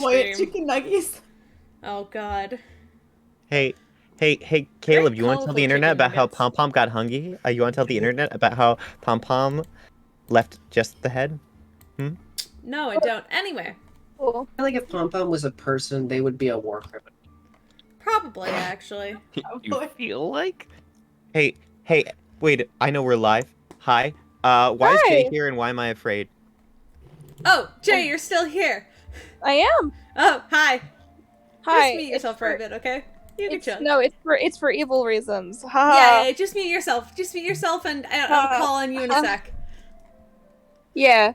Wait, stream. chicken nuggets. Oh god. Hey, hey, Very Caleb, you want to tell colorful the internet chicken about how nuggets. Pom Pom got hungry? You want to tell the internet about how Pom Pom left just the head? Hmm? No, I don't. Anyway, Cool. I feel like if Pom Pom was a person, they would be a war criminal. probably actually. You feel like? Hey, wait, I know we're live. Hi. Why is Jay Hi. here and why am I afraid? Oh, Jay, you're still here. I am. Oh, hi. Hi. Just mute yourself for a bit, okay? You can chill. No, it's for evil reasons. Yeah, just mute yourself. Just mute yourself, and I'll call on you in a sec. Yeah.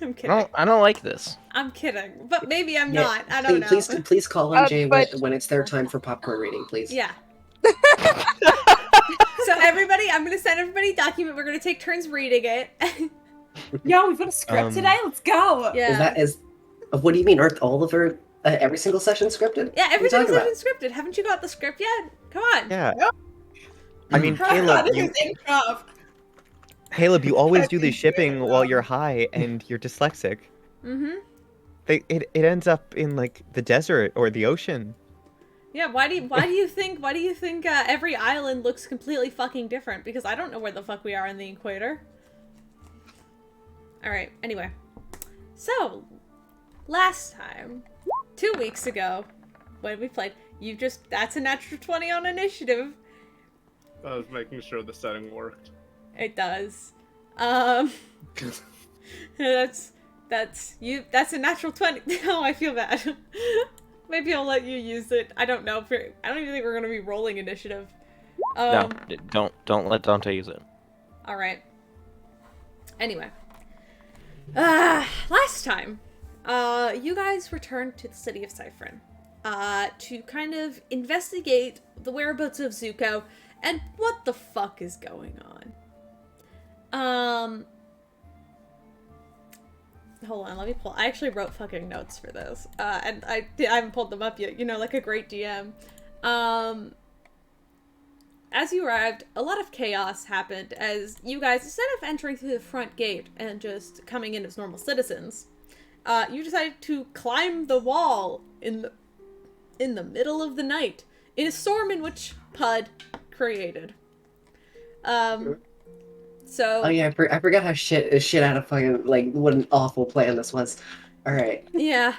I'm kidding. I don't like this. I'm kidding, but maybe I'm Yeah, not. I don't know. Please call on Jay but- when it's their time for popcorn reading, please. Yeah. So everybody, I'm gonna send everybody a document. We're gonna take turns reading it. Yo, we've got a script today. Let's go. Yeah. What do you mean? Aren't all of our every single session scripted? Yeah, every What are you single talking session scripted. Haven't you got the script yet? Come on. Yeah. Yep. I mean, How Caleb, did you you think of? always do the shipping while you're high and you're dyslexic. Mm-hmm. It ends up in like the desert or the ocean. Yeah. Why do you think every island looks completely fucking different? Because I don't know where the fuck we are in the equator. All right. Anyway, so last time, 2 weeks ago, when we played, that's a natural 20 on initiative. I was making sure the setting worked. It does. That's a natural 20. Oh, I feel bad. Maybe I'll let you use it. I don't know. I don't even think we're gonna be rolling initiative. No, don't let Dante use it. All right. Anyway, last time, you guys returned to the city of Cyphron, to kind of investigate the whereabouts of Zuko and what the fuck is going on. Hold on, let me pull. I actually wrote fucking notes for this, and I haven't pulled them up yet. You know, like a great DM. As you arrived, a lot of chaos happened as you guys, instead of entering through the front gate and just coming in as normal citizens, you decided to climb the wall in the middle of the night in a storm in which Pud created. So. Oh yeah, I forgot how shit out of fucking like what an awful plan this was. All right. Yeah.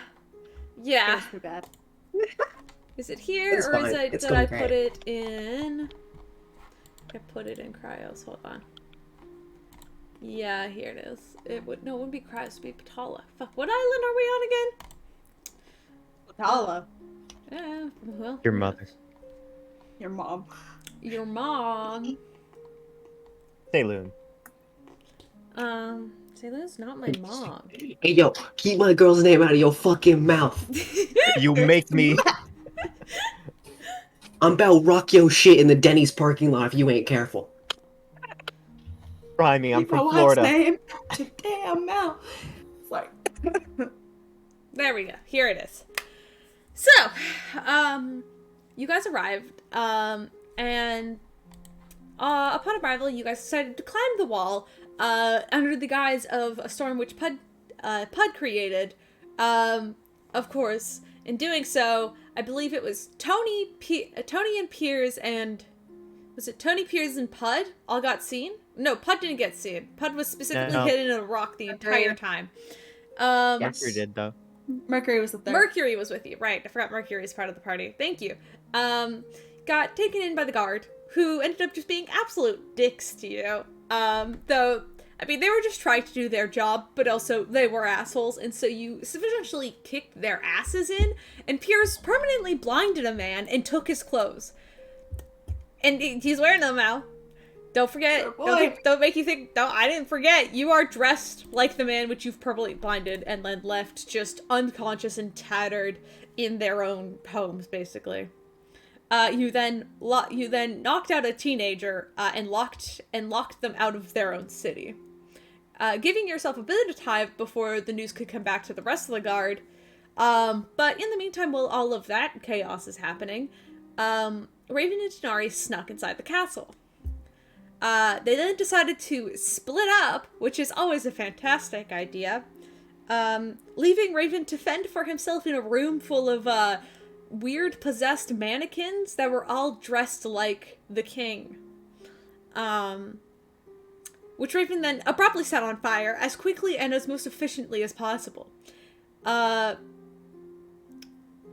Yeah. That's too bad. Is it here It's or fine. is it It's did I going put great. it in? I put it in cryos. Hold on. Yeah, here it is. It wouldn't be cryos. It'd be Patala. Fuck. What island are we on again? Tala, Yeah. Well. Your mother. your mom. Your mom. Saloon. Sayla's not my mom. Hey yo, keep my girl's name out of your fucking mouth. You make me. I'm about to rock your shit in the Denny's parking lot if you ain't careful. Try me. I'm Keep my from wife's Florida. name out your damn mouth. It's like, There we go. Here it is. So, you guys arrived, and upon arrival, you guys decided to climb the wall, under the guise of a storm which Pud created. Of course, in doing so, I believe it was Tony and Piers and... Was it Tony, Piers, and Pud all got seen? No, Pud didn't get seen. Pud was specifically No. hidden in a rock the entire time. Yes. You did though. Mercury was up there. Mercury was with you, right? I forgot Mercury is part of the party. Thank you. Got taken in by the guard, who ended up just being absolute dicks to you. Though, I mean, they were just trying to do their job, but also they were assholes, and so you sufficiently kicked their asses in, and Piers permanently blinded a man and took his clothes. And he's wearing them now. Don't forget. Good boy. Don't make you think. No, I didn't forget. You are dressed like the man which you've permanently blinded and then left just unconscious and tattered in their own homes, basically. You then knocked out a teenager and locked them out of their own city, giving yourself a bit of time before the news could come back to the rest of the guard. But in the meantime, while all of that chaos is happening, Raven and Denari snuck inside the castle. They then decided to split up, which is always a fantastic idea. leaving Raven to fend for himself in a room full of weird possessed mannequins that were all dressed like the king. Which Raven then abruptly set on fire as quickly and as most efficiently as possible.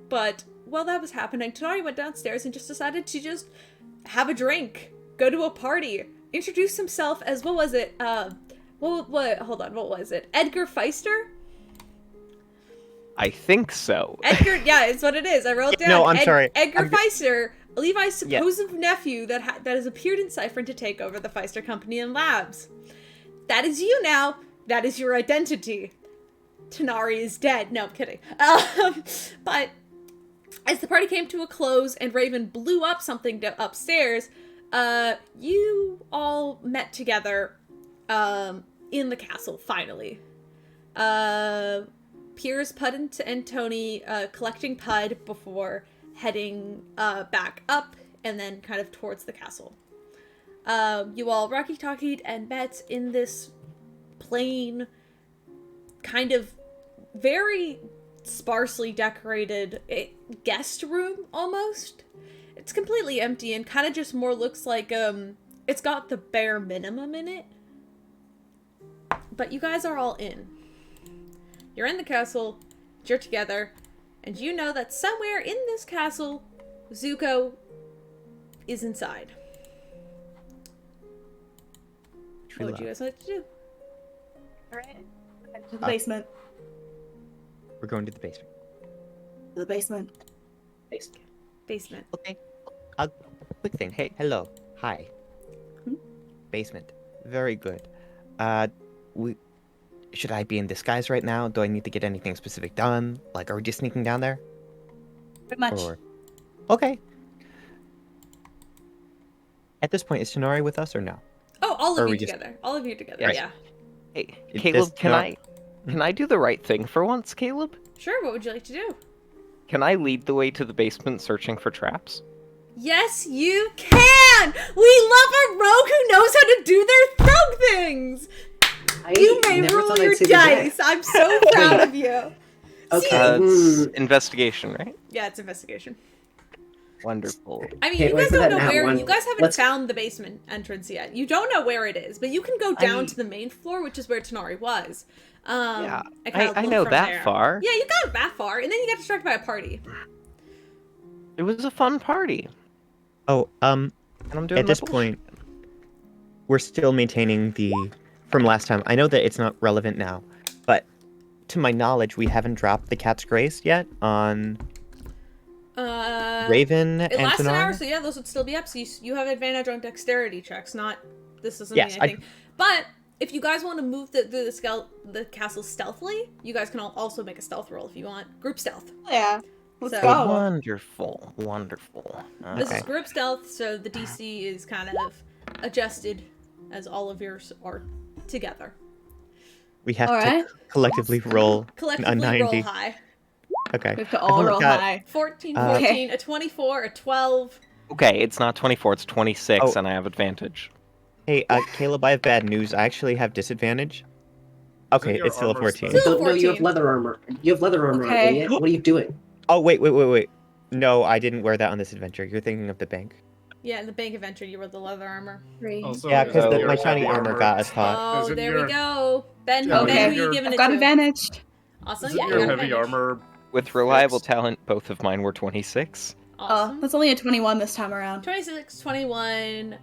But while that was happening, Tonari went downstairs and just decided to just have a drink, go to a party, introduce himself as, what was it? What was it? Edgar Feister? I think so. Edgar, yeah, it's what it is. I wrote it down. No, I'm sorry. Edgar Feister, Levi's supposed nephew that has appeared in Cypher to take over the Feister Company and Labs. That is you now. That is your identity. Tonari is dead. No, I'm kidding. But as the party came to a close and Raven blew up something upstairs, you all met together in the castle, finally. Piers, Pud, and Tony collecting Pud before heading back up and then kind of towards the castle. You all walkie-talkied and met in this plain, kind of very sparsely decorated guest room, almost. It's completely empty and kind of just more looks like, it's got the bare minimum in it. But you guys are all in. You're in the castle, you're together, and you know that somewhere in this castle, Zuko is inside. What would you guys like to do? Alright. To the basement. We're going to the basement. To the basement. Basement. Okay. Quick thing. Hey, hello. Hi. Basement. Very good. Should I be in disguise right now? Do I need to get anything specific done? Like, are we just sneaking down there? Pretty much. Okay. At this point, is Tonari with us or no? Oh, all Or of we you just- together. All of you together, Right. yeah. Hey, It Caleb, just can not- I do the right thing for once, Caleb? Sure, what would you like to do? Can I lead the way to the basement searching for traps? Yes, you can! We love a rogue who knows how to do their thug things! You may never roll thought I'd your see the day. dice! I'm so proud of you! Okay. It's investigation, right? Yeah, it's investigation. Wonderful. I mean, Can't you wait guys for don't that know nat where. one. You guys haven't Let's- found the basement entrance yet. You don't know where it is, but you can go down I- to the main floor, which is where Tonari was. Yeah, and kind of I look know from that there. far. Yeah, you got that far, and then you got distracted by a party. It was a fun party, Oh, and I'm doing at my this bullshit. point, we're still maintaining the from last time. I know that it's not relevant now, but to my knowledge, we haven't dropped the cat's grace yet on Raven It and lasts an hour, Tonari. so yeah, those would still be up. So you have advantage on dexterity checks. Not this doesn't Yes, mean anything. But if you guys want to move the castle stealthily, you guys can also make a stealth roll if you want. Group stealth. Yeah. Let's So- go. Wonderful, wonderful. This is Okay. group stealth, so the DC is kind of adjusted as all of yours are together. We have Alright. to collectively roll a Collectively 90. roll high. Okay. We have to I've all only roll got- high. 14, Uh, 14, a 24, a 12. Okay, it's not 24, it's 26, Oh. and I have advantage. Hey, Caleb, I have bad news. I actually have disadvantage. Okay, your it's still a armor 14. Still No, you have 14. leather armor. You have leather armor, Okay. idiot. What are you doing? Oh, wait. No, I didn't wear that on this adventure. You're thinking of the bank. Yeah, in the bank adventure, you were the leather armor. Three. Also, Yeah, is because it your my shiny heavy armor got us caught. Oh, Isn't there your- we go. Ben, Yeah, Ben, okay. who you giving I've it got to? advantage. Awesome. Isn't Yeah, your you got heavy advantage. armor With reliable fixed? talent, both of mine were 26. Awesome. That's only a 21 this time around. 26, 21,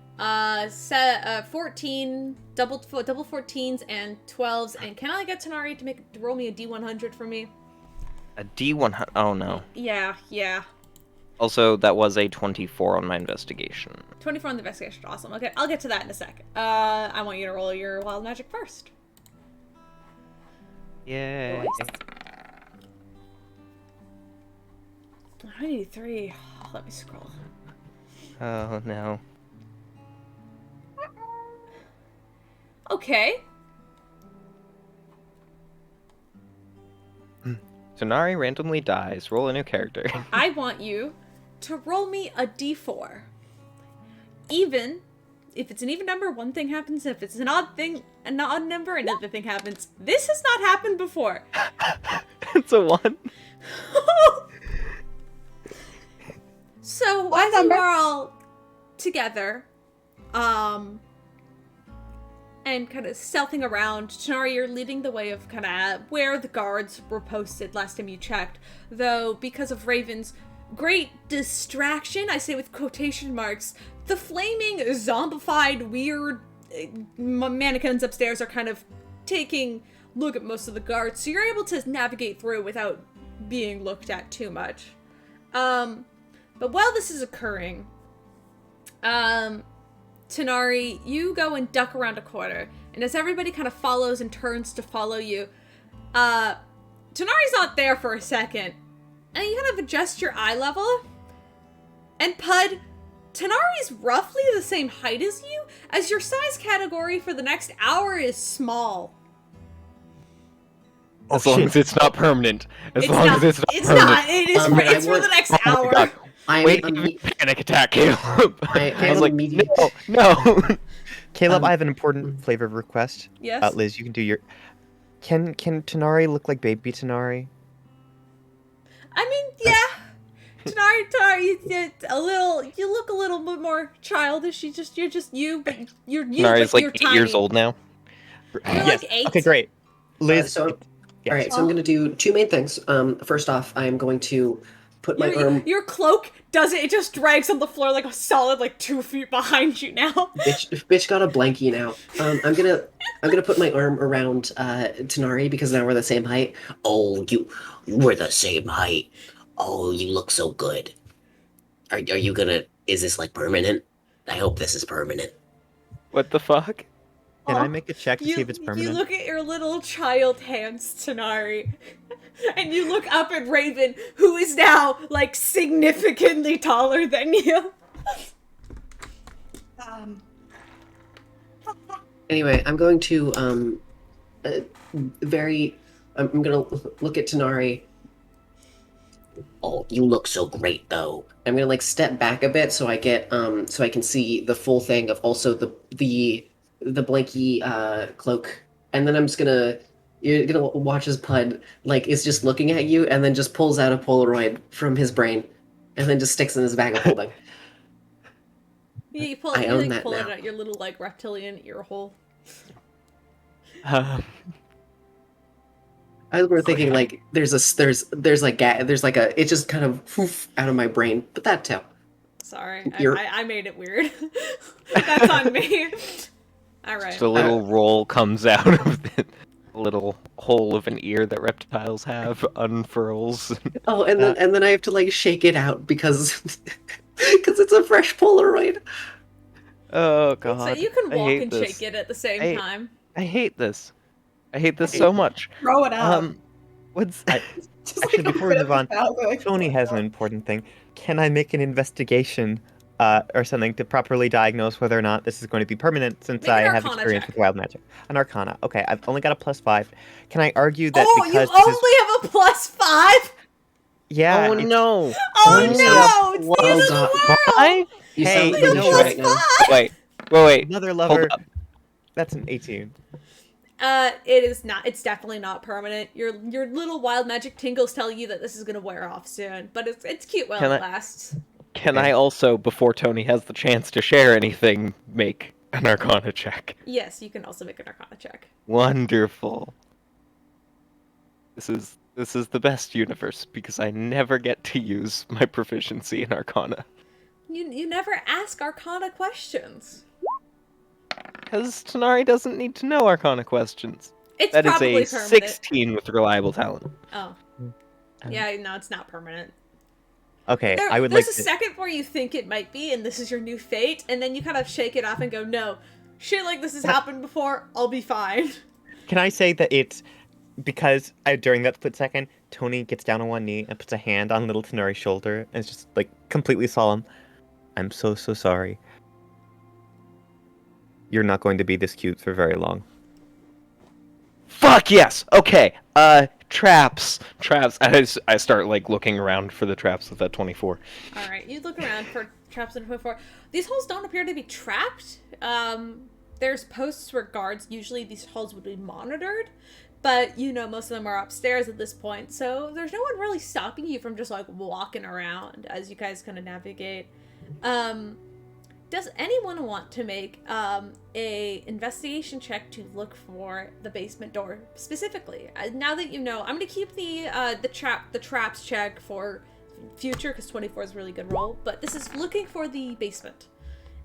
14, double 14s and 12s. And can I get Tonari to roll me a D100 for me? A D100. Oh no. Yeah. Also, that was a 24 on my investigation. 24 on the investigation. Awesome. Okay, I'll get to that in a sec. I want you to roll your wild magic first. Yay. I need 3. Let me scroll. Oh no. Okay. Tonari randomly dies. Roll a new character. I want you to roll me a d4. Even If it's an even number, one thing happens. If it's an odd number, another thing happens. This has not happened before. It's a 1. So while you are all together, and kind of stealthing around, Tanari, you're leading the way of kind of where the guards were posted last time you checked. Though, because of Raven's great distraction, I say with quotation marks, the flaming, zombified, weird mannequins upstairs are kind of taking a look at most of the guards, so you're able to navigate through without being looked at too much. But while this is occurring, Tanari, you go and duck around a corner, and as everybody kind of follows and turns to follow you, Tanari's not there for a second, and you kind of adjust your eye level, and Pud, Tanari's roughly the same height as you, as your size category for the next hour is small. As long as it's not permanent. As long as it's not It's permanent. not. It is. It's for the next Oh my hour. God. I'm Wait, give me a panic attack, Caleb. I was like, no. Caleb, I have an important flavor of request. Yes. Liz, you can do your. Can Tanari look like baby Tanari? I mean, yeah. Tanari, a little. You look a little bit more childish. You're just you, but you're you. Nari's but like you're 8 years tiny. old now. You're Yes. like 8. Okay, great. Liz. All right, so I'm gonna do 2 main things. First off, I am going to put my arm. Your cloak does it. It just drags on the floor like a solid 2 feet behind you now. Bitch got a blankie now. I'm gonna put my arm around Tanari because now we're the same height. Oh, we're the same height. Oh, you look so good. Are you gonna, is this like permanent? I hope this is permanent. What the fuck? Can I make a check to see if it's You permanent? look at your little child hands, Tanari, and you look up at Raven, who is now, significantly taller than you. Anyway, I'm going to I'm gonna look at Tanari. Oh, you look so great though. I'm gonna step back a bit so I get so I can see the full thing of also the blanky cloak, and then you're gonna watch as Pud is just looking at you and then just pulls out a Polaroid from his brain and then just sticks in his bag of holding. You pull, I you own that pull it now. out your little reptilian ear hole. I were thinking there's it just kind of poof out of my brain, but that too. Sorry, You're- I made it weird. That's on me. All right. Just a little roll comes out of the little hole of an ear that reptiles have, unfurls. Oh, and then I have to shake it out because because it's a fresh Polaroid. Oh So god. you can I walk hate and this. shake it at the same time. I hate this. I hate this so much. Throw it out. What's Just Actually, a before we bit move of on, salvage. Tony has an important thing. Can I make an investigation or something to properly diagnose whether or not this is going to be permanent since Make an I have Arcana experience check. with wild magic? An Arcana. Okay, I've only got a +5. Can I argue that Oh, you because this is... only have a +5? Yeah, oh it's- no! Oh Only no! It's the Oh, end of God. the world! Why? You Hey, sound like you a know bitch what? right now. Wait. Another Hold lover. up. That's an 18. It is not. It's definitely not permanent. Your little wild magic tingles tell you that this is gonna wear off soon, but it's cute while Can it I- lasts. Can I also, before Tony has the chance to share anything, make an Arcana check? Yes, you can also make an Arcana check. Wonderful. This is the best universe because I never get to use my proficiency in Arcana. You never ask Arcana questions. Because Tanari doesn't need to know Arcana questions. It's That is probably a permanent. 16 with reliable talent. Oh. Yeah, no, it's not permanent. Okay, I would There's like a to... second where you think it might be, and this is your new fate, and then you kind of shake it off and go, no, shit like this has happened before, I'll be fine. Can I say that it's because during that split second, Tony gets down on one knee and puts a hand on little Tanari's shoulder and it's just completely solemn. I'm so sorry. You're not going to be this cute for very long. Fuck yes! Okay, traps, and I start like looking around for the traps with that 24. All right, you look around for traps in 24. These halls don't appear to be trapped. There's posts where guards. Usually these halls would be monitored, but most of them are upstairs at this point, so there's no one really stopping you from just like walking around as you guys kind of navigate. Does anyone want to make a investigation check to look for the basement door specifically? Now that you know, I'm gonna keep the traps check for future because 24 is a really good roll, but this is looking for the basement.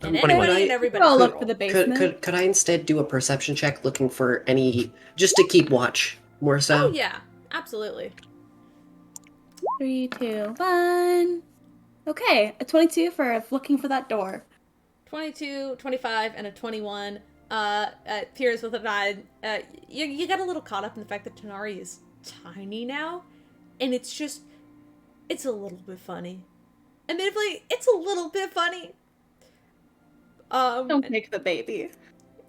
And anybody and everybody. I'll can look roll. for the basement. Could I instead do a perception check looking for any, just to keep watch more so? Oh yeah, absolutely. 3, 2, 1. Okay, a 22 for looking for that door. 22, 25, and a 21. Appears with a nod. You got a little caught up in the fact that Tonari is tiny now, and it's a little bit funny. Admittedly, it's a little bit funny. Don't kick the baby.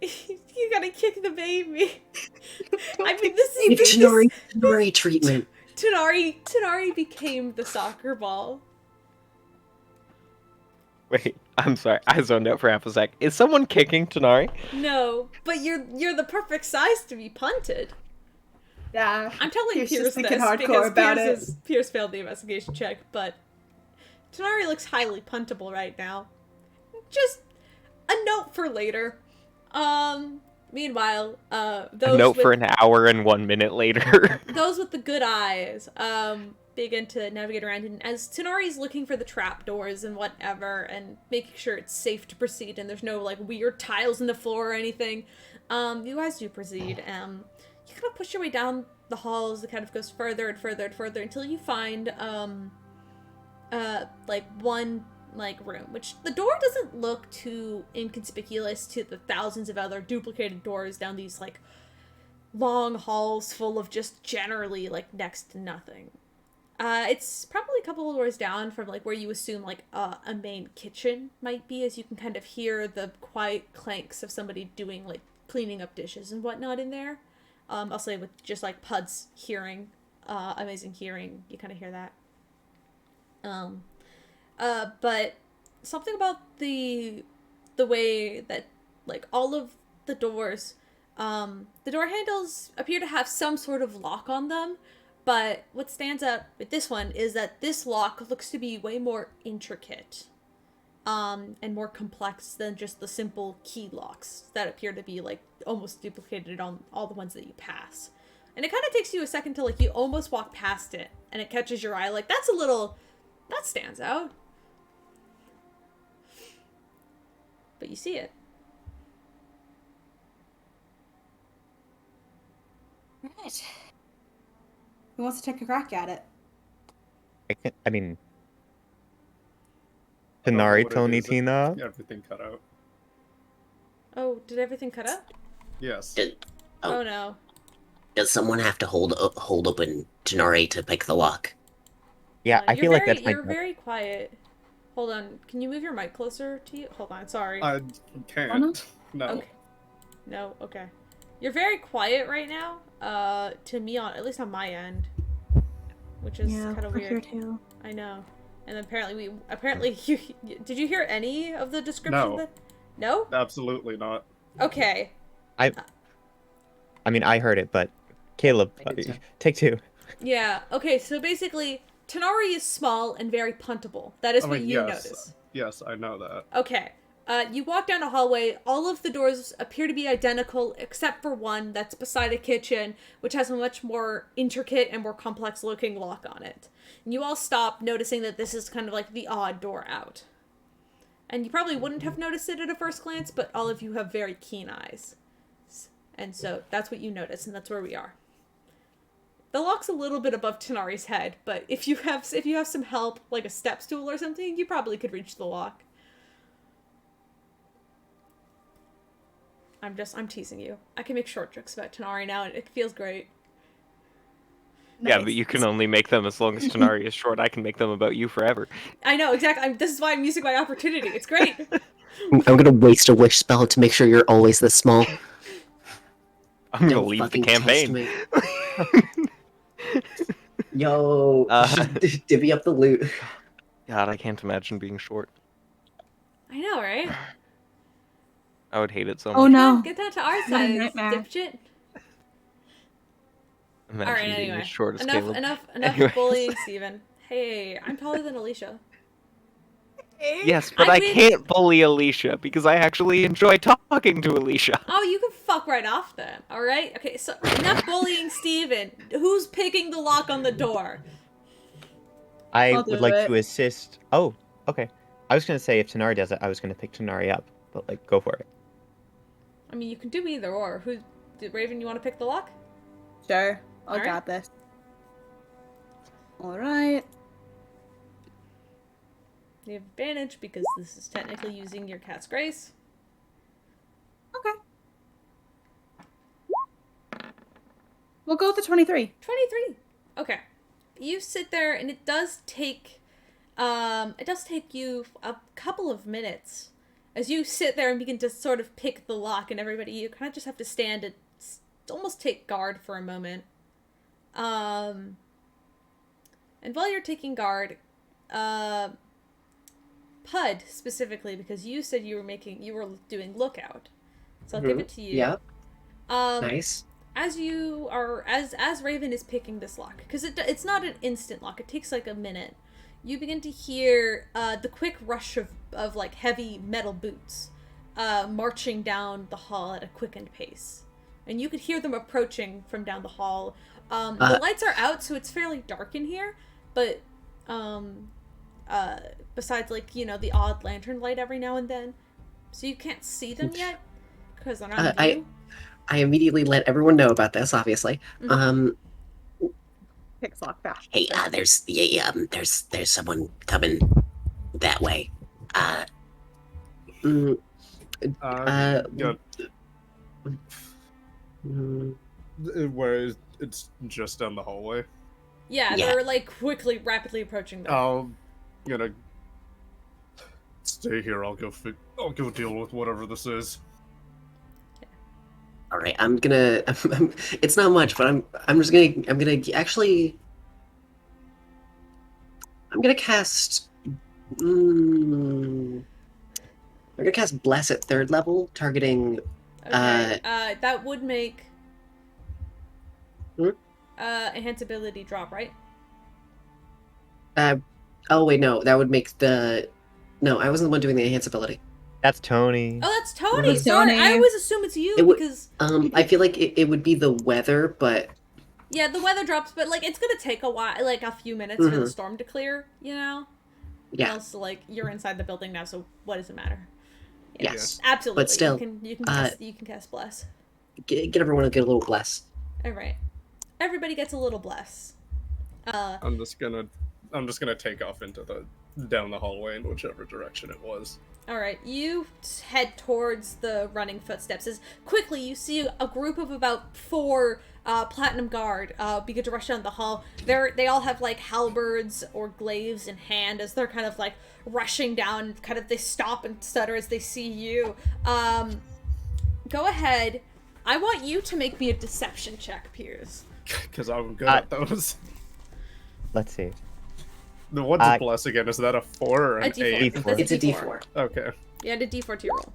You gotta kick the baby. I mean, this is Tonari treatment. Tonari became the soccer ball. Wait, I'm sorry. I zoned out for half a sec. Is someone kicking Tonari? No, but you're the perfect size to be punted. Yeah. I'm telling Pierce Pierce just this thinking hardcore because about Pierce failed the investigation check, but Tonari looks highly puntable right now. Just a note for later. Meanwhile, those A note with, for an hour and 1 minute later. those with the good eyes, begin to navigate around, and as Tonari's looking for the trapdoors and whatever, and making sure it's safe to proceed, and there's no like weird tiles in the floor or anything, you guys do proceed. You kind of push your way down the halls. It kind of goes further and further and further until you find like one like room, which the door doesn't look too inconspicuous to the thousands of other duplicated doors down these like long halls full of just generally like next to nothing. It's probably a couple of doors down from like where you assume like a main kitchen might be, as you can kind of hear the quiet clanks of somebody doing like cleaning up dishes and whatnot in there. I'll say with just like Pud's hearing, amazing hearing, you kind of hear that. But something about the way that like all of the doors, the door handles appear to have some sort of lock on them. But what stands out with this one is that this lock looks to be way more intricate, and more complex than just the simple key locks that appear to be like almost duplicated on all the ones that you pass. And it kind of takes you a second to like you almost walk past it, and it catches your eye. Like that stands out. But you see it. Right. Who wants to take a crack at it? I mean, I don't know Tonari, what it Tony, is. Tina. Everything cut out. Oh, did everything cut out? Yes. Did, Oh no. does someone have to hold open Tonari to pick the lock? Yeah, I feel like that's my You're job. very quiet. Hold on. Can you move your mic closer to you? Hold on. Sorry. I can't. No. Okay. No. Okay. You're very quiet right now. To me, at least on my end, which is kind of here weird. too. I know. And apparently, did you hear any of the description? No. No. Absolutely not. Okay. I mean, I heard it, but Caleb, take two. Yeah. Okay. So basically, Tonari is small and very puntable. That is what you notice. Yes, I know that. Okay. You walk down a hallway. All of the doors appear to be identical, except for one that's beside a kitchen, which has a much more intricate and more complex looking lock on it. And you all stop, noticing that this is kind of like the odd door out. And you probably wouldn't have noticed it at a first glance, but all of you have very keen eyes. And so that's what you notice, and that's where we are. The lock's a little bit above Tonari's head, but if you have some help, like a step stool or something, you probably could reach the lock. I'm teasing you. I can make short jokes about Tonari now, and it feels great. Yeah, but you can only make them as long as Tonari is short. I can make them about you forever. I know, exactly. This is why I'm using my opportunity. It's great. I'm gonna waste a wish spell to make sure you're always this small. I'm gonna Don't leave the fucking test campaign. me. Yo, Uh, divvy up the loot. God, I can't imagine being short. I know, right? I would hate it so Oh much. no. Get down to our What a side, nightmare. dipshit. Imagine Alright, being anyway. as short as Enough Caleb. enough Anyways. bullying Steven. Hey, I'm taller than Alicia. Yes, but I I win. can't bully Alicia because I actually enjoy talking to Alicia. Oh, you can fuck right off then. Alright? Okay, so enough bullying Steven. Who's picking the lock on the door? I I'll would do like it. to assist. Oh, okay. I was gonna say if Tanari does it, I was gonna pick Tanari up, but like, go for it. I mean, you can do either or. Raven, you want to pick the lock? Sure. I'll Alright. got this. Alright. You have advantage because this is technically using your cat's grace. Okay. We'll go with the 23. 23. Okay. You sit there and it does take you a couple of minutes as you sit there and begin to sort of pick the lock, and everybody, you kind of just have to stand and almost take guard for a moment. And while you're taking guard, Pud specifically, because you said you were doing lookout, so I'll give it to you. Yeah, Um, nice. as you are as Raven is picking this lock, because it's not an instant lock, it takes like a minute. You begin to hear the quick rush of like heavy metal boots marching down the hall at a quickened pace, and you could hear them approaching from down the hall. The lights are out, so it's fairly dark in here, but besides, like, you know, the odd lantern light every now and then, so you can't see them yet because they're not you. I immediately let everyone know about this, obviously. Mhm. Picks lock fast. Hey, there's someone coming that way. Mm, Yeah, mm, where it's just down the hallway. Yeah, Yeah. they're like rapidly approaching them. I'll, stay here. I'll go deal with whatever this is. all right, I'm gonna. It's not much, but I'm just gonna. I'm gonna actually. I'm gonna cast. I'm gonna cast Bless at 3rd level, targeting. Okay, that would make Hmm? enhance ability drop, right? Oh wait, no, that would make the. No, I wasn't the one doing the enhance ability. That's Tony. Oh, that's Tony. That's Sorry, I Tony. always assume it's you It would- because I feel like it would be the weather, but yeah, the weather drops, but like it's gonna take a while, like a few minutes for the Mhm. storm to clear. You know. yeah, And also, like, you're inside the building now, so what does it matter? Yeah, yes. absolutely. But still, you can cast bless. Get everyone to get a little bless. All right, everybody gets a little bless. I'm just gonna take off down the hallway in whichever direction it was. All right, you head towards the running footsteps. As quickly you see a group of about 4 platinum guard begin to rush down the hall. They all have like halberds or glaives in hand as they're kind of like rushing down. Kind of they stop and stutter as they see you. Go ahead. I want you to make me a deception check, Piers. Because I'm good at those. Let's see. The what's a bless again? Is that a 4 or A an D4. 8? That's It's a D4, Okay. You add a D4 to your roll.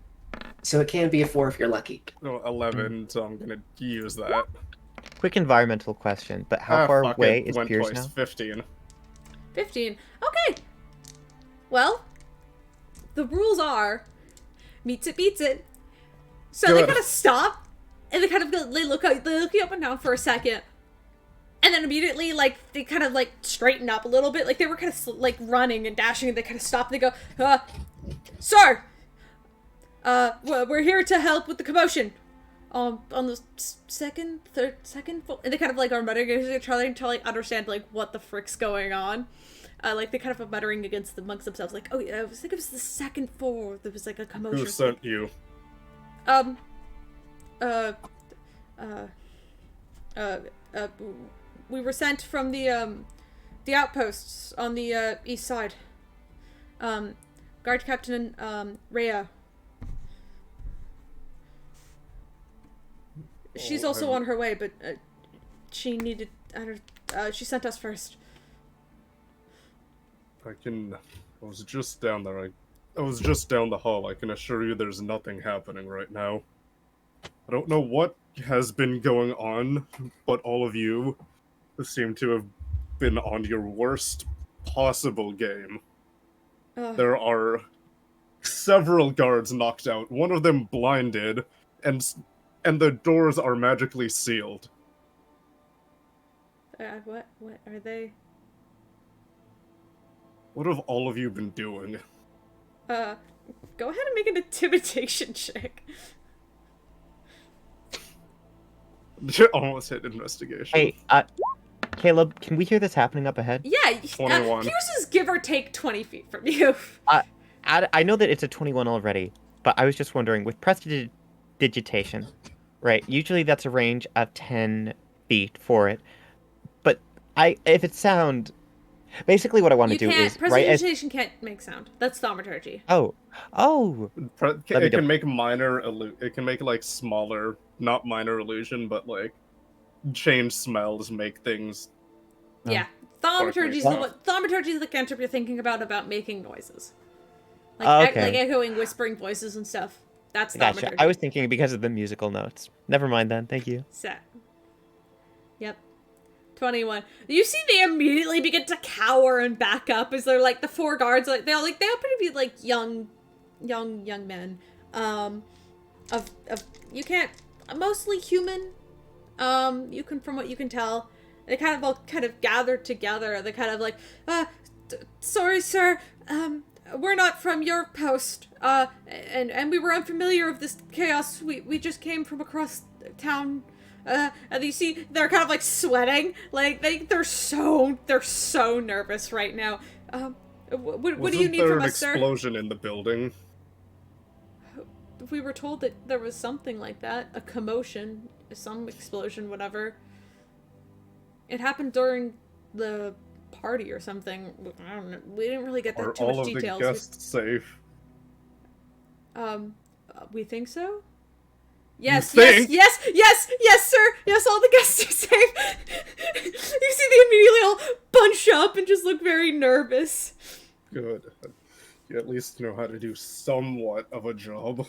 so it can be a 4 if you're lucky. No, 11, so I'm gonna use that. Quick environmental question, but how far Fuck away it. is Went Piers twice. now? 15. 15. Okay. Well, the rules are meets it, beats it. So they Good. kind of stop and they kind of they look you up and down for a second. And then immediately, like, they kind of, like, straighten up a little bit. Like, they were kind of, like, running and dashing, and they kind of stop, and they go, Sir! We're here to help with the commotion. On the second floor. And they kind of, like, are muttering, trying to, like, understand, like, what the frick's going on. Like, they kind of are muttering amongst themselves, like, oh, yeah, I think it was the second floor. There was, like, a commotion. Who sent you? We were sent from the outposts on the east side. Guard Captain Rhea. She's also on her way, but she needed. She sent us first. I was just down there. I was just down the hall. I can assure you there's nothing happening right now. I don't know what has been going on, but all of you seem to have been on your worst possible game. There are several guards knocked out, one of them blinded, and the doors are magically sealed. What are they? What have all of you been doing? Go ahead and make an intimidation check. Almost hit investigation. Hey, Caleb, can we hear this happening up ahead? Yeah, 21. Hughes is give or take 20 feet from you. I know that it's a 21 already, but I was just wondering, with prestidigitation, right, usually that's a range of 10 feet for it, but if it's sound, basically what I want to do is, right, prestidigitation can't make sound. That's thaumaturgy. Oh, It can make it can make, like, smaller, not minor illusion, but, like, change smells, make things... Yeah. Thaumaturgy is the cantrip you're thinking about making noises. Like, like echoing, whispering voices and stuff. That's thaumaturgy. Gotcha. I was thinking because of the musical notes. Never mind then. Thank you. Set. Yep. 21. You see they immediately begin to cower and back up as they're like the four guards, like they happen to be like young men. You can't, mostly human. You can, from what you can tell, they kind of all gathered together. They're kind of like, sorry, sir. We're not from your post. And we were unfamiliar of this chaos. We just came from across town. And you see, they're kind of like sweating. Like they're so nervous right now. What do you need from us, sir? Wasn't there an explosion in the building? We were told that there was something like that, a commotion, some explosion, whatever. It happened during the party or something. I don't know. We didn't really get that too much details. Are all of the guests safe? We think so. Yes, you think? yes, sir. Yes, all the guests are safe. You see, they immediately all bunch up and just look very nervous. Good. You at least know how to do somewhat of a job.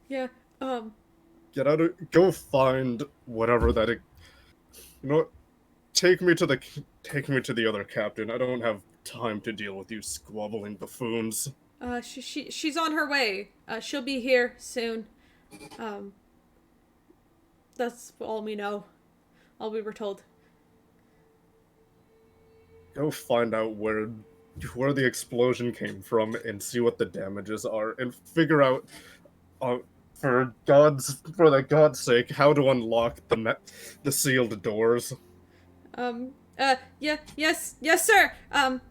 Yeah. Go find whatever that. You know what? Take me to the other captain. I don't have time to deal with you squabbling buffoons. She's on her way. She'll be here soon. That's all we know. All we were told. Go find out where the explosion came from and see what the damages are, and figure out, for the God's sake, how to unlock the sealed doors. Yes, sir.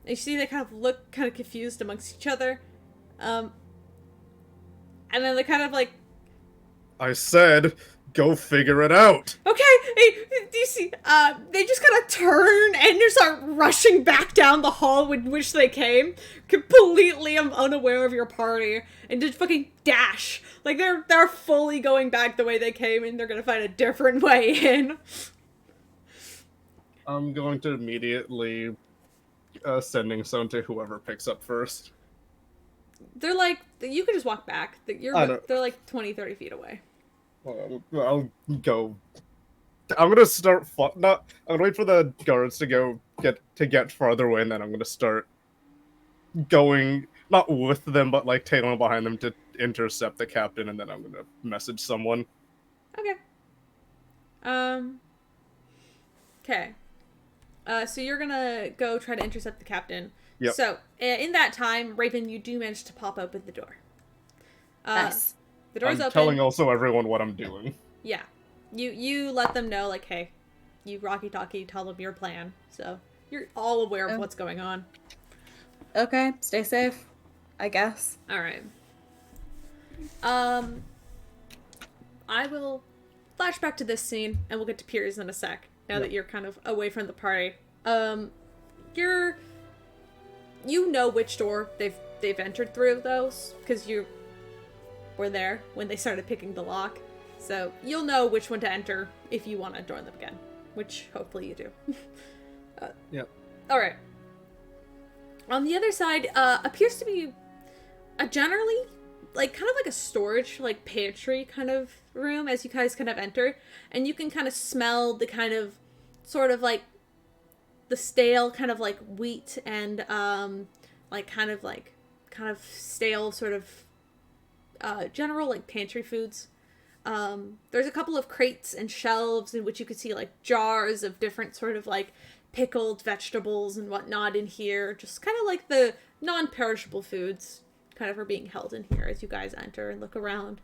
You see, they kind of look kind of confused amongst each other. And then they kind of like... I said, go figure it out! Okay, hey, do you see, they just kind of turn and just start rushing back down the hall with which they came, completely unaware of your party, and just fucking dash. Like, they're fully going back the way they came, and they're gonna find a different way in. I'm going to immediately sending some to whoever picks up first. They're like, you can just walk back. They're like 20, 30 feet away. I'll go. I'm gonna start. I'm gonna wait for the guards to get farther away, and then I'm gonna start going, not with them, but like tailing behind them to intercept the captain, and then I'm gonna message someone. Okay. Okay. So you're gonna go try to intercept the captain. Yep. So, in that time, Raven, you do manage to pop open the door. Nice. The door's I'm open. telling also everyone what I'm doing. Yeah. You let them know, like, hey, you talkie, tell them your plan. So, you're all aware of what's going on. Okay, stay safe, I guess. Alright. I will flash back to this scene, and we'll get to Piers in a sec, now that you're kind of away from the party. You know which door they've entered through, though, because you were there when they started picking the lock. So you'll know which one to enter if you want to join them again, which hopefully you do. Yep. All right. On the other side, appears to be a generally kind of like a storage, like pantry kind of room as you guys kind of enter, and you can kind of smell the kind of sort of like the stale kind of like wheat and kind of stale sort of general like pantry foods. There's a couple of crates and shelves in which you could see like jars of different sort of like pickled vegetables and whatnot in here. Just kind of like the non-perishable foods kind of are being held in here as you guys enter and look around.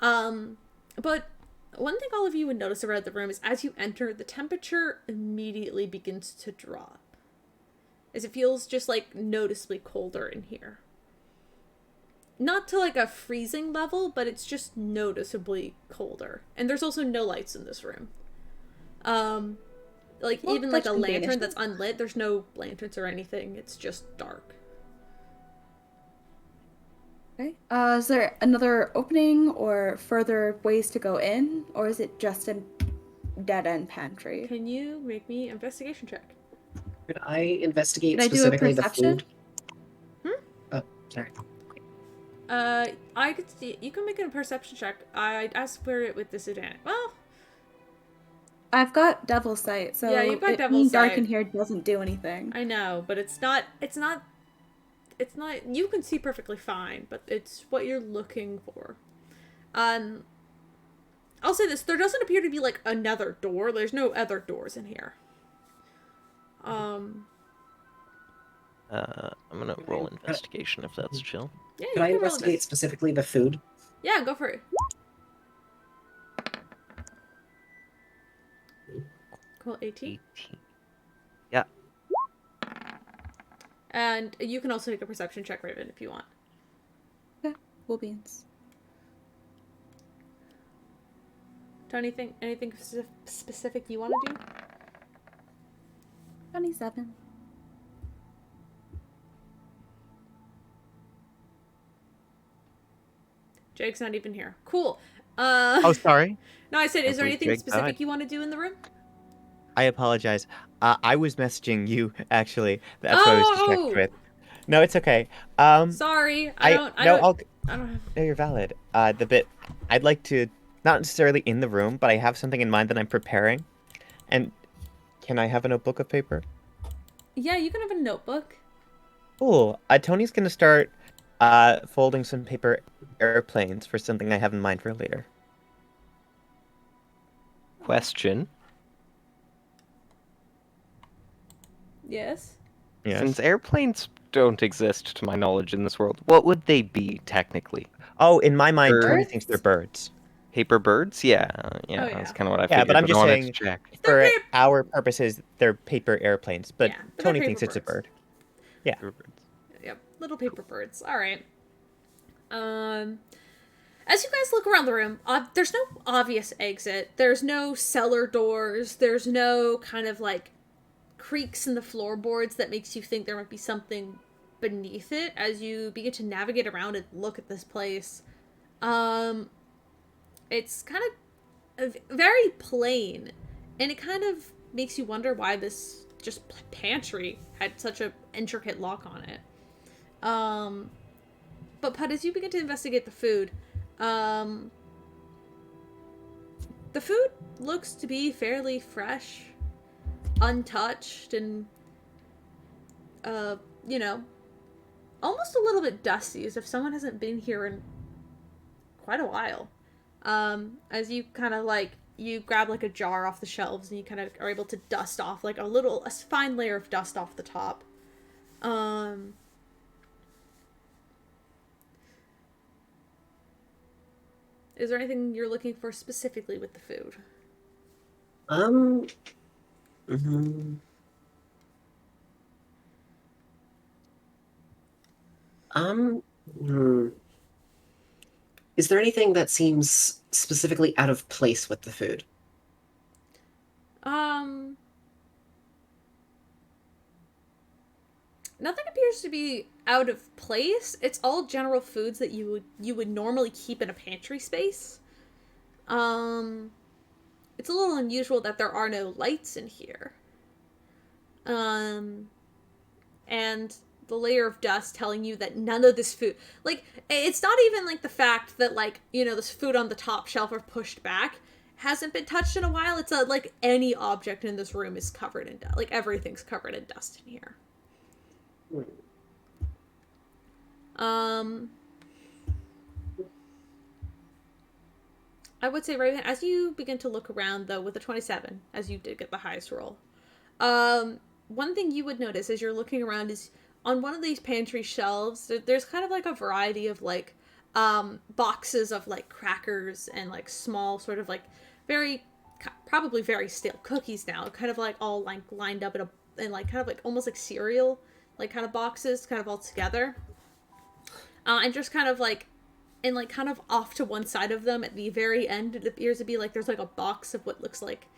But one thing all of you would notice around the room is as you enter, the temperature immediately begins to drop. As it feels just like noticeably colder in here. Not to like a freezing level, but it's just noticeably colder. And there's also no lights in this room. Like Well, even that like a shouldn't be an lantern issue. that's unlit, there's no lanterns or anything. It's just dark. Okay. Is there another opening or further ways to go in, or is it just a dead-end pantry? Can you make me investigation check? Could I investigate Can I do a specifically the perception? food? Oh, sorry. I could see you can make a perception check. I'd ask for it with disadvantage. Well, I've got devil sight, so Yeah, you've got it devil being dark sight. in here doesn't do anything. I know, but it's not. You can see perfectly fine, but it's what you're looking for. I'll say this: there doesn't appear to be like another door. There's no other doors in here. I'm gonna roll investigation if that's chill. Yeah, Could you I can roll investigate this. specifically the food? Yeah, go for it. Cool, 18. 18. Yeah. And you can also make a perception check, Raven, if you want. Okay, cool beans. Tony, anything specific you want to do? 27. Jake's not even here. Cool. Oh, sorry. No, I said, is there believe anything Jake specific died. you want to do in the room? I apologize. I was messaging you, actually. That's what I was distracted with. No, it's okay. Sorry, No, I don't. no, you're valid. I'd like to, not necessarily in the room, but I have something in mind that I'm preparing. And can I have a notebook of paper? Yeah, you can have a notebook. Cool. Tony's gonna start folding some paper airplanes for something I have in mind for later. Question. Yes. Yes. Since airplanes don't exist, to my knowledge, in this world, what would they be, technically? Oh, in my mind, Tony Birds? thinks they're birds. Paper birds? Yeah, Oh, that's yeah. kind of what I Yeah, figured, but I'm I just wanted saying- to check. For They're our purposes, they're paper airplanes, but Yeah, but Tony they're thinks paper it's a birds. bird. Yeah. Paper birds. Yep, little paper birds. All right. As you guys look around the room, there's no obvious exit. There's no cellar doors. There's no kind of like creaks in the floorboards that makes you think there might be something beneath it as you begin to navigate around and look at this place. It's kind of very plain, and it kind of makes you wonder why this just pantry had such a intricate lock on it. But Pud, as you begin to investigate the food, the food looks to be fairly fresh, untouched, and almost a little bit dusty, as if someone hasn't been here in quite a while. As you kind of you grab like a jar off the shelves and you kind of are able to dust off like a fine layer of dust off the top. Is there anything you're looking for specifically with the food? Mhm. Hmm. Is there anything that seems specifically out of place with the food? Nothing appears to be out of place. It's all general foods that you would normally keep in a pantry space. It's a little unusual that there are no lights in here. And the layer of dust telling you that none of this food, like, it's not even like the fact that, like, you know, this food on the top shelf are pushed back hasn't been touched in a while. It's like any object in this room is covered in dust. Like, everything's covered in dust in here. I would say, Raven, as you begin to look around, though, with a 27, as you did get the highest roll, one thing you would notice as you're looking around is on one of these pantry shelves, there's kind of like a variety of like boxes of like crackers and like small sort of like probably very stale cookies now, kind of like all like lined up in like kind of like almost like cereal, like kind of boxes kind of all together. And just kind of like, and like kind of off to one side of them at the very end, it appears to be like there's like a box of what looks like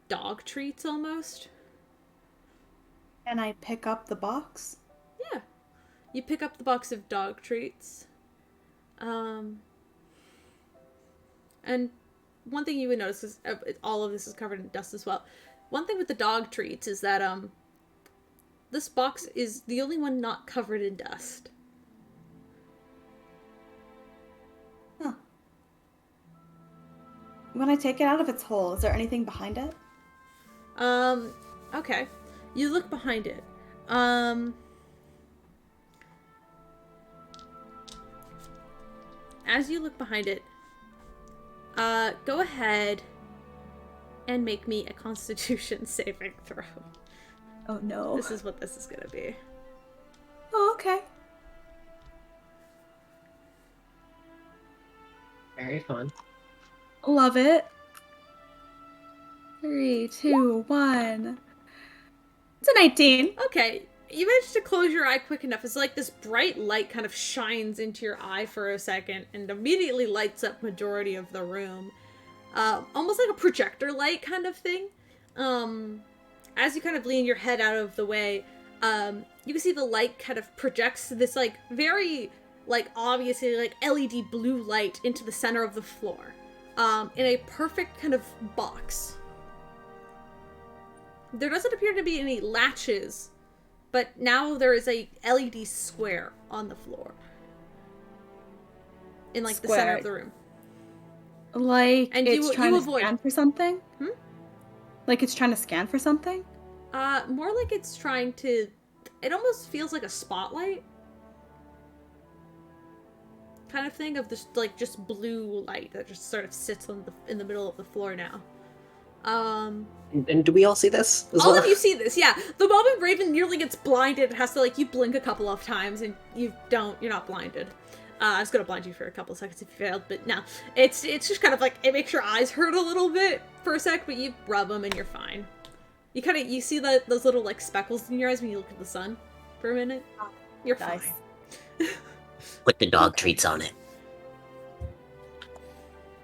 dog treats almost. Can I pick up the box? Yeah. You pick up the box of dog treats. And one thing you would notice is all of this is covered in dust as well. One thing with the dog treats is that this box is the only one not covered in dust. Huh. When I take it out of its hole, is there anything behind it? Okay. You look behind it. As you look behind it, go ahead and make me a Constitution saving throw. Oh no. This is what this is gonna be. Oh, okay. Very fun. Love it. 3, 2, 1. It's an 18. Okay, you managed to close your eye quick enough. It's like this bright light kind of shines into your eye for a second and immediately lights up majority of the room. Almost like a projector light kind of thing. As you kind of lean your head out of the way, you can see the light kind of projects this like very like obviously like LED blue light into the center of the floor. In a perfect kind of box. There doesn't appear to be any latches, but now there is a LED square on the floor. In like the center of the room. Like And it's trying to avoid. scan for something? Hmm? Like it's trying to scan for something? More like it's trying to. It almost feels like a spotlight. Kind of thing of this like just blue light that just sort of sits on in the middle of the floor now. And do we all see this as All well? of you see this, yeah. The moment Raven nearly gets blinded, it has to like you blink a couple of times and you're not blinded. I was gonna blind you for a couple of seconds if you failed, but no. It's just kind of like it makes your eyes hurt a little bit for a sec, but you rub them and you're fine. You see those little like speckles in your eyes when you look at the sun for a minute. You're Nice. fine. Put the dog treats on it.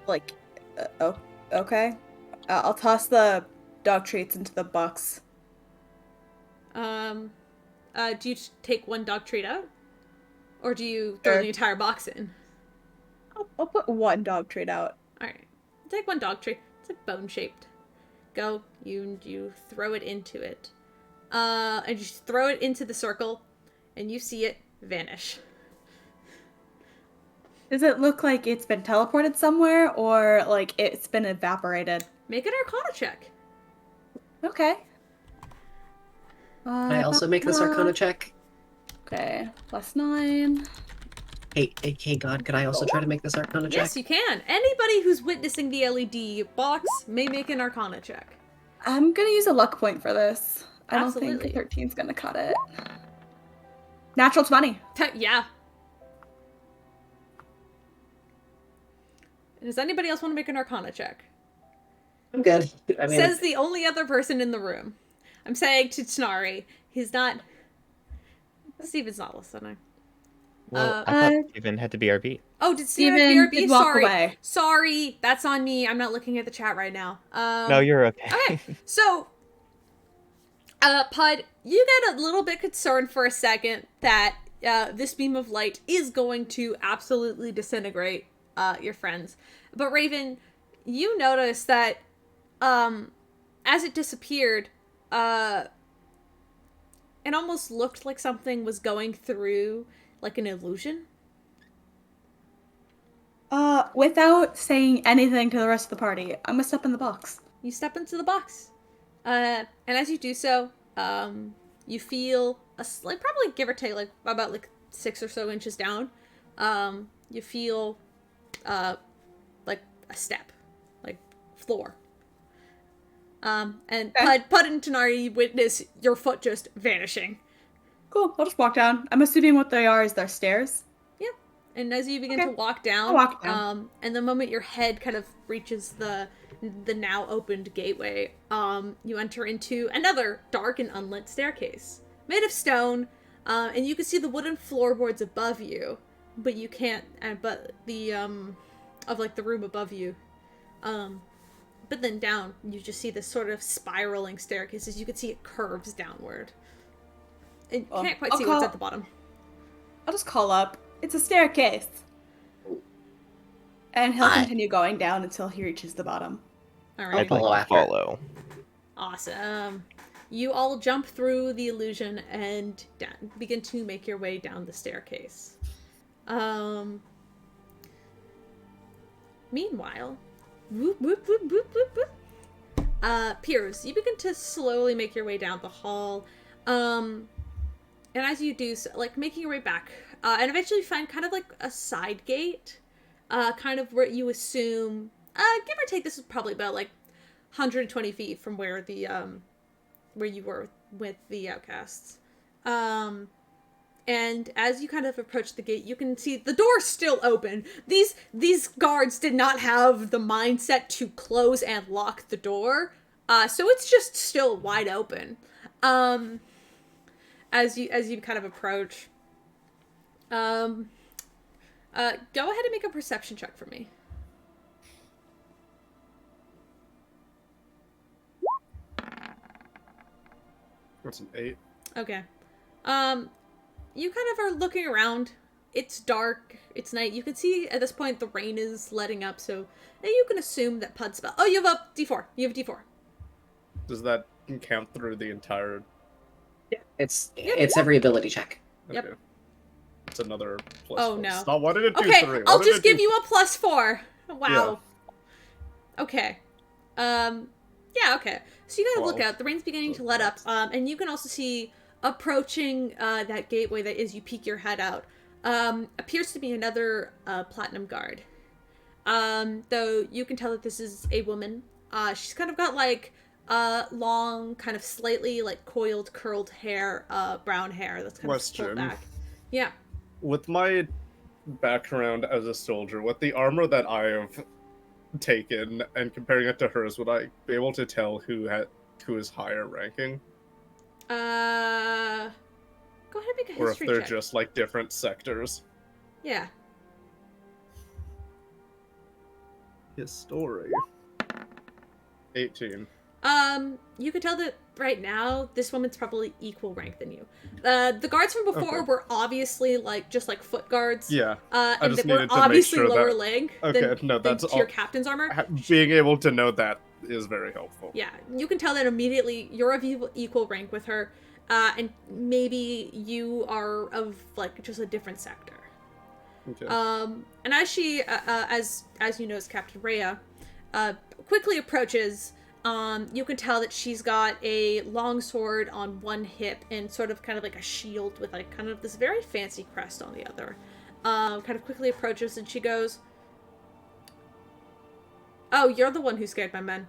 Like, oh, okay. I'll toss the dog treats into the box. Do you take one dog treat out? Or do you throw Sure. the entire box in? I'll put one dog treat out. Alright. Take one dog treat. It's like bone shaped. Go. You throw it into it. And you throw it into the circle, and you see it vanish. Does it look like it's been teleported somewhere or like it's been evaporated? Make an Arcana check. Okay. Can I also make this Arcana check? Okay, +9. Hey, God, could I also try to make this Arcana check? Yes, you can. Anybody who's witnessing the LED box may make an Arcana check. I'm gonna use a luck point for this. I don't Absolutely. think 13's gonna cut it. Natural 20. Yeah. Does anybody else want to make an Arcana check? I'm good. I mean, Says the only other person in the room. I'm saying to Tsunari, he's not. Steven's not listening. Well, I thought Steven had to BRB. Oh, did Steven Steven BRB? did walk Sorry. away. Sorry, that's on me. I'm not looking at the chat right now. No, you're okay. Okay, so, Pud, you get a little bit concerned for a second that this beam of light is going to absolutely disintegrate your friends. But Raven, you notice that as it disappeared, it almost looked like something was going through like an illusion. Without saying anything to the rest of the party, I'm gonna step in the box. You step into the box. And as you do so, you feel like probably give or take like about like 6 or so inches down. You feel like a step, like floor. And Pud and Tanari witness your foot just vanishing. Cool. I'll just walk down. I'm assuming what they are is their stairs. Yeah. And as you begin Okay. to walk down, I'll walk down. And the moment your head kind of reaches the now opened gateway, you enter into another dark and unlit staircase made of stone, and you can see the wooden floorboards above you, but you can't. But the of like the room above you, but then down you just see this sort of spiraling staircase. As you can see, it curves downward, and you can't quite see what's at the bottom. I'll just call up. It's a staircase. And he'll continue going down until he reaches the bottom. All I'd right. like to follow. Awesome. You all jump through the illusion and begin to make your way down the staircase. Meanwhile, whoop, whoop, whoop, whoop, whoop, whoop. Piers, you begin to slowly make your way down the hall. And as you do so, like making your way back, and eventually find kind of like a side gate, kind of where you assume, give or take, this is probably about like 120 feet from where the where you were with the outcasts. And as you kind of approach the gate, you can see the door's still open. These guards did not have the mindset to close and lock the door, so it's just still wide open. As you kind of approach, go ahead and make a perception check for me. That's an 8. Okay. You kind of are looking around. It's dark. It's night. You can see at this point the rain is letting up, so you can assume that Pud spell. Oh, you have a D4. You have a D4. Does that count through the entire? It's every ability check. Yep. Okay. It's another plus. Oh, four. no. Stop. Why did it do Okay, 3? I'll just give you a +4. Wow. Yeah. Okay. Yeah, okay. So you gotta look 12. out. The rain's beginning to let up, and you can also see approaching that gateway that as you peek your head out, appears to be another platinum guard. Though you can tell that this is a woman. She's kind of got like long, kind of slightly like coiled, curled hair, brown hair that's kind of pulled Question. back. Yeah. With my background as a soldier, with the armor that I have taken and comparing it to hers, would I be able to tell who is higher ranking, Go ahead and make a or if history they're check. just like different sectors? Yeah. His story. 18. You can tell that right now this woman's probably equal rank than you. The guards from before Okay. were obviously like just like foot guards. Yeah. And just that were needed to make obviously sure lower that- leg Okay, than, no, than that's to your all- captain's armor. Being able to know that is very helpful. Yeah, you can tell that immediately you're of equal rank with her, and maybe you are of like just a different sector. Okay. And as she, as you know, as Captain Rhea, quickly approaches, you can tell that she's got a long sword on one hip and sort of kind of like a shield with like kind of this very fancy crest on the other. Kind of quickly approaches and she goes, "Oh, you're the one who scared my men.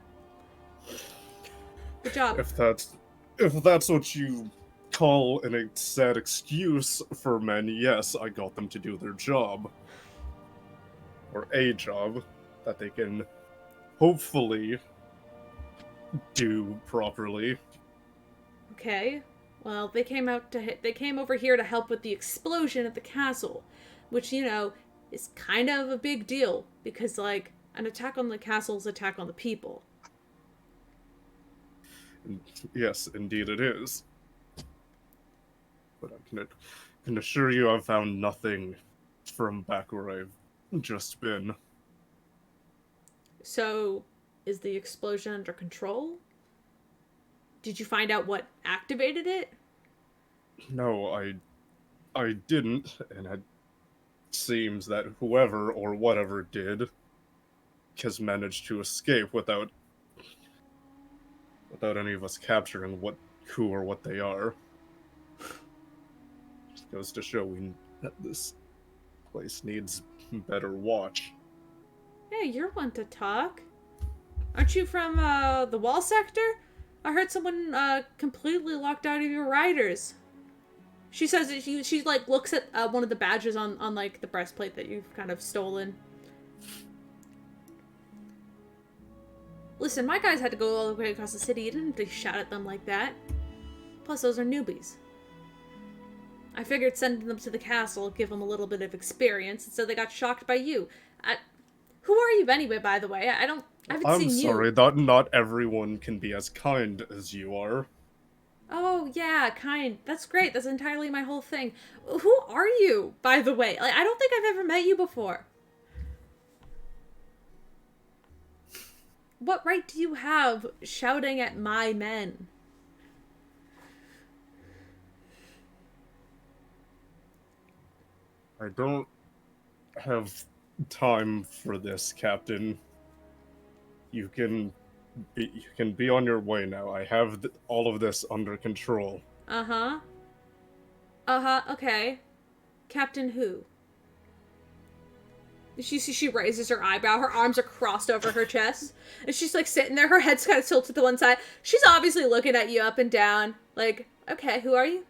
Good job." If that's what you call a sad excuse for men, yes, I got them to do their job. Or a job that they can hopefully do properly. Okay. Well, they came over here to help with the explosion at the castle, which, you know, is kind of a big deal because like an attack on the castle is an attack on the people. Yes, indeed it is. But I can assure you I've found nothing from back where I've just been. So, is the explosion under control? Did you find out what activated it? No, I didn't, and it seems that whoever or whatever did has managed to escape without any of us capturing who or what they are. Just goes to show that this place needs better watch. Yeah, you're one to talk. Aren't you from the wall sector? I heard someone completely locked out of your riders. She says that she like looks at one of the badges on like the breastplate that you've kind of stolen. Listen, my guys had to go all the way across the city. You didn't have to shout at them like that. Plus, those are newbies. I figured sending them to the castle would give them a little bit of experience, and so they got shocked by you. Who are you anyway, by the way? I haven't I'm seen you. sorry, that not everyone can be as kind as you are. Oh, yeah, kind. That's great. That's entirely my whole thing. Who are you, by the way? Like, I don't think I've ever met you before. What right do you have shouting at my men? I don't have time for this, Captain. You can be on your way now. I have all of this under control. Uh-huh. Okay. Captain who? She raises her eyebrow. Her arms are crossed over her chest. And she's like sitting there. Her head's kind of tilted to one side. She's obviously looking at you up and down. Like, okay, who are you?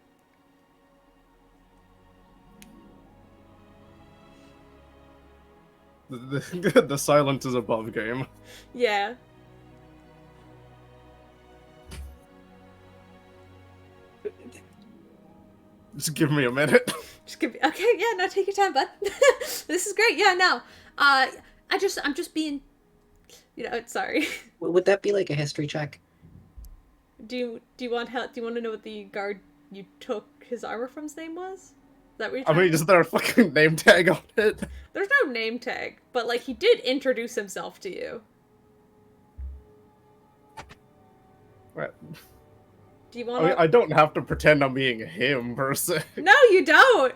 The silence is above game. Yeah. Just give me a minute. Just give me, okay, yeah, no, take your time, bud. This is great. Yeah, no. I'm just being, sorry. Would that be like a history check? Do you want help? Do you want to know what the guard you took his armor from's name was? Is that what you're I mean, trying is there a fucking name tag on it? There's no name tag, but like he did introduce himself to you. What? Do you want to? I don't have to pretend I'm being him, per se. No, you don't.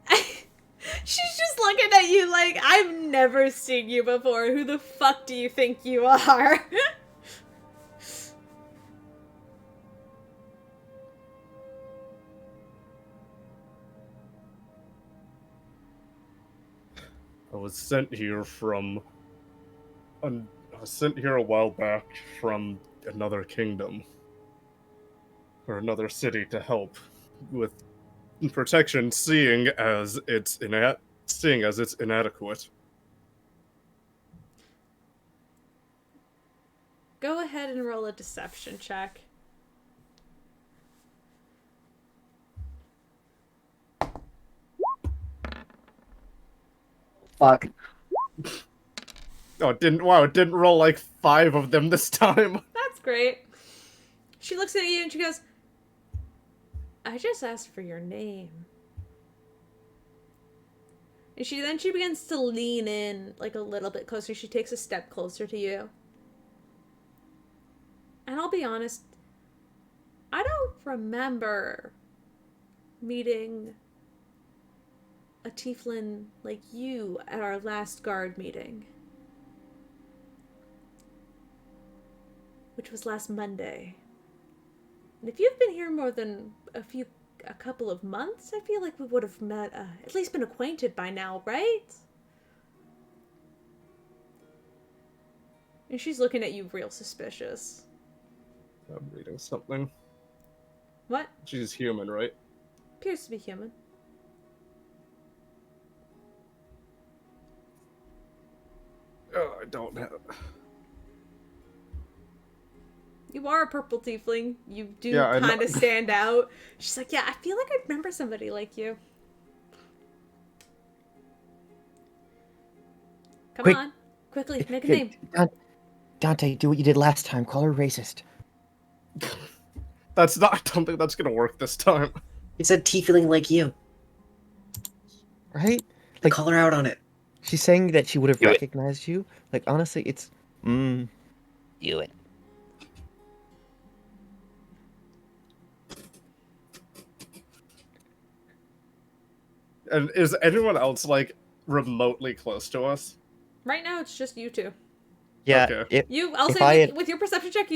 She's just looking at you like, I've never seen you before. Who the fuck do you think you are? I was sent here a while back from another kingdom. Or another city to help with protection, seeing as it's inadequate. Go ahead and roll a deception check. Fuck. Oh, it didn't roll like 5 of them this time. That's great. She looks at you and she goes, I just asked for your name. And she begins to lean in like a little bit closer. She takes a step closer to you. And I'll be honest, I don't remember meeting a tieflin like you at our last guard meeting. Which was last Monday. And if you've been here more than a couple of months, I feel like we would have met, at least been acquainted by now, right? And she's looking at you real suspicious. I'm reading something. What? She's human, right? Appears to be human. Oh, I don't have... You are a purple tiefling. You do Yeah, kind of stand out. She's like, yeah, I feel like I remember somebody like you. Come Quick. on. Quickly, make a name. Dante, do what you did last time. Call her racist. I don't think that's gonna work this time. He said T feeling like you. Right? Like, call her out on it. She's saying that she would have Do it. recognized you. Like, honestly, it's... Do it. And is anyone else, like, remotely close to us? Right now, it's just you two. Yeah, Okay. I'll If say I with, had- with your perception check,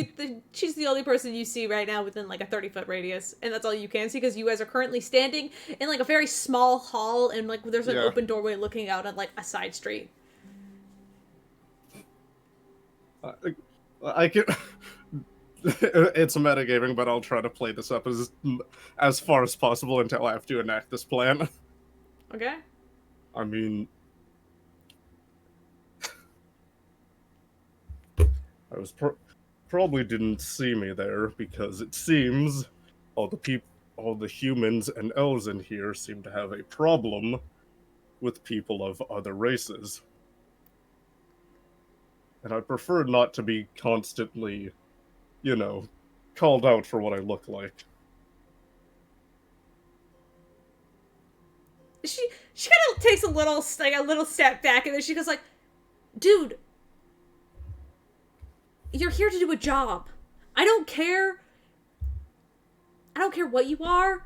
she's the only person you see right now within like a 30-foot radius, and that's all you can see because you guys are currently standing in like a very small hall, and like there's an Yeah. open doorway looking out on like a side street. I can. It's metagaming, but I'll try to play this up as far as possible until I have to enact this plan. Okay. I mean, I was probably didn't see me there because it seems all the humans and elves in here seem to have a problem with people of other races, and I prefer not to be constantly, called out for what I look like. She kind of takes a little step back, and then she goes like, "Dude, you're here to do a job. I don't care what you are,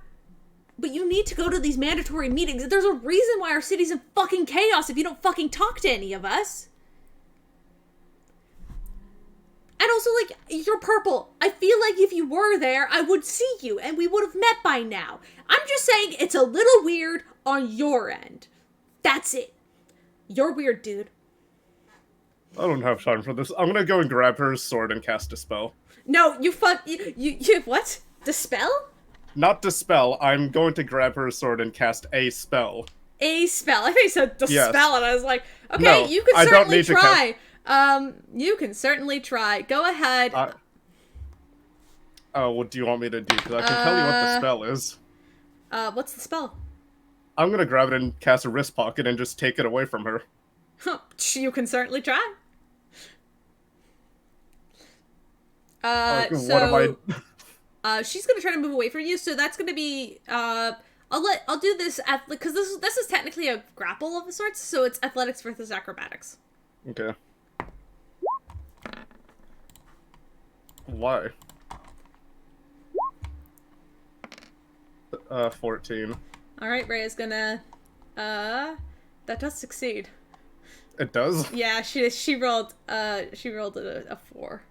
but you need to go to these mandatory meetings. There's a reason why our city's in fucking chaos if you don't fucking talk to any of us." And also, like, you're purple. I feel like if you were there, I would see you, and we would have met by now. I'm just saying it's a little weird on your end. That's it. You're weird, dude. I don't have time for this. I'm gonna go and grab her sword and cast a spell. No, you what? Dispel? Not dispel. I'm going to grab her sword and cast a spell. A spell. I think you said dispel, Yes. and I was like, okay, No, you can I don't certainly need to try. You can certainly try. Go ahead. What do you want me to do? Because I can tell you what the spell is. What's the spell? I'm gonna grab it and cast a wrist pocket and just take it away from her. You can certainly try. What am She's gonna try to move away from you, so that's gonna be, I'll do this because this is technically a grapple of sorts, so it's athletics versus acrobatics. Okay. Why? 14. Alright, Ray is gonna, that does succeed. It does? Yeah, she rolled a 4.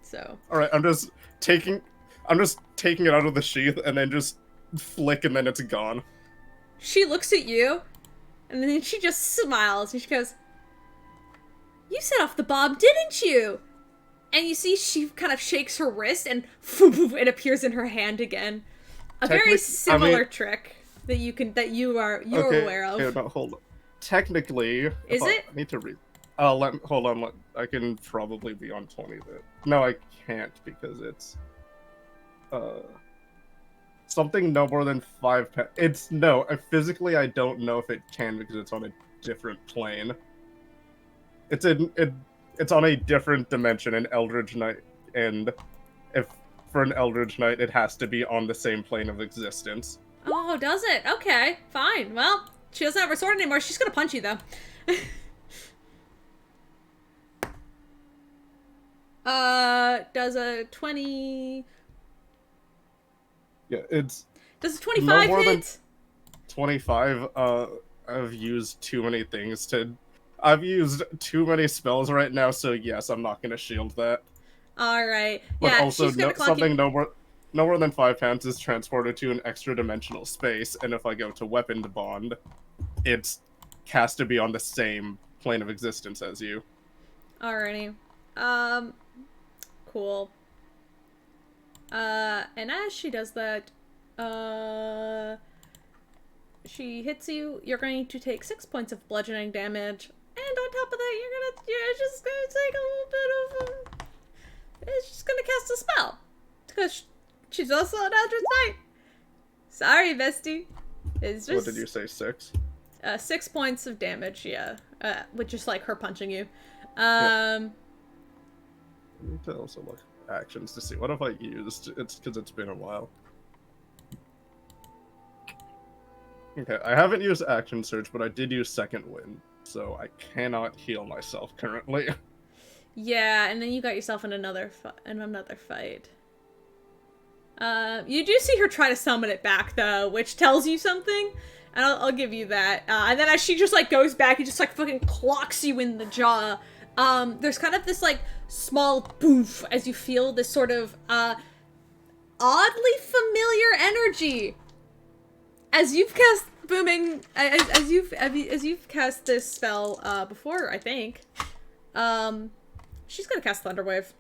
So. Alright, I'm just taking it out of the sheath and then just flick and then it's gone. She looks at you, and then she just smiles, and she goes, "You set off the bomb, didn't you?" And you see she kind of shakes her wrist, and it appears in her hand again. A very similar trick that you're aware of. Okay, no, hold on. Technically, Is it? I need to read. Hold on. I can probably be on 20 then. No, I can't because it's something no more than 5 It's no. Physically, I don't know if it can because it's on a different plane. It's on a different dimension, an Eldritch Knight, and if for an Eldritch Knight, it has to be on the same plane of existence. Oh, does it? Okay, fine. Well, she doesn't have her sword anymore. She's gonna punch you, though. Does a 20... Yeah, it's... Does a 25 no more hit? than 25. I've used too many things to... I've used too many spells right now, so yes, I'm not gonna shield that. Alright. But Yeah, also, she's gonna clock something you. no more than 5 pounds is transported to an extra dimensional space, and if I go to weapon bond, it has to be on the same plane of existence as you. Alrighty. Cool. And as she does that, she hits you. You're going to take 6 points of bludgeoning damage, and on top of that, you're just gonna take a little bit of, it's just gonna cast a spell. Because she's also an Eldritch Knight. Sorry, bestie. It's just... What did you say, 6? 6 points of damage, yeah. With just, like, her punching you. I need to also look at actions to see what have I used. It's because it's been a while. Okay, I haven't used action search, but I did use second wind. so I cannot heal myself currently. Yeah, and then you got yourself in another fight. You do see her try to summon it back though, which tells you something, and I'll give you that. And then as she just like goes back, and just like fucking clocks you in the jaw. There's kind of this like small poof as you feel this sort of oddly familiar energy as you've cast booming as you've cast this spell before, I think. She's gonna cast Thunderwave.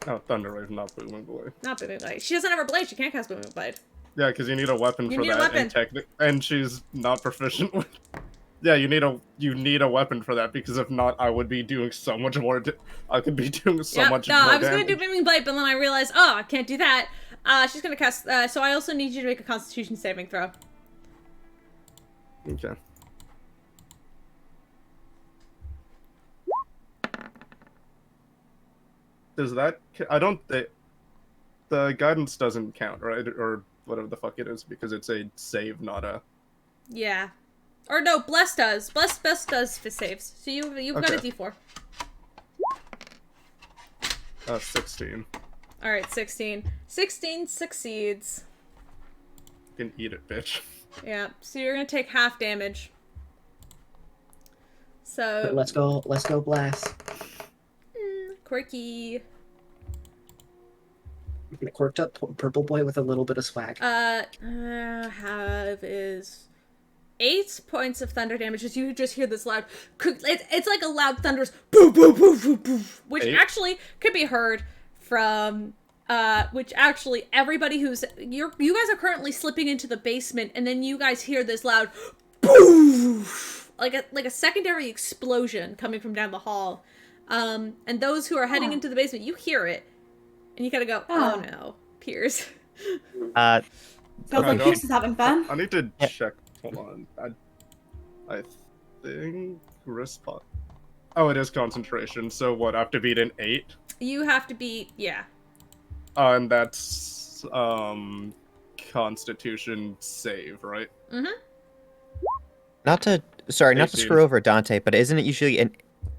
Oh, Thunderwave, not Booming Blade. Not Booming Blade. She doesn't have her blade. She can't cast Booming Blade. Yeah, because you need a weapon You for need a that, weapon. and she's not proficient with. Yeah, you need a weapon for that, because if not, I would be doing so much more. I could be doing so much more I was damage. gonna do Booming Blade, but then I realized, oh, I can't do that. She's gonna cast. So I also need you to make a Constitution saving throw. Okay. Does that? I don't. The guidance doesn't count, right? Or whatever the fuck it is, because it's a save, not a. Yeah. Or no, Bless does. Bless does for saves. So you've got a Okay. D4. 16. All right, 16. 16 succeeds. You can eat it, bitch. Yeah. So you're gonna take half damage. So Let's go, blast. quirky. Quirked up purple boy with a little bit of swag. Have is 8 points of thunder damage as you just hear this loud. It's like a loud thunderous boo boo boo boo boo, which 8? actually could be heard from. Which actually everybody who's you guys are currently slipping into the basement, and then you guys hear this loud boo, like a secondary explosion coming from down the hall. And those who are heading into the basement, you hear it. And you gotta go, oh no, Piers. Sounds like no. Pierce is having fun. I need to check. Hold on. I think response. Oh, it is concentration. So what? I have to beat an 8. You have to be, yeah. And that's Constitution save, right? Mm-hmm. Not to 18. screw over Dante, but isn't it usually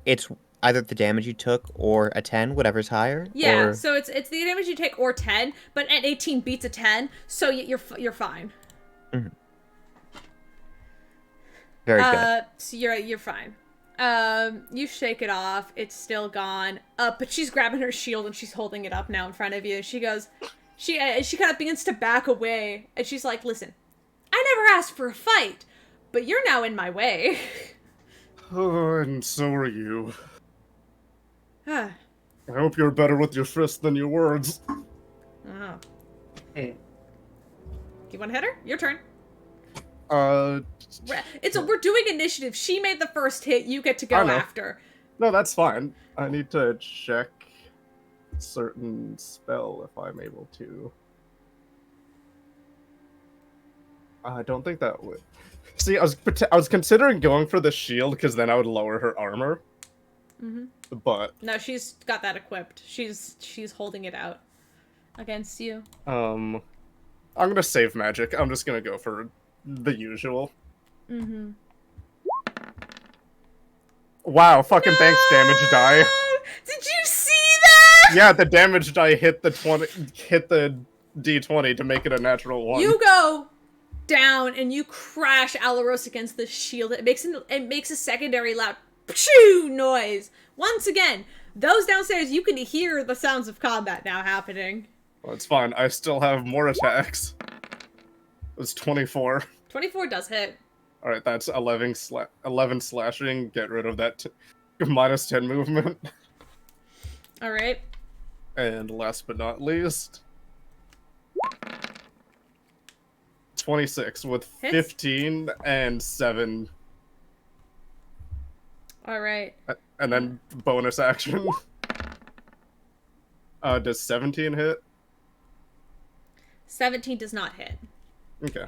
it's either the damage you took or a 10, whatever's higher? Yeah, Or... so it's the damage you take or 10, but an 18 beats a 10, so you're fine. Mhm. Very good. So you're fine. You shake it off. It's still gone. But she's grabbing her shield and she's holding it up now in front of you. She goes, she kind of begins to back away, and she's like, "Listen, I never asked for a fight, but you're now in my way." Oh, and so are you. Ah, I hope you're better with your fists than your words. oh. Hey. You want to hit her? Your turn. Uh, We're doing initiative. She made the first hit. You get to go I know. after. no, that's fine. I need to check certain spell if I'm able to. I don't think that would. See, I was considering going for the shield because then I would lower her armor. Mm-hmm. But No, she's got that equipped. She's holding it out against you. I'm gonna save magic. I'm just gonna go for the usual. Mm-hmm. Wow, fucking thanks, damage die. Did you see that? Yeah, the damage die hit the D20 to make it a natural 1. You go down and you crash Alaros against the shield. It makes a secondary loud pshoo noise. Once again, those downstairs, you can hear the sounds of combat now happening. Well, it's fine. I still have more attacks. It's 24. 24 does hit. Alright, that's 11 slashing. Get rid of that minus 10 movement. All right. And last but not least, 26 with Hits. 15 and 7. All right. And then bonus action. Does 17 hit? 17 does not hit. Okay.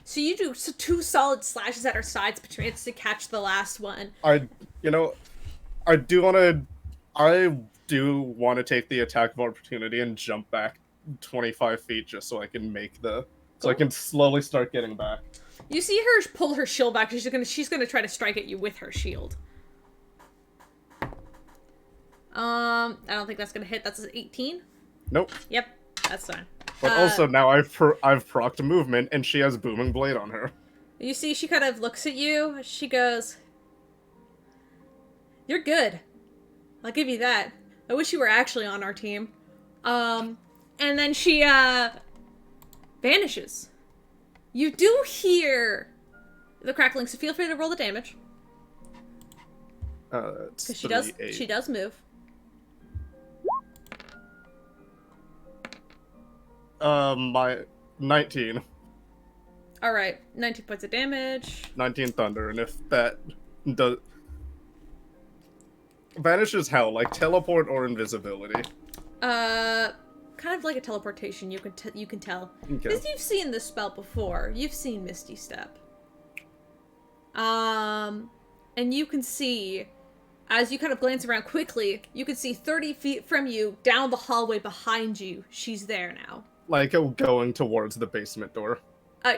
So you do 2 solid slashes at her sides, but it's to catch the last one. I do want to take the attack of opportunity and jump back 25 feet just so I can make so I can slowly start getting back. You see her pull her shield back. She's gonna try to strike at you with her shield. I don't think that's gonna hit. That's an 18. Nope. Yep, that's fine. But also now I've procced movement, and she has booming blade on her. You see, she kind of looks at you. She goes, "You're good. I'll give you that. I wish you were actually on our team." And then she vanishes. You do hear the crackling, so feel free to roll the damage. It's Because 3, 8. she does move. My 19. Alright, 19 points of damage. 19 thunder, and if that does... Vanishes how? Like teleport or invisibility? Kind of like a teleportation, you can tell. Okay. Because you've seen this spell before. You've seen Misty Step. And you can see, as you kind of glance around quickly, you can see 30 feet from you, down the hallway behind you, she's there now. Like going towards the basement door.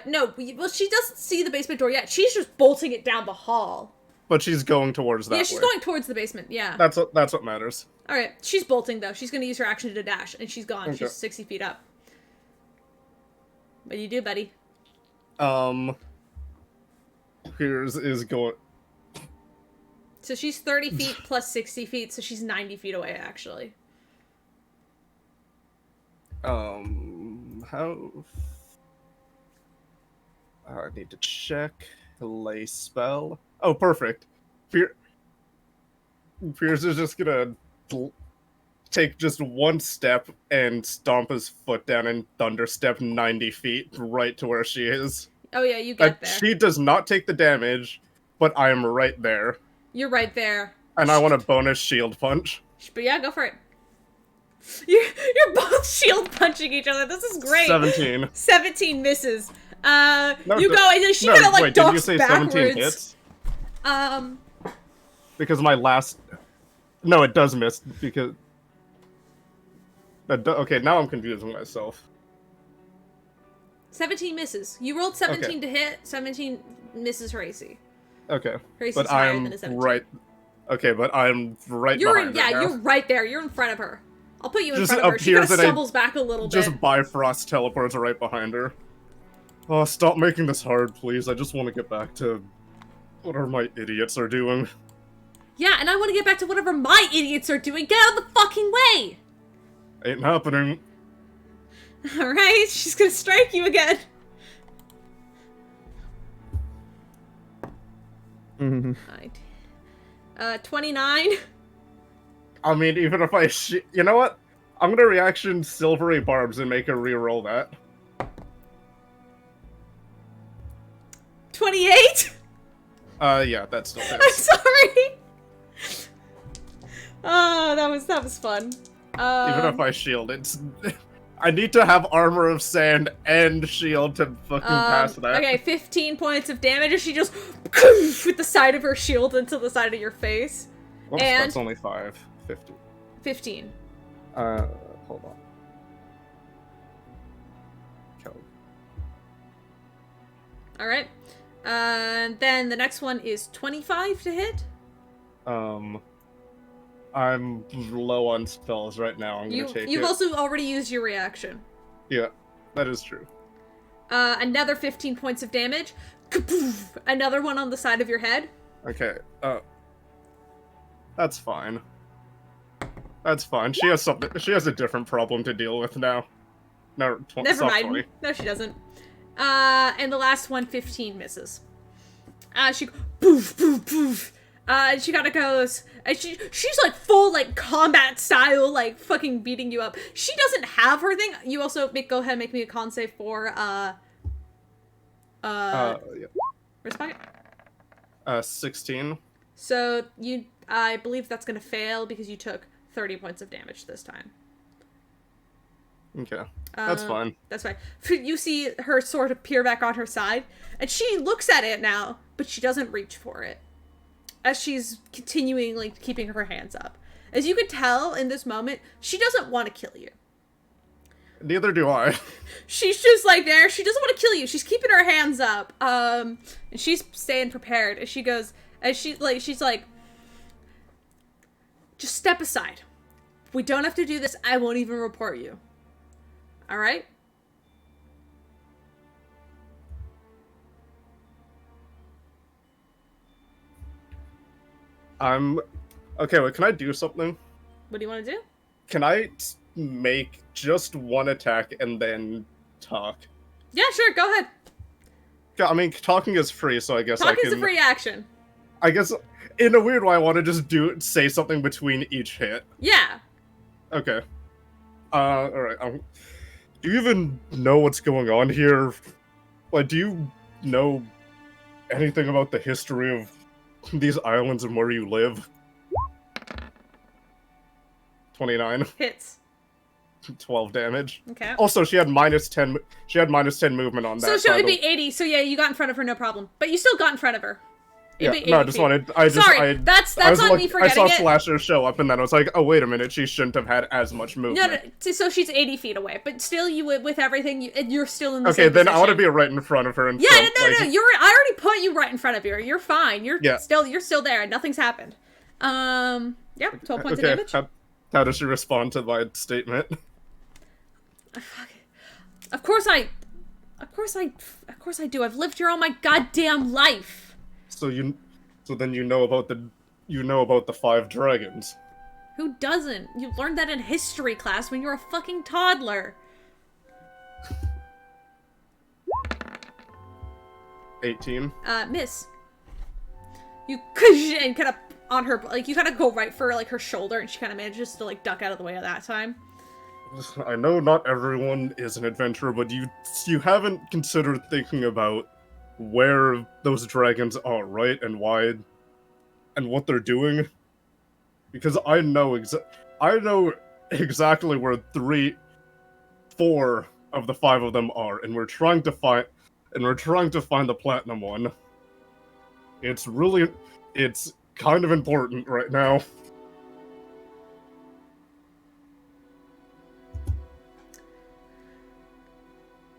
No, well, she doesn't see the basement door yet. She's just bolting it down the hall. But she's going towards that way. Yeah, she's going towards the basement, yeah. That's what matters. Alright, she's bolting, though. She's gonna use her action to dash, and she's gone. Okay. She's 60 feet up. What do you do, buddy? Piers is going... So she's 30 feet plus 60 feet, so she's 90 feet away, actually. How... I need to check. Lay spell. Oh, perfect. Piers is just gonna take just one step and stomp his foot down and thunder step 90 feet right to where she is. Oh yeah, you get there. She does not take the damage, but I am right there. You're right there. And I want a bonus shield punch. But yeah, go for it. You're both shield punching each other. This is great. 17. 17 misses. No, you go, and then she kind of like wait, did you ducks say backwards. 17 hits? Um, Because my last... No, it does miss, because... Okay, now I'm confusing myself. 17 misses. You rolled 17 to hit. 17 misses her AC. Okay. Her AC But is higher I'm than a 17. right... Okay, but I'm right You're behind her now. you're right there. You're in front of her. I'll put you in Just front of her. She kind of appears and I stumbles back a little Just bit. Bifrost teleports right behind her. Oh, stop making this hard, please. I just want to get back to whatever my idiots are doing. Yeah, and I want to get back to whatever my idiots are doing. Get out of the fucking way! Ain't happening. Alright, she's gonna strike you again. Alright. 29. I mean, even if I you know what? I'm gonna reaction Silvery Barbs and make her re-roll that. 28? Yeah, that's still I'm hits. sorry. Oh, that was fun. Even if I shield, it's... I need to have Armor of Sand and shield to fucking pass that. Okay, 15 points of damage as she just with the side of her shield into the side of your face. Whoops, and- that's only 5. 50. 15. Hold on. Kill. Alright. Then the next one is 25 to hit. I'm low on spells right now. I'm gonna take it. You've also already used your reaction. Yeah, that is true. Another 15 points of damage. Kapoof! Another one on the side of your head. Okay, that's fine. That's fine. She has something. She has a different problem to deal with now. No, Never mind. 20. No, she doesn't. And the last one, 15 misses. She poof, poof, poof. And she kind of goes, and she's like full like combat style, like fucking beating you up. She doesn't have her thing. You also go ahead and make me a con save for Yeah. respite. 16. So I believe that's gonna fail because you took 30 points of damage this time. Okay, that's fine. That's fine. You see her sort of peer back on her side, and she looks at it now, but she doesn't reach for it. As she's continuing, like, keeping her hands up. As you can tell in this moment, she doesn't want to kill you. Neither do I. She's just like there. She doesn't want to kill you. She's keeping her hands up. And she's staying prepared. And she goes, and she's like, just step aside. We don't have to do this. I won't even report you. All right? Okay, wait, can I do something? What do you want to do? Can I make just one attack and then talk? Yeah, sure. Go ahead. Yeah, I mean, talking is free, so I guess I Talking's can... a free action. I guess, in a weird way, I want to just say something between each hit. Yeah. Okay. Alright, do you even know what's going on here? Like, do you know anything about the history of these islands and where you live? 29. Hits. 12 damage. Okay. Also, she had minus 10 movement on that. So it would be 80. So yeah, you got in front of her, no problem. But you still got in front of her. Yeah, It'd be no, 80 I just feet. wanted. Sorry, that's on me forgetting I saw it. Slasher show up, and then I was like, oh wait a minute, she shouldn't have had as much movement. No, so she's 80 feet away, but still, you would with everything, you're still in the Okay, same then position. I want to be right in front of her. And Yeah, so, no, like, I already put you right in front of her. You're fine. You're Yeah. still there. Nothing's happened. Yeah, 12 points of okay, damage. how does she respond to my statement? Of course I do. I've lived here all my goddamn life. So then you know about the 5 dragons. Who doesn't? You learned that in history class when you were a fucking toddler. 18. Miss. You and kind of on her, like, you kind of go right for like her shoulder, and she kind of manages to like duck out of the way at that time. I know not everyone is an adventurer, but you haven't considered thinking about where those dragons are, right? And why, and what they're doing? Because I know exactly where 4 of the 5 of them are, and we're trying to find the platinum one. It's kind of important right now.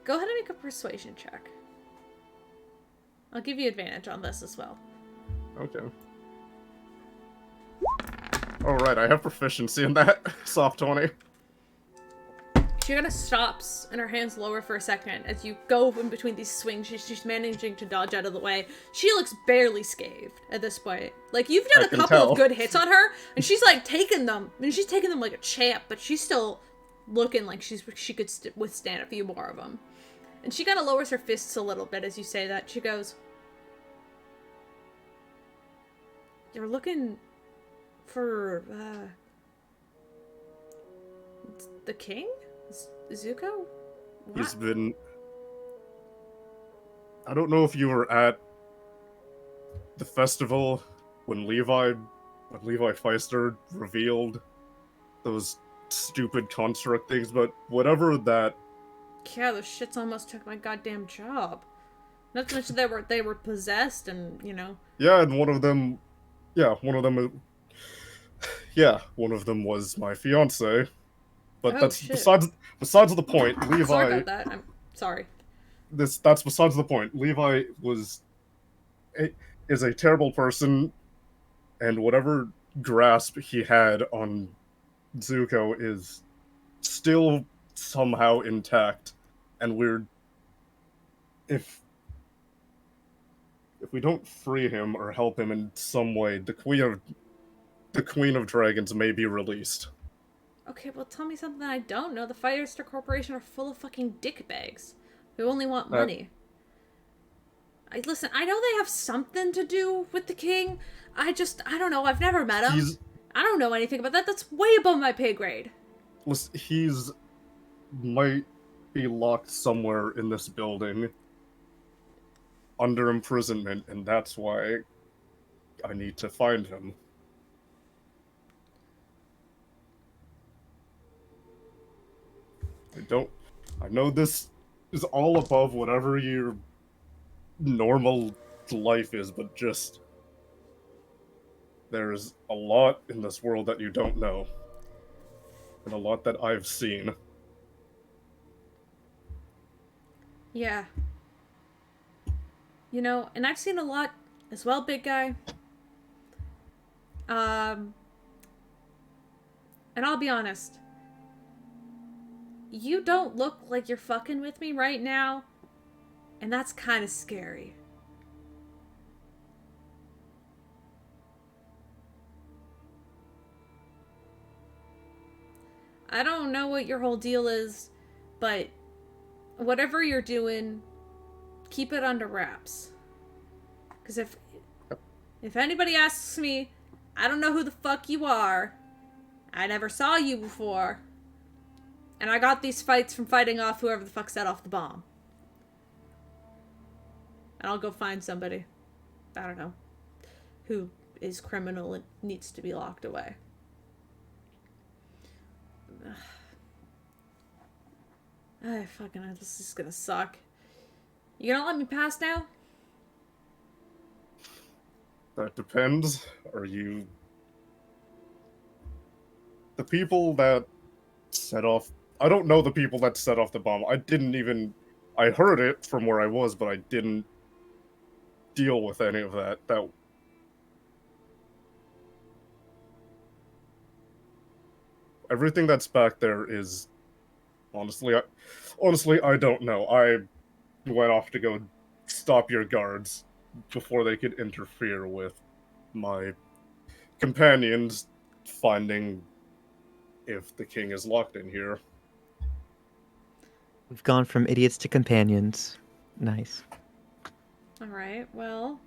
Go ahead and make a persuasion check. I'll give you advantage on this as well. Okay. Alright, I have proficiency in that. Soft 20. She kind of stops and her hands lower for a second as you go in between these swings. She's managing to dodge out of the way. She looks barely scathed at this point. Like, you've done a couple of good hits on her, and she's like taking them. I mean, she's taking them like a champ, but she's still looking like she could withstand a few more of them. And she kind of lowers her fists a little bit as you say that. She goes, "You're looking for the king? Zuko? What?" He's been... I don't know if you were at the festival when Levi Feister revealed those stupid construct things, but whatever that... Yeah, those shits almost took my goddamn job. Not to mention they were possessed and, you know. Yeah, and one of them was my fiance. But Oh, that's shit. besides the point. Levi... Sorry about that. I'm sorry. That's besides the point. Levi is a terrible person, and whatever grasp he had on Zuko is still somehow intact, and if we don't free him or help him in some way, the Queen of Dragons may be released. Okay, well, tell me something that I don't know. The Firestar Corporation are full of fucking dickbags who only want money. Listen, I know they have something to do with the king. I don't know. I've never met him. I don't know anything about that. That's way above my pay grade. Listen, he's might be locked somewhere in this building under imprisonment, and that's why I need to find him. I know this is all above whatever your normal life is, but just... there's a lot in this world that you don't know. And a lot that I've seen. Yeah. You know, and I've seen a lot as well, big guy. Um, and I'll be honest. You don't look like you're fucking with me right now, and that's kind of scary. I don't know what your whole deal is, but whatever you're doing, keep it under wraps. Because if anybody asks me, I don't know who the fuck you are. I never saw you before. And I got these fights from fighting off whoever the fuck set off the bomb. And I'll go find somebody, I don't know, who is criminal and needs to be locked away. This is gonna suck. You gonna let me pass now? That depends. Are you the people that set off? I don't know the people that set off the bomb. I heard it from where I was, but I didn't deal with any of that. Everything that's back there is honestly, I don't know. I went off to go stop your guards before they could interfere with my companions finding if the king is locked in here. We've gone from idiots to companions. Nice. Alright, well,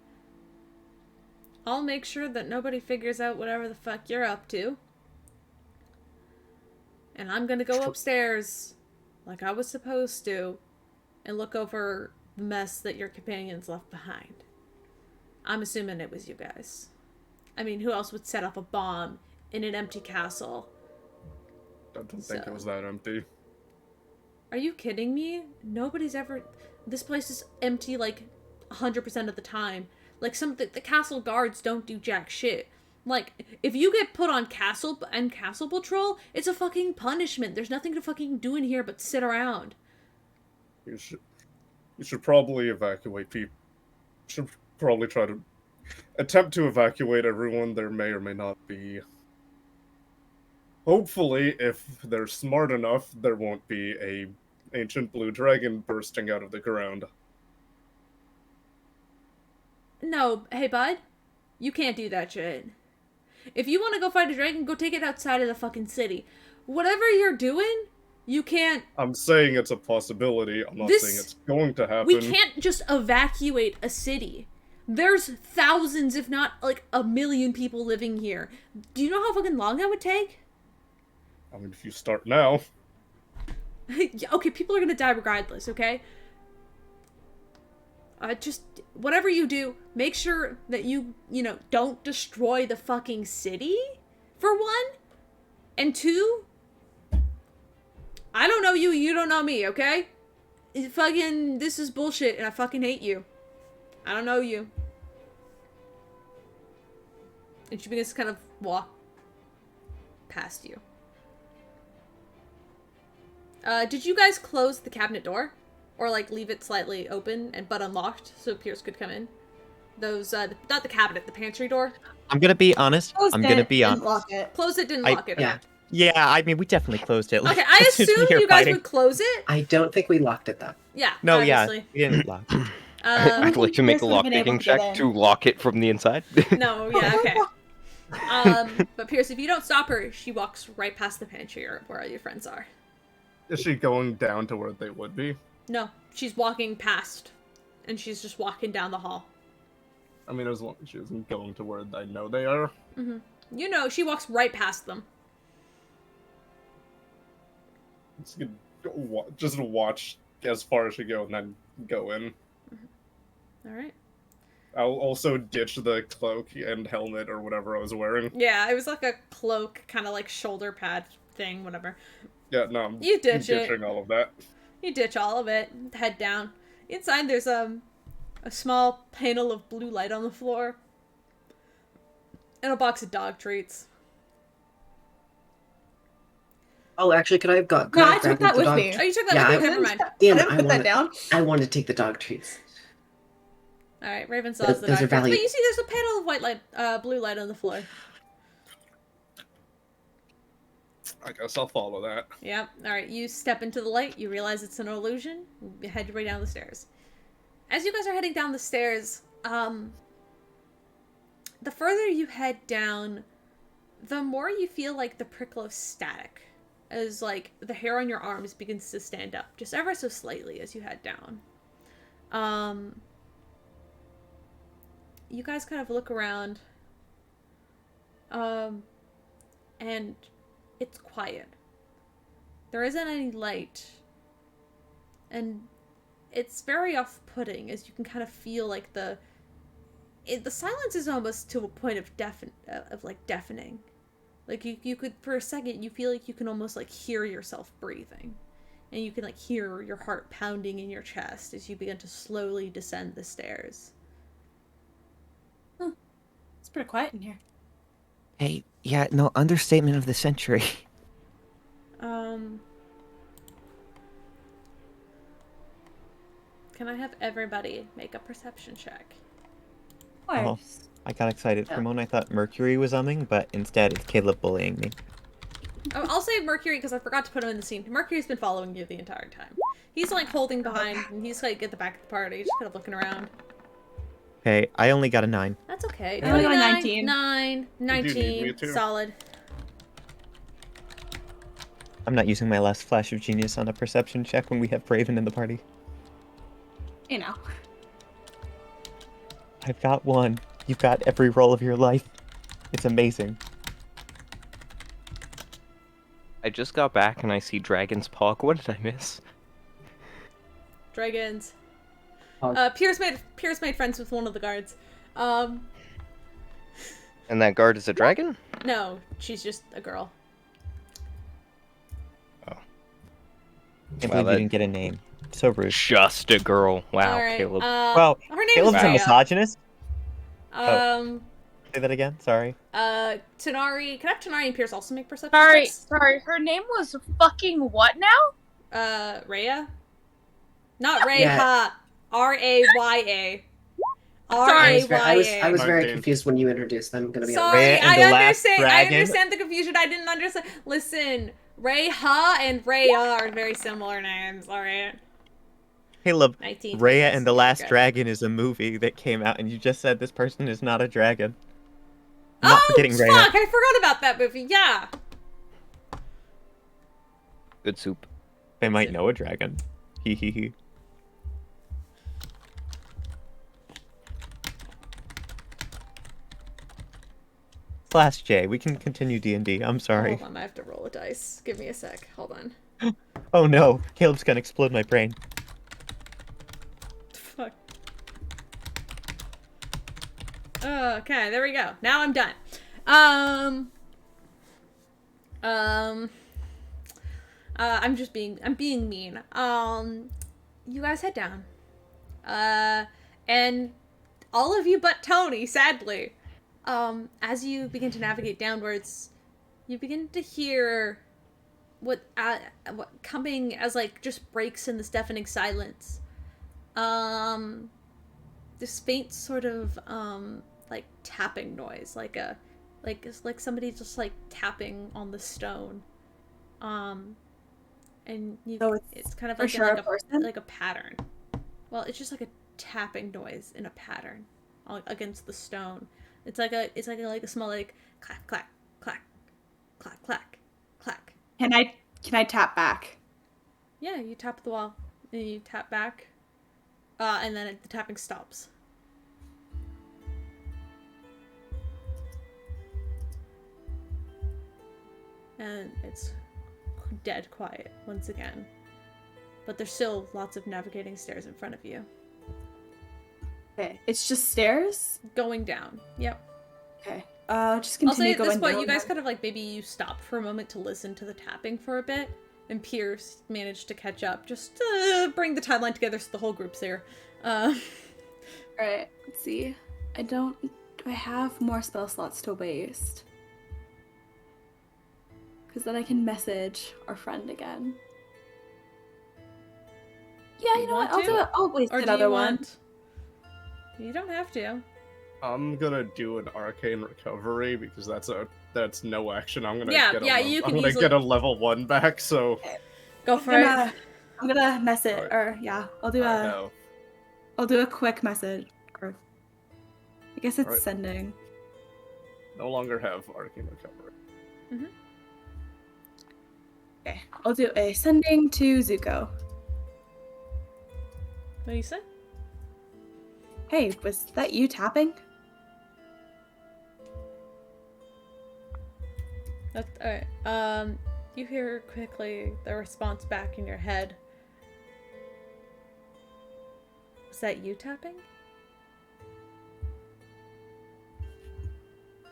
I'll make sure that nobody figures out whatever the fuck you're up to. And I'm gonna go upstairs, like I was supposed to, and look over the mess that your companions left behind. I'm assuming it was you guys. I mean, who else would set up a bomb in an empty castle? I don't think it was that empty. Are you kidding me? Nobody's ever... This place is empty, like, 100% of the time. Like, the castle guards don't do jack shit. Like, if you get put on castle patrol, it's a fucking punishment. There's nothing to fucking do in here but sit around. You should probably evacuate people. Should probably try to attempt to evacuate everyone. There may or may not be. Hopefully, if they're smart enough, there won't be a ancient blue dragon bursting out of the ground. No, hey bud, you can't do that shit. If you want to go fight a dragon, go take it outside of the fucking city. Whatever you're doing, you can't... I'm saying it's a possibility. I'm not saying it's going to happen. We can't just evacuate a city. There's thousands, if not, like, 1 million people living here. Do you know how fucking long that would take? I mean, if you start now... Okay, people are gonna die regardless, okay? Just, whatever you do, make sure that you don't destroy the fucking city, for one. And two, I don't know you, you don't know me, okay? This is bullshit, and I fucking hate you. I don't know you. And she begins to kind of walk past you. Did you guys close the cabinet door? Or, like, leave it slightly open but unlocked so Pierce could come in? Those, not the cabinet, the pantry door? I'm gonna be honest. Closed I'm gonna it, be didn't honest. lock it. Close it, didn't I- lock it. Yeah. Yeah, I mean, we definitely closed it. Okay, I As soon as we assumed were you guys fighting. would close it. I don't think we locked it though. Yeah, No, obviously. yeah, we didn't lock it. I'd like to make a Chris would've been able lockpicking to get check in. to lock it from the inside. No, yeah, okay. But Pierce, if you don't stop her, she walks right past the pantry or where all your friends are. Is she going down to where they would be? No, she's walking past. And she's just walking down the hall. I mean, as long as she isn't going to where I know they are. Mm-hmm. You know, she walks right past them. Just watch as far as she go and then go in. Alright. I'll also ditch the cloak and helmet or whatever I was wearing. Yeah, it was like a cloak, kind of like shoulder pad thing, whatever. Yeah, no, I'm You ditch it. ditching all of that. You ditch all of it, head down. Inside there's a small panel of blue light on the floor. And a box of dog treats. Oh, actually, could No, I I took grab that the with dog? me. Oh, you took that Yeah, with you. I, Never mind. damn, I didn't put that down. I want to take the dog treats. All right, Raven saws the Those are doctor. But valued. you see, there's a panel of white light, blue light on the floor. I guess I'll follow that. Yep. All right, you step into the light. You realize it's an illusion. You head your way down the stairs. As you guys are heading down the stairs, the further you head down, the more you feel like the prickle of static, as like the hair on your arms begins to stand up just ever so slightly as you head down. You guys kind of look around, and it's quiet. There isn't any light, and it's very off-putting as you can kind of feel like the silence is almost to a point of deafening. Like you could, for a second, you feel like you can almost like hear yourself breathing, and you can like hear your heart pounding in your chest as you begin to slowly descend the stairs. It's pretty quiet in here. Hey, yeah, no, understatement of the century. Can I have everybody make a perception check? Of Oh, course. I got excited for a moment. I thought Mercury was umming, but instead it's Caleb bullying me. I'll say Mercury because I forgot to put him in the scene. Mercury's been following you the entire time. He's like holding behind, and he's like at the back of the party, just kind of looking around. Okay, I only got a 9. That's okay. I only got a 19. 19. 19. to? Solid. I'm not using my last flash of genius on a perception check when we have Raven in the party. You know. I've got 1. You've got every roll of your life. It's amazing. I just got back and I see Dragon's Paw. What did I miss? Dragons. Oh. Pierce made friends with one of the guards. And that guard is a dragon? No, she's just a girl. Can't Wow, believe you didn't get a name. So rude. Just a girl. Wow, All right. Caleb. Well, her name Caleb's is a Rhea. misogynist. Um, Say that again. Sorry. Tanari. Can I have Tanari and Pierce also make perception Sorry, checks? sorry. Her name was fucking what now? Rhea? Not Raya. Yeah. R-A-Y-A. Sorry. I was very 19. confused when you introduced them. I'm gonna be Sorry, Rhea and I the Last understand. I Dragon. understand the confusion. I didn't understand. Listen, Rayha and Raya are very similar names. All right. Caleb, 19. Rhea and the Yeah, Last good. Dragon is a movie that came out, and you just said this person is not a dragon. I'm not Oh, forgetting Rhea. fuck! I forgot about that movie. Yeah. Good soup. They might know a dragon. Hee hee hee. Slash J. We can continue D&D. I'm sorry. Hold on, I have to roll a dice. Give me a sec. Hold on. Oh no, Caleb's gonna explode my brain. Fuck. Okay, there we go. Now I'm done. I'm being mean. You guys head down. And all of you but Tony, sadly, as you begin to navigate downwards, you begin to hear what coming as like just breaks in this deafening silence. This faint sort of like tapping noise, like somebody just like tapping on the stone. And you, So it's kind of for like sure a person? like a pattern. Well, it's just like a tapping noise in a pattern against the stone. It's like a small like clack clack clack clack clack clack. Can I tap back? Yeah, you tap the wall and you tap back, and then the tapping stops. And it's dead quiet once again. But there's still lots of navigating stairs in front of you. Okay. It's just stairs? Going down. Yep. Okay. Just I'll say continue at this going point, down you guys then. kind of like maybe you stopped for a moment to listen to the tapping for a bit, and Pierce managed to catch up, just to bring the timeline together so the whole group's here. Alright, let's see. Do I have more spell slots to waste? Because then I can message our friend again. Yeah, you know what? want to? I'll waste Or do another you one. want? You don't have to. I'm gonna do an arcane recovery because that's no action. I'm gonna Yeah, get yeah, a you can I'm gonna easily- get a level 1 back. So Go for it. I'm gonna message, Alright. or yeah, I'll do a quick message. Or I guess it's Alright. sending. no longer have arcane recovery. Okay, I'll do a sending to Zuko. What do you say? Hey, was that you tapping? That's alright. You hear quickly the response back in your head. Was that you tapping?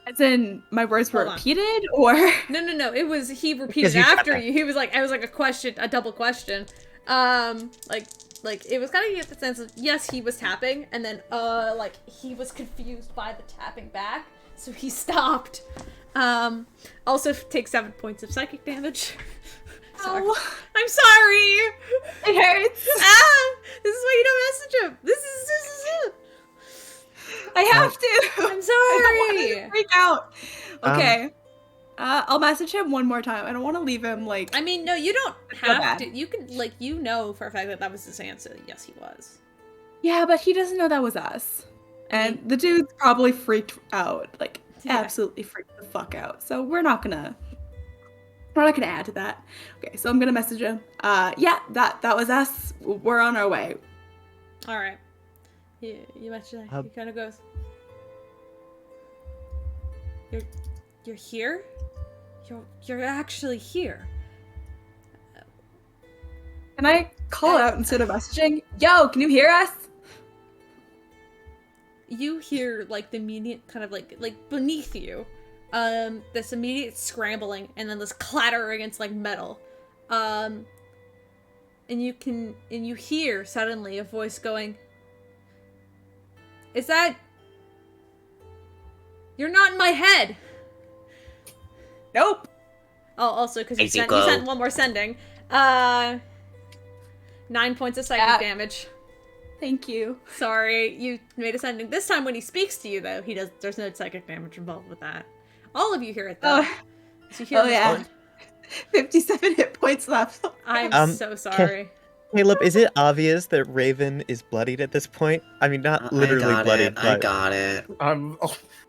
As in, my words were Hold on. repeated, or No. It was he repeated Because you after tapped. you. He was like, I was like a question, a double question. Like it was kind of get the sense of yes, he was tapping, and then like he was confused by the tapping back, so he stopped. Also take 7 points of psychic damage. Sorry. Oh, I'm sorry. it hurts. This is why you don't message him. This is it. I have to. I'm I don't want him sorry. to freak out. Okay. I'll message him one more time. I don't want to leave him like. I mean, no, you don't feel have bad. to. You can, like, you know for a fact that that was his answer. Yes, he was. Yeah, but he doesn't know that was us. And the dude's probably freaked out. Like, Yeah. absolutely freaked the fuck out. So we're not gonna add to that. Okay, so I'm gonna message him. Yeah, that was us. We're on our way. All right. You mentioned that. He kind of goes. You're here. You're actually here. Can I call out instead of messaging? Yo, can you hear us? You hear like the immediate kind of like beneath you, this immediate scrambling and then this clatter against like metal, and you hear suddenly a voice going, "Is that? You're not in my head." Nope. Oh, also because you Hey, sent Zuko. one more sending. 9 points of psychic Yeah. damage. Thank you. Sorry, you made a sending. This time when he speaks to you, though, there's no psychic damage involved with that. All of you hear it, though. Oh, So you hear oh him yeah. respond. 57 hit points left. I'm so sorry. Caleb, is it obvious that Raven is bloodied at this point? I mean, not literally bloodied, I but got it. I'm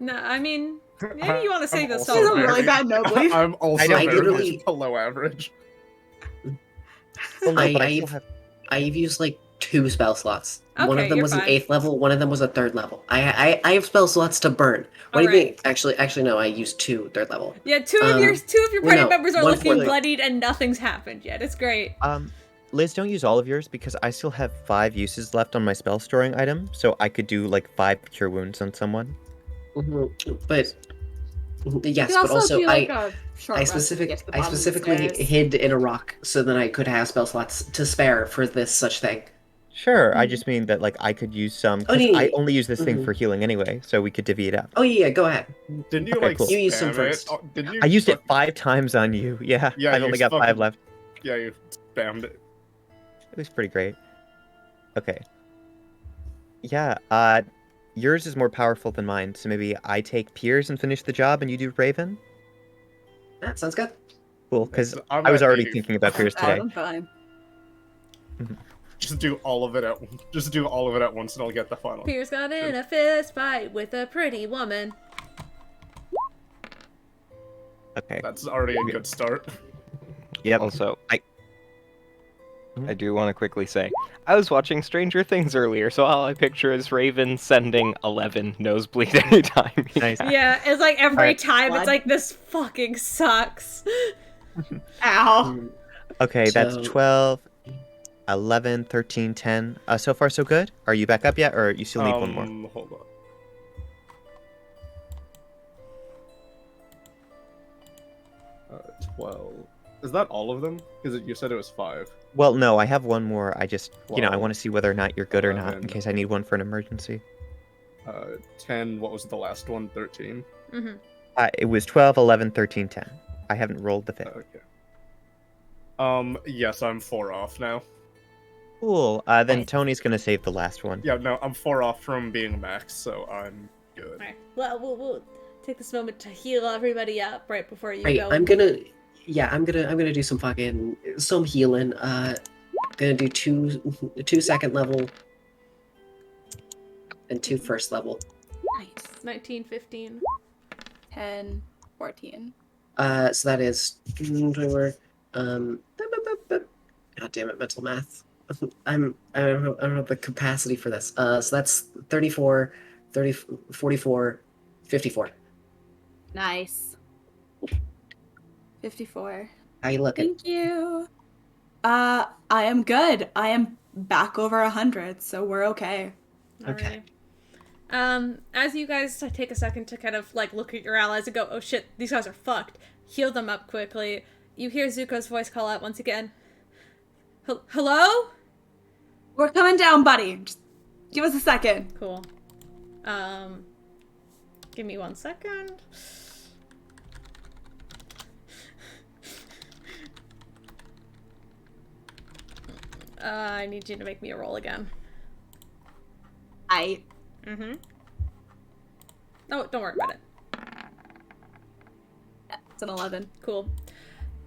No, I mean, maybe you want to say I'm this also She's a all really very- bad gnobly. I'm also don't very literally- much below average. well, no, but I still have. I've used like 2 spell slots. One Okay, of them you're was an fine. 8th level, one of them was a 3rd level. I have spell slots to burn. What do you Alright. think? Actually no, I used 2 3rd level. Yeah, two of your well, party no, members are one looking for- bloodied and nothing's happened yet. It's great. Liz, don't use all of yours because I still have 5 uses left on my spell storing item, so I could do like 5 cure wounds on someone. But yes, You but also do, like, a short I rest to get to the bottom of the specifically stairs. hid in a rock so that I could have spell slots to spare for this such thing. Sure, I just mean that like I could use some. 'Cause yeah, I yeah. only use this thing Mhm. for healing anyway, so we could divvy it up. Oh yeah, go ahead. Didn't you Okay, like cool. You used some spam it? first. Oh, didn't you? I used it fuck- 5 times on you. Yeah, Yeah, I've you only got 5 fucking- left. Yeah, you spammed it. It was pretty great. Okay. Yeah, yours is more powerful than mine, so maybe I take Piers and finish the job and you do Raven? That sounds good. Cool, because I'm I was at already 80. thinking about Piers today. I'm fine. Just do all of it at once, and I'll get the final. Pierce got in a fist fight with a pretty woman. Okay. That's already a good start. Yep. Also, I- I do want to quickly say, I was watching Stranger Things earlier, so all I picture is Raven sending 11 nosebleed anytime. Nice. Yeah, it's like every Alright. time it's Blood. like this fucking sucks. Ow. Okay, that's So- 12, 11, 13, 10. So far, so good? Are you back up yet, or you still need one more? Hold on. 12. Is that all of them? Because you said it was 5. Well, no, I have one more. I just, I 12, want to see whether or not you're good or not, in 11. case I need one for an emergency. 10. What was the last one? 13. Mm-hmm. It was 12, 11, 13, 10. I haven't rolled the 5th. Okay. Yes, I'm 4 off now. Cool. Then Nice. Tony's gonna save the last one. Yeah, no, I'm 4 off from being max, so I'm good. Alright. Well, we'll take this moment to heal everybody up right before you Right, go. I'm gonna do some healing. Gonna do two second level and 2 first level. Nice. 19, 15. 10, 14. So that is 24. God damn it, mental math. I don't have the capacity for this. So that's 34, 30, 44, 54. Nice. 54. How you looking? Thank you. I am good. I am back over 100, so we're okay. Okay. As you guys take a second to kind of like look at your allies and go, oh shit, these guys are fucked. Heal them up quickly. You hear Zuko's voice call out once again. Hello? We're coming down, buddy. Just give us a second. Cool. Give me 1 second. I need you to make me a roll again. Mm-hmm. Oh, don't worry about it. Yeah, it's an 11. Cool.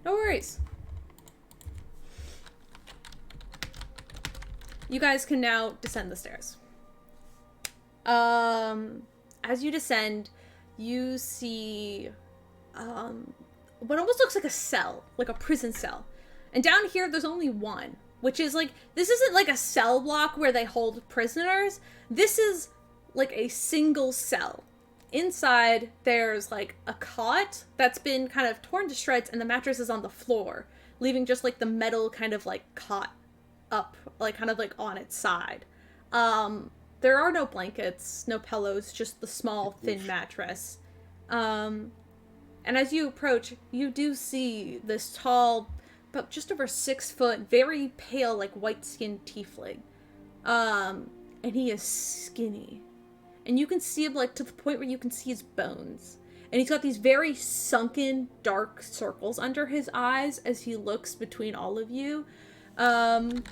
No worries. You guys can now descend the stairs. As you descend, you see what almost looks like a cell, like a prison cell. And down here, there's only one, which is like, this isn't like a cell block where they hold prisoners. This is like a single cell. Inside, there's like a cot that's been kind of torn to shreds, and the mattress is on the floor, leaving just like the metal kind of like cot up, like kind of like on its side. There are no blankets, no pillows, just the small, thin mattress. And as you approach, you do see this tall, about just over 6 foot, very pale, like white-skinned tiefling. And he is skinny. And you can see him, like, to the point where you can see his bones. And he's got these very sunken, dark circles under his eyes as he looks between all of you. And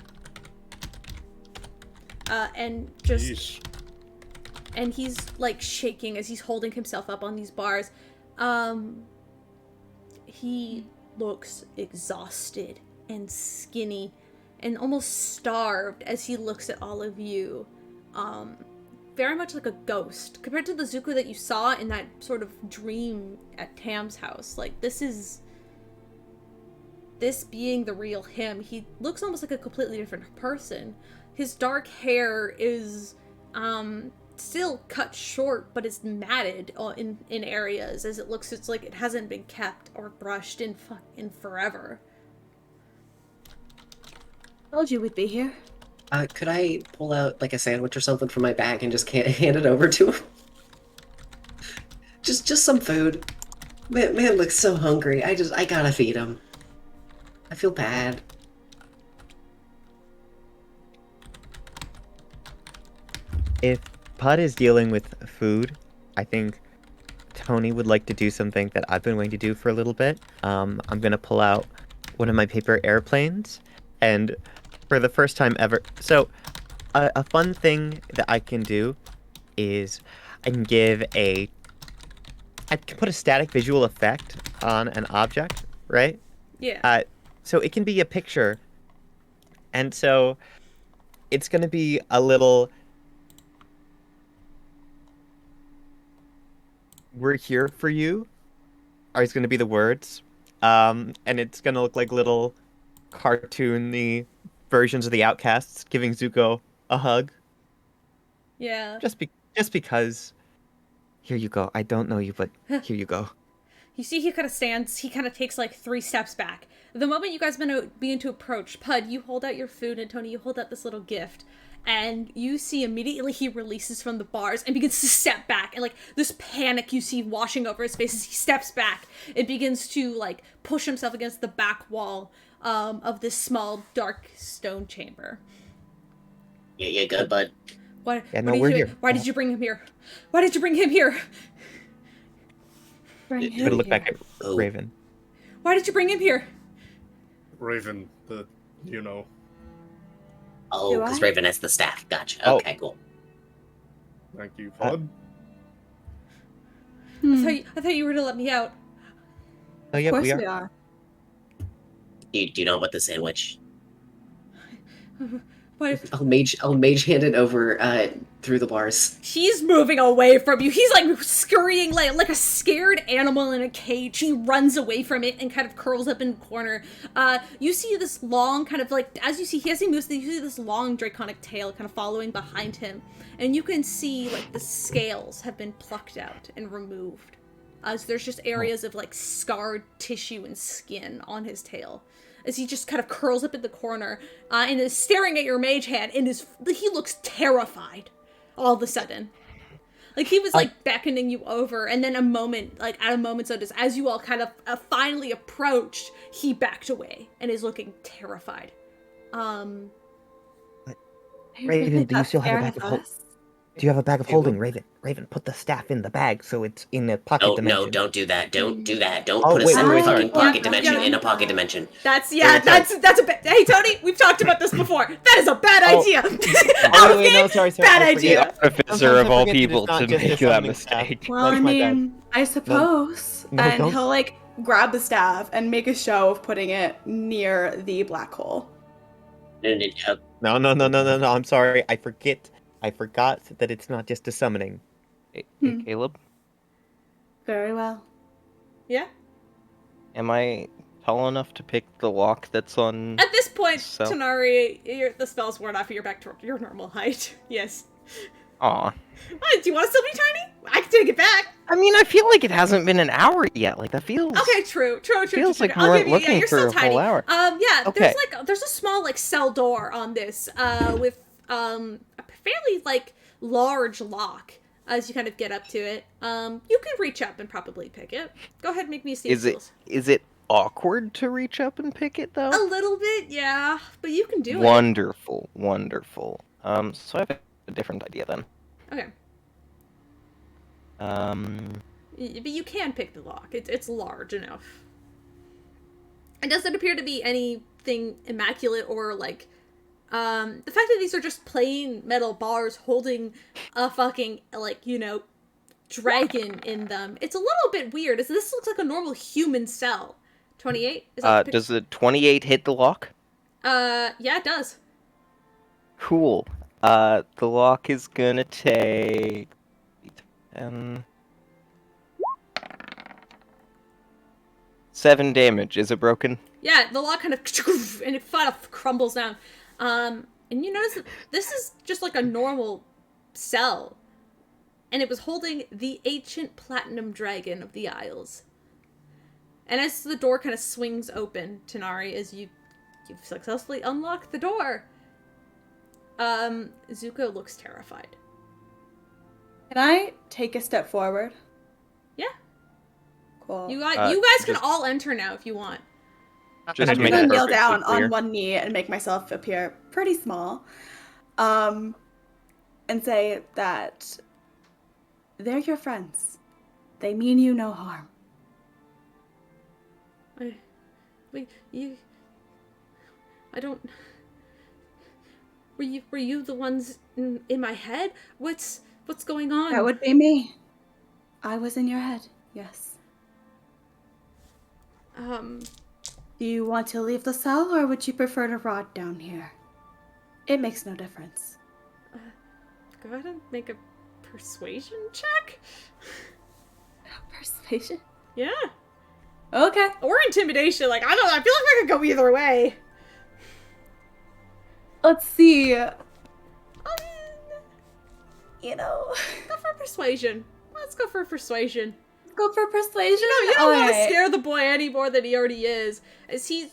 just... Yeesh. And he's, like, shaking as he's holding himself up on these bars. He looks exhausted and skinny and almost starved as he looks at all of you. Very much like a ghost. Compared to the Zuko that you saw in that sort of dream at Tam's house. Like, this being the real him, he looks almost like a completely different person. His dark hair is, still cut short, but it's matted in areas, as it's like it hasn't been kept or brushed in forever. Told you we'd be here. Could I pull out like a sandwich or something from my bag and just hand it over to him? Just some food. Man looks so hungry. I gotta feed him. I feel bad. If Pud is dealing with food, I think Tony would like to do something that I've been waiting to do for a little bit. I'm gonna pull out one of my paper airplanes, and for the first time ever, so a fun thing that I can do is I can put a static visual effect on an object, right? Yeah. So it can be a picture, and so it's gonna be a little... "We're here for you" are going to be the words. And it's going to look like little cartoony versions of the Outcasts giving Zuko a hug. Yeah. Just because. Here you go. I don't know you, but here you go. You see he kind of stands, he kind of takes like 3 steps back. The moment you guys begin to approach, Pud, you hold out your food, and Tony, you hold out this little gift. And you see immediately he releases from the bars and begins to step back. And like this panic you see washing over his face as he steps back. It begins to like push himself against the back wall of this small dark stone chamber. Yeah, you good, bud? Why Here. Why did you bring him here? Why did you bring him here? Bring But him look back here. at Raven. Why did you bring him here? Raven, you know. Oh, Do because I? Raven has the staff. Gotcha. Oh. Okay, cool. Thank you, Pod. I thought you were to let me out. Oh, Of yeah, course we are. we are. Do you know about the sandwich? Why? I'll mage hand it over through the bars. He's moving away from you. He's like scurrying like a scared animal in a cage. He runs away from it and kind of curls up in the corner. You see this long kind of like, as he moves, you see this long draconic tail kind of following behind him. And you can see like the scales have been plucked out and removed. So there's just areas of like scarred tissue and skin on his tail. As he just kind of curls up in the corner and is staring at your mage hand, and he looks terrified all of a sudden. Like he was like beckoning you over, and then at a moment's notice, as you all kind of finally approached, he backed away and is looking terrified. Raven, do you still have a bag of holding? Do you have a bag of holding, Raven? Raven, put the staff in the bag so it's in the pocket Oh dimension. no! Don't do that! Don't do that! Don't Oh, put a wait, separate wait, fucking sorry. pocket dimension in a pocket dimension. That's sorry. a bit. Hey Tony, we've talked about this before. That is a bad idea. Oh, wait, no, sorry. Bad I idea. forget. Artificer Sometimes of I all forget that it's people not to just a make that summoning mistake. staff. Well, That's I my bad. mean, I suppose. No, and don't- he'll like grab the staff and make a show of putting it near the black hole. No. I'm sorry. I forgot that it's not just a summoning. Hey, Hmm. Caleb, Very well. Yeah. am I tall enough to pick the lock that's on? At this point, So- Tanari, the spell's worn off. You're back to your normal height. Yes. Aw. Do you want to still be tiny? I can take it back. I mean, I feel like it hasn't been an hour yet. Like that feels. Okay, true. Feels like we I'll weren't give you, looking you're for still a tiny. whole hour. Yeah, Okay. there's a small like cell door on this, with a fairly like large lock. As you kind of get up to it, you can reach up and probably pick it. Go ahead, and make me a sneak skills. Is it awkward to reach up and pick it though? A little bit, yeah, but you can do Wonderful. So I have a different idea then. it. Okay. But you can pick the lock. It's large enough. It doesn't appear to be anything immaculate or like, the fact that these are just plain metal bars holding a fucking, like, dragon in them. It's a little bit weird. This looks like a normal human cell. 28? Is that the Does the 28 hit the lock? yeah, it does. Cool. The lock is gonna take 10. 7 damage. Is it broken? Yeah, the lock kind of and it kind of crumbles down. And you notice that this is just like a normal cell. And it was holding the ancient platinum dragon of the Isles. And as the door kind of swings open, Tanari, as you've successfully unlocked the door, Zuko looks terrified. Can I take a step forward? Yeah. Cool. You guys can all enter now if you want. Just I'm to make gonna it kneel perfectly down clear. on one knee and make myself appear pretty small, and say that they're your friends. They mean you no harm. I don't. Were you the ones in my head? What's going on? That would be me. I was in your head. Yes. Do you want to leave the cell, or would you prefer to rot down here? It makes no difference. Go ahead and make a persuasion check. Persuasion? Yeah. Okay. Or intimidation. Like, I don't know. I feel like I could go either way. Let's see. Go for persuasion. Let's go for persuasion. Go for persuasion? You don't want to Alright. scare the boy any more than he already is. As he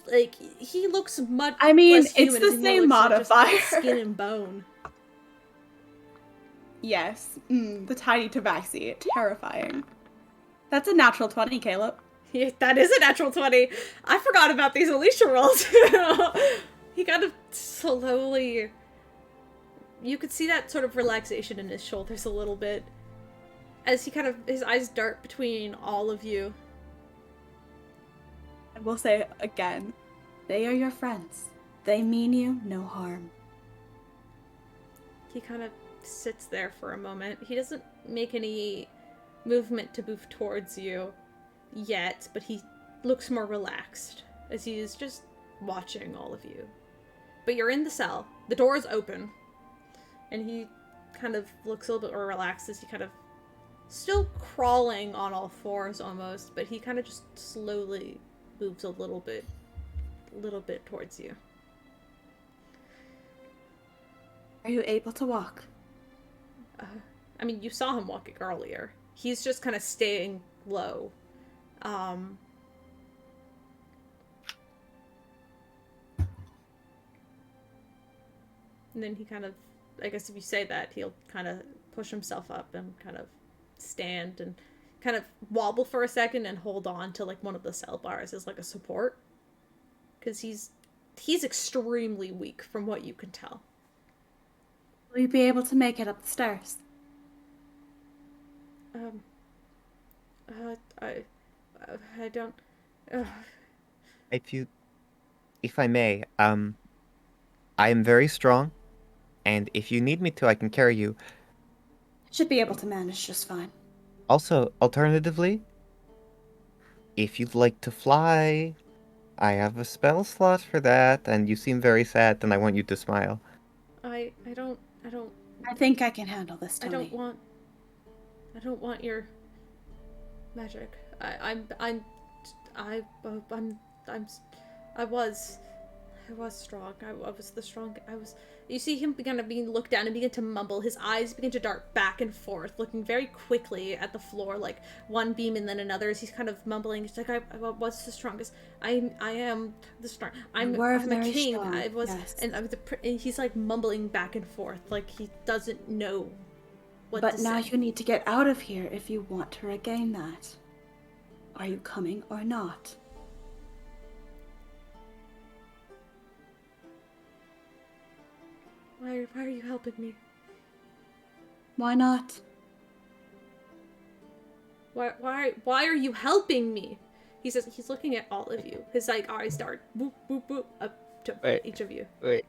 looks much I mean, less it's human, the as he same looks like just modifier. skin and bone. Yes. The tiny tabaxi. Terrifying. That's a natural 20, Caleb. Yeah, that is a natural 20. I forgot about these Alicia rolls. He kind of slowly... You could see that sort of relaxation in his shoulders a little bit. As he his eyes dart between all of you. I will say again, they are your friends. They mean you no harm. He kind of sits there for a moment. He doesn't make any movement to move towards you yet, but he looks more relaxed as he is just watching all of you. But you're in the cell. The door is open. And he kind of looks a little bit more relaxed as he kind of still crawling on all fours almost, but he kind of just slowly moves a little bit towards you. Are you able to walk? I mean, you saw him walking earlier. He's just kind of staying low. And then he kind of, I guess if you say that, he'll kind of push himself up and kind of stand and kind of wobble for a second and hold on to like one of the cell bars as like a support. Because he's extremely weak from what you can tell. Will you be able to make it up the stairs? I don't. If I may, I am very strong, and if you need me to, I can carry you. Should be able to manage just fine. Also, alternatively, if you'd like to fly, I have a spell slot for that, and you seem very sad, and I want you to smile. I don't. I think I can handle this, Tony. I don't want your magic. I was strong. I was the strong. You see him kind of being looked down and begin to mumble. His eyes begin to dart back and forth, looking very quickly at the floor, like one beam and then another. As he's kind of mumbling, he's like, "I was the strongest. I am the strong. I'm a king. Strong. I was." Yes. And he's like mumbling back and forth, like he doesn't know what But to now say. you need to get out of here if you want to regain that. Are you coming or not? Why are you helping me? Why not? Why are you helping me? He says he's looking at all of you. His like eyes dart boop boop boop up to each of you. Wait.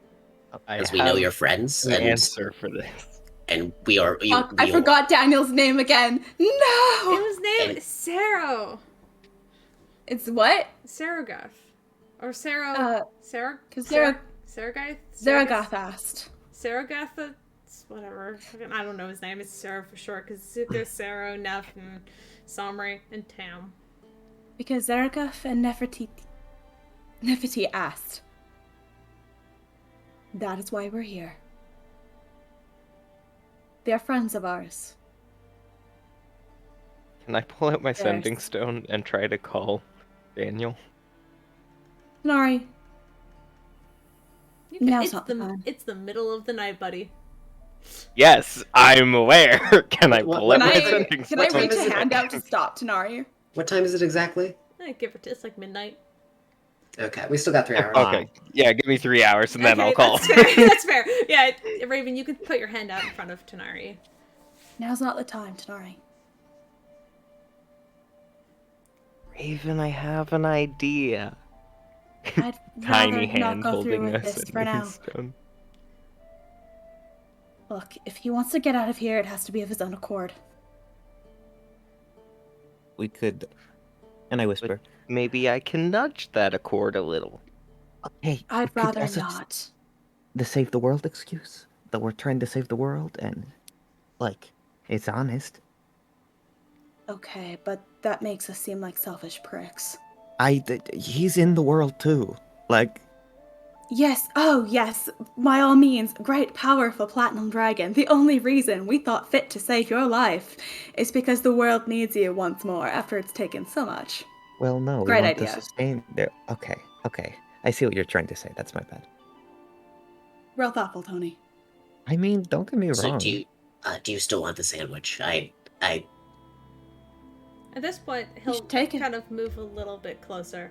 Because we know you're friends, an and answer for this. and we are. I forgot Daniel's name again. No. It was named Sarah. It's what? Saragath. Or Sarah. Saragath? Zaragath asked. Saragath? Whatever. I don't know his name. It's Sarah for sure. Because Zuko, Sarah, Neff, and Samri, and Tam. Because Zaragath and Nefertiti asked. That is why we're here. They are friends of ours. Can I pull out my sending stone and try to call Daniel? Nari. Now's not the the time. It's the middle of the night, buddy. Yes, I'm aware. Can I pull out my sending Can I stone? reach a hand out to stop Tanari? What time is it exactly? Give or take, it's like midnight. Okay, we still got 3 hours. Okay, yeah, give me 3 hours and then I'll call. That's fair. That's fair. Yeah, Raven, you can put your hand out in front of Tanari. Now's not the time, Tanari. Raven, I have an idea. I'd Tiny rather not hand go through holding with us this for now. stone. Look, if he wants to get out of here, it has to be of his own accord. We could... And I whisper, Maybe I can nudge that accord a little. hey, I'd we could rather also not. The save the world excuse. That we're trying to save the world and, like, it's honest. Okay, but that makes us seem like selfish pricks. He's in the world too. Like, Yes, oh yes, by all means, great powerful platinum dragon. The only reason we thought fit to save your life is because the world needs you once more after it's taken so much. well, no, Great we want idea. to sustain there. Okay. I see what you're trying to say. That's my bad. Real thoughtful, Tony. I mean, don't get me So wrong. do you still want the sandwich? I At this point, he'll should take it. kind of move a little bit closer.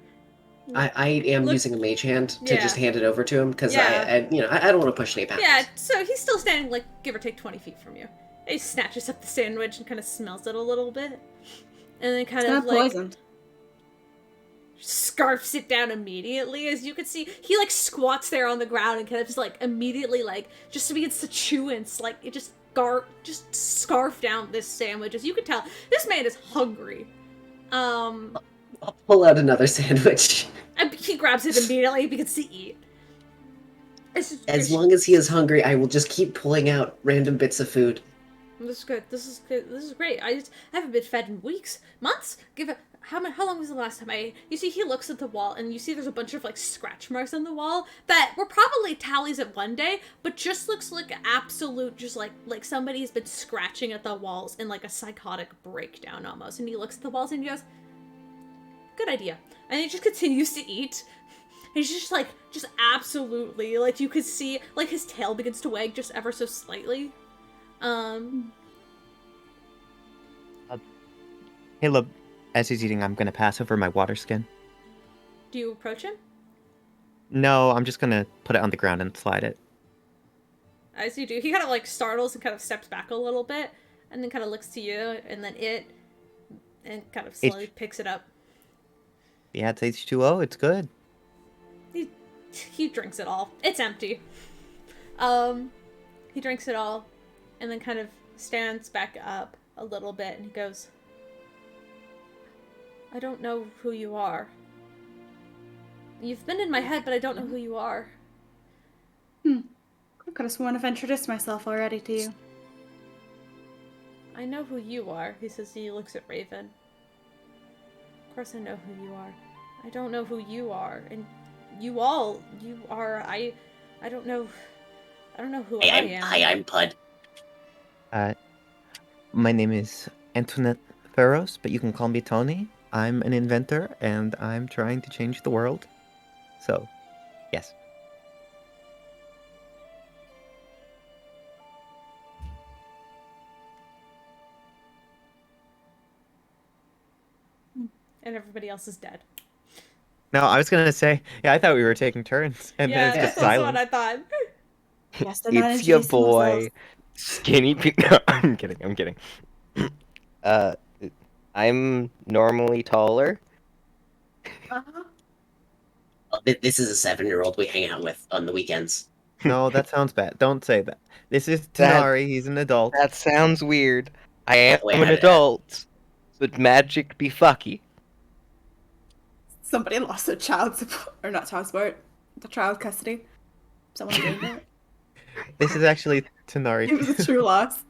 I am Look- using a mage hand to Yeah. just hand it over to him because Yeah. I don't want to push any boundaries. Yeah, so he's still standing, like, give or take 20 feet from you. He snatches up the sandwich and kind of smells it a little bit. And then kind It's of, not like, poisoned. scarfs it down immediately. As you can see, he like squats there on the ground and kind of just like immediately like just begins to chew and like it just scarf down this sandwich. As you can tell, this man is hungry. I'll pull out another sandwich. And he grabs it immediately, begins to eat. As long as he is hungry, I will just keep pulling out random bits of food. This is good. This is good. This is great. I haven't been fed in weeks, months. How long was the last time I? You see, he looks at the wall, and you see there's a bunch of like scratch marks on the wall that were probably tallies at one day, but just looks like absolute, just like somebody's been scratching at the walls in like a psychotic breakdown almost. And he looks at the walls and he goes, "Good idea." And he just continues to eat. He's just absolutely, like, you could see, like, his tail begins to wag just ever so slightly. Caleb, as he's eating, I'm gonna pass over my water skin. Do you approach him? No, I'm just gonna put it on the ground and slide it. As you do, he kind of, like, startles and kind of steps back a little bit, and then kind of looks to you, and then and kind of slowly picks it up. Yeah, it's H2O, it's good. He drinks it all. It's empty. He drinks it all, and then kind of stands back up a little bit, and he goes, "I don't know who you are. You've been in my head, but I don't know who you are." I could have sworn I've introduced myself already to you. "I know who you are," he says. He looks at Raven. "Of course I know who you are. I don't know who you are, and you are, I don't know who I am." Hi, I'm Pud. My name is Antoinette Ferros, but you can call me Tony. I'm an inventor, and I'm trying to change the world. So, yes. And everybody else is dead. No, I was gonna say, yeah, I thought we were taking turns, and then it's Yeah, just that's also silent. what I thought. Yes, they're not It's your introducing boy, themselves. Skinny Pete. No, I'm kidding. Uh, I'm normally taller. Uh-huh. This is a 7-year-old we hang out with on the weekends. No, that sounds bad. Don't say that. This is That- Tanari. He's an adult. That sounds weird. I am Wait, an adult, but magic be fucky. Somebody lost their child support, or not child support, the child custody. Someone gained it. This is actually Tanari. It was a true loss.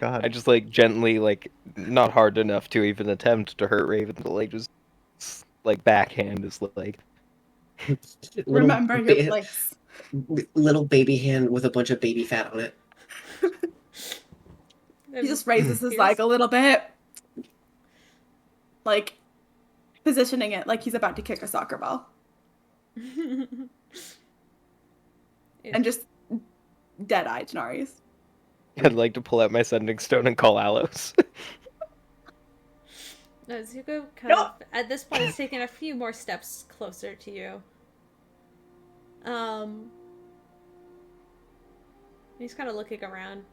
God. I just like gently, like not hard enough to even attempt to hurt Raven, but like just like backhand is like. Remember your place. Little baby hand with a bunch of baby fat on it. He just raises his leg a little bit. Like, positioning it like he's about to kick a soccer ball. And just dead-eyed Nari's. I'd like to pull out my sending stone and call Alos. As you go kind of, at this point, it's taking a few more steps closer to you. He's kind of looking around.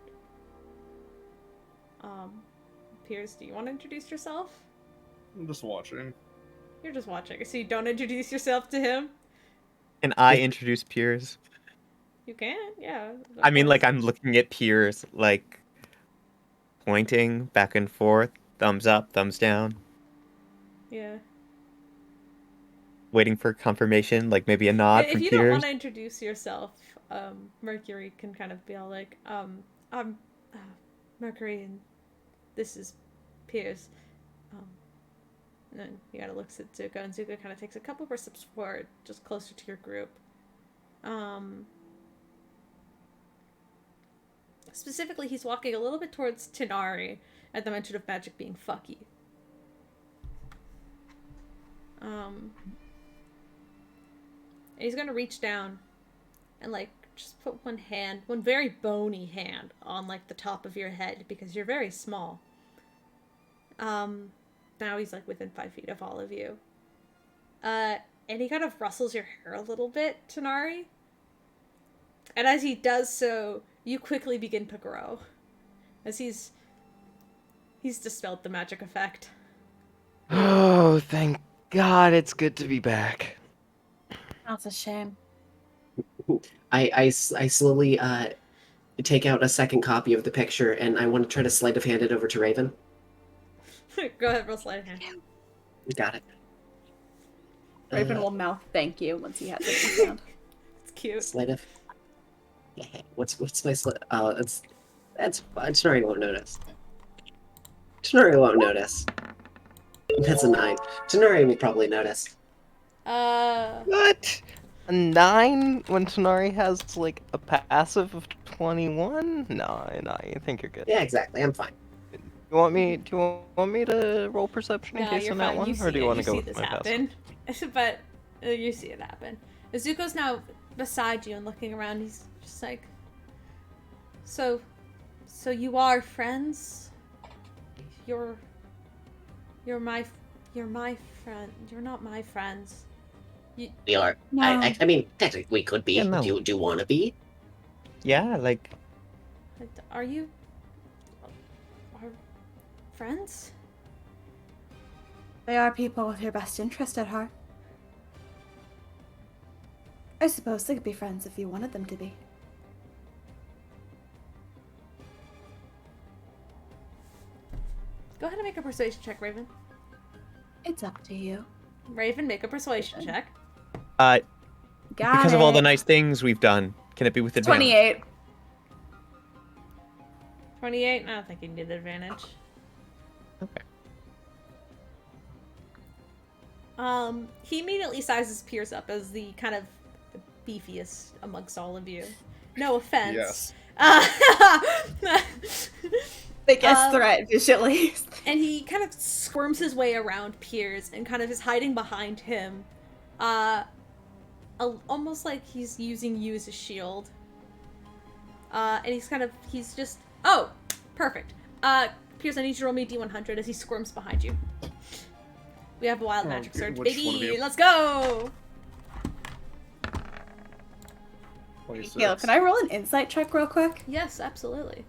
Piers, do you want to introduce yourself? I'm just watching. You're just watching, so you don't introduce yourself to him? Can I introduce Piers? You can, yeah. I mean, like, I'm looking at Piers, like, pointing back and forth, thumbs up, thumbs down, Yeah. waiting for confirmation, like maybe a nod If from you don't Piers. want to introduce yourself, Mercury can kind of be all like, I'm Mercury, and this is Piers. And then he kind of looks at Zuko, and Zuko kind of takes a couple more steps forward, just closer to your group. Specifically, he's walking a little bit towards Tinari at the mention of magic being fucky. And he's gonna reach down and, like, just put one very bony hand on, like, the top of your head because you're very small. Now he's, like, within 5 feet of all of you. And he kind of rustles your hair a little bit, Tinari. And as he does so, you quickly begin to grow. As he's dispelled the magic effect. Oh, thank God, it's good to be back. That's a shame. I slowly take out a second copy of the picture, and I want to try to sleight of hand it over to Raven. Go ahead, roll sleight of hand. Got it. Raven will mouth thank you once he has it in his hand. It's cute. Sleight of. What's my sleight? Oh, that's fine. Tenari won't notice. Tenari won't notice. That's a 9. Tenari will probably notice. What? A 9 when Tonari has like a passive of 21? No, I think you're good. Yeah, exactly. I'm fine. Do you want me to roll perception in No, case you're on that fine. one, You see or do you it. want You to go see with this my passive? happen. But you see it happen. Izuko's now beside you and looking around. He's just like, so you are friends? You're my friend. You're not my friends. We are. No. I mean, technically, we could be. Yeah, no. Do you want to be? Yeah, like, Are you our friends? They are people with your best interest at heart. I suppose they could be friends if you wanted them to be. Go ahead and make a persuasion check, Raven. It's up to you. Raven, make a persuasion check. Got because of all the nice things we've done, can it be with advantage? 28. 28? I don't think you need advantage. Okay. He immediately sizes Pierce up as the kind of the beefiest amongst all of you. No offense. Yes. Biggest threat visually. And he kind of squirms his way around Piers and kind of is hiding behind him. Almost like he's using you as a shield. And he's just, oh, perfect. Piers, I need you to roll me a D100 as he squirms behind you. We have a wild magic Okay, surge, which one of baby. you? Let's go. 26. Yo, can I roll an insight check real quick? Yes, absolutely.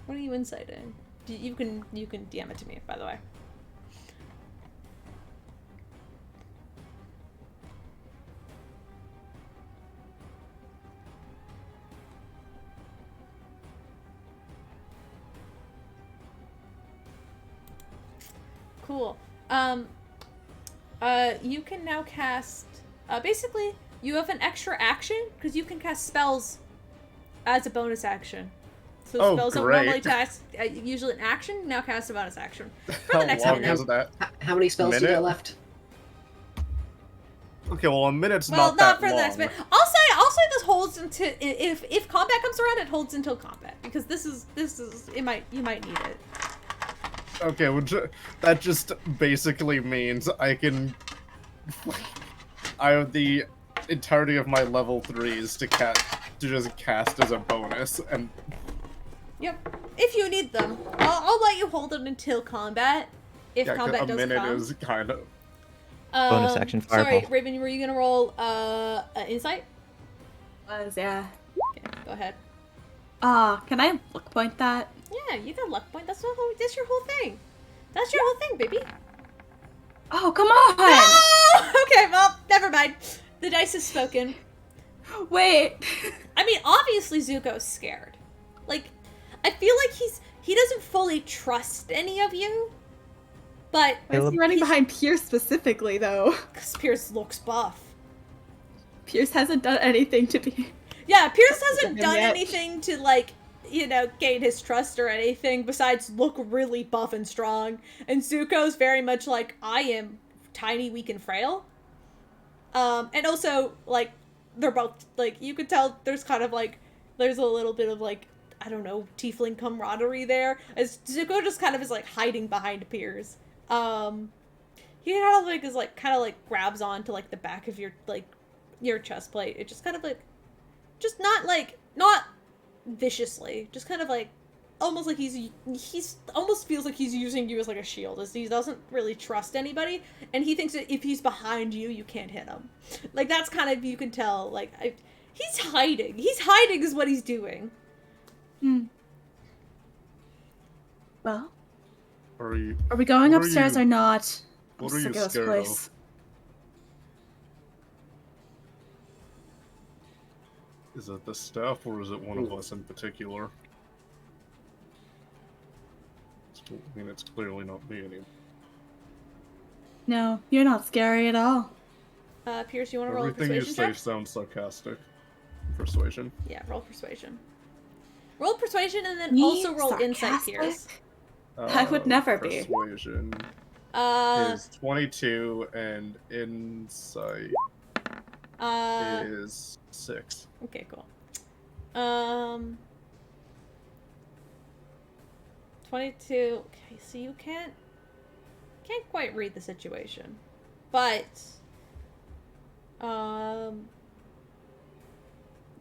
What are you inciting? You can DM it to me, by the way. Cool. You can now cast. Basically, you have an extra action because you can cast spells as a bonus action. So Oh, spells don't great. normally cast usually an action. Now cast a bonus action for How the next long minute. is that? How many spells do you Minute? got left? Okay, well, a minute's Well, not that for the long. next minute. I'll say this holds until if combat comes around, it holds until combat because this is you might need it. Okay, well, that just basically means I can. I have the entirety of my level 3s to just cast as a bonus, and Yep. If you need them, I'll let you hold them until combat. If yeah, 'cause combat a does minute come. is kind of. Bonus action Sorry, fireball. Raven, were you gonna roll insight? Yeah. Okay, go ahead. Can I luck point that? Yeah, you got luck point. That's your whole thing. That's your whole thing, baby. Oh, come on! No! Okay, well, never mind. The dice has spoken. Wait. I mean, obviously Zuko's scared. Like, I feel like he doesn't fully trust any of you. But Why is he running behind Pierce specifically, though? because Pierce looks buff. Pierce hasn't done anything to be... Yeah, Pierce hasn't Him done yet. anything to, like, gain his trust or anything besides look really buff and strong. And Zuko's very much like, I am tiny, weak, and frail. And also, like, they're both, like, you could tell there's kind of, like, there's a little bit of, like, I don't know, tiefling camaraderie there. As Zuko just kind of is, like, hiding behind Piers. He kind of, like, is, like, kind of, like, grabs onto, like, the back of your, like, your chest plate. It just kind of, like, just not viciously, just kind of like almost like he's almost feels like he's using you as like a shield, as he doesn't really trust anybody, and he thinks that if he's behind you, you can't hit him. Like that's kind of, you can tell, like he's hiding is what he's doing. Well, Are you? Are we going What are upstairs you- or not? I'm What are you sick of this scared place. of? Is it the staff or is it one of us in particular? I mean, it's clearly not me anymore. No, you're not scary at all. Pierce, you want to roll a Everything you persuasion say check? sounds sarcastic. Persuasion. Yeah, roll persuasion. Roll persuasion and then Me? also roll insight, Sarcastic? Pierce. I would never be. Persuasion is 22 and insight is 6. Okay, cool. 22. Okay, so you can't quite read the situation, but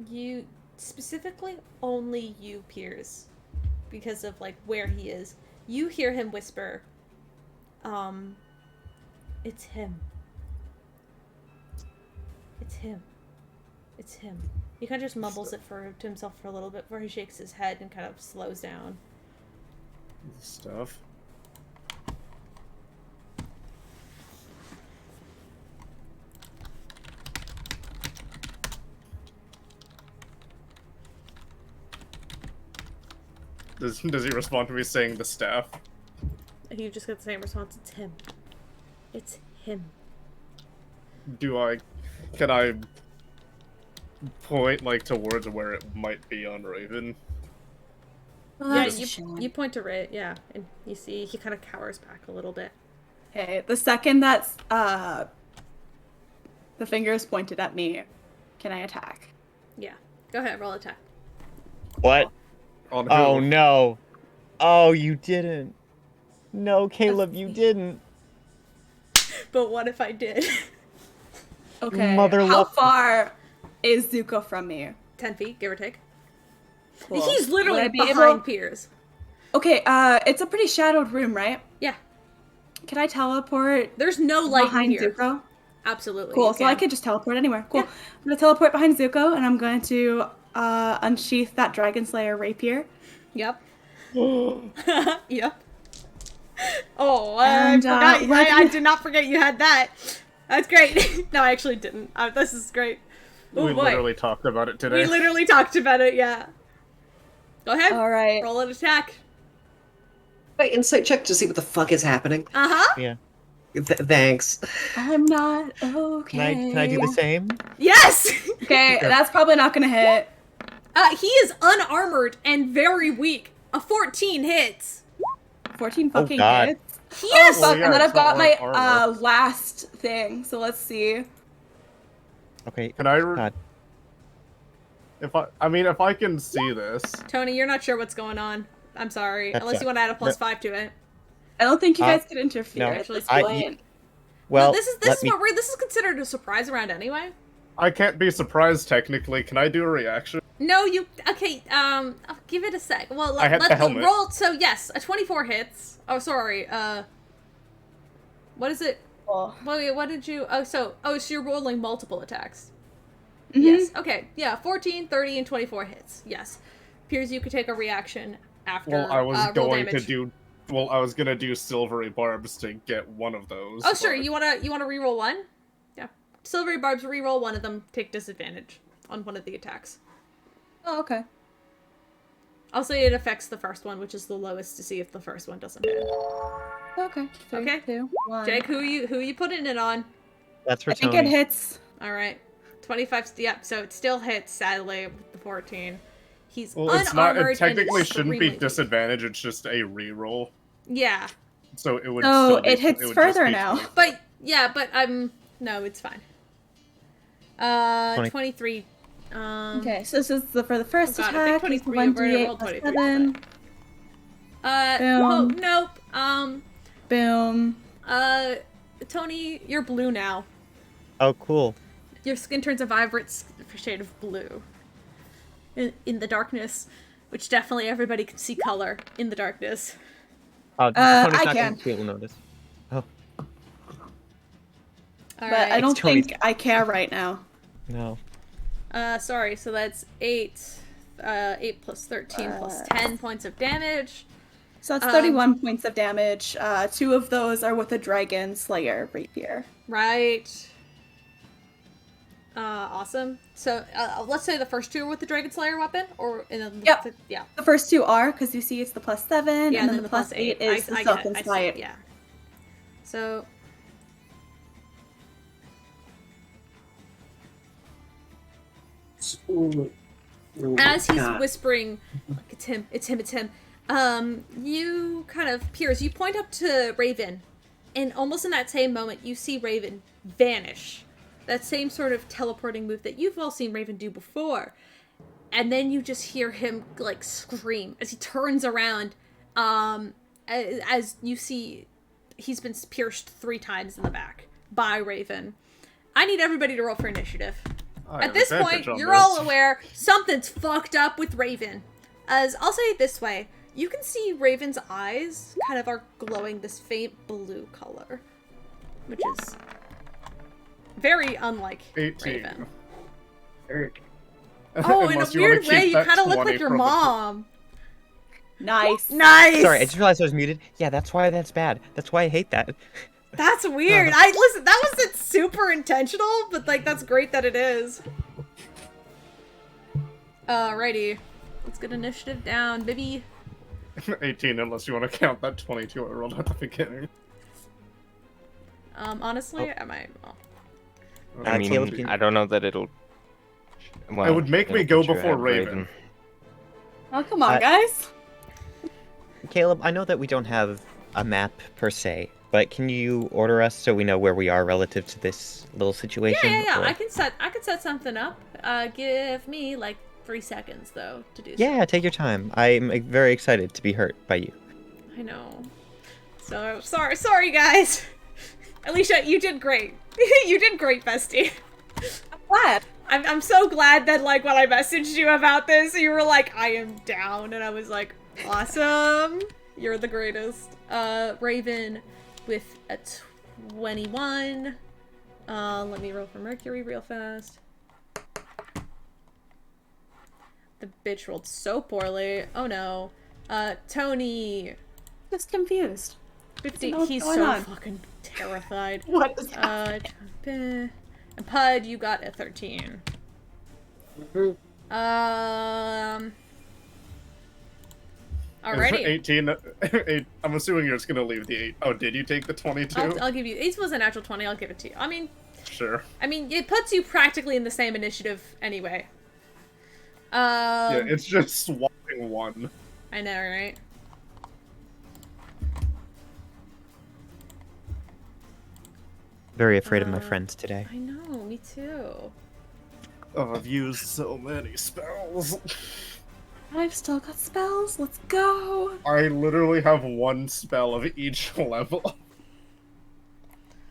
you specifically only you, Piers, because of like where he is. You hear him whisper, "It's him. It's him. It's him." He kind of just mumbles it to himself for a little bit before he shakes his head and kind of slows down. Stuff. Does he respond to me saying the staff? You just get the same response. It's him. It's him. Can I point like towards where it might be on Raven? Well, Yeah, that's a shame. you point to Ray, yeah, and you see he kind of cowers back a little bit. Okay, the second that's the finger is pointed at me, can I attack? Yeah. Go ahead, roll attack. What? On who? Oh no. Oh, you didn't. No, Caleb, you didn't. But what if I did? Okay. Mother How love- far is Zuko from me? 10 feet, give or take. Cool. He's Would literally I be behind able- Piers. Okay, it's a pretty shadowed room, right? Yeah. Can I teletport There's no light behind in here. Zuko? Absolutely. Cool, you so I can. could just teleport anywhere. Cool. Yeah. I'm gonna teleport behind Zuko, and I'm going to unsheath that Dragon Slayer rapier. Yep. Yep. Oh, And, I forgot. we're I did not forget you had that. That's great. No, I actually didn't. This is great. Oh We boy. literally talked about it today. We literally talked about it, yeah. Go ahead. All right. Roll an attack. Wait, insight check to see what the fuck is happening. Uh-huh. Yeah. Thanks. I'm not okay. Can I do the same? Yes! Okay, that's probably not gonna hit. He is unarmored and very weak. A 14 hits. 14 fucking God. hits. Yes! Oh, Well, fuck, yeah, and then it's I've got not my like armor. last thing, so let's see. Okay. Can I? God. If I can see this. Tony, you're not sure what's going on. I'm sorry. That's Unless you want to add a +5 to it. I don't think you Uh, guys could interfere no. at this I- point. Well, No, this is let me. what weird. This is considered a surprise round anyway. I can't be surprised technically. Can I do a reaction? No, you okay? I'll give it a sec. Well, I had let the helmet. roll. So yes, a 24 hits. Oh, sorry. What is it? Cool. Wait, what did you? So you're rolling multiple attacks. Mhm. Yes. Okay. Yeah. 14, 30, and 24 hits. Yes. Appears you could take a reaction after. Well, I was roll going to damage. do. Well, I was gonna do silvery barbs to get one of those. Oh, sure. but- You wanna reroll one? Yeah. Silvery barbs. Reroll one of them. Take disadvantage on one of the attacks. Oh, okay. I'll say it affects the first one, which is the lowest, to see if the first one doesn't hit. Okay. Three, Okay. 2, 1. Jake, who you putting it on? That's for I think Tony. it hits. All right. 25. Yep. So it still hits. Sadly, with the 14. He's Well, unarmored. it's not. It and technically shouldn't be extremely weak. disadvantage. It's just a reroll. Yeah, So it would. Oh, still be, it hits would just further be now. 20. but no, it's fine. 20. 23. Okay, so this is for the first Oh God, I think attack. It's 23, we're gonna 1d8 roll plus 23, 7. Oh, Boom. nope. Boom. Tony, you're blue now. Oh, cool. Your skin turns a vibrant shade of blue. In the darkness, which definitely everybody can see color in the darkness. Tony's I not can. going to be able to notice. Oh, All But right. I don't Tony. think I care right now. no. Sorry, so that's 8. 8 plus 13 plus 10 points of damage. So that's 31 points of damage. 2 of those are with a Dragon Slayer rapier. Right. Awesome. So let's say the first 2 are with the Dragon Slayer weapon, or in the, Yep. yeah. The first 2 are, because you see it's the +7, Yeah, and then the +8 is the self-inspired. Yeah. So. As he's whispering, like, it's him, you kind of peers, you point up to Raven, and almost in that same moment, you see Raven vanish. That same sort of teleporting move that you've all seen Raven do before. And then you just hear him, like, scream as he turns around, as you see he's been pierced 3 times in the back by Raven. I need everybody to roll for initiative. At this point, you're all aware something's fucked up with Raven. As I'll say it this way, you can see Raven's eyes kind of are glowing this faint blue color, which is very unlike 18. Raven. Oh, in a weird way, you kind of look like your mom. Nice. Nice. Sorry, I just realized I was muted. Yeah, that's why that's bad. That's why I hate that. That's weird. Listen, that wasn't super intentional, but like that's great that it is. Alrighty. Let's get initiative down, baby. 18, unless you want to count that 22 I rolled at the beginning. Honestly, I might. Well. I mean, I don't know that it'll. Well, it would make me go before Raven. Oh, come on, guys. Caleb, I know that we don't have a map per se, but can you order us so we know where we are relative to this little situation? Yeah. Or... I can set something up. Give me like 3 seconds though to do. Yeah, take your time. I'm very excited to be hurt by you. I know. So sorry guys. Alicia, you did great. You did great, bestie. I'm glad. I'm so glad that like when I messaged you about this, you were like, I am down, and I was like, awesome. You're the greatest. Raven with a 21. Let me roll for Mercury real fast. The bitch rolled so poorly. Oh no. Tony. Just confused. 50. He's so fucking terrified. What is happening? And Pud, you got a 13. Alrighty. 18. I'm assuming you're just gonna leave the 8. Oh, did you take the 22? I'll give you. 8 was a natural 20. I'll give it to you. I mean. Sure. I mean, it puts you practically in the same initiative anyway. Yeah, it's just swapping 1. I know, right? Very afraid of my friends today. I know, me too. Oh, I've used so many spells. I've still got spells. Let's go. I literally have 1 spell of each level.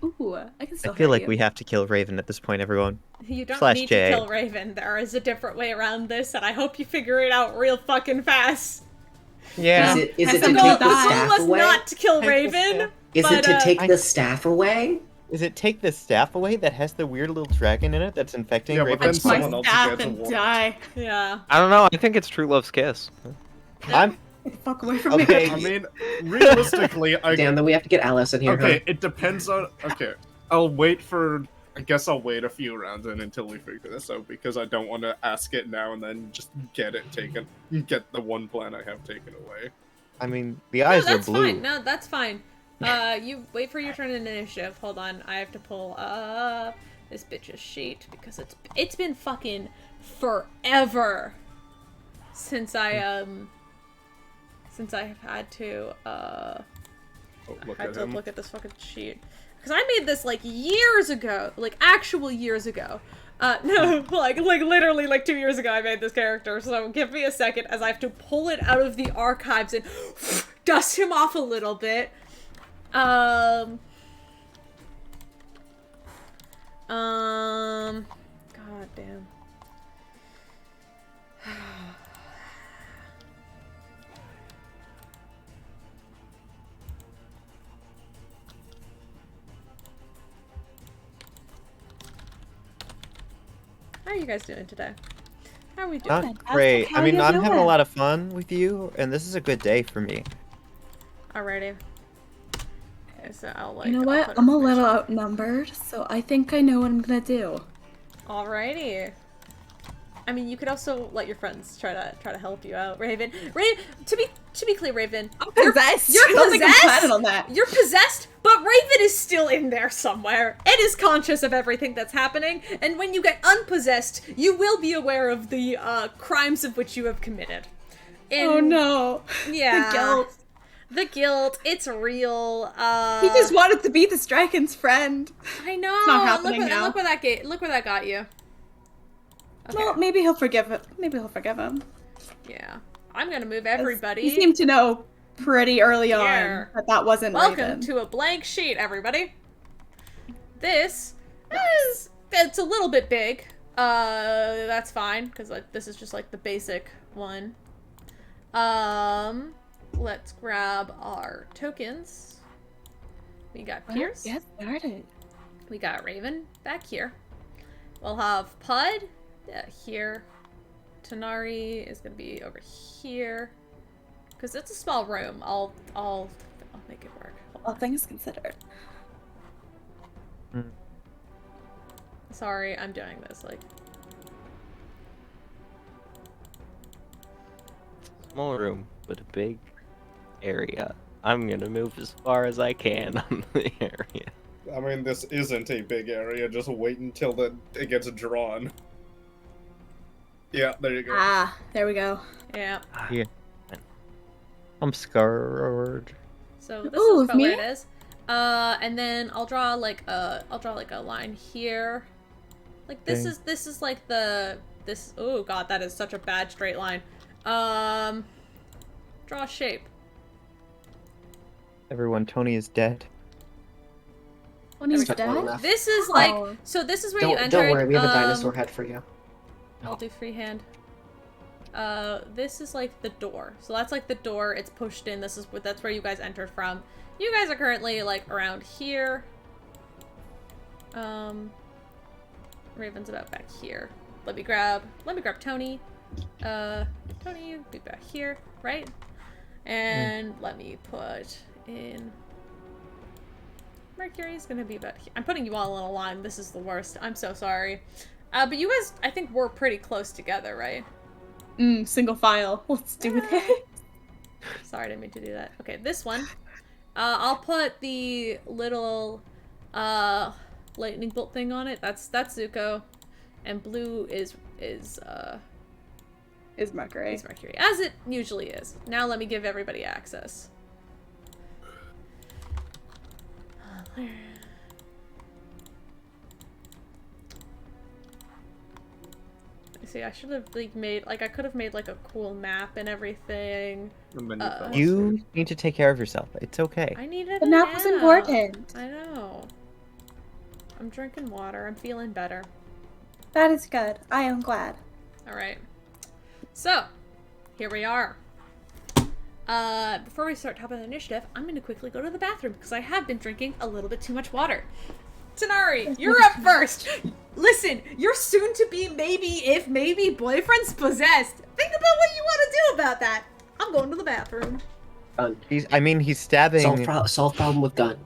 Ooh, I can still I feel like you. we have to kill Raven at this point, everyone. You don't Slash need J. to kill Raven. There is a different way around this, and I hope you figure it out real fucking fast. Yeah. Is it The to goal- take the the goal staff was away? not to kill Raven. Is it to take the staff away? Is it take the staff away that has the weird little dragon in it that's infecting Yeah, but Raven's then My someone else staff gets a and wolf. die. Yeah. I don't know. I think it's True Love's Kiss. I'm Fuck away from okay. me. I mean, realistically, Damn, then we have to get Alice in here. Okay, huh? it depends on. Okay, I guess I'll wait a few rounds in until we figure this out because I don't want to ask it now and then just get it taken, get the one plan I have taken away. I mean, the eyes are That's blue. fine. No, that's fine. You wait for your turn in initiative. Hold on, I have to pull up this bitch's sheet because it's been fucking forever since I have had to Look at him. look at this fucking sheet because I made this like years ago, like actual years ago. No, like literally like 2 years ago I made this character. So give me a second as I have to pull it out of the archives and dust him off a little bit. God damn. How are you guys doing today? How are we doing? Not great. I mean, I'm having a lot of fun with you, and this is a good day for me. Alrighty. Okay, so I'll like. You know I'll what? put I'm a little information. outnumbered, so I think I know what I'm gonna do. Alrighty. I mean, you could also let your friends try to help you out, Raven. To be clear, Raven, I'm possessed. You're I don't think I'm possessed. planning on that. You're possessed, but Raven is still in there somewhere. It is conscious of everything that's happening, and when you get unpossessed, you will be aware of the crimes of which you have committed. Oh no. Yeah. The guilt. The guilt. It's real. He just wanted to be the Striken's friend. I know. It's not happening now. Look where that got you. Okay. Well, maybe he'll forgive it. Maybe he'll forgive him. Yeah. I'm gonna move everybody. He seemed to know pretty early Here. on that wasn't Welcome Raven. to a blank sheet, everybody. This is it's a little bit big. That's fine because like this is just like the basic one. Let's grab our tokens. We got Pierce. Get started. We got Raven back here. We'll have Pud here. Tanari is gonna be over here because it's a small room. I'll make it work. All things considered. Sorry, I'm doing this like. Small room, but a big area. I'm gonna move as far as I can on the area. I mean, this isn't a big area. Just wait until it gets drawn. Yeah, there you go. Ah, there we go. Yeah. Yeah. I'm scared. So this Ooh, is about me? where it is. And then I'll draw like a line here. Like this Okay. is like this. Oh god, that is such a bad straight line. Draw a shape. Everyone, Tony is dead. When he's Took long dead? enough. This is like Oh. so. This is where you Don't, entered. don't worry, we have a dinosaur head for you. I'll do freehand. This is like the door. So that's like the door. It's pushed in. That's where you guys entered from. You guys are currently like around here. Raven's about back here. Let me grab Tony. Tony, you be back here, right? And let me put in Mercury's gonna be about here. I'm putting you all in a line. This is the worst. I'm so sorry. But you guys, I think we're pretty close together, right? Single file. Let's do it. Sorry, I didn't mean to do that. Okay, this one. I'll put the little lightning bolt thing on it. That's Zuko, and blue is Mercury. Mercury, as it usually is. Now let me give everybody access. See, I should have like made I could have made like a cool map and everything. And then you fell asleep. You need to take care of yourself. It's okay. I needed The a nap was important. I know. I'm drinking water. I'm feeling better. That is good. I am glad. All right. So, here we are. Before we start top of the initiative, I'm going to quickly go to the bathroom because I have been drinking a little bit too much water. Tanari, you're up first. Listen, your soon-to-be maybe boyfriend's possessed. Think about what you want to do about that. I'm going to the bathroom. Done. He's stabbing. Solve problem with gun.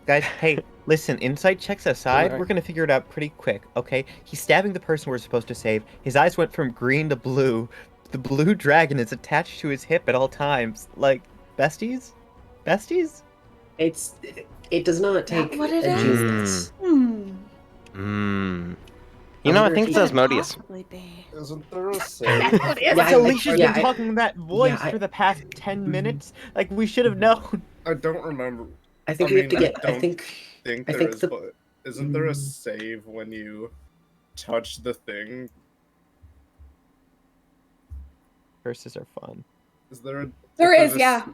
Guys, hey, listen, insight checks aside, Alright. we're gonna figure it out pretty quick, okay? He's stabbing the person we're supposed to save. His eyes went from green to blue. The blue dragon is attached to his hip at all times. Like, besties? Besties? It does not take what it a is? genius. You know, I wonder think if it's he- Asmodeus. Possibly be. Isn't there a save? Yeah, So Alicia's yeah, been talking in that voice I- for the past 10 minutes? Like, we should have known. I don't remember. I think I we have to mean, get. I I think. think I there think is, the- but isn't there a save when you touch the thing? Curses are fun. Is there a... There if is, there's a yeah.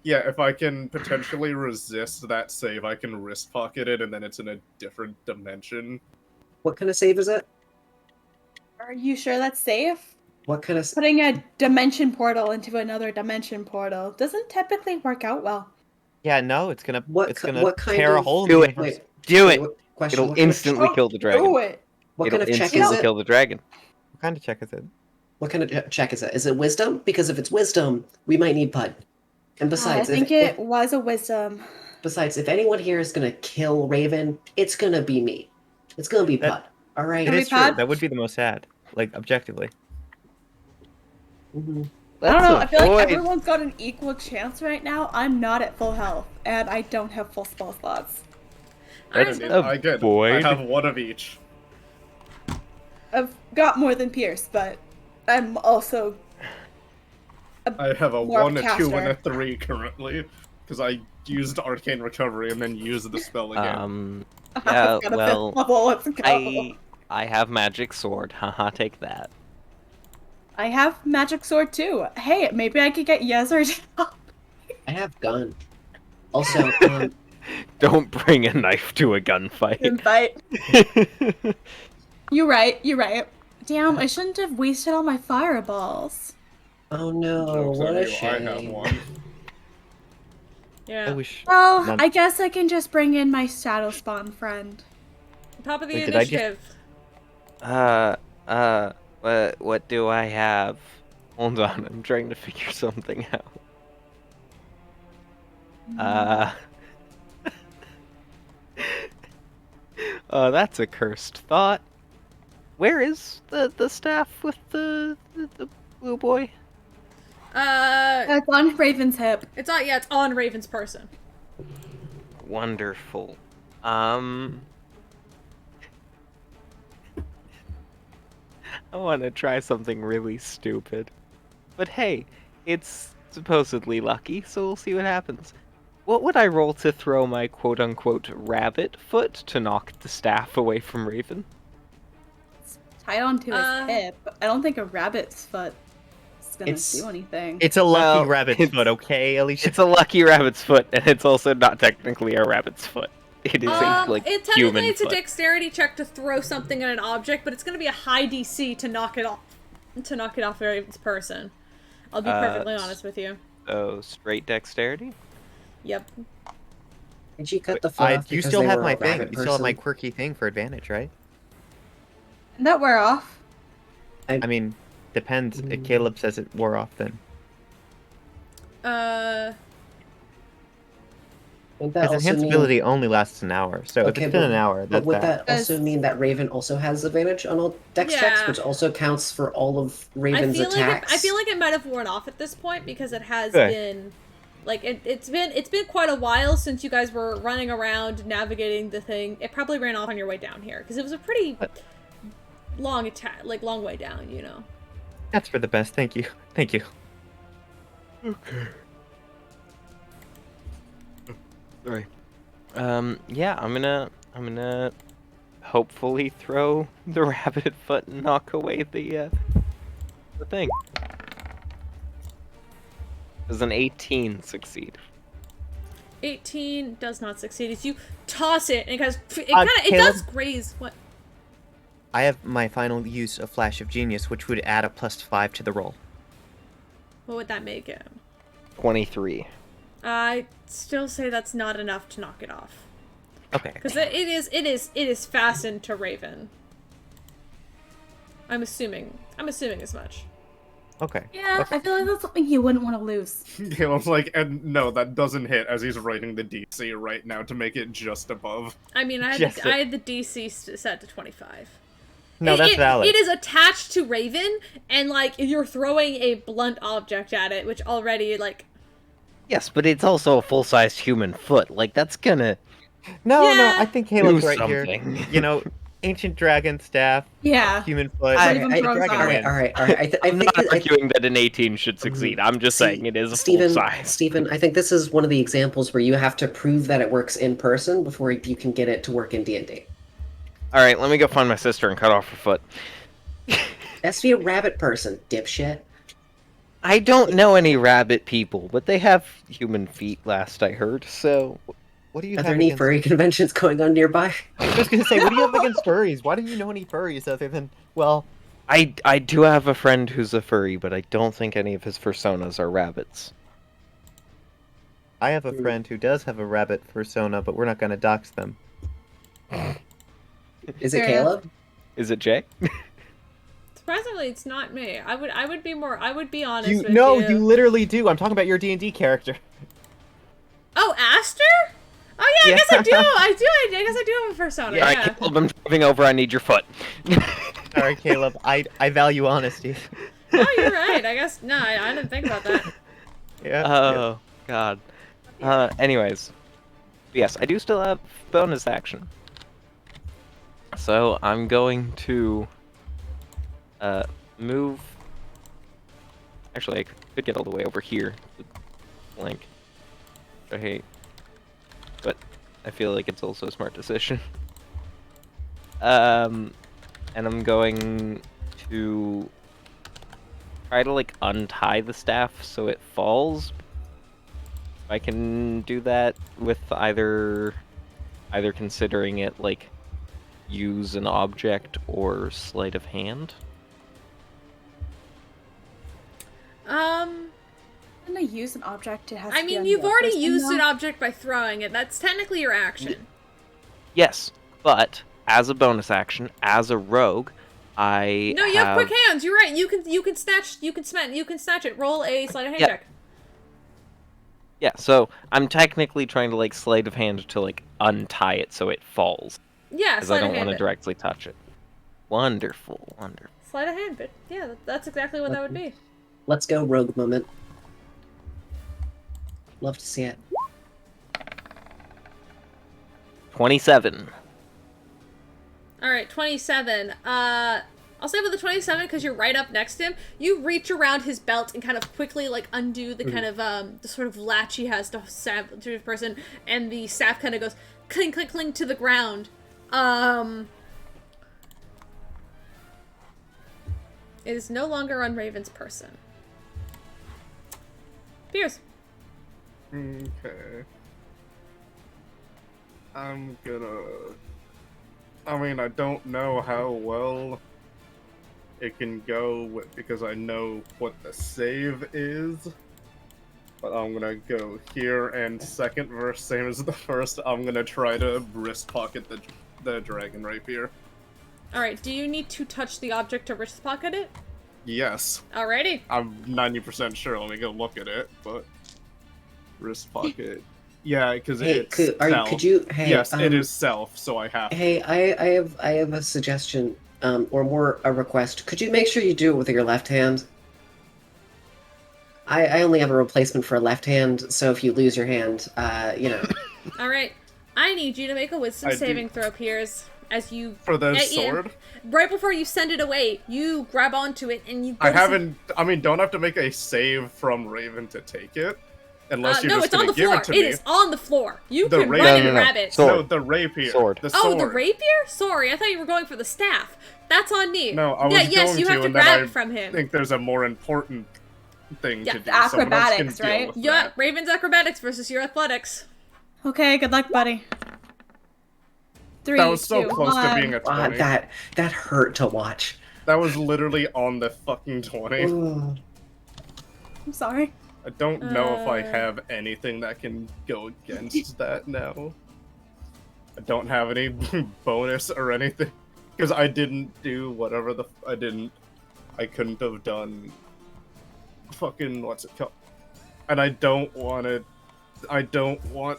Yeah, if I can potentially resist that save, I can wrist pocket it, and then it's in a different dimension. What kind of save is it? Are you sure that's safe? What kind of? Putting a dimension portal into another dimension portal doesn't typically work out well. Yeah, no, it's gonna What kind tear a of- hole in Do the it. universe. Wait. Do wait, it! what- Question. It'll what kind of- instantly kill the dragon. Do it. What It'll kind of check is instantly it? kill the dragon. What kind of check is it? What kind of check is it? Is it wisdom? Because if it's wisdom, we might need Pud. And I besides, think it was a wisdom. if anyone here is gonna kill Raven, it's gonna be me. It's gonna be That- Putt. All right. It Can we is true. pod? That would be the most sad, like objectively. Mhm. I don't Let's know. I feel like avoid. everyone's got an equal chance right now. I'm not at full health, and I don't have full spell slots. Let's I get it. I avoid. have one of each. I've got more than Pierce, but I'm also I have a more of 1, a a 2, and a caster. 3 currently. Because I used Arcane Recovery and then used the spell again. I've Yeah, got a well, fifth level. Let's go. I have magic sword. Haha, take that. I have magic sword too. Hey, maybe I could get Yezer to help. I have gun. Also, Don't bring a knife to a gunfight. Invite. You're right. You're right. Damn, I shouldn't have wasted all my fireballs. oh no, Joke's what on a you, I have shame. one. I Yeah. wish. Well, None- I guess I can just bring in my shadow spawn friend. Top of the Wait, did I just- initiative. What do I have? Hold on, I'm trying to figure something out. Oh, that's a cursed thought. Where is the staff with the blue boy? It's on Raven's hip. It's on. Yeah, it's on Raven's person. Wonderful. I want to try something really stupid. But hey, it's supposedly lucky, so we'll see what happens. What would I roll to throw my quote-unquote rabbit foot to knock the staff away from Raven? It's tied onto his Uh, hip. I don't think a rabbit's foot is gonna It's- do anything. It's a lucky Well, rabbit's it's- foot, okay, Alicia? It's a lucky rabbit's foot, and it's also not technically a rabbit's foot. It is a, like, it technically human it's a foot. dexterity check to throw something at an object, but it's gonna be a high DC to knock it off. To knock it off Raven's person. I'll be perfectly honest with you. So, straight dexterity? Yep. Did you cut the foot off You because still they have were my a thing. rabbit You still have my person? quirky thing for advantage, right? Did that wear off? I mean, depends. Caleb says it wore off then. Would that Because also mean- enhanceability only lasts an hour, so if Okay, it's been but- an hour, But that's would that. that also mean that Raven also has advantage on all dex checks, Yeah. which also counts for all of I Raven's feel attacks? like it might have worn off at this point because it has Good. been like it's been quite a while since you guys were running around navigating the thing. It probably ran off on your way down here because it was a pretty long attack, like long way down, you know. That's for the best. Thank you. Thank you. Sorry. Yeah, I'm gonna hopefully throw the rabbit foot and knock away the thing. Does an 18 succeed? 18 does not succeed. As you toss it, and it does Caleb? graze. What? I have my final use of Flash of Genius, which would add a +5 to the roll. What would that make it? 23. I still say that's not enough to knock it off. Okay. Because it is fastened to Raven. I'm assuming as much. Okay. Yeah, I feel like that's something you wouldn't want to lose. Caleb's like, and no, that doesn't hit, as he's writing the DC right now to make it just above. I mean, I Yes, had the DC set to 25. No, that's valid. It is attached to Raven, and like you're throwing a blunt object at it, which already like. Yes, but it's also a full-sized human foot. Like, that's gonna No, Yeah. I think Caleb's do right something. here. You know, ancient dragon staff, Yeah. human foot, I- even throws dragon off. all wins. right. I I'm think not arguing that an 18 should succeed. I'm just saying it is a full size. Stephen, I think this is one of the examples where you have to prove that it works in person before you can get it to work in D&D. All right, let me go find my sister and cut off her foot. Has to be a rabbit person, dipshit. I don't know any rabbit people, but they have human feet, last I heard. So, What do you Are have there any against... furry conventions going on nearby? I was just gonna say, what do you have against furries? Why don't you know any furries other than, well, I do have a friend who's a furry, but I don't think any of his personas are rabbits. I have a friend who does have a rabbit persona, but we're not gonna dox them. Is it Fair enough. Caleb? Is it Jay? Surprisingly, it's not me. I would be honest with No, you. you literally do. I'm talking about your D&D character. Oh, Aster? Oh yeah, I guess I do. I guess I do have a persona. Yeah. Yeah. Alright, Caleb, I'm driving over. I need your foot. Sorry, Caleb. I value honesty. No, you're right. I guess no, I didn't think about that. Yeah. Oh, God. Anyways. Yes, I do still have bonus action. So, I'm going to... move... Actually, I could get all the way over here. Link. I hate. But I feel like it's also a smart decision. And I'm going to try to, like, untie the staff so it falls. I can do that with either considering it, like, use an object or sleight of hand. I'm gonna use an object. It has to I be mean, on you've your already person, used an though. object by throwing it. That's technically your action. Yes, but as a bonus action, as a rogue, I No, you have quick hands. You're right. You can snatch it. Roll a sleight of hand check. Yeah, so I'm technically trying to, like, sleight of hand to, like, untie it so it falls. Yeah, Because I sleight of don't hand want to it. directly touch it. Wonderful, wonderful. Sleight of hand, but yeah, that's exactly what that would be. Let's go, rogue moment. Love to see it. 27. All right, 27. I'll say with the 27 because you're right up next to him. You reach around his belt and kind of quickly like undo the kind of the sort of latch he has to his person, and the staff kind of goes clink clink clink to the ground. It is no longer on Raven's person. Piers. Okay. I'm gonna... I mean, I don't know how well it can go with, because I know what the save is. But I'm gonna go here, and second verse, same as the first, I'm gonna try to wrist pocket the dragon rapier. Alright, do you need to touch the object to wrist pocket it? Yes. Alrighty. I'm 90% sure. Let me go look at it, but... Wrist pocket... Yeah, because Hey, it's could you? Hey, yes, it is self, so I have. Hey, I have a suggestion, or more a request. Could you make sure you do it with your left hand? I only have a replacement for a left hand, so if you lose your hand, you know. Alright. I need you to make a wisdom I do- saving throw, Piers. As you... For the Yeah, sword? right before you send it away, you grab onto it and you go I haven't. I mean, don't have to make a save from Raven to take it, unless you're no, just it's on gonna the give floor. it to It me. is on the floor. You The can rapier. run No, and no, no. grab it. Sword. No, the rapier. Sword. The Oh, sword. the rapier? Sorry, I thought you were going for the staff. That's on me. No, I was yeah, yes, going you to, have to and then grab I it from him. I think there's a more important thing Yeah, to do. acrobatics, Someone else can deal right? with Yeah, that. Raven's acrobatics versus your athletics. Okay, good luck, buddy. 3, That was so 2, close to 1. being a 20. That hurt to watch. That was literally on the fucking 20. Ooh. I'm sorry. I don't know if I Uh. have anything that can go against that now. I don't have any bonus or anything. Because I didn't do whatever the... I couldn't have done... Fucking... What's it called? And I don't want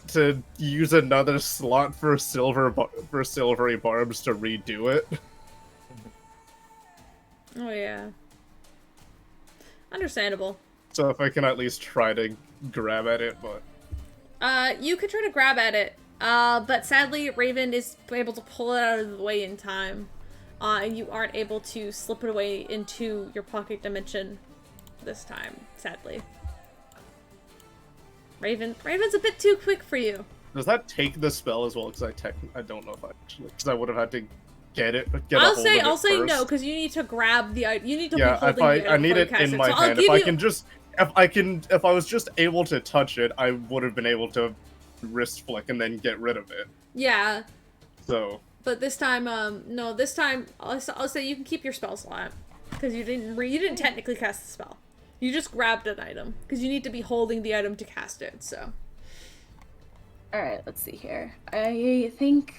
to use another slot for silvery barbs to redo it. Oh, yeah. Understandable. So if I can at least try to grab at it, but... You could try to grab at it. But sadly, Raven is able to pull it out of the way in time. And you aren't able to slip it away into your pocket dimension this time, sadly. Raven's a bit too quick for you. Does that take the spell as well? Because I don't know if I actually... Because I would have had to get a I'll hold say of it first. no, because you need to grab the item. You need to be Yeah, holding if the item I need before it you cast in my So I'll hand. give If I you- can just... If I was just able to touch it, I would have been able to wrist flick and then get rid of it. Yeah, So... but this time, no, this time I'll say you can keep your spell slot because you didn't technically cast the spell. You just grabbed an item because you need to be holding the item to cast it. So. Alright, let's see here. I think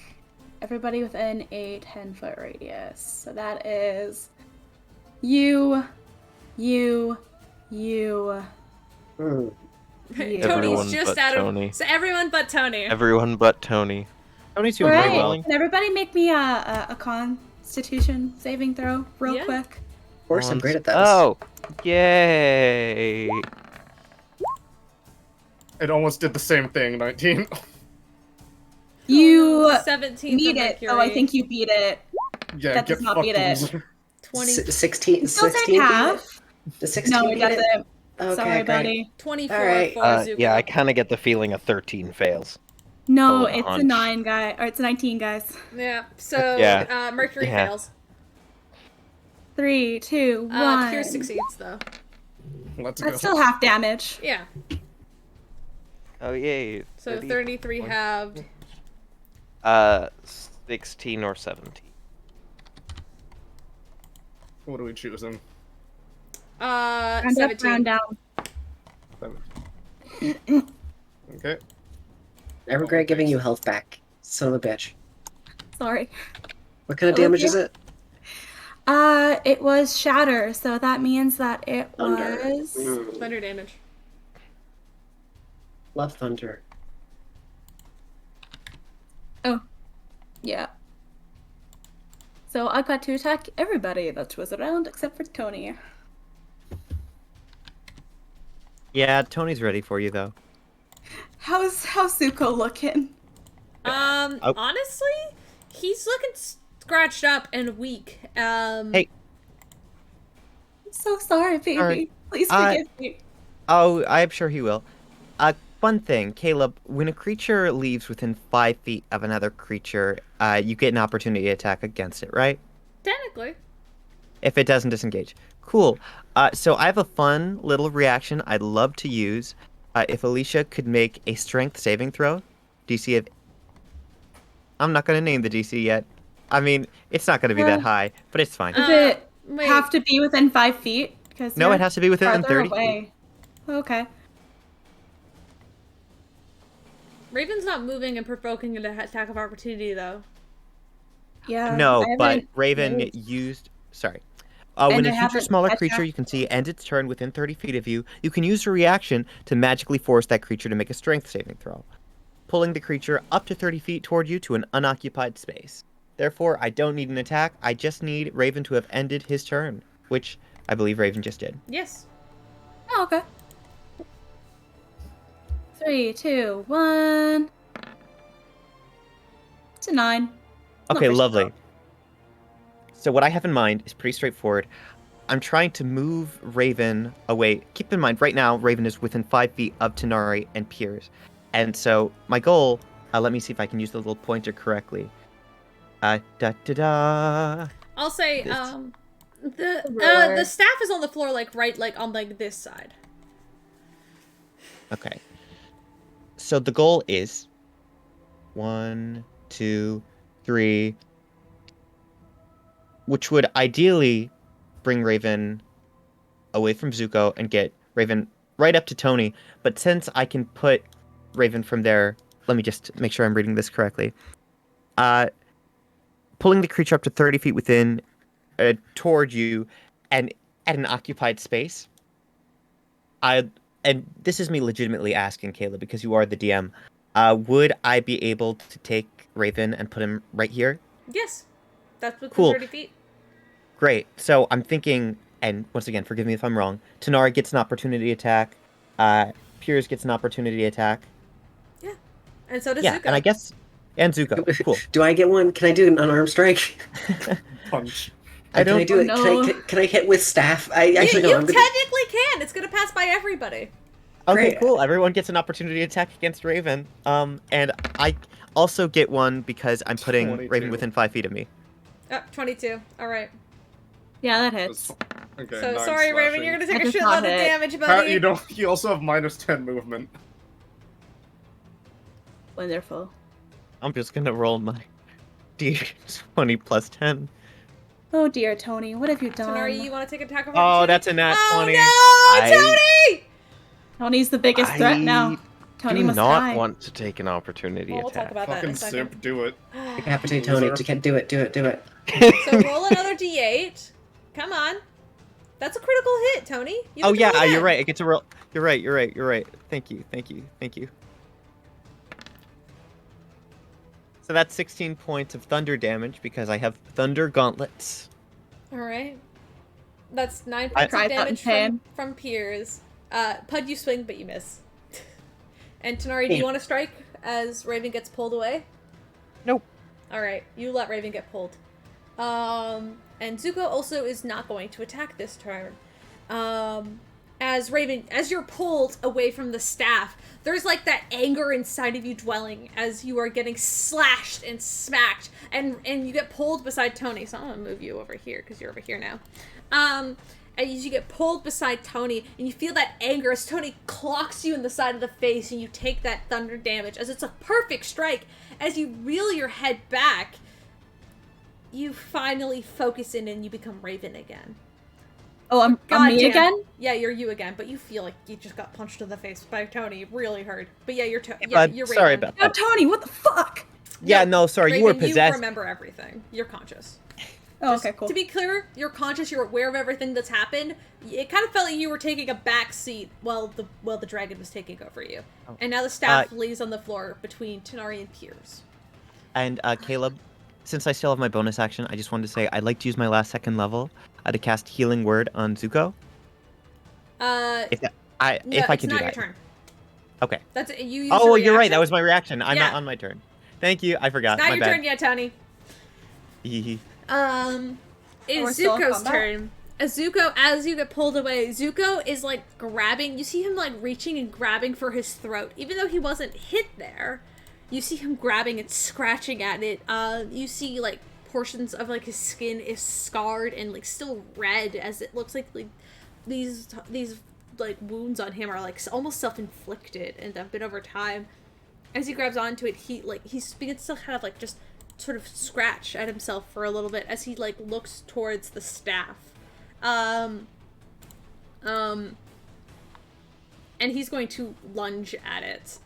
everybody within a 10-foot radius. So that is You. Hmm. Tony's Everyone just but out of. Tony. So everyone but Tony. Everyone but Tony. Tony's All doing pretty right. well. Can everybody make me a Constitution saving throw real Yeah. quick? Of course, I'm great at those. Oh, yay! It almost did the same thing, 19. You 17 beat for it. Mercury. Oh, I think you beat it. Yeah, That get does not fucked, beat it. loser. 20, 16. Still 16 take beat it? half. The 16 No, it beat it? doesn't. Okay, Sorry, great. buddy. 24 Alright. for Zuko. Yeah, I kind of get the feeling a 13 fails. No, Oh, the it's a hunch. 9 guy, or it's a 19, guys. Yeah, so Yeah. Mercury Yeah. fails. 3, 2, 1. Pierce succeeds, though. Let's go. That's still half damage. Yeah, Oh, yay. so 30. 33 halved. 16 or 17. What are we choosing? Round up, 17. round down. 7. Okay. I regret giving you health back. Son of a bitch. Sorry. What kind of damage is it? It was shatter, so that means that it Thunder. was. Thunder damage. Love thunder. Oh, yeah. So I got to attack everybody that was around except for Tony. Yeah, Tony's ready for you though. How's Zuko looking? Oh. Honestly, he's looking scratched up and weak. Hey. I'm so sorry, baby. Alright. Please forgive me. Oh, I'm sure he will. Fun thing, Caleb, when a creature leaves within 5 feet of another creature, you get an opportunity to attack against it, right? Technically. If it doesn't disengage. Cool. So I have a fun little reaction I'd love to use. If Alicia could make a strength saving throw, DC of... I'm not going to name the DC yet. I mean, it's not going to be that high, but it's fine. Does it wait. have to be within 5 feet? Because No, it has to be within farther 30 away. Okay. Raven's not moving and provoking an attack of opportunity, though. Yeah. No, I but haven't Raven moved. used... Sorry. And When I a future haven't smaller attacked- creature you can see ends its turn within 30 feet of you, you can use your reaction to magically force that creature to make a strength saving throw, pulling the creature up to 30 feet toward you to an unoccupied space. Therefore, I don't need an attack, I just need Raven to have ended his turn, which I believe Raven just did. Yes. Oh, okay. 3, 2, 1. It's a 9. Okay, Not lovely. very So what I have in mind is pretty straightforward. I'm trying to move Raven away. Keep in mind, right now, Raven is within 5 feet of Tanari and Piers. And so my goal, let me see if I can use the little pointer correctly. Da-da-da. I'll say, This. the staff is on the floor, on this side. Okay. So the goal is 1, 2, 3, which would ideally bring Raven away from Zuko and get Raven right up to Tony. But since I can put Raven from there, let me just make sure I'm reading this correctly. Pulling the creature up to 30 feet within, toward you, and at an occupied space. And this is me legitimately asking, Caleb, because you are the DM. Would I be able to take Raven and put him right here? Yes. That's within Cool. 30 feet. Great. So I'm thinking, and once again, forgive me if I'm wrong, Tanara gets an opportunity attack, Piers gets an opportunity attack. Yeah. And so does Yeah, Zuko. and I guess, and Zuko. Cool. Do I get one? Can I do an unarmed strike? Punch. I Can I don't do it? no. Can I hit with staff? I actually you no. I'm gonna... technically can. It's going to pass by everybody. Okay, Great. cool. Everyone gets an opportunity attack against Raven. And I also get one because I'm putting 22. Raven within 5 feet of me. 22. All right. Yeah, that hits. Okay, So 9 sorry, Raven, slashing. you're going to take That a does not shitload of hit. damage, buddy. You don't. You also have minus 10 movement. Wonderful. I'm just gonna roll my D20 plus 10. Oh dear, Tony, what have you done? Tanari, you want to take attack of Oh, opportunity? that's a nat 20. Oh, no! Tony! Tony's the biggest threat now. Tony do must not die. want to take an opportunity Well, we'll attack. talk about that in Fucking a second. simp, do it. Decapitate Tony. Do it. Do it. Do it. So roll another d8. Come on. That's a critical hit, Tony. You Oh get to roll yeah, you're again. right. It gets a roll. You're right. Thank you. So that's 16 points of thunder damage because I have thunder gauntlets. All right. That's 9 I- points of Cries out in damage pain. from Piers. Pud, you swing, but you miss. And Tanari, do you want to strike as Raven gets pulled away? Nope. All right, you let Raven get pulled. And Zuko also is not going to attack this turn. As you're pulled away from the staff, there's like that anger inside of you dwelling as you are getting slashed and smacked, and you get pulled beside Tony. So I'm gonna move you over here because you're over here now. And as you get pulled beside Tony, and you feel that anger as Tony clocks you in the side of the face, and you take that thunder damage as it's a perfect strike. As you reel your head back, you finally focus in and you become Raven again. Oh, I'm me Goddamn. again? Yeah, you're you again, but you feel like you just got punched in the face by Tony. Really hurt. But yeah, you're Raven. Sorry about No, that. Tony, what the fuck? Yeah, no, sorry, you were Raven, possessed. You remember everything. You're conscious. Oh, okay, cool. To be clear, you're conscious. You're aware of everything that's happened. It kind of felt like you were taking a back seat while the dragon was taking over you. Oh. And now the staff lays on the floor between Tanari and Piers. And Caleb, since I still have my bonus action, I just wanted to say I'd like to use my last second level to cast Healing Word on Zuko. If I can do it's not that. your turn. Okay. That's you. Use Oh, your you're right. reaction. That was my reaction. I'm Yeah. not on my turn. Thank you. I forgot. Not my your bad. turn yet, Tony. We're It's still in Zuko's combat? turn. As you get pulled away, Zuko is like grabbing. You see him like reaching and grabbing for his throat, even though he wasn't hit there. You see him grabbing and scratching at it. You see like portions of like his skin is scarred and like still red, as it looks like these like wounds on him are like almost self-inflicted and have been over time. As he grabs onto it, he begins to kind of like just sort of scratch at himself for a little bit as he like looks towards the staff. And he's going to lunge at it.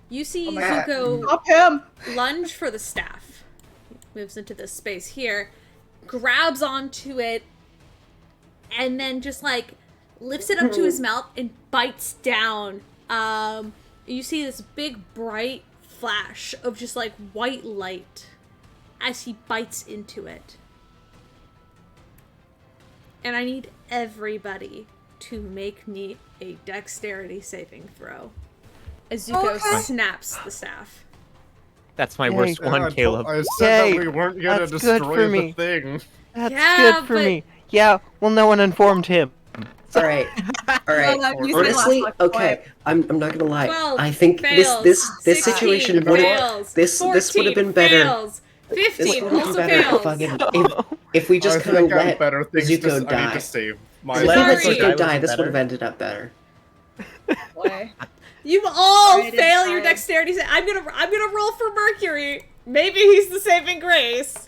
You see Zuko Stop him! lunge for the staff. He moves into this space here, grabs onto it, and then just like lifts it up to his mouth and bites down. You see this big bright flash of just like white light as he bites into it. And I need everybody to make me a dexterity saving throw. As Zuko snaps the staff. That's my worst Yeah, one, Caleb. I said Yay, that we weren't gonna that's good destroy for the me. thing. That's Yeah, good for but- me. Yeah, well, no one informed him. All right. You said Honestly, last okay. I'm not gonna lie. 12 I think fails, this 16 situation would fails, this would have 14 been better. fails, This 15 would have also been better fails. if we just I kind of think I'm let better. Things Zuko just, I need die. to save my If we Let let Sorry. Zuko Zuko die die, would be this would better. have ended up better. Boy. You all Right fail inside. your dexterity. I'm gonna roll for Mercury. Maybe he's the saving grace.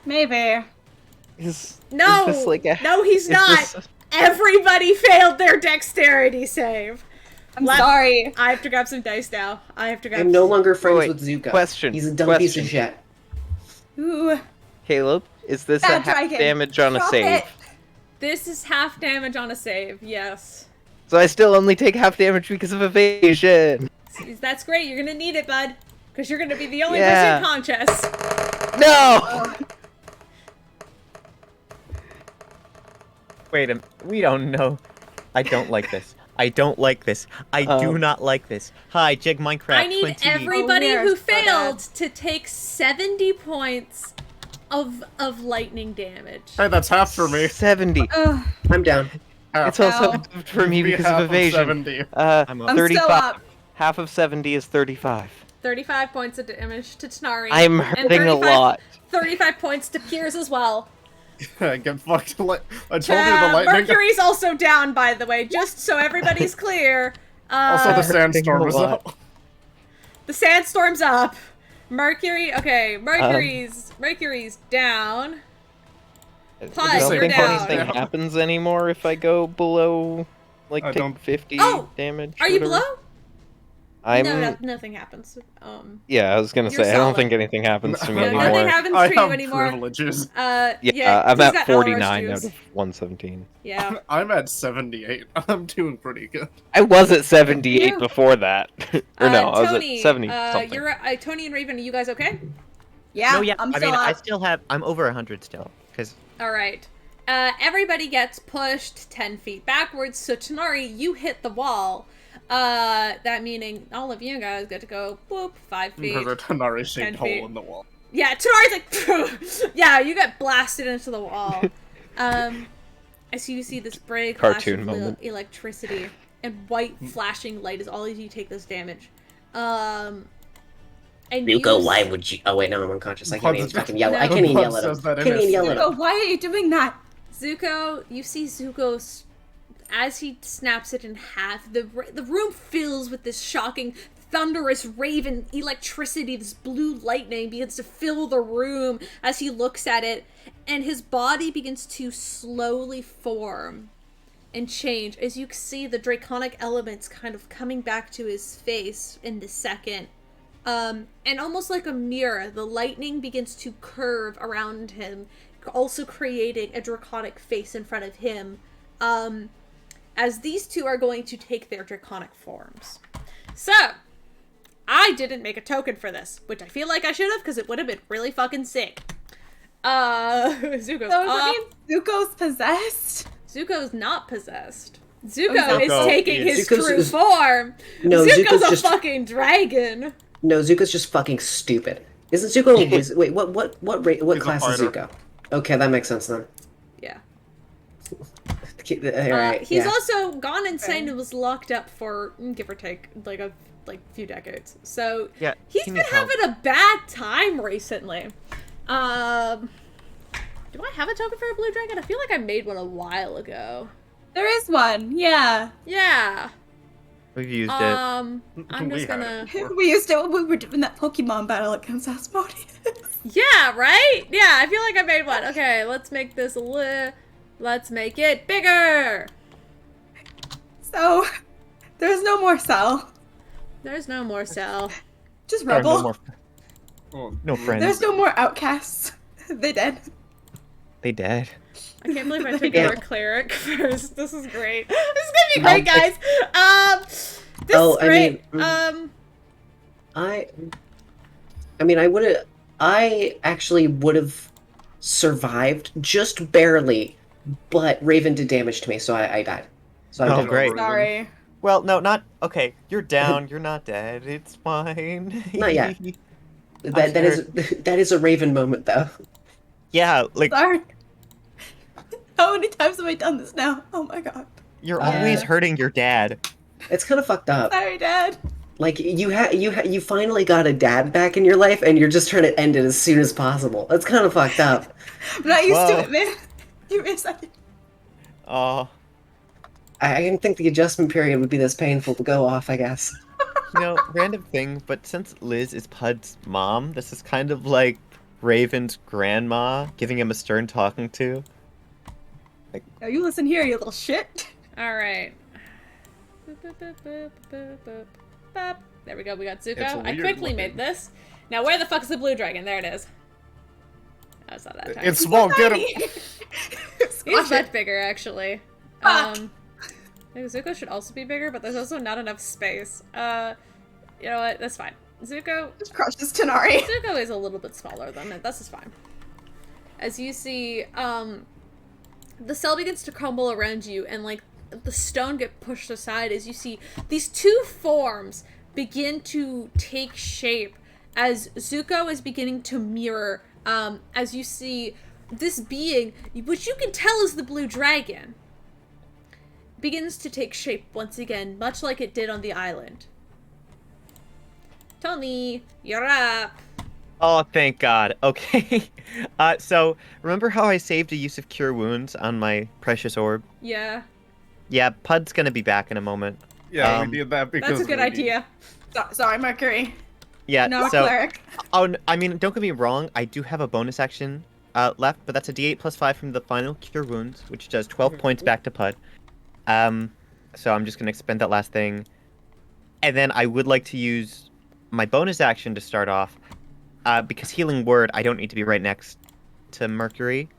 Maybe. No, is this like a, no, he's is not. this- Everybody failed their dexterity save. I'm sorry. I have to grab some dice now. I have to grab. I'm no longer friends wait, with Zuko. question, He's a dumb piece of question. shit. Ooh. Caleb, is this Bad a half dragon. damage on a Drop save? it. This is half damage on a save. Yes, So I still only take half damage because of evasion. that's great. You're gonna need it, bud, because you're gonna be the only Yeah. person conscious. No! Wait a minute. We don't know. I don't like this. I don't like this. I do not like this. Hi, Jig Minecraft. I need 20. everybody Oh, we are who so bad. failed to take 70 points of lightning damage. Hey, that's half for me. 70. Ugh. I'm down. Half. It's also Ow. half for me Be because half of evasion. 70. I'm up. I'm 35. still up. Half of 70 is 35. 35 points of damage to Tanari. I'm and hurting a lot. 35 points to Piers as well. Get fucked. I told you the lightning. Mercury's also down, by the way, just so everybody's clear. Also, the sandstorm is lot. up. The sandstorm's up. Okay, Mercury's down. I Pud, don't you're think down. anything happens anymore if I go below, like, I take don't- 50 Oh, damage. Are or you whatever. below? I'm. Nothing happens. Yeah, I was gonna You're say I don't solid. think anything happens to me No, anymore. nothing happens I to you have anymore. privileges. Yeah, I'm he's at got 49 Elrush out juice. of 117. Yeah. I'm at 78. I'm doing pretty good. I was at 78 You. before that. Or no, I was at Tony, 70 something. you're Tony and Raven. Are you guys okay? Yeah, No, yeah. I'm I still mean, I up. still have. I'm over 100 still, because All right. Everybody gets pushed 10 feet backwards. So Tanari, you hit the wall. That meaning all of you guys get to go boop 5 feet. There's a Tanari 10 shaped hole feet. in the wall. Yeah, Tanari's like, yeah, you get blasted into the wall. As you see this bright flash Cartoon of moment. electricity and white flashing light as all of you take this damage. And Zuko, why would you? Oh wait, no, I'm unconscious. I can't even fucking yell. I No. can't even Pud yell at him. says that in Can't even his yell at Zuko, him. why are you doing that? Zuko, you see Zuko as he snaps it in half. The room fills with this shocking, thunderous raven electricity. This blue lightning begins to fill the room as he looks at it, and his body begins to slowly form and change as you see the draconic elements kind of coming back to his face in the second. And almost like a mirror, the lightning begins to curve around him, also creating a draconic face in front of him, as these two are going to take their draconic forms. So, I didn't make a token for this, which I feel like I should have, because it would have been really fucking sick. Zuko's So does up. that mean Zuko's possessed? Zuko's not possessed. Zuko is Zuko taking is- his Zuko's true is- form. No, Zuko's Zuko's a just- fucking dragon. No, Zuko's just fucking stupid. Isn't Zuko a wizard? Wait, what He's a class is fighter. Zuko? Okay, that makes sense then. Yeah. Alright, He's yeah. also gone insane and was locked up for, give or take, like a few decades. So yeah. he's he been needs help. having a bad time recently. Do I have a token for a blue dragon? I feel like I made one a while ago. There is one, yeah. Yeah. We've used it. I'm We just had gonna. it before. We used it when we were doing that Pokemon battle against Asmodeus. Yeah, right? Yeah, I feel like I made one. Okay, let's make this let's make it bigger. So, there's no more Cell. There's no more cell. Just There are Rebel. no more. Oh, No friends. There's no more Outcasts. They dead. They dead. I can't believe I took Yeah. our cleric first. This is great. This is gonna be great, guys. This Oh, is I great. mean, I mean, I actually would have survived just barely, but Raven did damage to me, so I died. So I'm Oh, dead. great. Sorry. Well, no, not okay. You're down. You're not dead. It's fine. Not yet. That is a Raven moment though. Yeah, like Sorry. How many times have I done this now? Oh my god. you're Yeah. always hurting your dad. It's kind of fucked up. Sorry, Dad. Like you finally got a dad back in your life, and you're just trying to end it as soon as possible. That's kind of fucked up. I'm not used Whoa. to it, man. Give me a second. Oh, I didn't think the adjustment period would be this painful to go off. I guess. random thing, but since Liz is Pud's mom, this is kind of like Raven's grandma giving him a stern talking to. Now you listen here, you little shit. All right. There we go. We got It's Zuko. I weird quickly looking. made this. Now, where the fuck is the blue dragon? There it is. Oh, it's not that tiny. It's small. Get him. He's Squash much it. bigger, actually. Fuck. I think Zuko should also be bigger, but there's also not enough space. You know what? That's fine. Zuko Just crush this Tanari. Zuko is a little bit smaller than it. This is fine. As you see, the cell begins to crumble around you, and like the stone get pushed aside as you see these two forms begin to take shape as Zuko is beginning to mirror. As you see this being, which you can tell is the blue dragon, begins to take shape once again, much like it did on the island. Tony, you're up. Oh, thank God. Okay. So remember how I saved a use of Cure Wounds on my precious orb? Yeah, Yeah, Pud's gonna be back in a moment. Yeah, Um, we did that because that's a good we need- idea. Sorry, Mercury. Yeah, No so cleric. I mean, don't get me wrong. I do have a bonus action left, but that's a D8 plus 5 from the final Cure Wounds, which does 12 points back to Pud. So I'm just gonna expend that last thing. And then I would like to use my bonus action to start off, because Healing Word, I don't need to be right next to Mercury.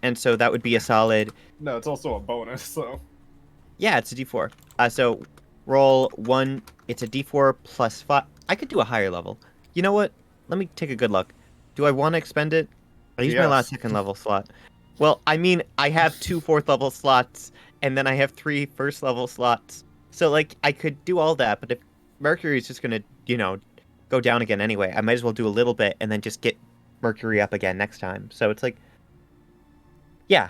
And so that would be a solid. No, it's also a bonus, so. Yeah, it's a d4. So roll 1. It's a d4 plus 5. I could do a higher level. You know what? Let me take a good look. Do I want to expend it? I used my last Yes. 2nd level slot. Well, I mean, I have 2 4th level slots, and then I have 3 1st level slots. So, like, I could do all that, but if Mercury's just gonna, go down again anyway, I might as well do a little bit and then just get Mercury up again next time. So it's like, yeah.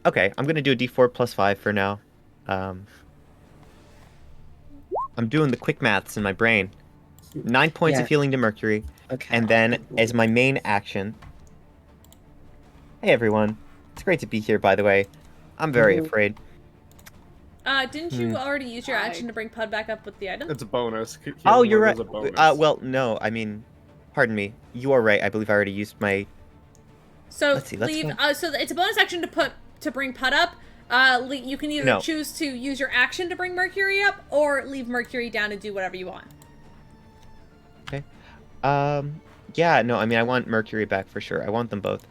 Okay, I'm gonna do a d4 plus 5 for now. I'm doing the quick maths in my brain. 9 points of Yeah. healing to Mercury, Okay. and then as my main action. Hey everyone, it's great to be here. By the way, I'm very afraid. Didn't you already use your action to bring Pud back up with the item? It's a bonus. Oh, Healing you're Word right. is a bonus. Well, no, I mean, pardon me. You are right. I believe I already used my. So Let's see, let's leave. go. So it's a bonus action to bring Pud up. You can either No. choose to use your action to bring Mercury up, or leave Mercury down and do whatever you want. Okay. Yeah, no, I mean, I want Mercury back for sure. I want them both.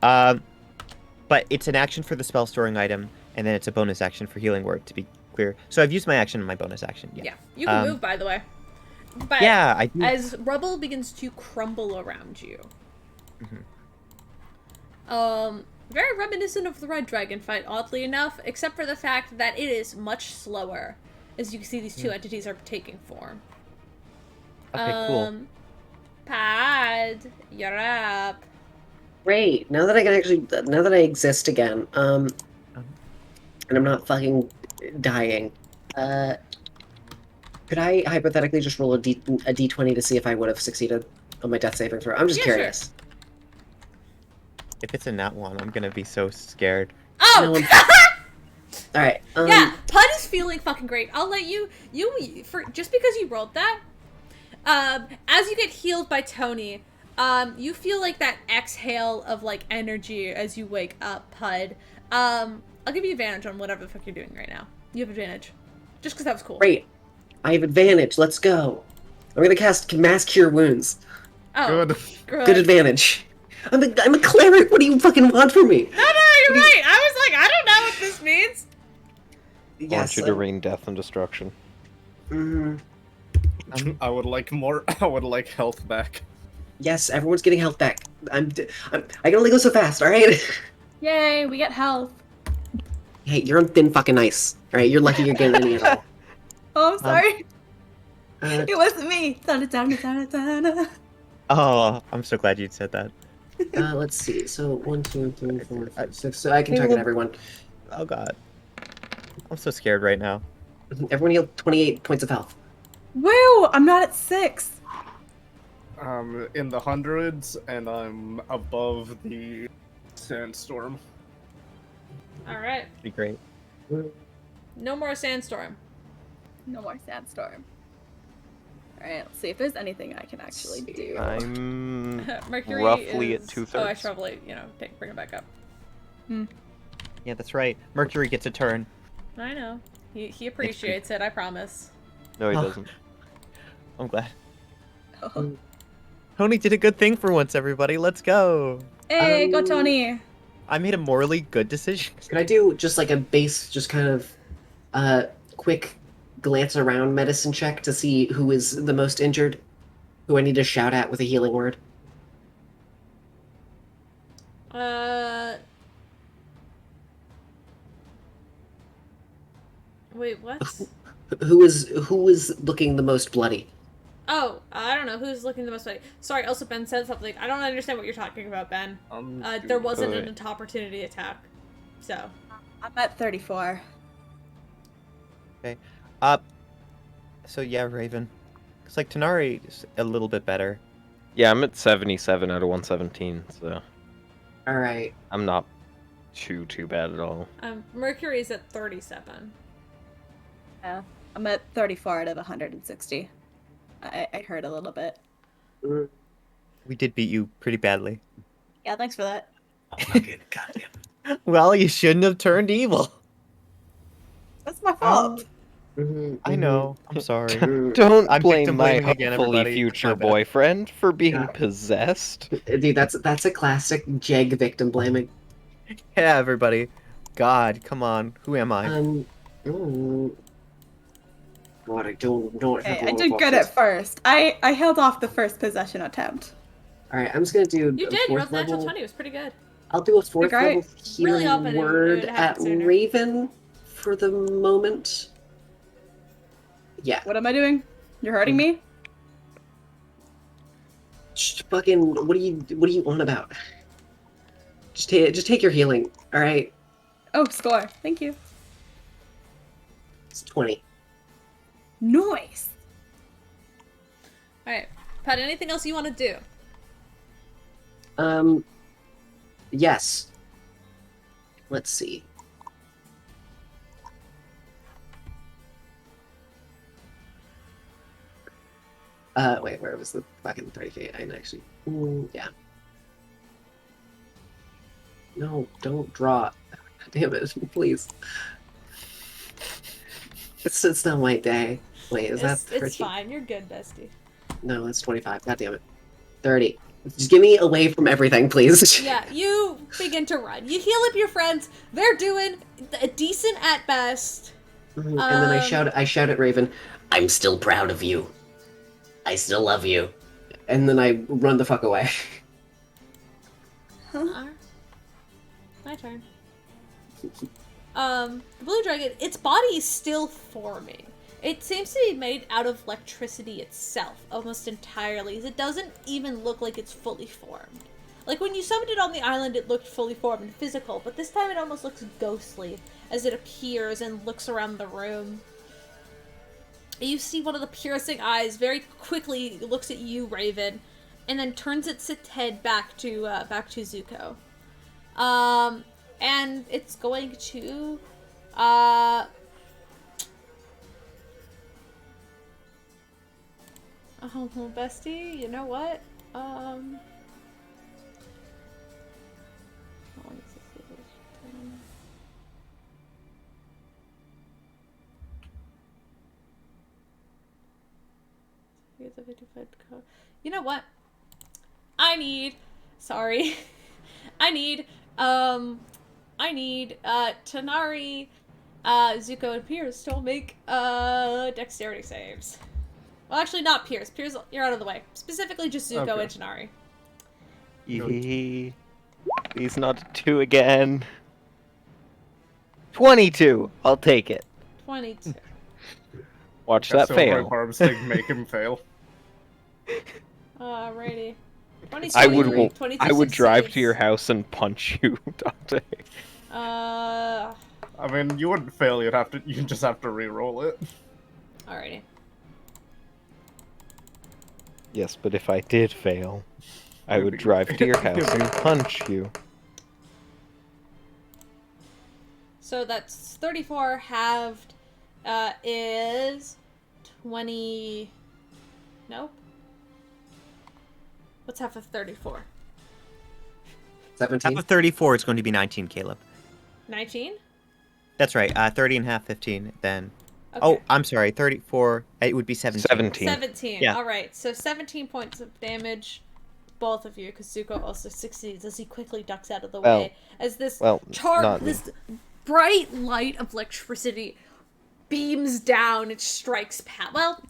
But it's an action for the spell storing item, and then it's a bonus action for healing word, to be clear. So I've used my action and my bonus action. Yeah. Yeah, you can move, by the way. But yeah, I do. as rubble begins to crumble around you. Very reminiscent of the Red Dragon fight, oddly enough, except for the fact that it is much slower, as you can see these two entities are taking form. Okay, cool. Pad, you're up. Great. Now that I exist again, and I'm not fucking dying, could I hypothetically just roll a d20 to see if I would have succeeded on my death saving throw? I'm just Yeah, curious. If it's a nat 1, I'm gonna be so scared. Oh! No, all right. Yeah, Pud is feeling fucking great. I'll let you for just because you rolled that. As you get healed by Tony, you feel like that exhale of like energy as you wake up, Pud. I'll give you advantage on whatever the fuck you're doing right now. You have advantage, just because that was cool. Great. I have advantage. Let's go. I'm gonna cast Mass Cure Wounds. Oh, Good. Good advantage. I'm a cleric. What do you fucking want from me? No, you're right. I was like, I don't know what this means. I want you to rain death and destruction. I would like more. I would like health back. Yes, everyone's getting health back. I can only go so fast. All right. Yay, we get health. Hey, you're on thin fucking ice. All right, you're lucky you're getting any at all. Oh, I'm sorry. Uh, It wasn't me. Ta-da-ta-da-ta-da-ta-da. Oh, I'm so glad you said that. let's see. So 1, 2, 3, 4, 5, 6. So I can target everyone. Oh god. I'm so scared right now. Everyone heal 28 points of health. Woo! I'm not at 6. In the hundreds, and I'm above the sandstorm. All right, Be great. no more sandstorm. No more sandstorm. Alright, let's see if there's anything I can actually do. I'm Mercury roughly is... at 2/3. Oh, I should probably, bring it back up. Yeah, that's right. Mercury gets a turn. I know. He appreciates it, I promise. No, he Oh. doesn't. I'm glad. Oh. Tony did a good thing for once, everybody. Let's go. Hey, go Tony! I made a morally good decision. Can I do just like a base, just kind of quick glance around medicine check to see who is the most injured? Who I need to shout at with a healing word? Wait, what? Who is looking the most bloody? Oh, I don't know who's looking the most funny. Sorry, also Ben said something. I don't understand what you're talking about, Ben. There wasn't an opportunity attack, so. I'm at 34. Okay. So yeah, Raven. It's like Tanari is a little bit better. Yeah, I'm at 77 out of 117, so All right. I'm not too bad at all. Mercury's at 37. Yeah. I'm at 34 out of 160. I hurt a little bit. We did beat you pretty badly. Yeah, thanks for that. Oh, fucking goddamn. Well, you shouldn't have turned evil. That's my fault. I know. I'm sorry. Don't I'm blame victim my blaming again, hopefully everybody. future My bad. boyfriend for being Yeah. possessed. Dude, that's a classic Jeg victim blaming. Yeah, everybody. God, come on. Who am I? Mm, God, I don't have Okay, a I lot of did good options. at first. I held off the first possession attempt. All right, I'm just gonna do You a did. You rolled fourth the natural level. 20. It was pretty good. I'll do a fourth Great. level Really healing hoping it word would at happen sooner. Raven for the moment. Yeah. What am I doing? You're hurting me? Fucking, what do you on about? Just take your healing. All right, Oh, score. Thank you. it's 20. Nice. All right, Pat. Anything else you want to do? Yes. Let's see. Wait, where was the fucking 30 feet? I actually, yeah. No, don't draw. Damn it, please. It's not my day. Wait, is that It's 30? fine. You're good, bestie. No, that's 25. God damn it. 30. Just get me away from everything, please. Yeah, you begin to run. You heal up your friends. They're doing a decent at best. And then I shout at Raven, I'm still proud of you. I still love you. and then I run the fuck away. My turn. The blue dragon, its body is still forming. It seems to be made out of electricity itself, almost entirely. It doesn't even look like it's fully formed. Like, when you summoned it on the island, it looked fully formed and physical, but this time it almost looks ghostly as it appears and looks around the room. You see one of the piercing eyes very quickly looks at you, Raven, and then turns its head back to Zuko. And it's going to, oh, bestie, you know what? How long is this? Here's a 55 code. You know what? Sorry. I need Tanari, Zuko, and Piers to all make, dexterity saves. Well, actually, not Piers. Piers, you're out of the way. Specifically, just Zuko Okay. and Tanari. Yee. Please not a 2 again. 22. I'll take it. 22. Watch That's that so fail. Barb's thing, make him fail. Alrighty. 22, I would drive saves. to your house and punch you, Dante. I mean, you wouldn't fail. You just have to re-roll it. Alrighty. Yes, but if I did fail, I would drive to your house and punch you. So that's 34 halved, is 20. Nope. What's half of 34? 17. Half of 34 is going to be 19, Caleb. 19? That's right. 30 and half, 15. Then. Okay. Oh, I'm sorry. 34. It would be 17. 17. 17. Yeah. Alright, so 17 points of damage, both of you, because Zuko also succeeds as he quickly ducks out of the way. As this not me. this bright light of electricity beams down, it strikes Pat. Well,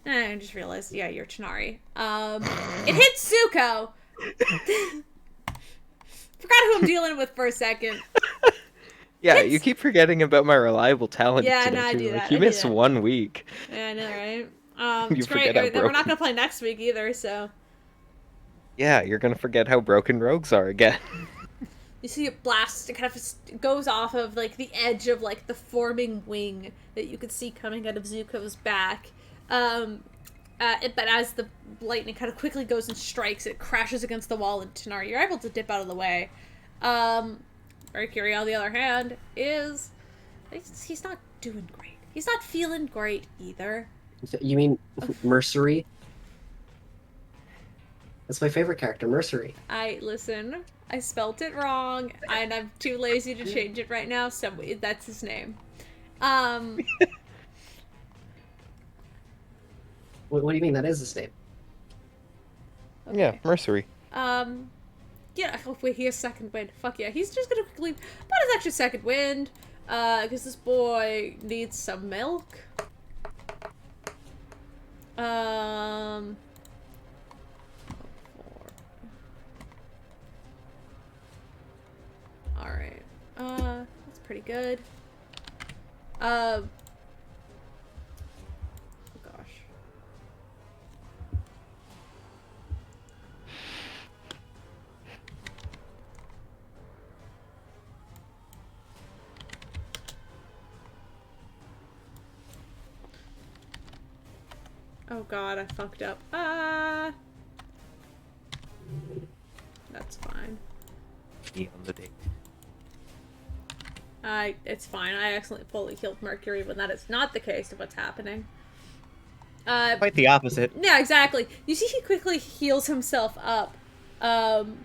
I just realized, yeah, you're Chinari. It hits Zuko! Forgot who I'm dealing with for a second. Yeah, you keep forgetting about my reliable talent. Yeah, today, no, I too. do Like, that, You I do miss that. 1 week. Yeah, I know, right? You It's great. forget how We're not broken- gonna play next week either, so. Yeah, you're gonna forget how broken rogues are again. You see it blast, it kind of goes off of, like, the edge of, like, the forming wing that you could see coming out of Zuko's back. But as the lightning kind of quickly goes and strikes, it crashes against the wall, and Tanari, you're able to dip out of the way. Mercury, on the other hand, he's not doing great. He's not feeling great either. You mean Mercery? That's my favorite character, Mercery. Listen, I spelt it wrong, and I'm too lazy to change it right now, so that's his name. What do you mean that is his name? Yeah, Okay. Mercery. Yeah, oh wait, he has second wind. Fuck yeah, he's just gonna quickly put his extra second wind, because this boy needs some milk. Um, alright. That's pretty good. Oh gosh. Oh god, I fucked up. That's fine. Be on the date. It's fine. I accidentally fully killed Mercury when that is not the case of what's happening. Quite the opposite. Yeah, exactly. You see he quickly heals himself up, and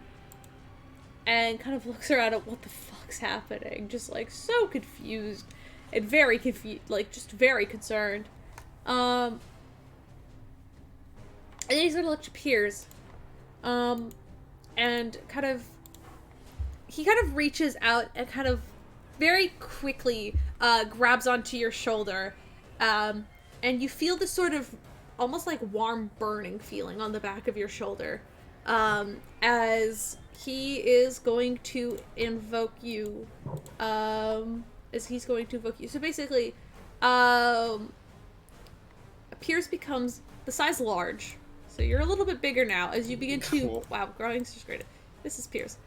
kind of looks around at what the fuck's happening. Just, like, so confused. And very confused, like, just very concerned. And then he's gonna look to Piers. And he kind of reaches out and kind of very quickly grabs onto your shoulder, and you feel this sort of almost like warm burning feeling on the back of your shoulder, as he is going to invoke you. So basically, Piers becomes the size large. So you're a little bit bigger now as you begin to... Cool. Wow, growing's just great. This is Piers.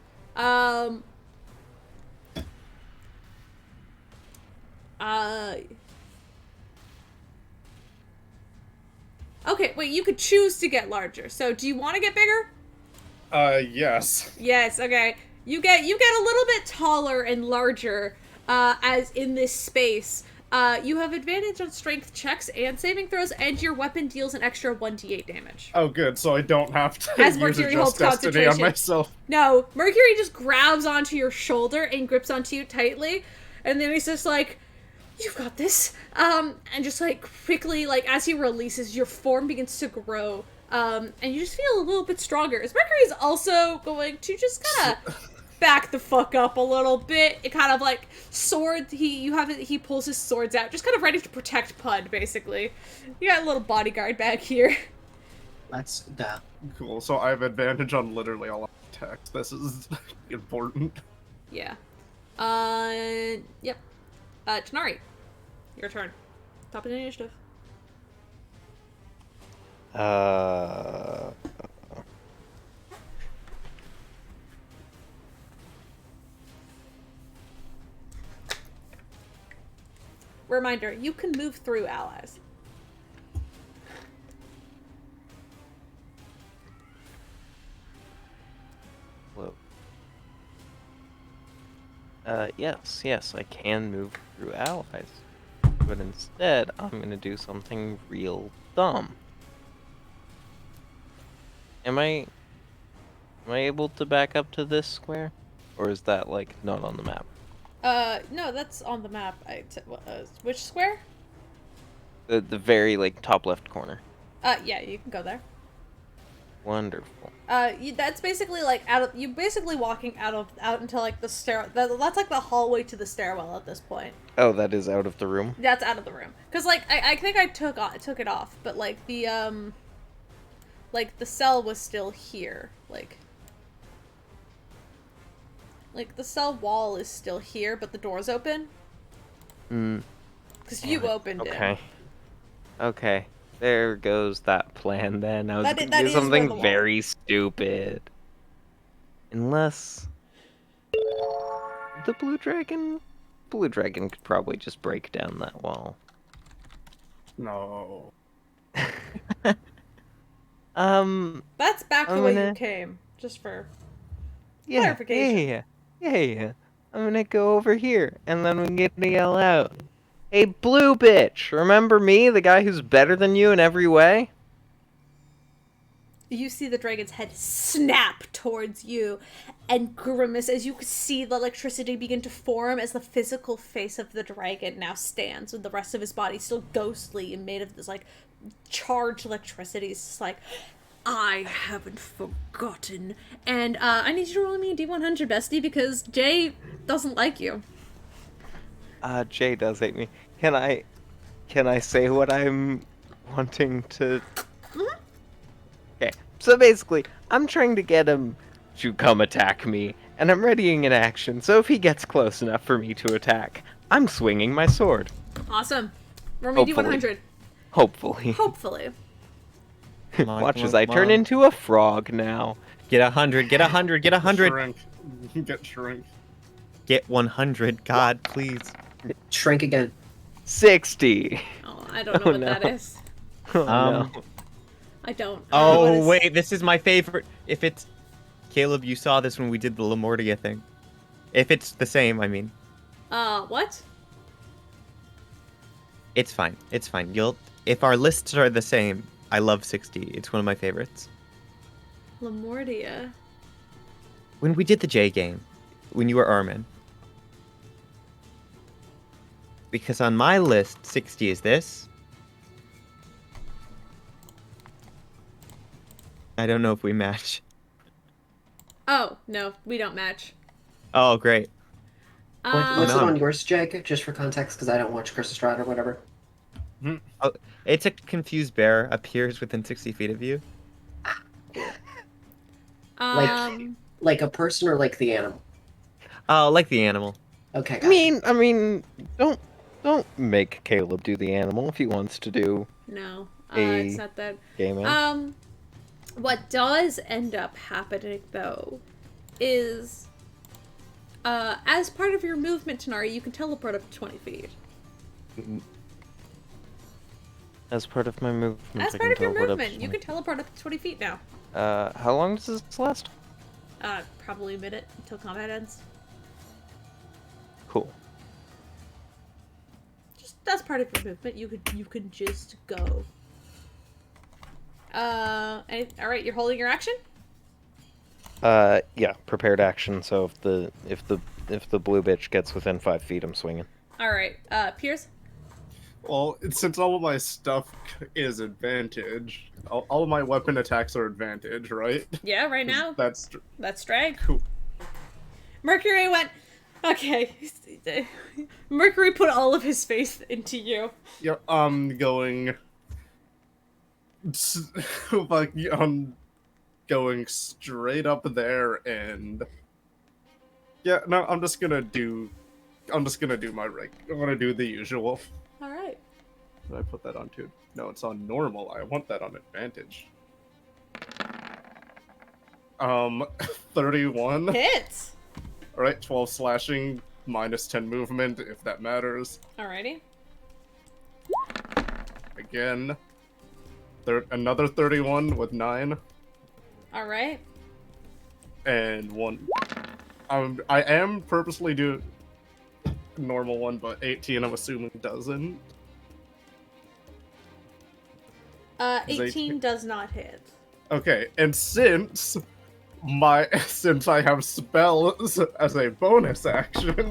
Okay, wait, you could choose to get larger. So do you want to get bigger? Yes. Yes, okay. You get a little bit taller and larger, as in this space. You have advantage on strength checks and saving throws, and your weapon deals an extra 1d8 damage. Oh, good. So I don't have to As use Mercury a holds just destiny on concentration. myself. No, Mercury just grabs onto your shoulder and grips onto you tightly, and then he's just like, "You've got this." And just like quickly, like as he releases, your form begins to grow, and you just feel a little bit stronger. As Mercury's also going to just kind of back the fuck up a little bit. It kind of like he pulls his swords out, just kind of ready to protect Pud, basically. You got a little bodyguard back here. That's that. Cool. So I have advantage on literally all attacks. This is important. Yeah. Yep. Tanari, your turn. Top of the initiative. Reminder, you can move through allies. Whoa. Yes, I can move through allies. But instead, I'm gonna do something real dumb. Am I able to back up to this square? Or is that, like, not on the map? No, that's on the map. Which square? The very, like, top left corner. Yeah, you can go there. Wonderful. That's basically like you basically walking out into like the stair. That's like the hallway to the stairwell at this point. Oh, that is out of the room? That's out of the room. Cause like I think I took it off, but like the cell was still here. Like the cell wall is still here, but the door's open. Cause you opened it. Okay. Okay. There goes that plan then. I was That gonna is do where the something wall- very stupid. Unless... The blue dragon could probably just break down that wall. No. That's back the I'm way gonna- you came. Just for Yeah, clarification. yeah. I'm gonna go over here, and then we can get to yell out. Hey, blue bitch! Remember me, the guy who's better than you in every way? you see the dragon's head snap towards you and grimace as you see the electricity begin to form as the physical face of the dragon now stands with the rest of his body still ghostly and made of this like charged electricity. It's just like, I haven't forgotten. And I need you to roll me a D100, bestie, because Jay doesn't like you. Jay does hate me. Can I say what I'm wanting to? Okay, so basically, I'm trying to get him to come attack me, and I'm readying an action, so if he gets close enough for me to attack, I'm swinging my sword. Awesome. Roll me D100. Hopefully. Hopefully. Come on, Watch come as on, I come turn on. into a frog now. Get 100, get 100, get 100. Shrink. Get shrink. Get 100, God, please. Shrink again. 60. Oh, I don't know what that is. Oh no. I don't. What Oh, is- wait, this is my favorite. If it's... Caleb, you saw this when we did the Lamortia thing. If it's the same, I mean. What? It's fine. It's fine. If our lists are the same, I love 60. It's one of my favorites. Lamortia. When we did the J game, when you were Armin. Because on my list, 60 is this. I don't know if we match. Oh, no, we don't match. Oh, great. What's it no. on yours, Jake? Just for context, because I don't watch Curse of Strahd or whatever. Oh, it's a confused bear appears within 60 feet of you. Like a person or like the animal? Oh, like the animal. Okay, I gotcha. mean, don't make Caleb do the animal if he wants to do No, A it's not that. gaming. What does end up happening, though, is, as part of your movement, Tanari, you can teleport up to 20 feet. As part of my movement, As I part can of your teleport up movement, to you 20. can teleport up to 20 feet now. How long does this last? Probably a minute until combat ends. Cool. Just that's part of your movement. You can just go. All right, you're holding your action. Yeah, prepared action. So if the blue bitch gets within 5 feet, I'm swinging. All right, Pierce. Well, since all of my stuff is advantage, all of my weapon attacks are advantage, right? Yeah, right now. That's That's drag. cool. Mercury went. Okay. Mercury put all of his faith into you. Yeah, I'm going. Like, I'm going straight up there, and yeah, no, I'm just gonna do my rig. I'm gonna do the usual. All right. Did I put that on too? No, it's on normal. I want that on advantage. 31. Hits. All right, 12 slashing, minus 10 movement, if that matters. Alrighty. Again. Another 31 with 9. All right. And 1. I am purposely do normal one, but 18 I'm assuming doesn't. 18 does not hit. Okay, and since I have spells as a bonus action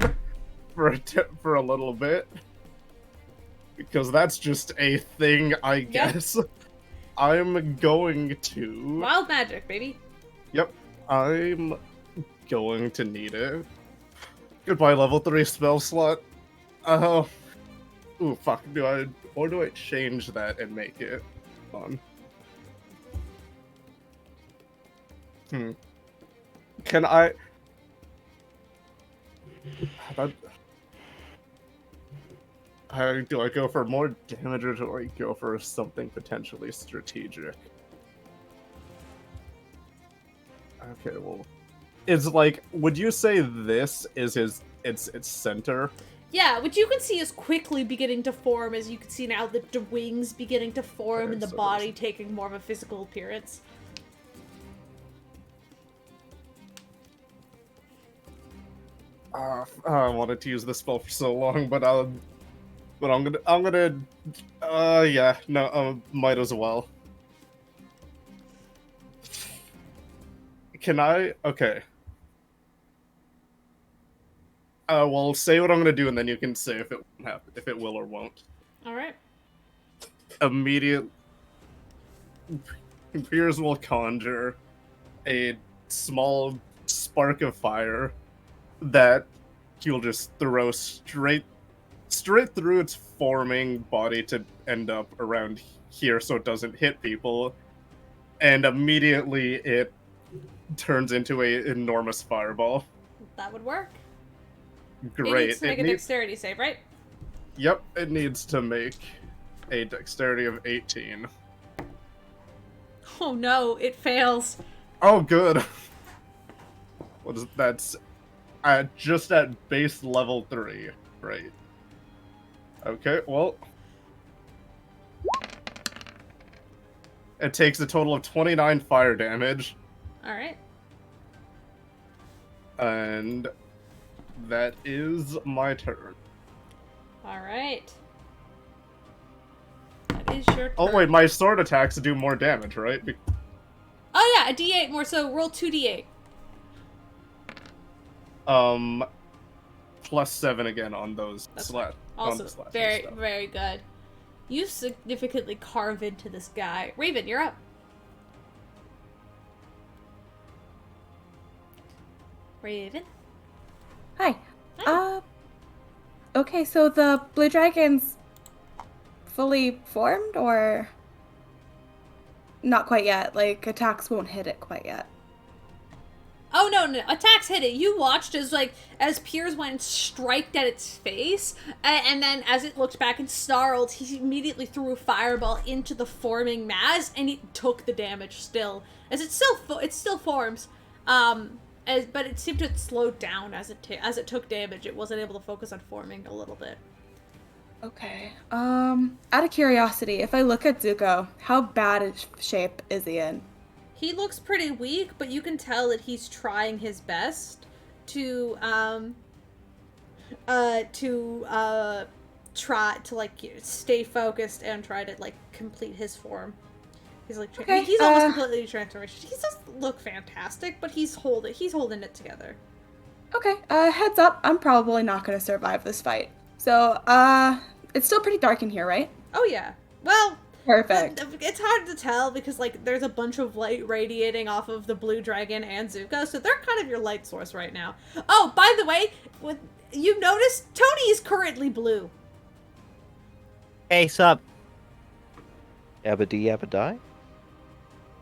for a little bit, because that's just a thing, I guess. I'm going to. Wild magic, baby. Yep, I'm going to need it. Goodbye, level 3 spell slot. Oh, ooh, fuck. Do I change that and make it on? Can I? Do I go for more damage or do I go for something potentially strategic? Okay, well, it's like, would you say this is its center? Yeah, which you can see is quickly beginning to form, as you can see now the wings beginning to form Okay, and the so body taking more of a physical appearance. I wanted to use this spell for so long, but I'm gonna, yeah, no, might as well. Can I? Okay. Well, say what I'm gonna do, and then you can say if it won't happen, if it will or won't. All right. Immediate. Piers will conjure a small spark of fire that he'll just throw straight through its forming body to end up around here, so it doesn't hit people, and immediately it turns into a enormous fireball. That would work. Great. It needs to make a dexterity save, right? Yep, it needs to make a dexterity of 18. Oh no, it fails. Oh, good. What is that's just at base level 3, right? Okay, well, it takes a total of 29 fire damage, All right. and that is my turn. All right. That is your turn. Oh wait, my sword attacks do more damage, right? Oh yeah, a d8 more. So roll 2d8. Plus 7 again on those That's slash. Also, very good. You significantly carve into this guy. Raven, you're up. Raven. Hi. Okay, so the blue dragon's fully formed, or not quite yet? Like, attacks won't hit it quite yet. Oh no, attacks hit it. You watched as Piers went and striked at its face, and then as it looked back and snarled, he immediately threw a fireball into the forming mass, and it took the damage still. As it still forms, but it seemed to have slowed down as it took damage. It wasn't able to focus on forming a little bit. Okay. Out of curiosity, if I look at Zuko, how bad a shape is he in? He looks pretty weak, but you can tell that he's trying his best to try to stay focused and try to complete his form. He's Okay, he's almost completely transformation. He doesn't look fantastic, but he's holding it together. Okay, heads up, I'm probably not gonna survive this fight. So, it's still pretty dark in here, right? Oh yeah. Well, Perfect. it's hard to tell because there's a bunch of light radiating off of the blue dragon and Zuko, so they're kind of your light source right now. Oh, by the way, you noticed Tony is currently blue. Hey, sup? Yabba dee yabba die?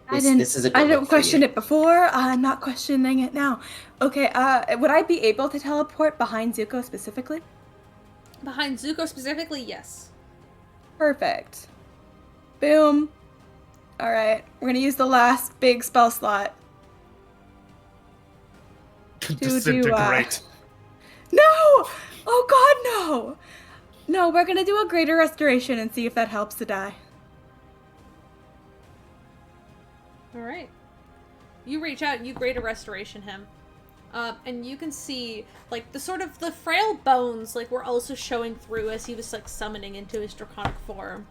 I This is a good I look didn't for question you. it before. I'm not questioning it now. Okay, would I be able to teleport behind Zuko specifically? Behind Zuko specifically, yes. Perfect. Boom. Alright, we're gonna use the last big spell slot. Disintegrate. No! Oh god, no! No, we're gonna do a greater restoration and see if that helps to die. Alright. You reach out and you greater restoration him. And you can see, the frail bones, were also showing through as he was, summoning into his draconic form.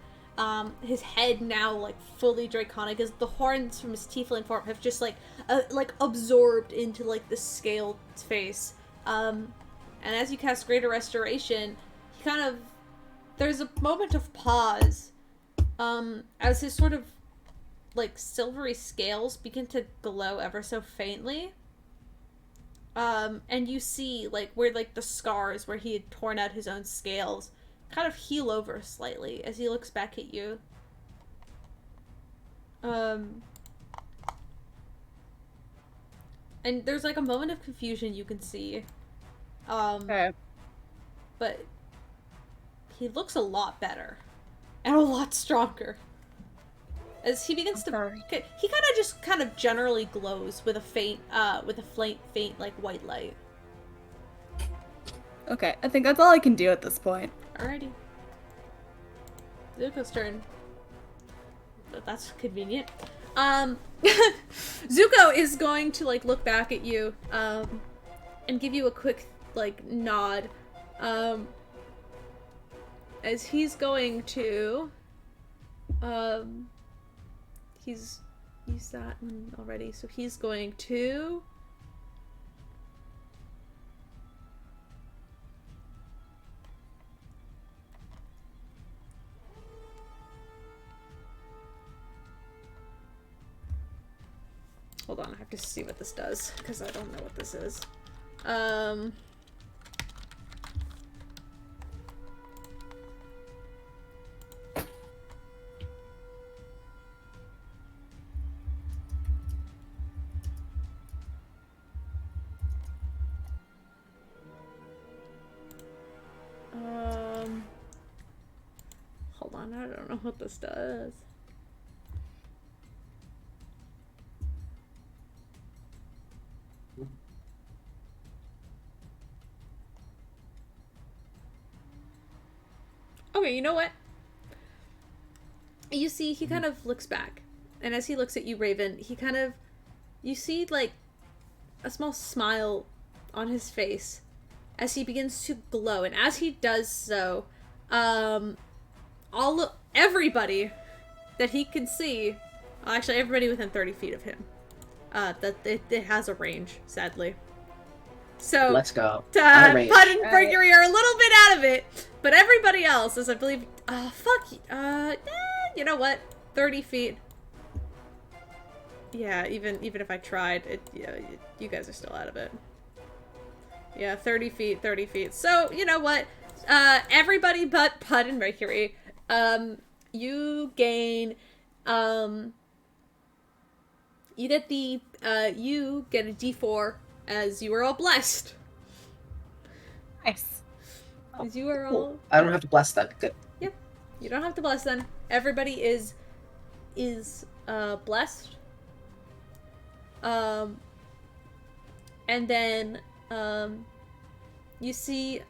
His head now, fully draconic, as the horns from his tiefling form have just, absorbed into, the scaled face. And as you cast Greater Restoration, he there's a moment of pause, as his sort of, silvery scales begin to glow ever so faintly. And you see, where, the scars where he had torn out his own scales kind of heal over slightly as he looks back at you. And there's, a moment of confusion you can see. Okay. But he looks a lot better. And a lot stronger. As he begins to... He kind of generally glows with a faint, faint, white light. Okay, I think that's all I can do at this point. Alrighty. Zuko's turn. That's convenient. Zuko is going to, look back at you, and give you a quick, nod. As he's going to, he's used that one already. So he's going to... Hold on, I have to see what this does, because I don't know what this is. Hold on, I don't know what this does. Okay, you know what? You see, he kind of looks back. And as he looks at you, Raven, he kind of... You see, like, a small smile on his face as he begins to glow. And as he does so, everybody that he can see... Actually, everybody within 30 feet of him. It has a range, sadly. So, Let's go. Pud and Mercury are a little bit out of it, but everybody else is, I believe, you know what? 30 feet. Yeah, even if I tried, you guys are still out of it. Yeah, 30 feet, 30 feet. So, you know what? Everybody but Pud and Mercury, you gain, you get a D4 as you are all blessed. Nice. As you are Cool. all... I don't have to bless that. Good. Yep. You don't have to bless them. Everybody is blessed. And then you see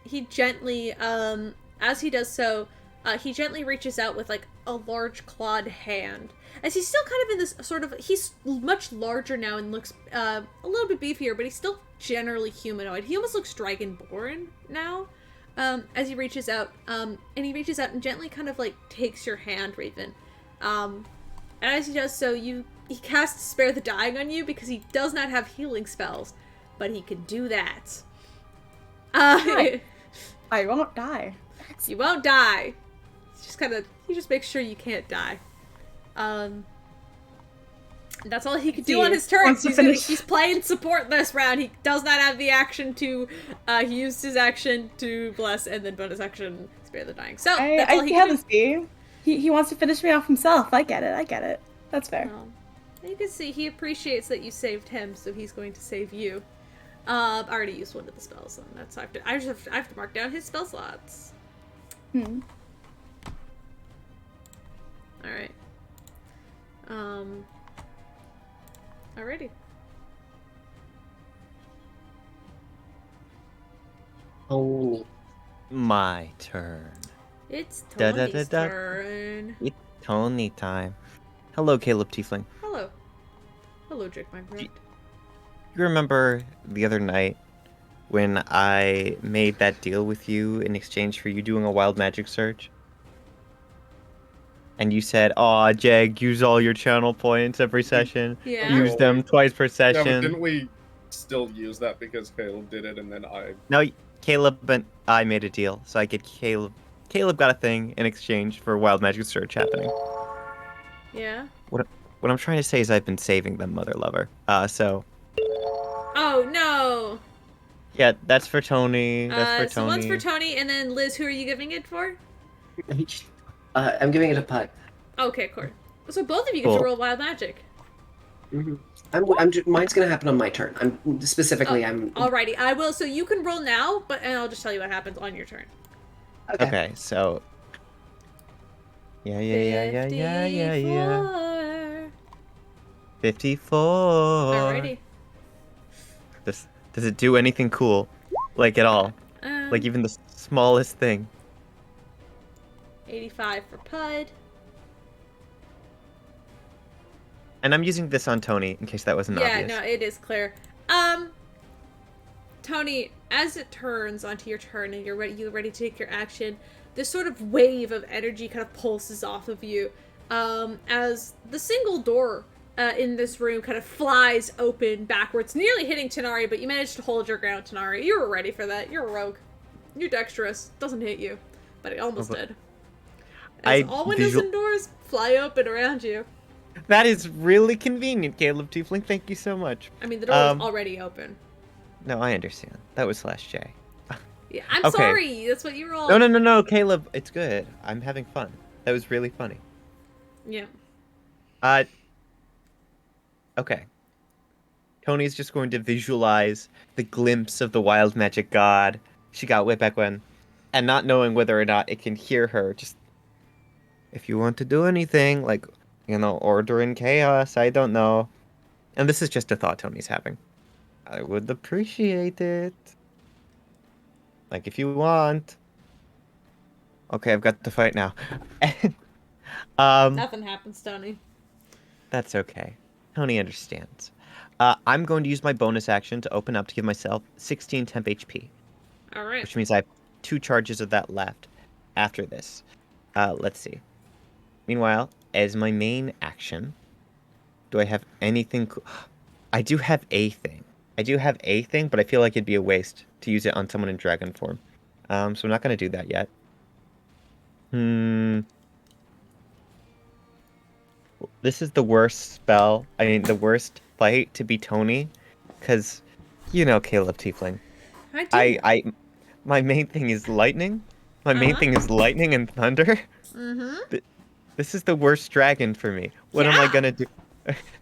he gently as he does so, he gently reaches out with like a large clawed hand. As he's still kind of in this sort of, he's much larger now and looks a little bit beefier, but he's still generally humanoid. He almost looks dragonborn now. As he reaches out, and he reaches out and gently kind of like takes your hand, Raven. And as he does so, he casts Spare the Dying on you because he does not have healing spells, but he can do that. I won't die. You won't die. He just makes sure you can't die. That's all he can do on his turn. He's playing support this round. He does not have the action to, he used his action to bless and then bonus action Spare the Dying. So, that's all he can do. He wants to finish me off himself. I get it. That's fair. You can see he appreciates that you saved him, so he's going to save you. I already used one of the spells, and that's I have to mark down his spell slots. Alright. Alrighty. Oh. My turn. It's Da, da, Tony's da, da. turn. It's Tony time. Hello, Caleb Tiefling. Hello. Hello, Drake Minecraft. You remember the other night when I made that deal with you in exchange for you doing a wild magic search? And you said, "Aw, Jag, use all your channel points every session. Yeah. Use them twice per Yeah, session." but didn't we still use that because Caleb did it and then I... No, Caleb and I made a deal, so I get Caleb. Caleb got a thing in exchange for wild magic search happening. Yeah. What I'm trying to say is I've been saving them, Mother Lover. So Oh, no! yeah, that's for Tony. That's for So Tony. one's for Tony, and then Liz, who are you giving it for? I'm giving it a Pud. Okay, cool. So both of you get to roll wild magic. Mine's gonna happen on my turn. I'm specifically. Alrighty, I will. So you can roll now, and I'll just tell you what happens on your turn. Okay, so yeah. 54. Alrighty. Does it do anything cool? Like at all? Like even the smallest thing? 85 for Pud. And I'm using this on Tony in case that wasn't obvious. Yeah, no, it is clear. Tony, as it turns onto your turn and you're ready to take your action, this sort of wave of energy kind of pulses off of you. as the single door in this room kind of flies open backwards, nearly hitting Tanari, but you managed to hold your ground, Tanari. You were ready for that. You're a rogue. You're dexterous. Doesn't hit you, but it almost did. As all windows and doors fly open around you. That is really convenient, Caleb Tiefling. Thank you so much. I mean, the door is already open. No, I understand. That was /J. Yeah, I'm Okay. sorry. That's what you rolled. No, Caleb. It's good. I'm having fun. That was really funny. Yeah. Okay. Tony's just going to visualize the glimpse of the wild magic god she got way back when, and not knowing whether or not it can hear her. Just, if you want to do anything, like, order in chaos, I don't know. And this is just a thought Tony's having. I would appreciate it. Like, if you want. Okay, I've got to fight now. Nothing happens, Tony. That's okay. Tony understands. I'm going to use my bonus action to open up to give myself 16 temp HP. All right. Which means I have 2 charges of that left after this. Let's see. Meanwhile, as my main action, do I have anything... I do have a thing. But I feel like it'd be a waste to use it on someone in dragon form. So I'm not going to do that yet. This is the worst spell. I mean, the worst fight to be Tony. Because, Caleb Tiefling. My main thing is lightning. My main thing is lightning and thunder. Mm-hmm. This is the worst dragon for me. What am I gonna do?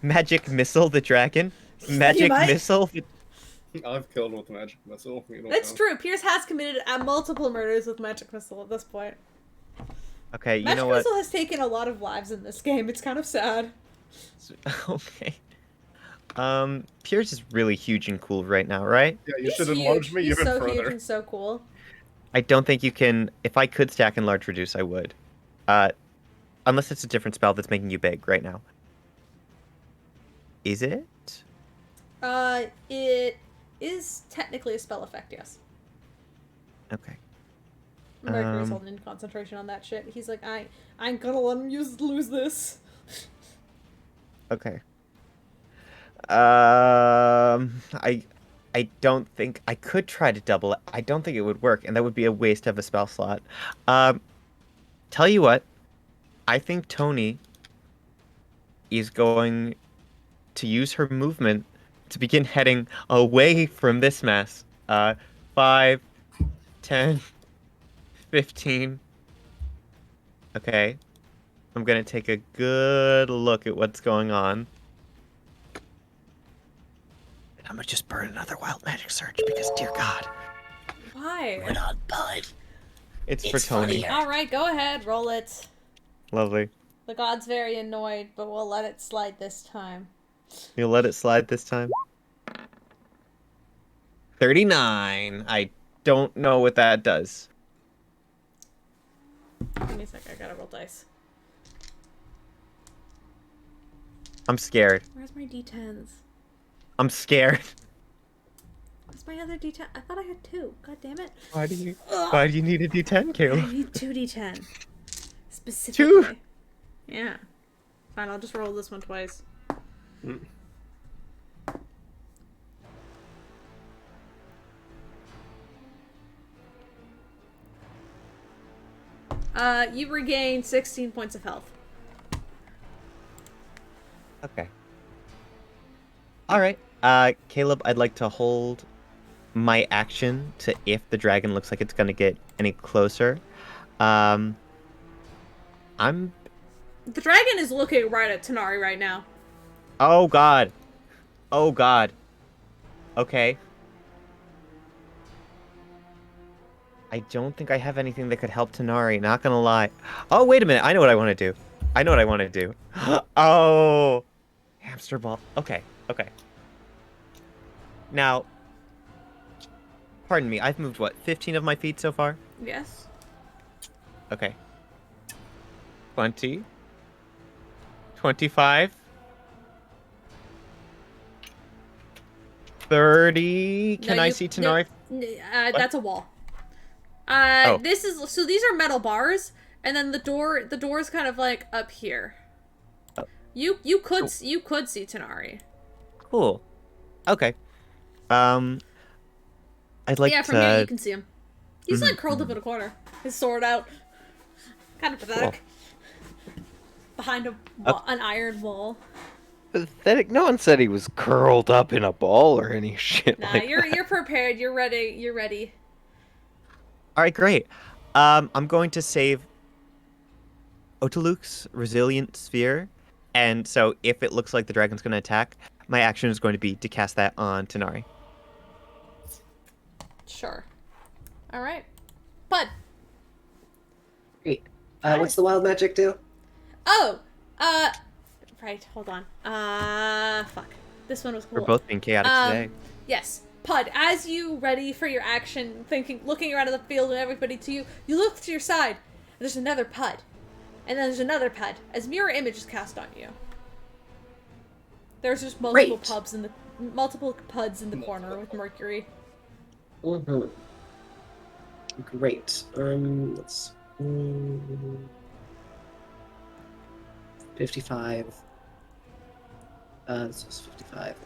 Magic missile the dragon? Magic missile? I've killed with magic missile. It's true. Pierce has committed multiple murders with magic missile at this point. Okay, you know what? Magic missile has taken a lot of lives in this game. It's kind of sad. Okay. Pierce is really huge and cool right now, right? Yeah, you should enlarge me even further. He's so huge and so cool. I don't think you can... If I could stack enlarge reduce, I would. Unless it's a different spell that's making you big right now. Is it? It is technically a spell effect, yes. Okay. Mercury's holding in concentration on that shit. He's like, I ain't gonna let him lose this. Okay. I don't think I could try to double it. I don't think it would work, and that would be a waste of a spell slot. Tell you what, I think Tony is going to use her movement to begin heading away from this mess. 5, 10, 15. Okay. I'm gonna take a good look at what's going on. And I'm gonna just burn another wild magic surge because, dear God. Why? Right on, bud. It's for Tony. funnier. Alright, go ahead, roll it. Lovely. The god's very annoyed, but we'll let it slide this time. You'll let it slide this time? 39. I don't know what that does. Give me a sec, I gotta roll dice. I'm scared. Where's my d10s? I'm scared. Where's my other d10? I thought I had 2. God damn it. Why do you need a D10, Caleb? I need 2 d10. Specifically. 2? Yeah. Fine, I'll just roll this one twice. You regain 16 points of health. Okay. Alright. Caleb, I'd like to hold my action to if the dragon looks like it's gonna get any closer. The dragon is looking right at Tanari right now. Oh god. Oh god. Okay. I don't think I have anything that could help Tanari, not gonna lie. Oh, wait a minute. I know what I want to do. Oh. Hamster ball. Okay. Now, pardon me. I've moved, what, 15 of my feet so far? Yes. Okay. 20. 25. 30. Can I see Tanari? That's a wall. Oh. These are metal bars, And then the door's kind of like up here. Oh. You could see Tanari. Cool. Okay. I'd like Yeah, to. from here you can see him. He's like curled up in a corner, his sword out. Kind of pathetic. Behind an iron wall. Pathetic. No one said he was curled up in a ball or any shit. Nah, like you're prepared. You're ready. You're ready. All right, great. I'm going to save Otaluk's resilient sphere, and so if it looks like the dragon's going to attack, my action is going to be to cast that on Tanari. Sure. All right. Bud. Great. What's the wild magic do? Oh. Right. Hold on. Fuck. This one was cool. We're both being chaotic today. Yes. Pud, as you ready for your action, looking around at the field and everybody to you, you look to your side, and there's another Pud. And then there's another Pud, as mirror image is cast on you. There's just multiple Puds in the corner with Mercury. Mm-hmm. Great. Let's 55. This is 55.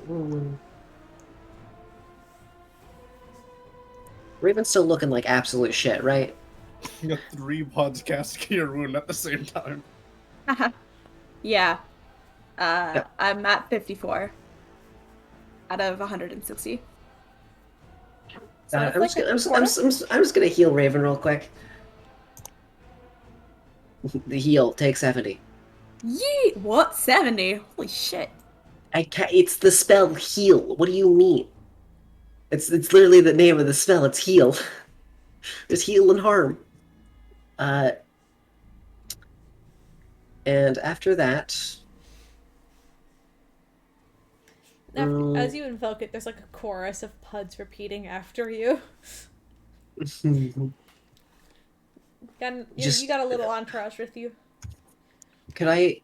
Raven's still looking like absolute shit, right? You got 3 pods cast Cure Wound at the same time. Yeah. Yep. I'm at 54 out of 160. So I'm it's just like I'm just gonna heal Raven real quick. The heal, take 70. Yee! What? 70? Holy shit. I can't. It's the spell heal. What do you mean? It's literally the name of the spell. It's heal. There's heal and harm. And after that, As you invoke it, there's like a chorus of Puds repeating after you. You got a little entourage with you. can I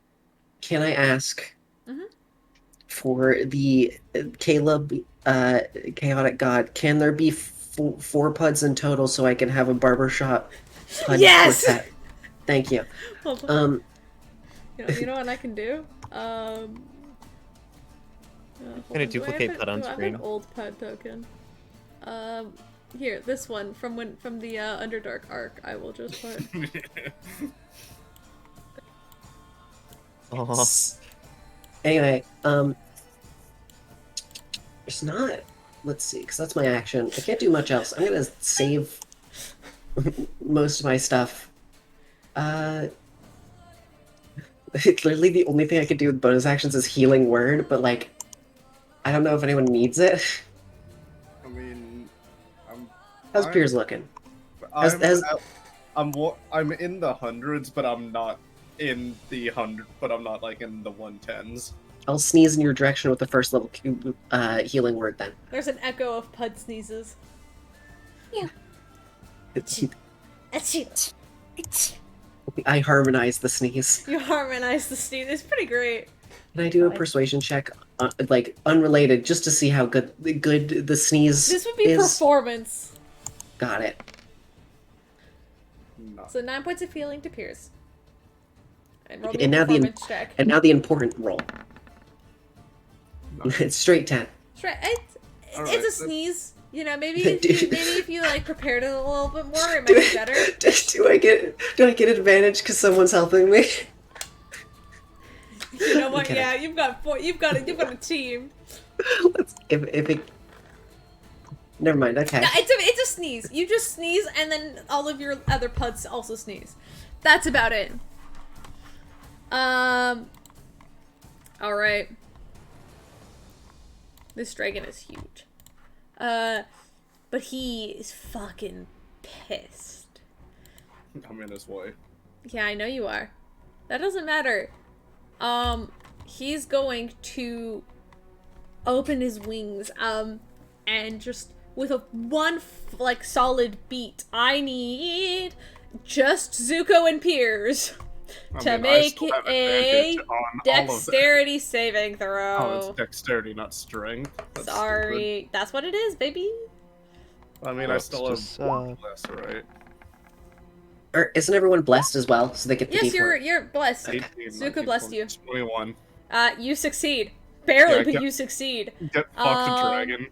ask for the Caleb chaotic god? Can there be 4 puds in total so I can have a barbershop pud Yes! quartet? Thank you. You know what I can do? I'm gonna duplicate Pud on I have screen. an old Pud token. Here, this one from the Underdark arc. I will just put. Anyway, it's not. Let's see, because that's my action. I can't do much else. I'm gonna save most of my stuff. Literally, the only thing I could do with bonus actions is healing word, but like, I don't know if anyone needs it. I mean, How's Piers looking? I'm in the hundreds, but I'm not in the 100. But I'm not like in the 110s. I'll sneeze in your direction with the first level healing word then. There's an echo of Pud sneezes. Yeah. I harmonize the sneeze. You harmonize the sneeze. It's pretty great. Can I do a persuasion check, like unrelated, just to see how good the sneeze This would be is? performance. Got it. No. So 9 points of healing to Piers. And roll And the now performance check. And now the important roll. No. It's straight 10. It's Alright, a sneeze. You know, maybe Dude. if you like prepared it a little bit more, it might be better. Do I get advantage because someone's helping me? You know what? Okay. Yeah, you've got a team. if it. Never mind. Okay. No, it's a sneeze. You just sneeze, and then all of your other Puds also sneeze. That's about it. All right. This dragon is huge. But he is fucking pissed. I'm in his way. Yeah, I know you are. That doesn't matter. He's going to open his wings, and just with one solid beat, I need just Zuko and Piers to make a dexterity saving throw. Oh, it's dexterity, not strength. That's Sorry, stupid. that's what it is, baby. I mean, I still have one less, right? Or isn't everyone blessed as well, so they get the Yes, D4? you're blessed. 18, Zuko 19, blessed you. 21. You succeed. Barely, Yeah, but get- you succeed. Get fucked, dragon.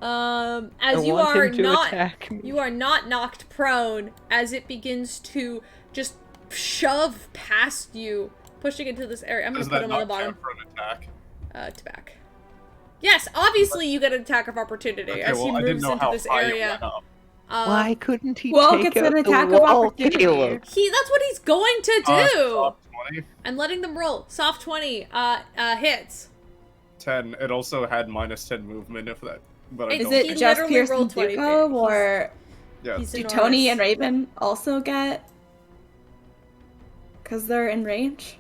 As I you want are him to not, attack me. you are not knocked prone as it begins to just shove past you, pushing into this area. I'm gonna Does put that him on the not bottom. count for an attack? To back. Yes, obviously you get an attack of opportunity Okay, as he well, I didn't moves know into how this high it area. went up. Why couldn't he Well, take gets out an the attack of wall, opportunity. Caleb? That's what he's going to do. Soft 20. I'm letting them roll. Soft 20 hits. 10. It also had -10 movement if that. But I Is don't Is He it think- just literally Pierce rolled and 20 Zuko, feet. or Yeah. He's do enormous. Tony and Raven also get? Because they're in range.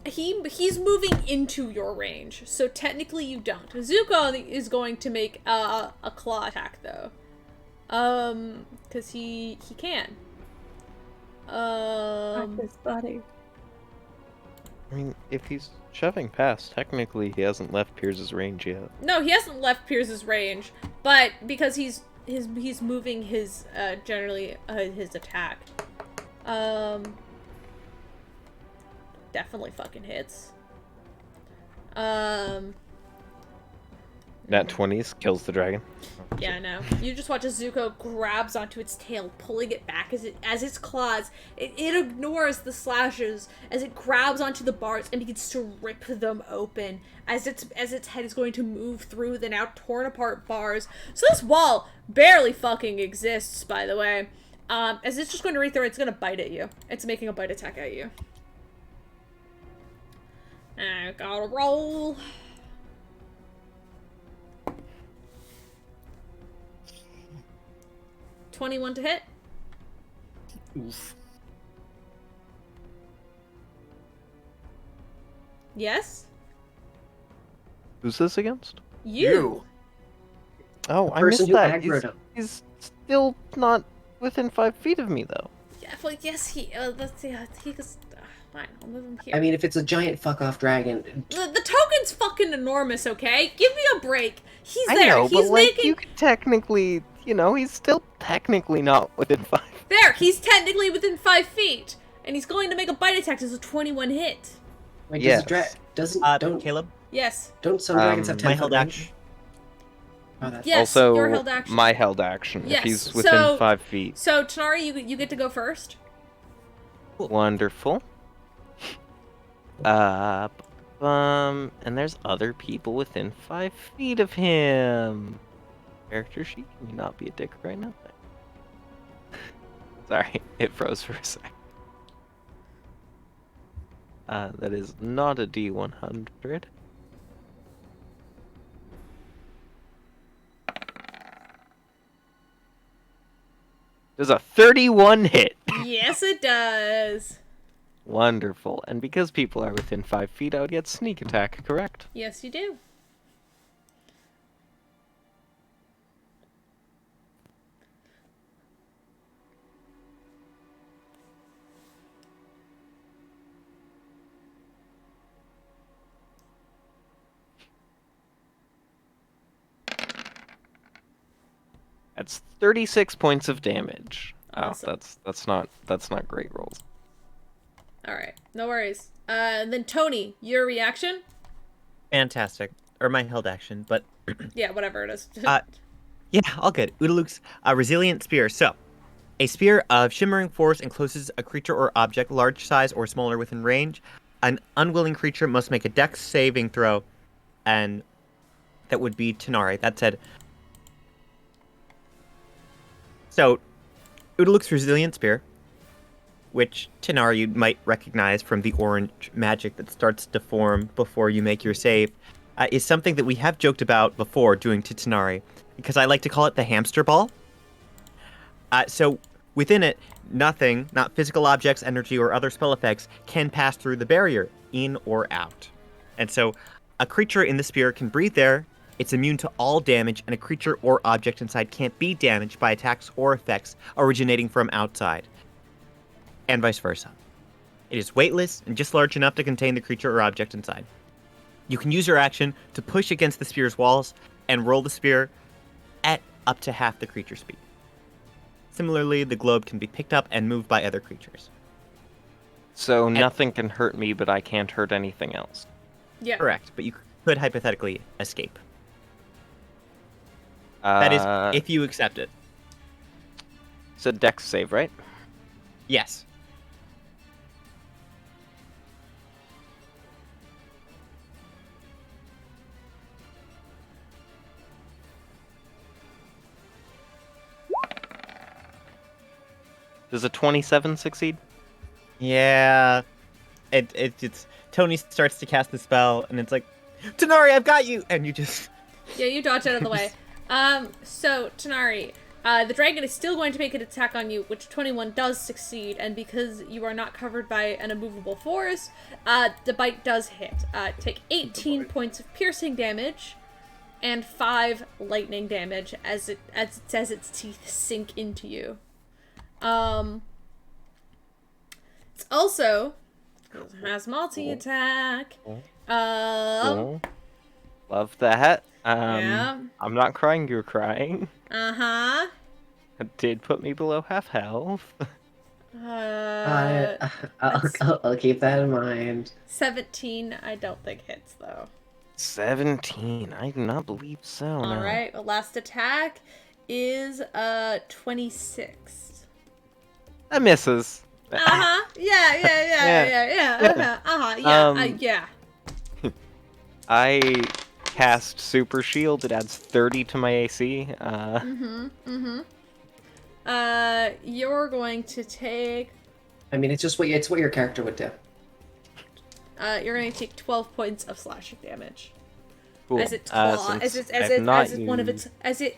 He's moving into your range, so technically you don't. Zuko is going to make a claw attack though, because he can. His buddy. I mean, if he's shoving past, technically he hasn't left Pierce's range yet. No, he hasn't left Pierce's range, but because he's moving his generally his attack. Definitely fucking hits. Nat 20s kills the dragon. Yeah, I know. You just watch as Zuko grabs onto its tail, pulling it back as its claws. It ignores the slashes as it grabs onto the bars and begins to rip them open as its head is going to move through the now torn apart bars. So this wall barely fucking exists, by the way. As it's just going to read through, it's going to bite at you. It's making a bite attack at you. I gotta roll. $21 to hit. Oof. Yes. Who's this against? You. Oh, I person missed who that. aggroed him. He's still not within 5 feet of me, though. Yeah, well, yes, let's see, he goes, fine, I'll move him here. I mean, if it's a giant fuck off dragon, the token's fucking enormous, okay? Give me a break. He's I there. know, He's but like, making you could technically, he's still technically not within 5. there. He's technically within 5 feet, and he's going to make a bite attack. As a 21 hit. like Yes. don't Caleb, Yes. some dragons have 10 my foot held range? action. Oh, that's Yes. Also, your held action. my held action. Yes, If he's within so- 5 feet. So Tanari, you get to go first. Wonderful. And there's other people within 5 feet of him. Character sheet, can you not be a dick right now? Sorry, it froze for a sec. That is not a D100. There's a 31 hit. Yes, it does. Wonderful. And because people are within 5 feet, I would get sneak attack, correct? Yes, you do. That's 36 points of damage. Awesome. Oh, that's not great rolls. All right, no worries. Then Tony, your reaction? Fantastic. Or my held action, but Yeah, whatever it is. yeah, all good. Udaluk's resilient spear. So, a spear of shimmering force encloses a creature or object large size or smaller within range. An unwilling creature must make a dex saving throw, and that would be Tanari. That said, so Udaluk's resilient spear, which Tanari you might recognize from the orange magic that starts to form before you make your save, is something that we have joked about before doing to Tanari, because I like to call it the hamster ball. So within it, nothing, not physical objects, energy, or other spell effects, can pass through the barrier, in or out. And so a creature in the spear can breathe there, it's immune to all damage, and a creature or object inside can't be damaged by attacks or effects originating from outside, and vice versa. It is weightless and just large enough to contain the creature or object inside. You can use your action to push against the spear's walls and roll the spear at up to half the creature's speed. Similarly, the globe can be picked up and moved by other creatures. So nothing can hurt me, but I can't hurt anything else. Yeah. Correct, but you could hypothetically escape. That is, if you accept it. It's a dex save, right? Yes. Does a 27 succeed? Yeah. It's Tony starts to cast the spell, and it's like, Tanari, I've got you, and you just. Yeah, you dodge out of the way. So Tanari, the dragon is still going to make an attack on you, which 21 does succeed, and because you are not covered by an immovable force, the bite does hit. Take 18 points of piercing damage, and 5 lightning damage as it says its teeth sink into you. It's also it has multi-attack. Cool. Love that. Yeah. I'm not crying, you're crying. Uh-huh. It did put me below half health. I'll keep that in mind. 17, I don't think hits, though. 17. I do not believe so. No. Alright, the last attack is 26. That misses. Uh-huh. Yeah. Yeah. I cast Super Shield. It adds 30 to my AC. You're going to take... I mean, it's what your character would do. You're going to take 12 points of slashing damage. Cool. As it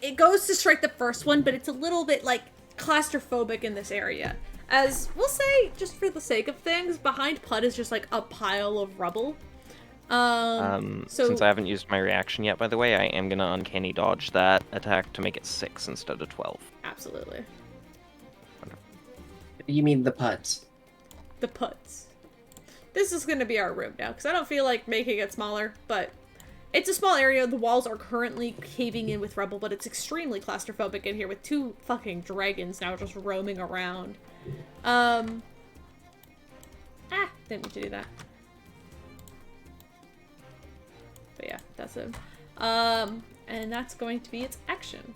it goes to strike the first one, but it's a little bit like claustrophobic in this area. As we'll say, just for the sake of things, behind Pud is just like a pile of rubble. So since I haven't used my reaction yet, by the way, I am gonna uncanny dodge that attack to make it 6 instead of 12. Absolutely. You mean the Puds? The Puds. This is gonna be our room now, because I don't feel like making it smaller, but it's a small area. The walls are currently caving in with rubble, but it's extremely claustrophobic in here with 2 fucking dragons now just roaming around. Didn't mean to do that. But yeah, that's him. And that's going to be its action.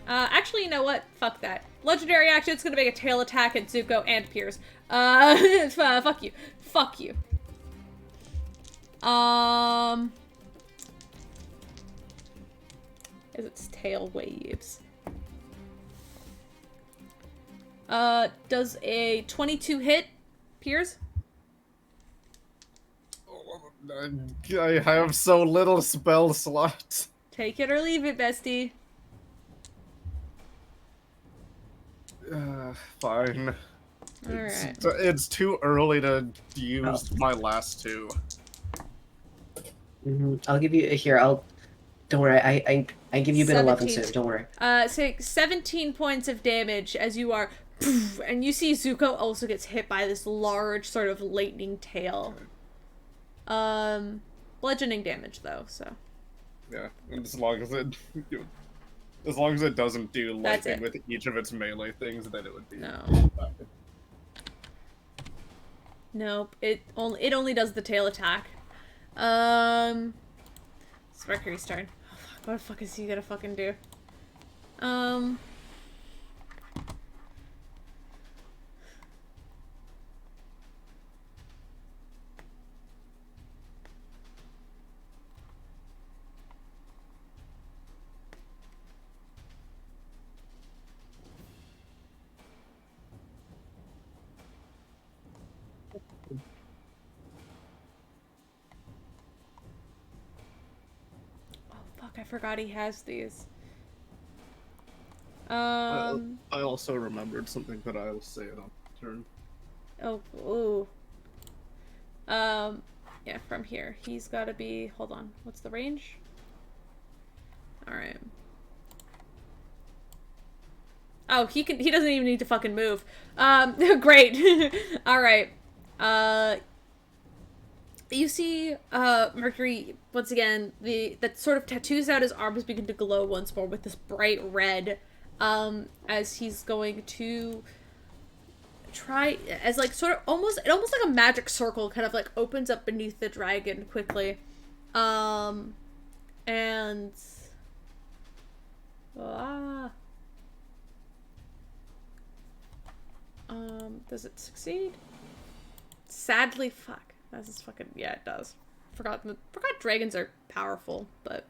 Actually, you know what? Fuck that. Legendary action, it's gonna make a tail attack at Zuko and Piers. Fuck you. Fuck you. As its tail waves. Does a 22 hit, Piers? I have so little spell slots. Take it or leave it, bestie. Fine. Alright. It's too early to use my last 2. I'll give you here. Don't worry. I give you a bit of 11 soon. Don't worry. Take 17 points of damage as you are, and you see Zuko also gets hit by this large sort of lightning tail. Bludgeoning damage though. So. Yeah, as long as it doesn't do lightning with each of its melee things, then it would be. No. Nope. It only does the tail attack. It's Mercury's turn. Oh, fuck, what the fuck is he gonna fucking do? I forgot he has these. I also remembered something, but I'll say it on turn. Oh, ooh. Yeah, from here. He's gotta be, hold on, what's the range? Alright. Oh, he doesn't even need to fucking move. Great. Alright. You see, Mercury, once again, that sort of tattoos out his arms begin to glow once more with this bright red, as he's going to try as like sort of almost like a magic circle kind of like opens up beneath the dragon quickly. And does it succeed? Sadly, fuck. That's just fucking, yeah, it does. Forgot dragons are powerful, but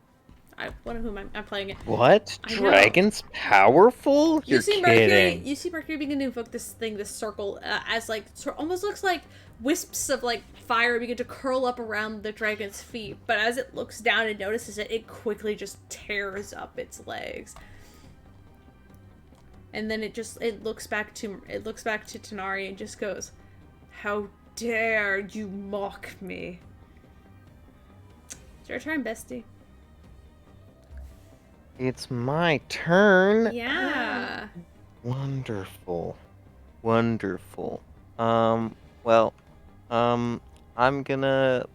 I wonder who I'm playing it. What? Dragons powerful? You're kidding. You see Mercury begin to invoke this thing, this circle, as like almost looks like wisps of like fire begin to curl up around the dragon's feet. But as it looks down and notices it, it quickly just tears up its legs. And then it looks back to Tanari and just goes, "How dare you mock me?" It's your turn, bestie. It's my turn. Yeah. Wonderful. Wonderful. Well, I'm gonna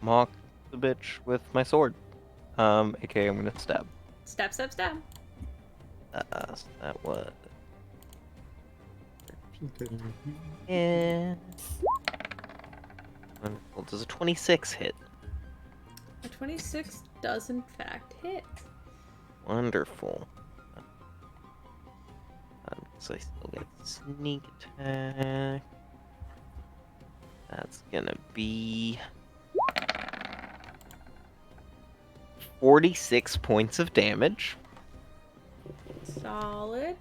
mock the bitch with my sword. AKA I'm gonna stab. Stab. So that was... Yeah. Wonderful. Does a 26 hit? A 26 does in fact hit. Wonderful. So I still get sneak attack. That's gonna be 46 points of damage. Solid.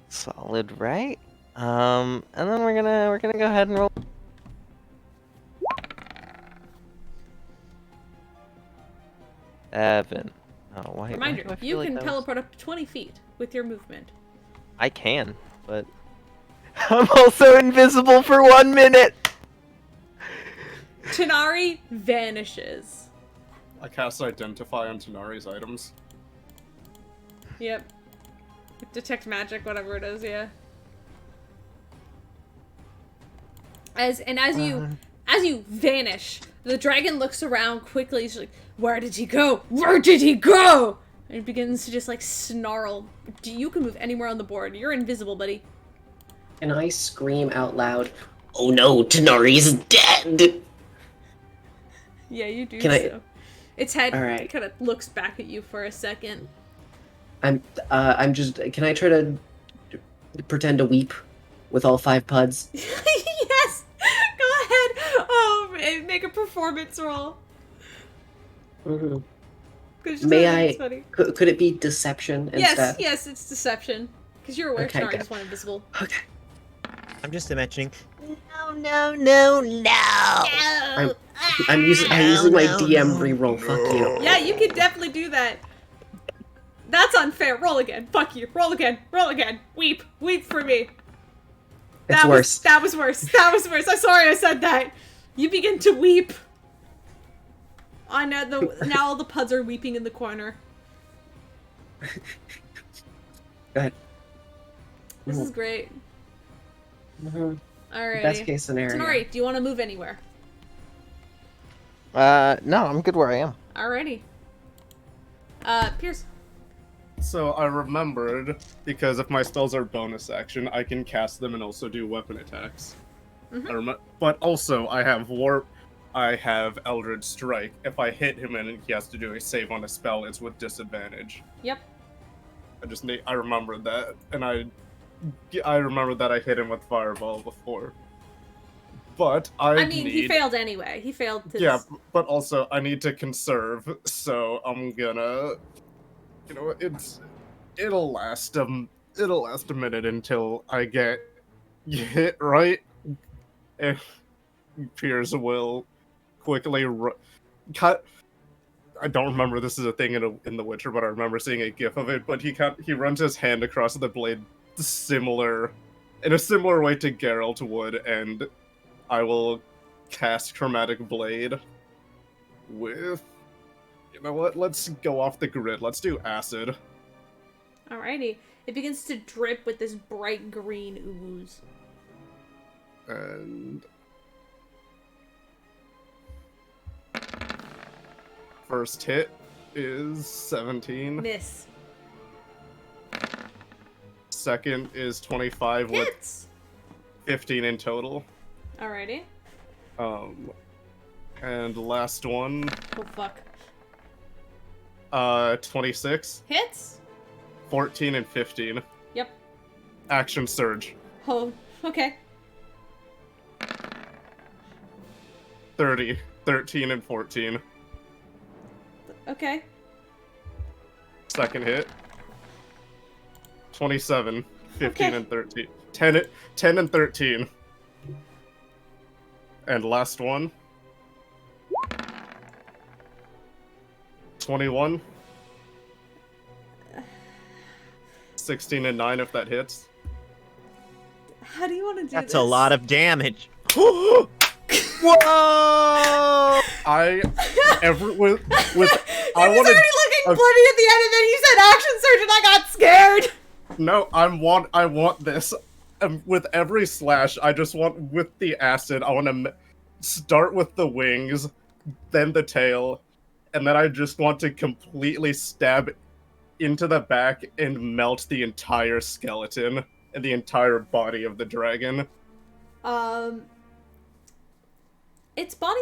Solid, right? And then we're gonna go ahead and roll. Evan. Oh, why? Reminder, why do I feel you like can that teleport up to 20 feet with your movement. I can, but I'm also invisible for 1 minute. Tanari vanishes. I cast Identify on Tanari's items. Yep. Detect magic, whatever it is, yeah. As you vanish, the dragon looks around quickly. He's like, "Where did he go? Where did he go?" And he begins to just like snarl. You can move anywhere on the board. You're invisible, buddy. And I scream out loud, Oh no, Tanari's dead! Yeah, you do. Can I- so. Its head Alright. kind of looks back at you for a second. I'm just, can I try to pretend to weep with all 5 puds? Yes! Go ahead! Oh, and make a performance roll. Mhm. 'Cause May it's I, funny. could it be deception instead? Yes, it's deception. Because you're aware Okay, Tanari good. just went invisible. Okay. I'm just imagining. I'm using my DM reroll, fuck you. Yeah, you can definitely do that. That's unfair. Roll again. Fuck you. Roll again. Roll again. Weep. Weep for me. It's worse. That was worse. That was worse. I'm sorry I said that. You begin to weep. Oh, now all the puds are weeping in the corner. Go ahead. This is great. Mhm. Alrighty. Best case scenario. Tanori, do you want to move anywhere? No, I'm good where I am. Alrighty. Pierce. So I remembered, because if my spells are bonus action, I can cast them and also do weapon attacks. But also, I have Eldritch Strike. If I hit him and he has to do a save on a spell, it's with disadvantage. Yep. I remembered that, and I remembered that I hit him with Fireball before. But I mean, he failed anyway. He failed to... Yeah, but also, I need to conserve, so I'm gonna... You know, it'll last a minute until I get hit right. And Piers will quickly cut. I don't remember this is a thing in The Witcher, but I remember seeing a gif of it. But he runs his hand across the blade, in a similar way to Geralt would, and I will cast Chromatic Blade with. You know what? Let's go off the grid. Let's do acid. Alrighty. It begins to drip with this bright green ooze. And first hit is 17. Miss. second is 25 with Hits! 15 in total. Alrighty. And last one, Oh, fuck. 26, Hits? 14 and 15. Yep. Action surge. Oh, okay. 30, 13 and 14. Okay. Second hit. 27, 15 Okay. and 13. 10 and 13. And last one. 21. 16 and 9 if that hits. How do you want to do That's this? a lot of damage. Whoa! I ever with He I was wanted already looking bloody at the end, and then you said action surge, and I got scared. no, I want this. With every slash, I just want with the acid. I want to start with the wings, then the tail, and then I just want to completely stab into the back and melt the entire skeleton and the entire body of the dragon. Its body,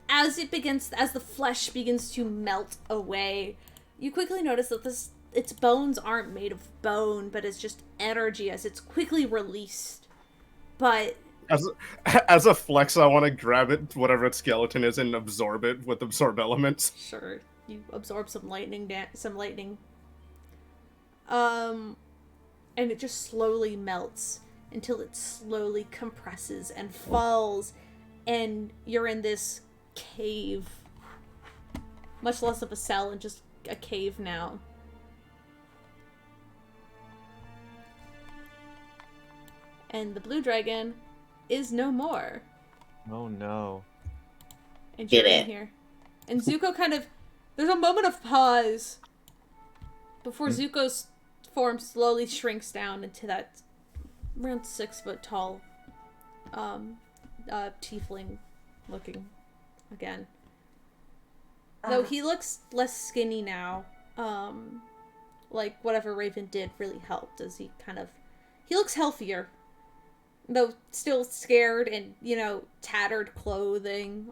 as the flesh begins to melt away, you quickly notice that its bones aren't made of bone, but it's just energy as it's quickly released. But As a flex, I want to grab it, whatever its skeleton is, and absorb it with absorb elements. sure, you absorb some lightning. And it just slowly melts until it slowly compresses and falls, and you're in this cave. Much less of a cell and just a cave now. And the blue dragon is no more. Oh no. And Get you're in it. here. And Zuko there's a moment of pause before Zuko's form slowly shrinks down into that around 6 foot tall tiefling looking again. Though he looks less skinny now. Like whatever Raven did really helped as he looks healthier. Though still scared and, tattered clothing.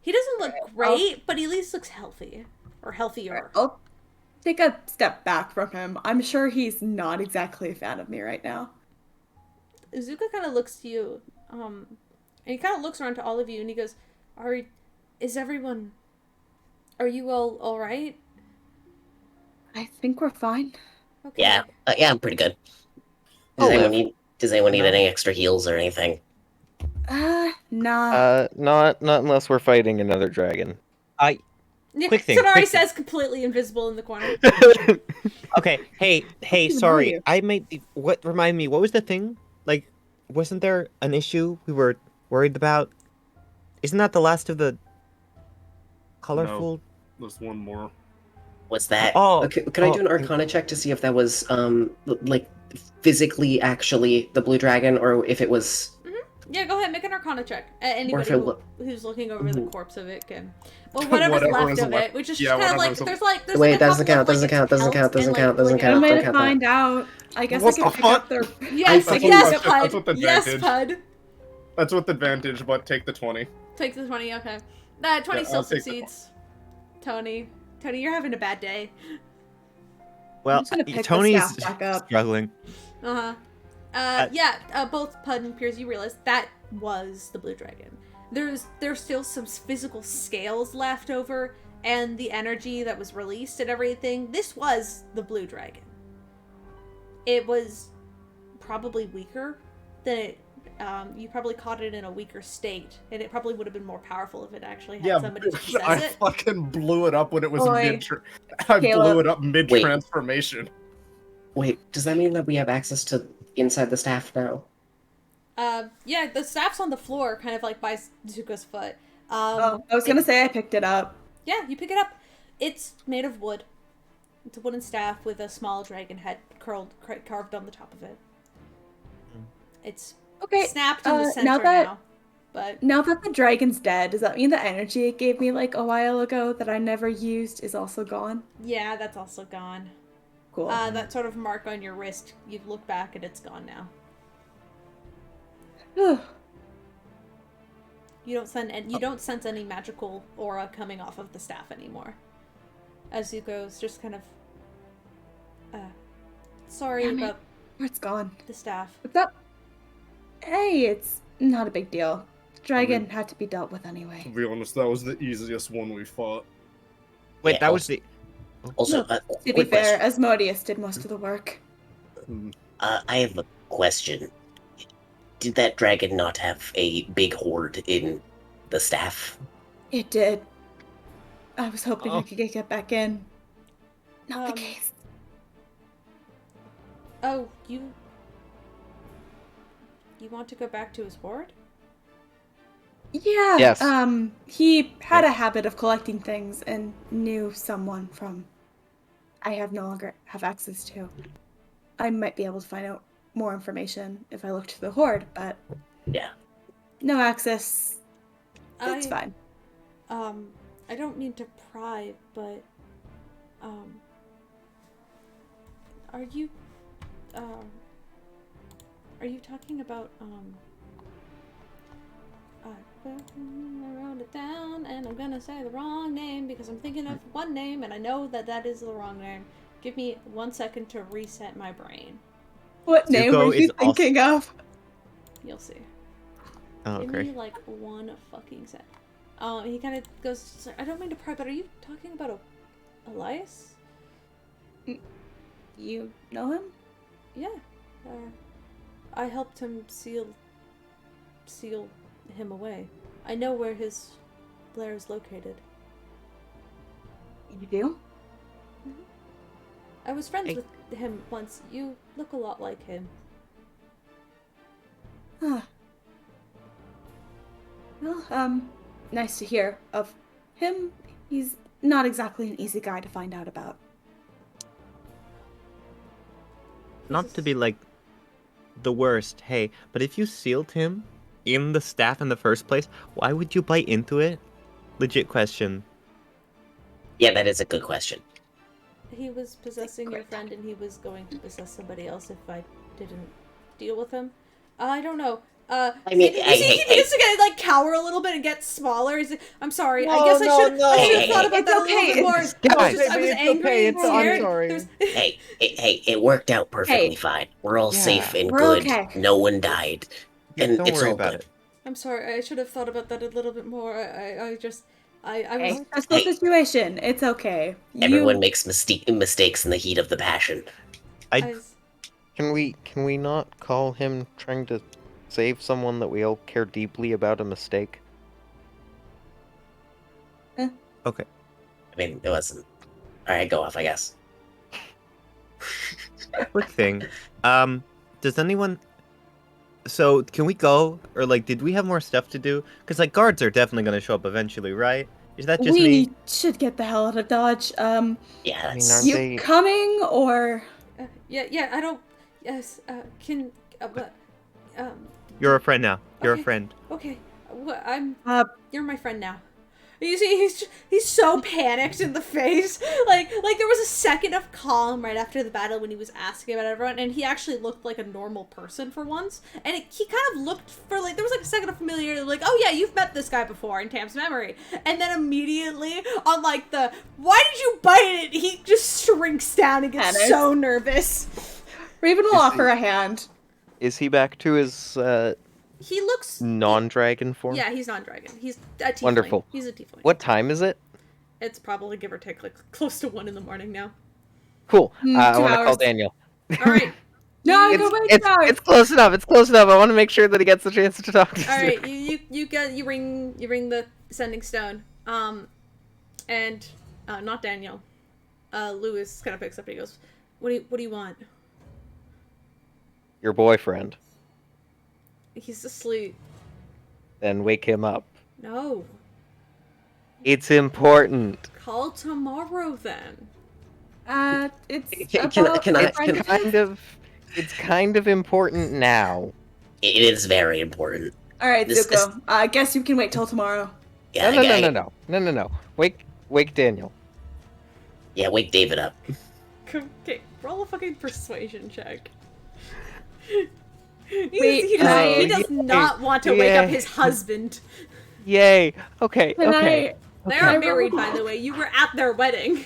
He doesn't look great, but he at least looks healthy. Or healthier. I'll take a step back from him. I'm sure he's not exactly a fan of me right now. Zuka kind of looks to you, and he kind of looks around to all of you, and he goes, are you all alright? I think we're fine. Okay. Yeah, I'm pretty good. Does anyone need any extra heals or anything? Nah. Not unless we're fighting another dragon. Yeah, Quick thing, Sonari quick says completely invisible in the corner. Okay, hey, Even sorry. you. I might be... Remind me, what was the thing? Like, wasn't there an issue we were worried about? Isn't that the last of the colorful... No, there's one more. What's that? Oh, Could I do an Arcana check to see if that was like physically actually the blue dragon, or if it was? Yeah, go ahead, make an Arcana check. Anybody if it who's looking over the corpse of it can. Well, whatever's Whatever left is of left. it, which is Yeah, just kind of like whatever's there's Wait, like a doesn't couple count, of, like, doesn't its count, doesn't pelts count, doesn't and, count, doesn't like, count, I'm don't gonna count find out. I guess What I the could pick up fuck? their... Yes, That's yes, what- Pud. that's what the Yes, advantage. Pud. That's with advantage, but take the 20. Take the 20, okay. 20 Yeah, still I'll take the succeeds. Tony, you're having a bad day. well, just gonna pick the Tony's staff back up. struggling. Both Pud and Piers, you realize that was the blue dragon. There's still some physical scales left over, and the energy that was released and everything. This was the blue dragon. It was probably weaker than it. You probably caught it in a weaker state, and it probably would have been more possessful if it actually had somebody to possess I it. fucking blew it up when it was Boy. I Caleb. blew it up mid-transformation. Wait, does that mean that we have access to inside the staff now? Yeah, the staff's on the floor, kind of like by Zuko's foot. I was gonna say I picked it up. Yeah, you pick it up. It's made of wood. It's a wooden staff with a small dragon head carved on the top of it. It's Okay, snapped in the center now but now that the dragon's dead, does that mean the energy it gave me like a while ago that I never used is also gone? yeah, that's also gone. Cool. That sort of mark on your wrist, you look back and it's gone now. You don't sense any magical aura coming off of the staff anymore. As you goes, just kind of, sorry about It's gone. the staff. What's up? Hey, it's not a big deal. Dragon had to be dealt with anyway. To be honest, that was the easiest one we fought. Wait, Yeah, that was the. Also, To be quick fair, question. Asmodeus did most of the work. I have a question. Did that dragon not have a big horde in the staff? It did. I was hoping I could get back in. Not the Um, case. Oh, you want to go back to his horde? Yeah. Yes. He had a habit of collecting things and knew someone from I no longer have access to. I might be able to find out more information if I look to the horde, but Yeah. no access. It's I- fine. I don't mean to pry, but, are you talking about, I wrote it down, and I'm gonna say the wrong name because I'm thinking of one name, and I know that is the wrong name. Give me 1 second to reset my brain. What name Zuko were you is also- thinking of? You'll see. Oh, Give great. me, like, 1 fucking sec. He kind of goes, I don't mean to pry, but are you talking about Elias? You know him? Yeah. I helped him seal him away. I know where his lair is located. You do? I was friends with him once. You look a lot like him. Huh. Well, nice to hear of him. He's not exactly an easy guy to find out about. Not to be like the worst, hey, but if you sealed him in the staff in the first place, why would you bite into it? Legit question. Yeah, that is a good question. He was possessing your friend, and he was going to possess somebody else if I didn't deal with him. I don't know. I mean, he hey, begins to get like cower a little bit and get smaller. He's like, I'm sorry. I No, guess no, no. I should have Hey, thought hey, about it's that a okay, little bit more. it's- I was It's angry okay, and it's- I'm scared. sorry. Hey, it worked out perfectly Hey. fine. We're all Yeah, safe and we're good. okay. No one died. Yeah, And don't it's worry all about good. it. I'm sorry. I should have thought about that a little bit more. I was. Hey, stressful Hey. situation. It's okay. Everyone makes mistakes in the heat of the passion. I was- Can we not call him trying to save someone that we all care deeply about a mistake? Okay. I mean, it wasn't. Alright, go off, I guess. Quick thing. Does anyone? So can we go, or like, did we have more stuff to do? Because like guards are definitely gonna show up eventually, right? Is that just we me? should get the hell out of Dodge. Yeah, I mean, that's... aren't You they- coming or? yeah. I don't. Yes. Can. But. You're a friend now. You're Okay. a friend. Okay. I'm. Uh, You're my friend now. You see, he's so panicked in the face. Like there was a second of calm right after the battle when he was asking about everyone, and he actually looked like a normal person for once. And he kind of looked for like there was like a second of familiarity, like, oh yeah, you've met this guy before in Tam's memory. And then immediately on like the why did you bite it? He just shrinks down and gets Panic. so nervous. Raven will Is offer he- a hand. Is he back to his He looks non-dragon form? Yeah, he's non-dragon. He's a tiefling. Wonderful. He's a tiefling. What time is it? It's probably give or take like close to 1 in the morning now. Cool. I 2 want to call hours. Daniel. All right. No, You- go wait It's hours. it's close enough. It's close enough. I want to make sure that he gets the chance to talk to. All right, you ring the sending stone, and not Daniel, Lewis kind of picks up and he goes, what do you want? Your boyfriend. He's asleep. Then wake him up. No, It's important. call tomorrow then. It's Can about I- friendship. It's kind of important now. It is very important. All right, This- Zuko. I guess you can wait till tomorrow. Yeah, No. Wake Daniel. Yeah, wake David up. Okay, Roll a fucking persuasion check. Wait, he does not want to wake up his husband. Yay. Okay, Can okay. They Can I are roll? married, by the way. You were at their wedding.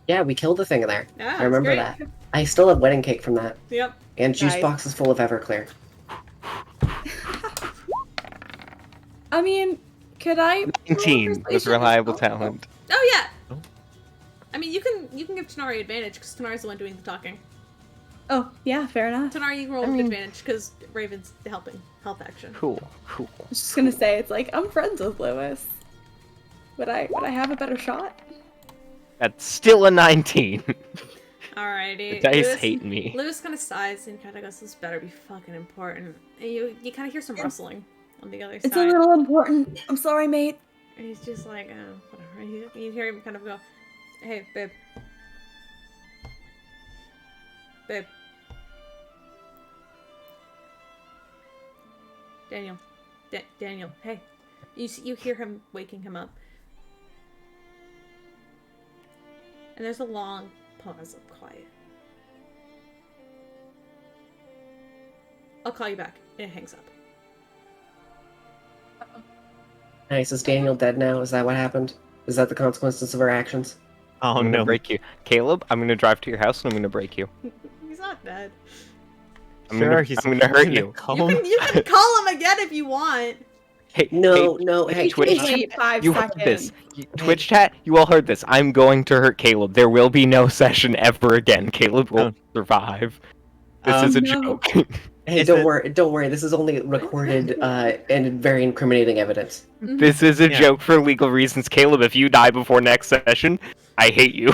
Yeah, we killed the thing there. Yeah, I remember that's that. I still have wedding cake from that. Yep. And juice Nice. boxes full of Everclear. I mean, could I? 19 with persuasion? reliable Oh, talent. Oh yeah. Oh. I mean, you can give Tanari advantage because Tanari's the one doing the talking. Oh, yeah, fair enough. Tanari, you can roll with advantage because Raven's helping health action. Cool, cool. I was just gonna say, it's like, I'm friends with Lewis. Would I have a better shot? That's still a 19. Alrighty. The dice Lewis, hate me. Lewis kind of sighs and kind of goes, "This better be fucking important." And you kind of hear some rustling on the other It's a side. little important. I'm sorry, mate. And he's just like, "Oh, whatever." You hear him kind of go, "Hey, babe. Babe. Daniel. Daniel, hey." You hear him waking him up. And there's a long pause of quiet. "I'll call you back." And it hangs up. Nice. Is Daniel dead now? Is that what happened? Is that the consequences of our actions? Oh I'm gonna no. break you. Caleb, I'm gonna drive to your house and I'm gonna break you. He's not dead. I'm gonna hurt you. You can call him again if you want. Hey, No, hey, no, hey, Twitch hey, chat, Wait 5 you seconds. heard this. Twitch chat, you all heard this. I'm going to hurt Caleb. There will be no session ever again. Caleb will survive. This is a no. joke. Hey, Is don't it- worry, don't worry. This is only recorded and very incriminating evidence. This is a Yeah. joke for legal reasons. Caleb, if you die before next session, I hate you.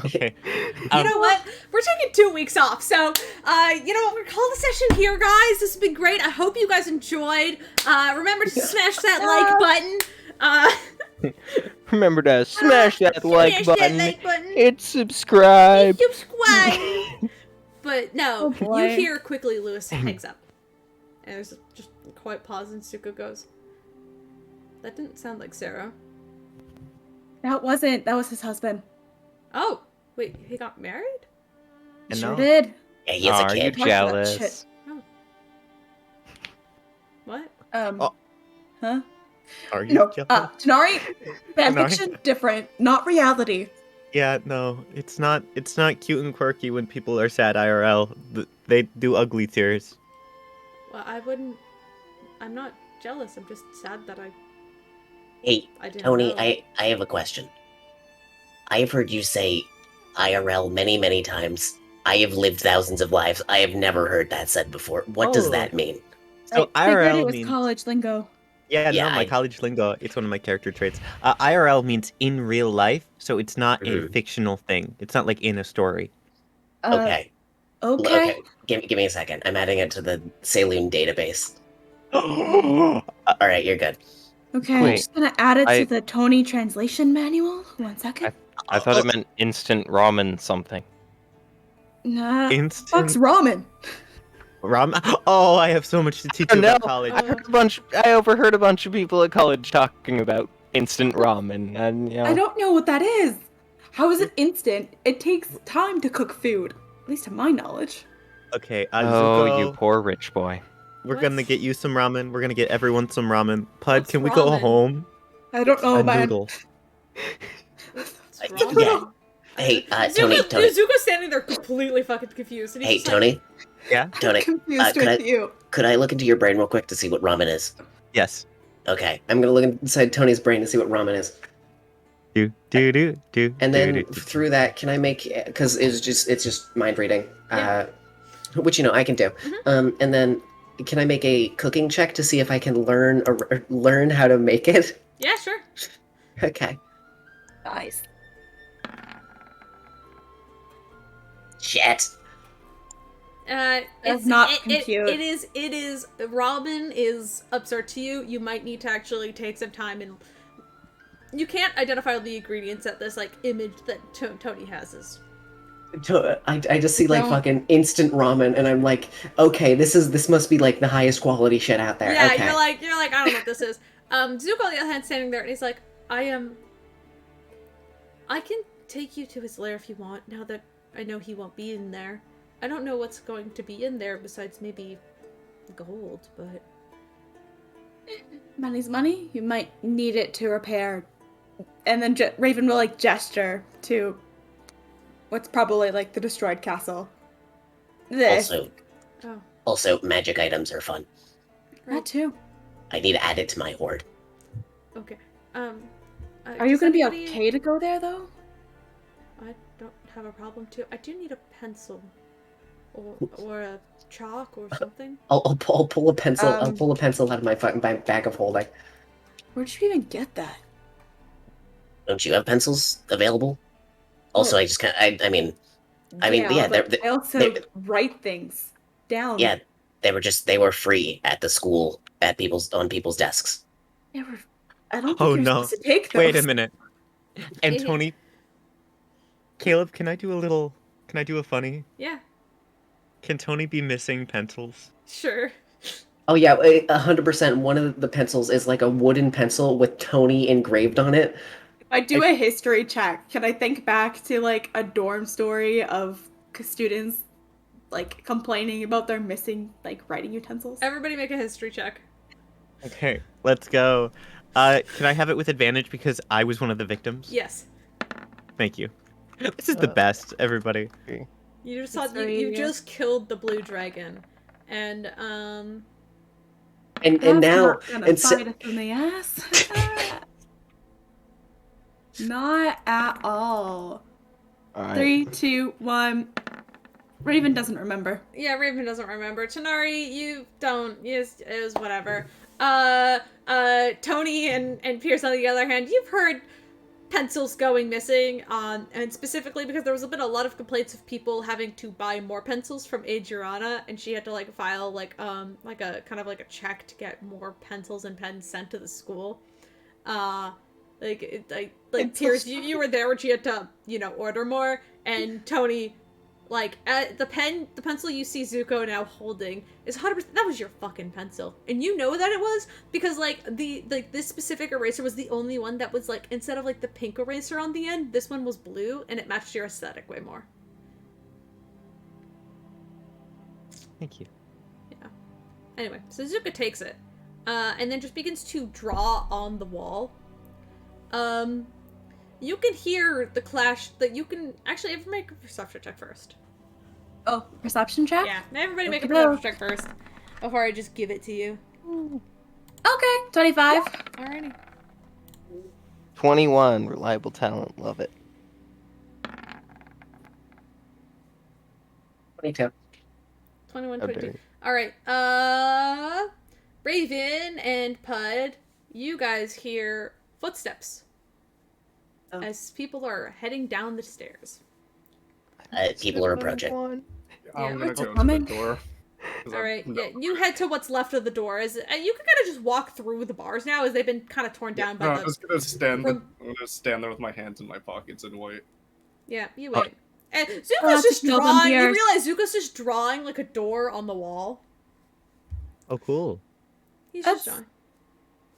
Okay. You know what? We're taking 2 weeks off, so you know what? We're calling the session here, guys. This has been great. I hope you guys enjoyed. Remember to smash that like button. Remember to smash that like Smash button. that like button. Hit subscribe. Subscribe. But no, Oh, boy. you hear quickly Lewis hangs up. And there's just a quiet pause, and Zuko goes, "That didn't sound like Sarah." That was his husband. Oh, wait, he got married? And Sure no. did. Yeah, he has a Are you kid. Talk about jealous? shit. What? Oh. Huh? Are you No, jealous? Tanari, Tanari? fanfiction, different, not reality. Yeah, no, it's not cute and quirky when people are sad IRL. They do ugly tears. Well, I'm not jealous. I'm just sad that Hey, I didn't Tony, know. I have a question. I have heard you say IRL many, many times. I have lived thousands of lives. I have never heard that said before. What does Oh. that mean? So I figured it IRL was means college lingo. yeah, Yeah, no, my I- college lingo. It's one of my character traits. IRL means in real life, so it's not a Mhm. fictional thing. It's not like in a story. Okay. Okay. Okay. Give me a second. I'm adding it to the Saloon database. Oh, All right, you're good. Okay, I'm Wait, just gonna add it I- to the Tony translation manual. 1 second. I thought it meant instant ramen something. Nah. Fuck's Instant ramen. ramen. Oh, I have so much to teach Oh, you no. about college. I overheard a bunch of people at college talking about instant ramen, and I don't know what that is. How is it instant? It takes time to cook food. At least to my knowledge. Okay, Oh, Zuko, you poor rich boy. we're What? gonna get you some ramen. We're gonna get everyone some ramen. Pud, What's can we go ramen? home? I don't know, A man. noodle. What's Yeah. wrong? Hey, Tony, Zuko's standing there completely fucking confused. And Hey, he's just like, Tony. Yeah. Tony, Confused could with I- you. could I look into your brain real quick to see what ramen is? Yes. Okay. I'm gonna look inside Tony's brain to see what ramen is. Do. And then through that, can I make, because it's just mind reading, Yeah. which I can do. And then can I make a cooking check to see if I can learn how to make it? "Yeah, sure." Okay. Nice. Shit. It's not it compute. it is ramen is absurd to you. You might need to actually take some time, and you can't identify all the ingredients that this like image that Tony has is. I just see like Don't- fucking instant ramen, and I'm like, okay, this must be like the highest quality shit out there. Yeah, Okay. you're like I don't know what this is. Zuko on the other hand standing there, and he's like, I can take you to his lair if you want. Now that I know he won't be in there. I don't know what's going to be in there besides maybe gold, but Money's money. You might need it to repair. And then Raven will like gesture to what's probably like the destroyed castle. This. oh, Also, magic items are fun. That too. I need to add it to my hoard. okay. Are you going to be okay to go there though? I don't have a problem too. I do need a pencil, or a chalk or something. I'll pull a pencil. I'll pull a pencil out of my fucking bag of holding. Where'd you even get that? Don't you have pencils available? Also, Well, I just I mean, yeah, but I also write things down. Yeah, they were free at the school on people's desks. I don't think you're supposed to take those. Wait a minute. And Tony, Caleb, can I do a funny? Yeah. Can Tony be missing pencils? Sure. Oh yeah, 100%. One of the pencils is like a wooden pencil with Tony engraved on it. If I do a history check, can I think back to like a dorm story of students like complaining about their missing like writing utensils? Everybody make a history check. Okay, let's go. Can I have it with advantage because I was one of the victims? Yes. Thank you. This is the best, everybody. You just killed the blue dragon, and and now not and bite us in the ass. Not at all. Alright. 3, 2, 1. Raven doesn't remember. Yeah, Raven doesn't remember. Tanari, you don't. It was whatever. Tony and Pierce, on the other hand, you've heard pencils going missing, and specifically because there was been a lot of complaints of people having to buy more pencils from Adriana, and she had to like file like a kind of like a check to get more pencils and pens sent to the school. Pierce, you were there when she had to order more, and Tony, like the pencil you see Zuko now holding is 100%. That was your fucking pencil, and you know that it was because this specific eraser was the only one that was like, instead of like the pink eraser on the end, this one was blue, and it matched your aesthetic way more. Thank you. Yeah. Anyway, so Zuko takes it, and then just begins to draw on the wall. You can hear the clash that you can actually make a perception check first. Oh, perception check? Yeah, everybody make a perception check first before I just give it to you. Okay, 25. Alrighty. 21, reliable talent, love it. 22. 21, How 22. dare you. Alright, Raven and Pud, you guys hear footsteps as people are heading down the stairs. People are approaching. I'm gonna go to the coming. door. Alright, yeah, you head to what's left of the door. You can kind of just walk through the bars now, as they've been kind of torn down by No, the... I'm just gonna stand there with my hands in my pockets and wait. Yeah, you wait. And Zuko's to just kill them, drawing. You Pierce. realize Zuko's just drawing like a door on the wall. Oh, cool. He's just drawing.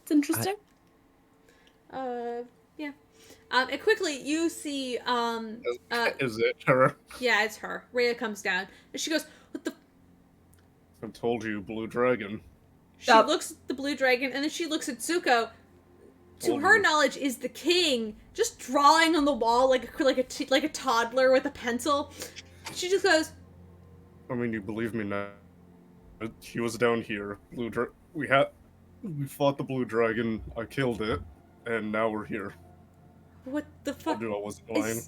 It's interesting. Yeah. And quickly you see, Is it her? yeah, it's her. Rhea comes down and she goes, "What the?" I told you, blue dragon. She looks at the blue dragon and then she looks at Zuko. To her knowledge, is the king just drawing on the wall like a toddler with a pencil? She just goes, I mean, you believe me now. He was down here. We fought the blue dragon. I killed it, and now we're here. "What the fuck?" I told you I wasn't lying.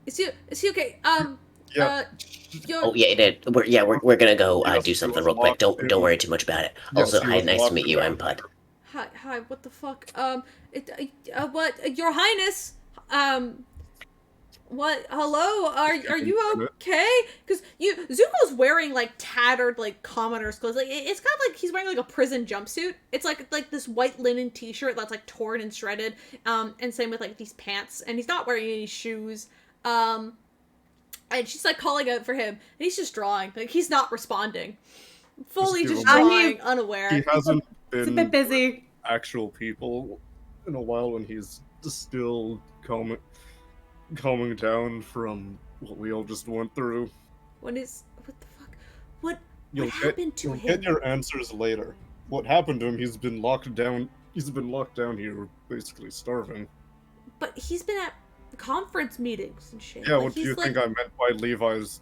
Is he okay? Yeah. Oh yeah, we're gonna go do something real quick. Don't worry too much about it. Also, hi, nice to meet you. I'm Pud. Hi, what the fuck? What, Your Highness? What? Hello? Are you okay? Because Zuko's wearing like tattered like commoner's clothes. Like it's kind of like he's wearing like a prison jumpsuit. It's like this white linen T-shirt that's like torn and shredded. And same with like these pants. And he's not wearing any shoes. And she's like calling out for him, and he's just drawing. Like he's not responding. Fully just drawing, unaware. He hasn't It's a been bit busy. actual people in a while when he's still calm. calming down from what we all just went through. What the fuck? What You'll happened to you'll him? get your answers later. What happened to him? He's been locked down. He's been locked down here, basically starving. But he's been at conference meetings and shit. Yeah, Like, what do he's you like, think I meant by Levi's?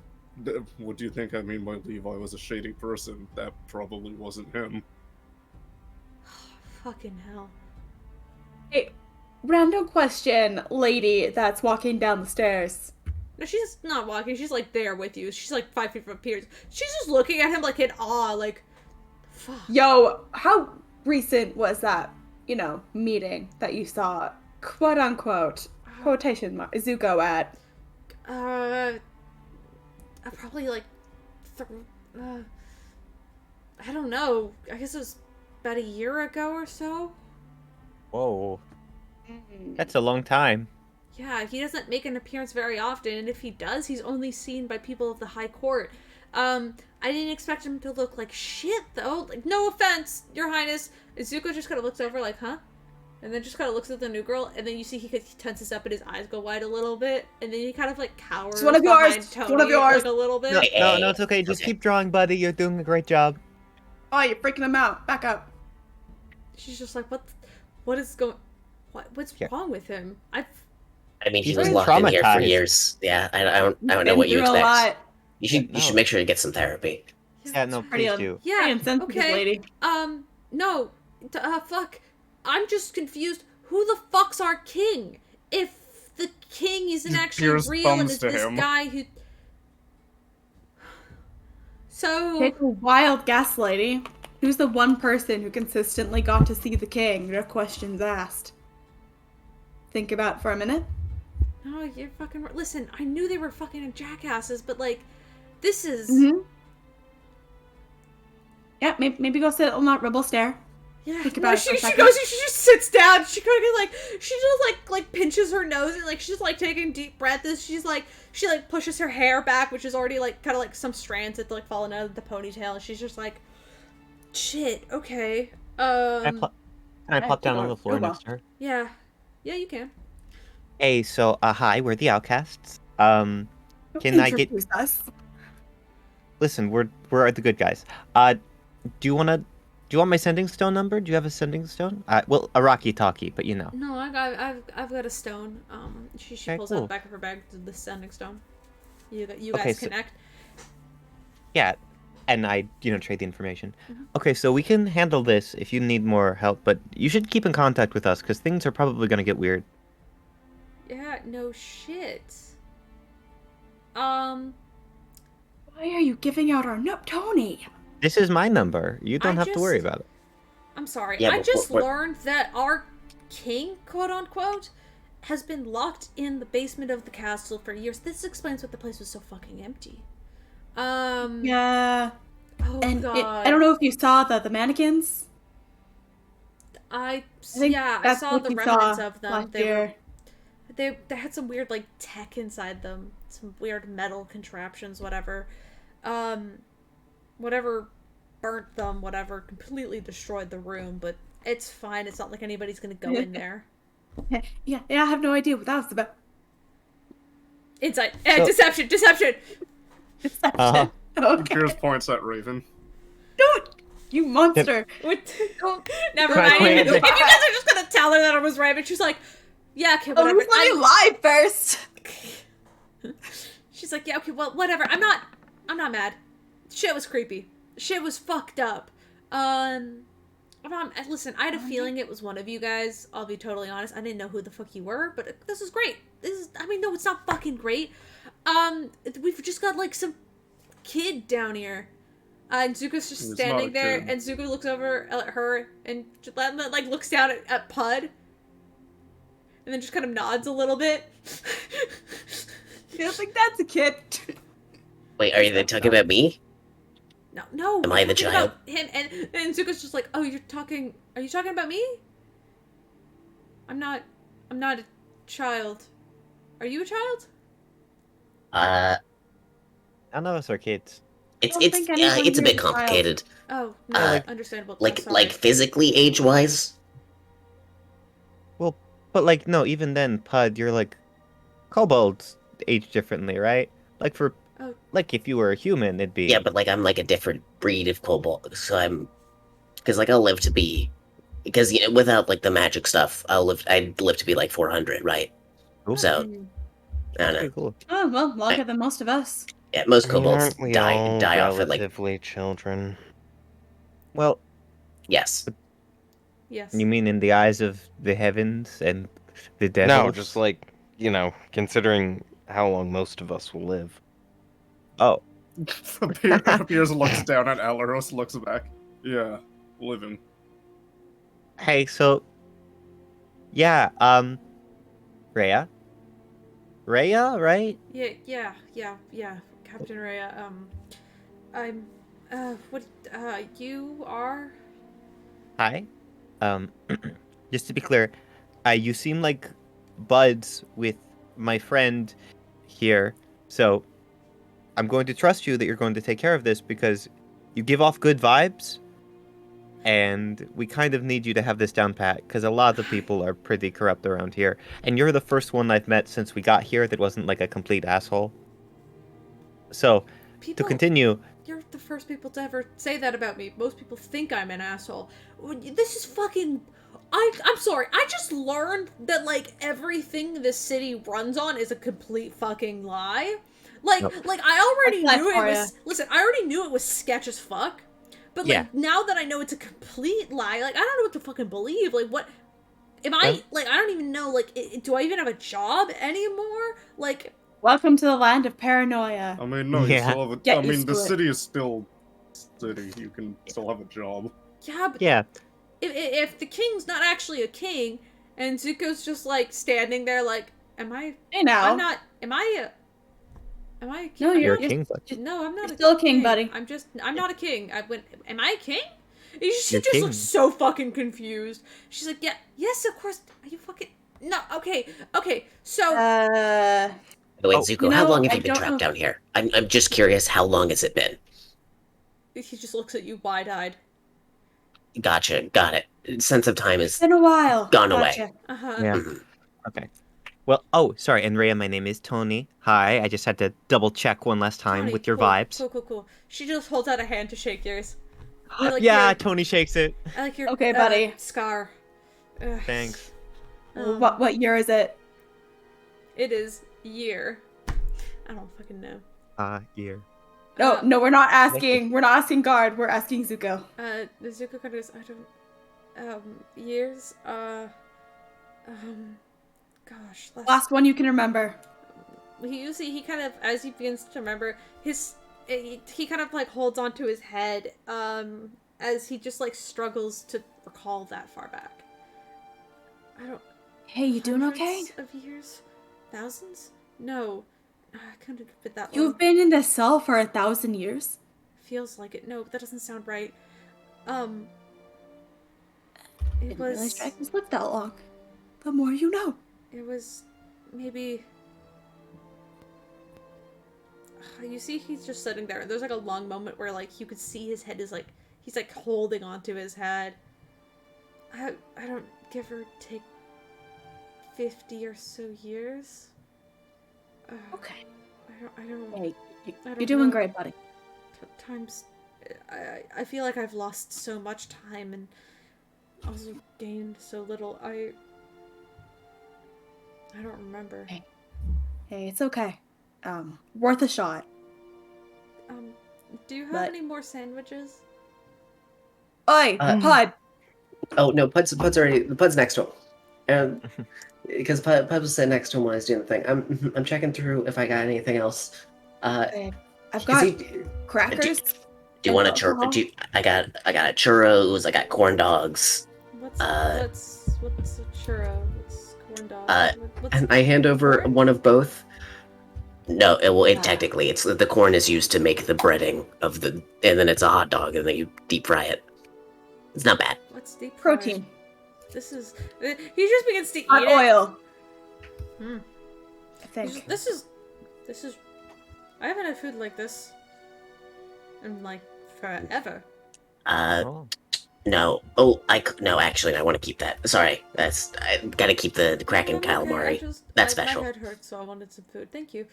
What do you think I mean by Levi was a shady person? That probably wasn't him. fucking hell. Hey, random question, lady that's walking down the stairs. No, she's not walking. She's like there with you. She's like 5 feet from Peters. She's just looking at him like in awe, like, fuck. Yo, how recent was that, meeting that you saw, quote unquote, quotation mark, Zuko at? Probably like, I don't know. I guess it was about a year ago or so. Whoa. That's a long time. Yeah, he doesn't make an appearance very often, and if he does, he's only seen by people of the High Court. I didn't expect him to look like shit, though. Like, no offense, Your Highness. And Zuko just kind of looks over like, huh? And then just kind of looks at the new girl, and then you see he tenses up and his eyes go wide a little bit, and then he kind of like cowers It's one of behind yours. Tony It's one of yours. like a little bit. No, it's okay. Just keep drawing, buddy. You're doing a great job. Oh, you're freaking him out. Back up. She's just like, what is going? What's wrong with him? I mean, he He's was been locked in here for traumatized. years. Yeah, I don't know what you Been through a lot. expect. You should make sure to get some therapy. Yeah, no, Pretty please do. Yeah, insensitive, okay. lady. No, fuck. I'm just confused. Who the fuck's our king? If the king isn't actually Pierce real and thumbs is to this him. guy who... So... Take a wild guess, lady. Who's the one person who consistently got to see the king? No questions asked. Think about it for a minute. No, you're fucking... Listen, I knew they were fucking jackasses, but, like, this is... Mm-hmm. Yeah, maybe go sit on that rebel stair. Yeah, Think no, about it she for a she second. goes, she just sits down. She kind of she just like pinches her nose and like she's like taking deep breaths. She pushes her hair back, which is already like kind of like some strands that like falling out of the ponytail. And she's just like, shit, okay. Can I plop down on the floor go well. next to her? Yeah, you can. Hey, so, hi, we're the Outcasts. Can I get... Introduce us? Listen, we're the good guys. Do you want my sending stone number? Do you have a sending stone? Well, a rocky talkie, but you know. No, I've got a stone. She Okay, pulls out cool. the back of her bag the sending stone. You Okay, guys so- connect. Yeah, and I, trade the information. Mm-hmm. Okay, so we can handle this if you need more help, but you should keep in contact with us, because things are probably going to get weird. Yeah, no shit. Why are you giving out our note, Tony? This is my number. You don't have to worry about it. I'm sorry. Yeah, I but just what- learned that our king, quote unquote, has been locked in the basement of the castle for years. This explains why the place was so fucking empty. Yeah. Oh And god. I don't know if you saw the mannequins. I think yeah, I that's saw what the you remnants saw of them. last They were year. they had some weird like tech inside them, some weird metal contraptions, whatever. Whatever burnt them, whatever, completely destroyed the room, but it's fine. It's not like anybody's gonna go in there. Yeah, I have no idea what that was about. Insight. So- Deception. Deception. Uh-huh. Okay. Pierce points at Raven. Don't! You monster! Don't. Never Can I mind. play If it? you guys are just gonna tell her that I was right, but she's like, yeah, okay, Oh, whatever. let me lie first! She's like, yeah, okay, well, whatever. I'm not mad. Shit was creepy. Shit was fucked up. Listen, I had a feeling it was one of you guys. I'll be totally honest. I didn't know who the fuck you were, but this is great. No, it's not fucking great. We've just got, like, some kid down here. And Zuko's just It's standing not a there, kid. and Zuko looks over at her and just, like, looks down at Pud. And then just kind of nods a little bit. I think that's a kid. Wait, are you talking about me? No. Am we're I the talking child? about him, and Zuko's just like, oh, are you talking about me? I'm not a child. Are you a child? None of us are kids. It's don't think anyone it's a here bit is a child. complicated. Oh, no, understandable. I'm Like sorry. physically age wise. Well, but like, no, even then, Pud, you're like kobolds age differently, right? Like Oh. like if you were a human, it'd be Yeah, but like I'm like a different breed of kobold, so I'm because like I'll live to be because without like the magic stuff, I'd live to be like 400, right? Ooh, So Hmm. I don't know. pretty cool. Oh, well, longer than most of us. Yeah, most I mean, kobolds aren't we die all die off at like relatively children? Well, yes. Yes. you mean in the eyes of the heavens and the No, devils? just like, considering how long most of us will live. Oh, Piers looks down at Alaros, looks back. Yeah, living. hey, so yeah, Rhea, right? Yeah. Captain Rhea, I'm, you are? Hi. Um, just to be clear, you seem like buds with my friend here, so I'm going to trust you that you're going to take care of this because you give off good vibes, and we kind of need you to have this down pat because a lot of people are pretty corrupt around here, and you're the first one I've met since we got here that wasn't like a complete asshole. So, to People, continue, you're the first people to ever say that about me. Most people think I'm an asshole. This is fucking. I'm sorry. I just learned that like everything this city runs on is a complete fucking lie. Nope. Like I already That's knew it for was. Listen, I already knew it was sketch as fuck. But Yeah. like now that I know it's a complete lie, like I don't know what to fucking believe. Like what? Am I Well- like I don't even know. Like do I even have a job anymore? Like Welcome to the land of paranoia. I mean, no, you Yeah. still have a. Get I mean, used the to it. city is still city. You can still have a job. yeah, but yeah, if the king's not actually a king and Zuko's just like standing there like am I Hey now. I'm not am I a king? No, I'm you're a not- king, but No, I'm not you're a still a king, buddy. I'm not a king. Am I a king? She You're just king. looks so fucking confused. She's like, yeah, yes, of course. Are you fucking no? Okay. So Uh, Wait, Oh, Zuko, how long have I you been don't trapped know. down here? I'm just curious. How long has it been? he just looks at you wide-eyed. Gotcha, got it. Sense of time is Been a while. gone Gotcha. Uh huh. yeah. Mhm. Okay. Well, oh, sorry, and Rhea, my name is Tony. Hi, I just had to double check one last time Tony, with your cool, vibes. Cool. She just holds out a hand to shake yours. I like Yeah, your- Tony shakes it. I like your Okay, buddy. scar. Ugh. Thanks. What year is it? It is year. I don't fucking know. Year. No, no, we're not asking. We're not asking guard. We're asking Zuko. The Zuko card is I don't years. Gosh. Last one you can remember. He kind of as he begins to remember he kind of like holds onto his head as he just like struggles to recall that far back. I don't. Hey, you doing okay? Hundreds of years? Thousands? No. I couldn't have been that long. You've been in this cell for 1,000 years. Feels like it. No, that doesn't sound right. It Didn't was. realize dragons live that long. The more you know. It was maybe. You see, he's just sitting there. There's like a long moment where like you could see his head is like he's like holding onto his head. I don't give or take 50 or so years. Okay. I don't. Hey, I don't you're doing know. great, buddy. Times, I feel like I've lost so much time and also gained so little. I don't remember. Hey, it's okay. Worth a shot. Do you have But- any more sandwiches? Oi, Pud. Oh no, Pud's next to him, and because Pud was sitting next to him when I was doing the thing. I'm checking through if I got anything else. Hey, I've Is got he- crackers. Do you want a alcohol. churro? I got a churros. I got corn dogs. What's Uh, what's a churro? What's corn dog? What's And I hand over corn? one of both. No, technically it's the corn is used to make the breading of the, and then it's a hot dog, and then you deep fry it. It's not bad. What's deep fried? Protein. This is. He just begins to eat Hot it. oil. Hmm. I think. This is. I haven't had food like this in like forever. Oh. No. Oh, no. Actually, I want to keep that. Sorry, I gotta keep the Kraken Okay, calamari. That's special. My head hurts, so I wanted some food. Thank you.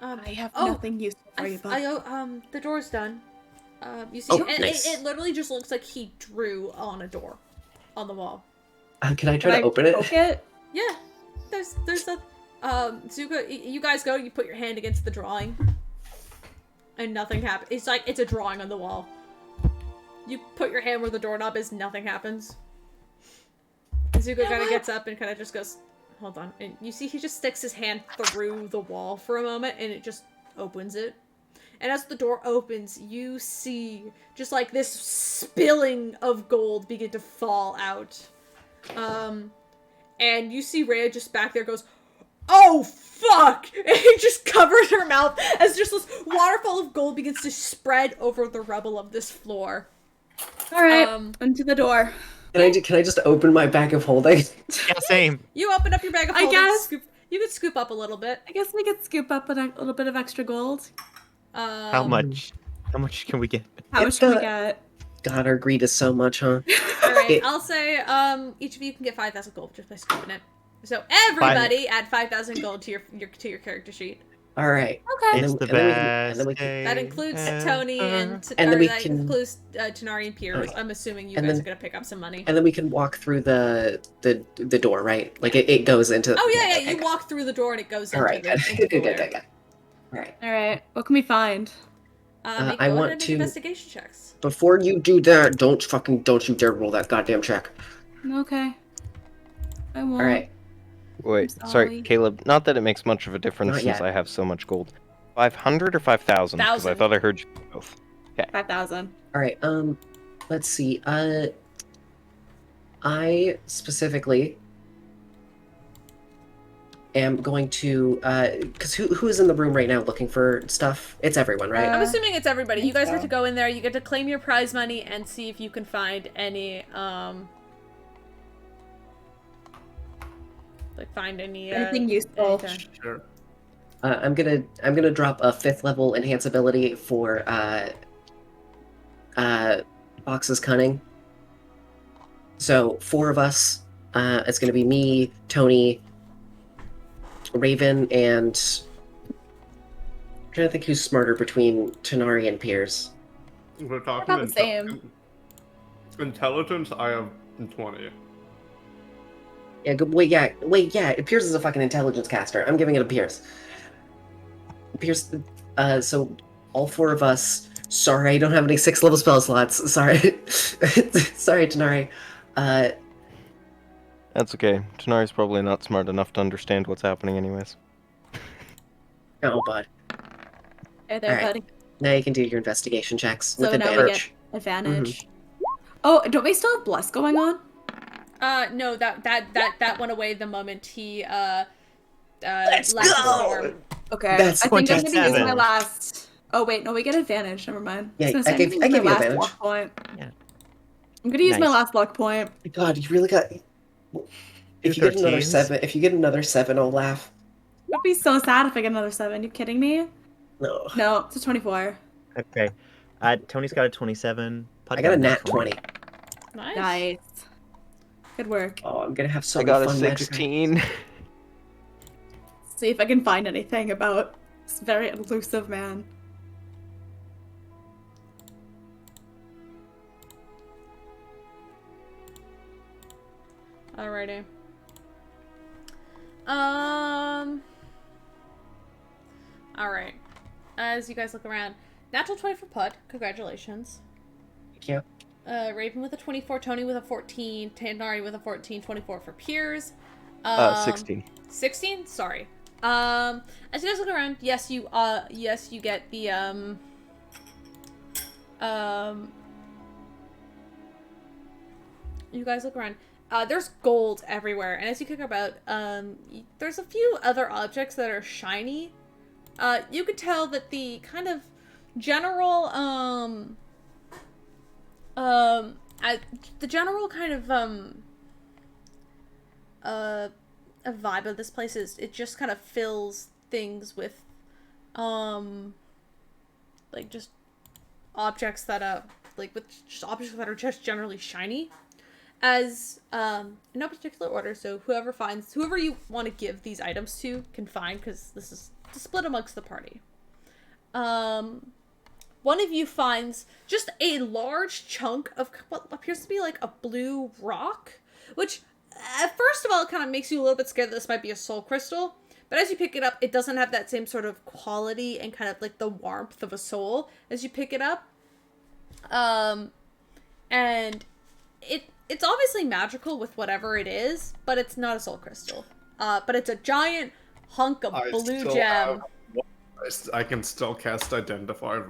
I have oh, nothing useful for you, bud. The door's done. You see, Oh, and nice. it literally just looks like he drew on a door, on the wall. Can I try to open it? Poke it? Yeah, there's a, Zuko, you guys go, you put your hand against the drawing, and nothing happens. It's like, it's a drawing on the wall. You put your hand where the doorknob is, nothing happens. And Zuko kind of gets up and kind of just goes, hold on. And you see he just sticks his hand through the wall for a moment, and it just opens it. And as the door opens, you see just like this spilling of gold begin to fall out. And you see Rhea just back there goes, oh fuck! And he just covers her mouth as just this waterfall of gold begins to spread over the rubble of this floor. Alright, into the door. Can I just open my bag of holding? Yeah, same. You open up your bag of holding. You could scoop up a little bit. I guess we could scoop up a little bit of extra gold. How much? How much can we get? How much can we get? God, our greed is so much, huh? Alright, I'll say, each of you can get 5,000 gold just by scooping it. So everybody add 5,000 gold to your character sheet. All right. Okay. It's the best. That includes Tony and that includes Tanari and Piers. I'm assuming you guys are gonna pick up some money. And then we can walk through the door, right? Like it goes into. Oh yeah, yeah. You walk through the door and it goes into the good. All right. All right. What can we find? I want to investigation checks. Before you do that, don't you dare roll that goddamn check. Okay. I won't. All right. Wait, sorry, Caleb. Not that it makes much of a difference since I have so much gold. 500 or 5,000? Because I thought I heard you both. Okay. 5,000. All right. Let's see. I specifically am going to because who is in the room right now looking for stuff? It's everyone, right? I'm assuming it's everybody. You guys get to go in there. You get to claim your prize money and see if you can find any anything useful. Sure. I'm gonna drop a 5th level enhance ability for Fox's Cunning. So 4 of us. It's gonna be me, Tony, Raven, and I'm trying to think who's smarter between Tanari and Piers. We're talking about the same. Intelligence. I have 20. Yeah, wait, yeah. Piers is a fucking intelligence caster. I'm giving it to Piers. Piers, so all 4 of us. Sorry, I don't have any 6th level spell slots. Sorry, sorry, Tanari. That's okay. Tanari's probably not smart enough to understand what's happening, anyways. Oh, bud. Hey there, buddy. Now you can do your investigation checks So with now advantage. we get advantage. Oh, don't we still have bless going on? No, that went away the moment he Let's left go! the door. Okay. That's I think I'm gonna use 27. my last. Oh wait, no, we get advantage. Never mind. Yeah, was gonna say, I gave I'm gonna you use my last advantage. luck point. Yeah. I'm gonna use my Nice. last luck point. God, you really got. If you get another 7, I'll laugh. It would be so sad if I get another 7. You kidding me? No. No, it's a 24. Okay. Tony's got a 27. Pud I got a natural nat 20. Nice. Nice. Good work. Oh, I'm gonna have so I much got a fun. 16. See if I can find anything about this very elusive man. Alrighty. Alright. As you guys look around, natural 20 for Pud. Congratulations. Thank you. Raven with a 24, Tony with a 14, Tanari with a 14, 24 for Piers. 16. 16? Sorry. As you guys look around, yes, you get the, you guys look around. There's gold everywhere, and as you kick about, there's a few other objects that are shiny. You could tell that the kind of general, the general kind of, a vibe of this place is, it just kind of fills things with, like, just objects that, like with just objects that are just generally shiny, as in no particular order. So whoever you want to give these items to can find, because this is to split amongst the party. One of you finds just a large chunk of what appears to be like a blue rock, which first of all, it kind of makes you a little bit scared that this might be a soul crystal. But as you pick it up, it doesn't have that same sort of quality and kind of like the warmth of a soul as you pick it up. And it's obviously magical with whatever it is, but it's not a soul crystal. But it's a giant hunk of blue gem. I can still cast Identify.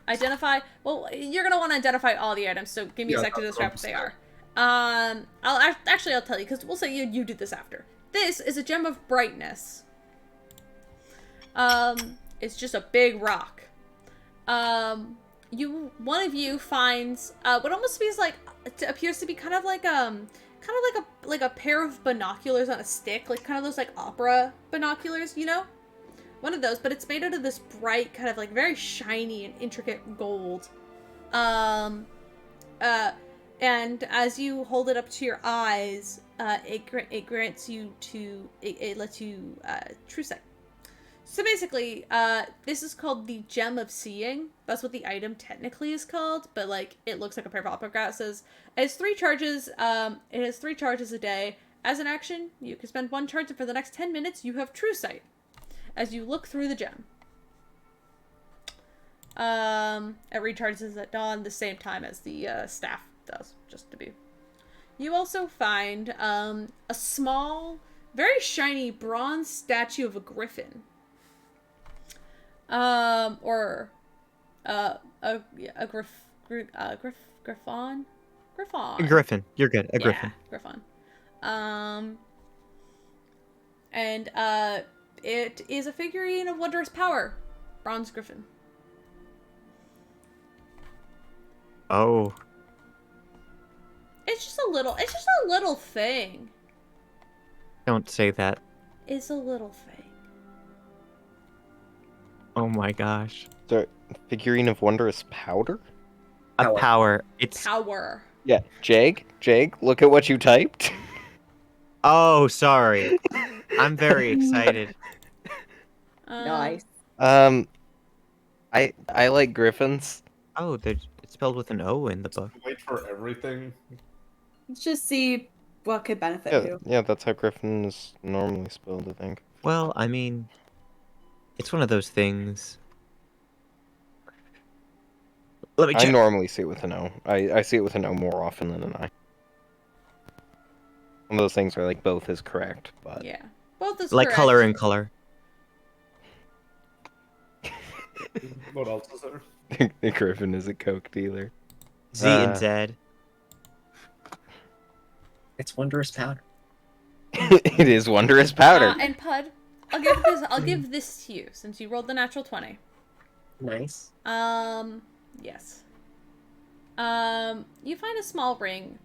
Identify. Well, you're gonna want to identify all the items, so give me a sec to describe what they are. I'll tell you, because we'll say you do this after. This is a gem of brightness. It's just a big rock. One of you finds what almost feels like appears to be kind of like a pair of binoculars on a stick, like kind of those like opera binoculars, you know? One of those, but it's made out of this bright, kind of like very shiny and intricate gold. And as you hold it up to your eyes, it grants you it lets you true sight. So basically, this is called the Gem of Seeing. That's what the item technically is called, but like it looks like a pair of opera glasses. It has 3 charges. It has 3 charges a day. As an action, you can spend 1 charge, and for the next 10 minutes, you have true sight as you look through the gem. It recharges at dawn, the same time as the staff does, just to be. You also find a small, very shiny bronze statue of a griffin. Or a griffon. A griffin. You're good. A griffin. Yeah, griffon. And it is a figurine of wondrous power. Bronze griffin. Oh. It's just a little thing. Don't say that. It's a little thing. Oh my gosh. So, figurine of wondrous powder? A power. It's Power. Yeah, Jag, look at what you typed. Oh, sorry. I'm very excited. Nice. I like griffins. Oh, it's spelled with an O in the book. Wait for everything. Let's just see what could benefit you. Yeah, that's how griffin is normally spelled, I think. Well, I mean, it's one of those things. Let me I check. normally see it with an O. I see it with an O more often than an I. One of those things where like both is correct, but Yeah. Both is Like correct. color and color. What else is there? the griffin is a coke dealer. Z and Z. It's wondrous powder. It is wondrous powder. And Pud, I'll give this to you since you rolled the natural 20. Nice. Yes. You find a small ring.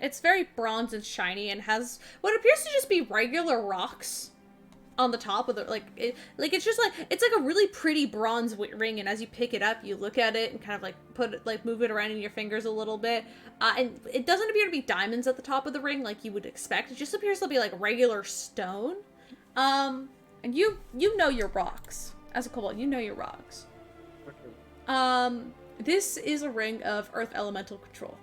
It's very bronze and shiny and has what appears to just be regular rocks on the top of it. It's like a really pretty bronze ring, and as you pick it up, you look at it and kind of like move it around in your fingers a little bit. And it doesn't appear to be diamonds at the top of the ring like you would expect. It just appears to be like regular stone. And you know your rocks. As a kobold, you know your rocks. This is a ring of earth elemental control.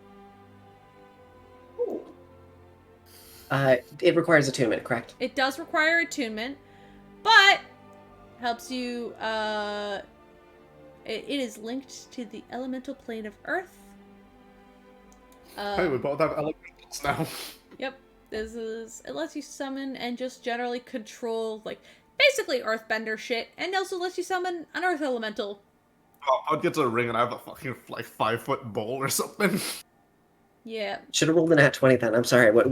It requires attunement, correct? It does require attunement, but helps you, it is linked to the elemental plane of earth. Hey, we both have elementals now. Yep. It lets you summon and just generally control, like, basically earthbender shit, and also lets you summon an earth elemental. Oh, I'd get to a ring and I have a fucking, like, 5-foot bowl or something. Yeah. Should have rolled an at 20 then. I'm sorry. What?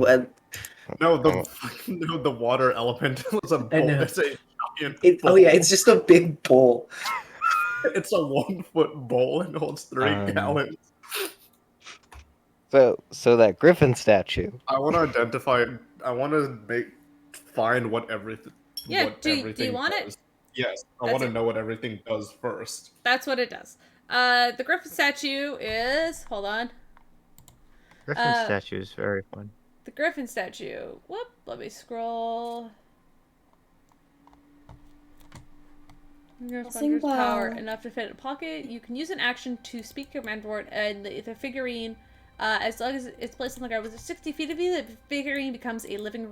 No, the water elemental is a bowl. know. It's a giant bowl. Oh yeah, it's just a big bowl. It's a 1-foot bowl and holds 3 gallons. So that griffin statue. I want to identify. I want to find what everything. Yeah, what do you everything want it? does. Yes, I That's want to it. know what everything does first. That's what it does. The griffin statue is... Hold on. Griffin statue is very fun. The griffin statue. Whoop, let me scroll. Your power enough to fit in a pocket. You can use an action to speak your command word, and the figurine, as long as it's placed on the ground within 60 feet of you, the figurine becomes a living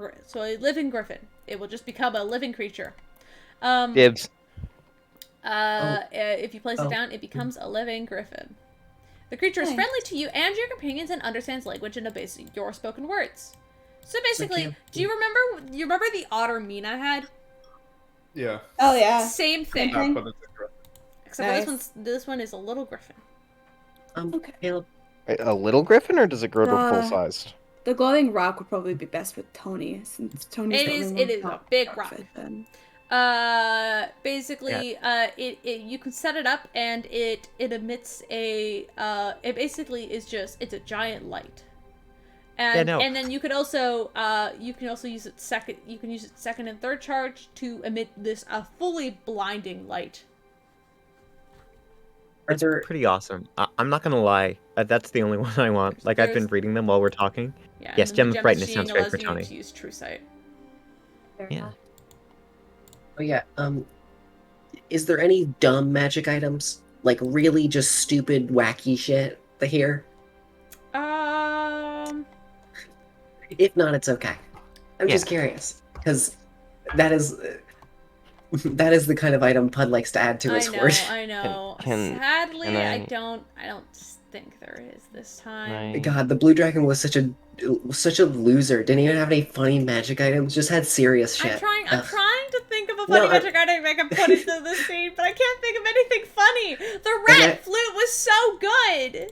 griffin. It will just become a living creature. Dibs. If you place it down, it becomes a living griffin. The creature is friendly to you and your companions and understands language and obeys your spoken words. So basically, do you remember the otter Mina had? Yeah. Oh yeah. Same thing. Yeah, but it's a griffin. Except this one is a little griffin. Okay. Caleb. A little griffin, or does it grow to full sized? The glowing rock would probably be best with Tony, since Tony's It is a big rock. Basically, you can set it up and it emits a it basically is it's a giant light. And and then you could also use it second and third charge to emit this fully blinding light. It's pretty awesome. I'm not gonna lie. That's the only one I want. Like, I've been reading them while we're talking. Yeah, yes, Gem of Brightness sounds great for Tony. To use True Sight. Yeah. Oh yeah. Is there any dumb magic items? Like really just stupid, wacky shit here? If not, it's okay. I'm just curious because that is the kind of item Pud likes to add to his hoard. I know. Sadly, I don't think there is this time. God, the blue dragon was such a loser. Didn't even have any funny magic items. Just had serious shit. I'm trying to think of a funny magic item I can put into the scene, but I can't think of anything funny. The rat flute was so good.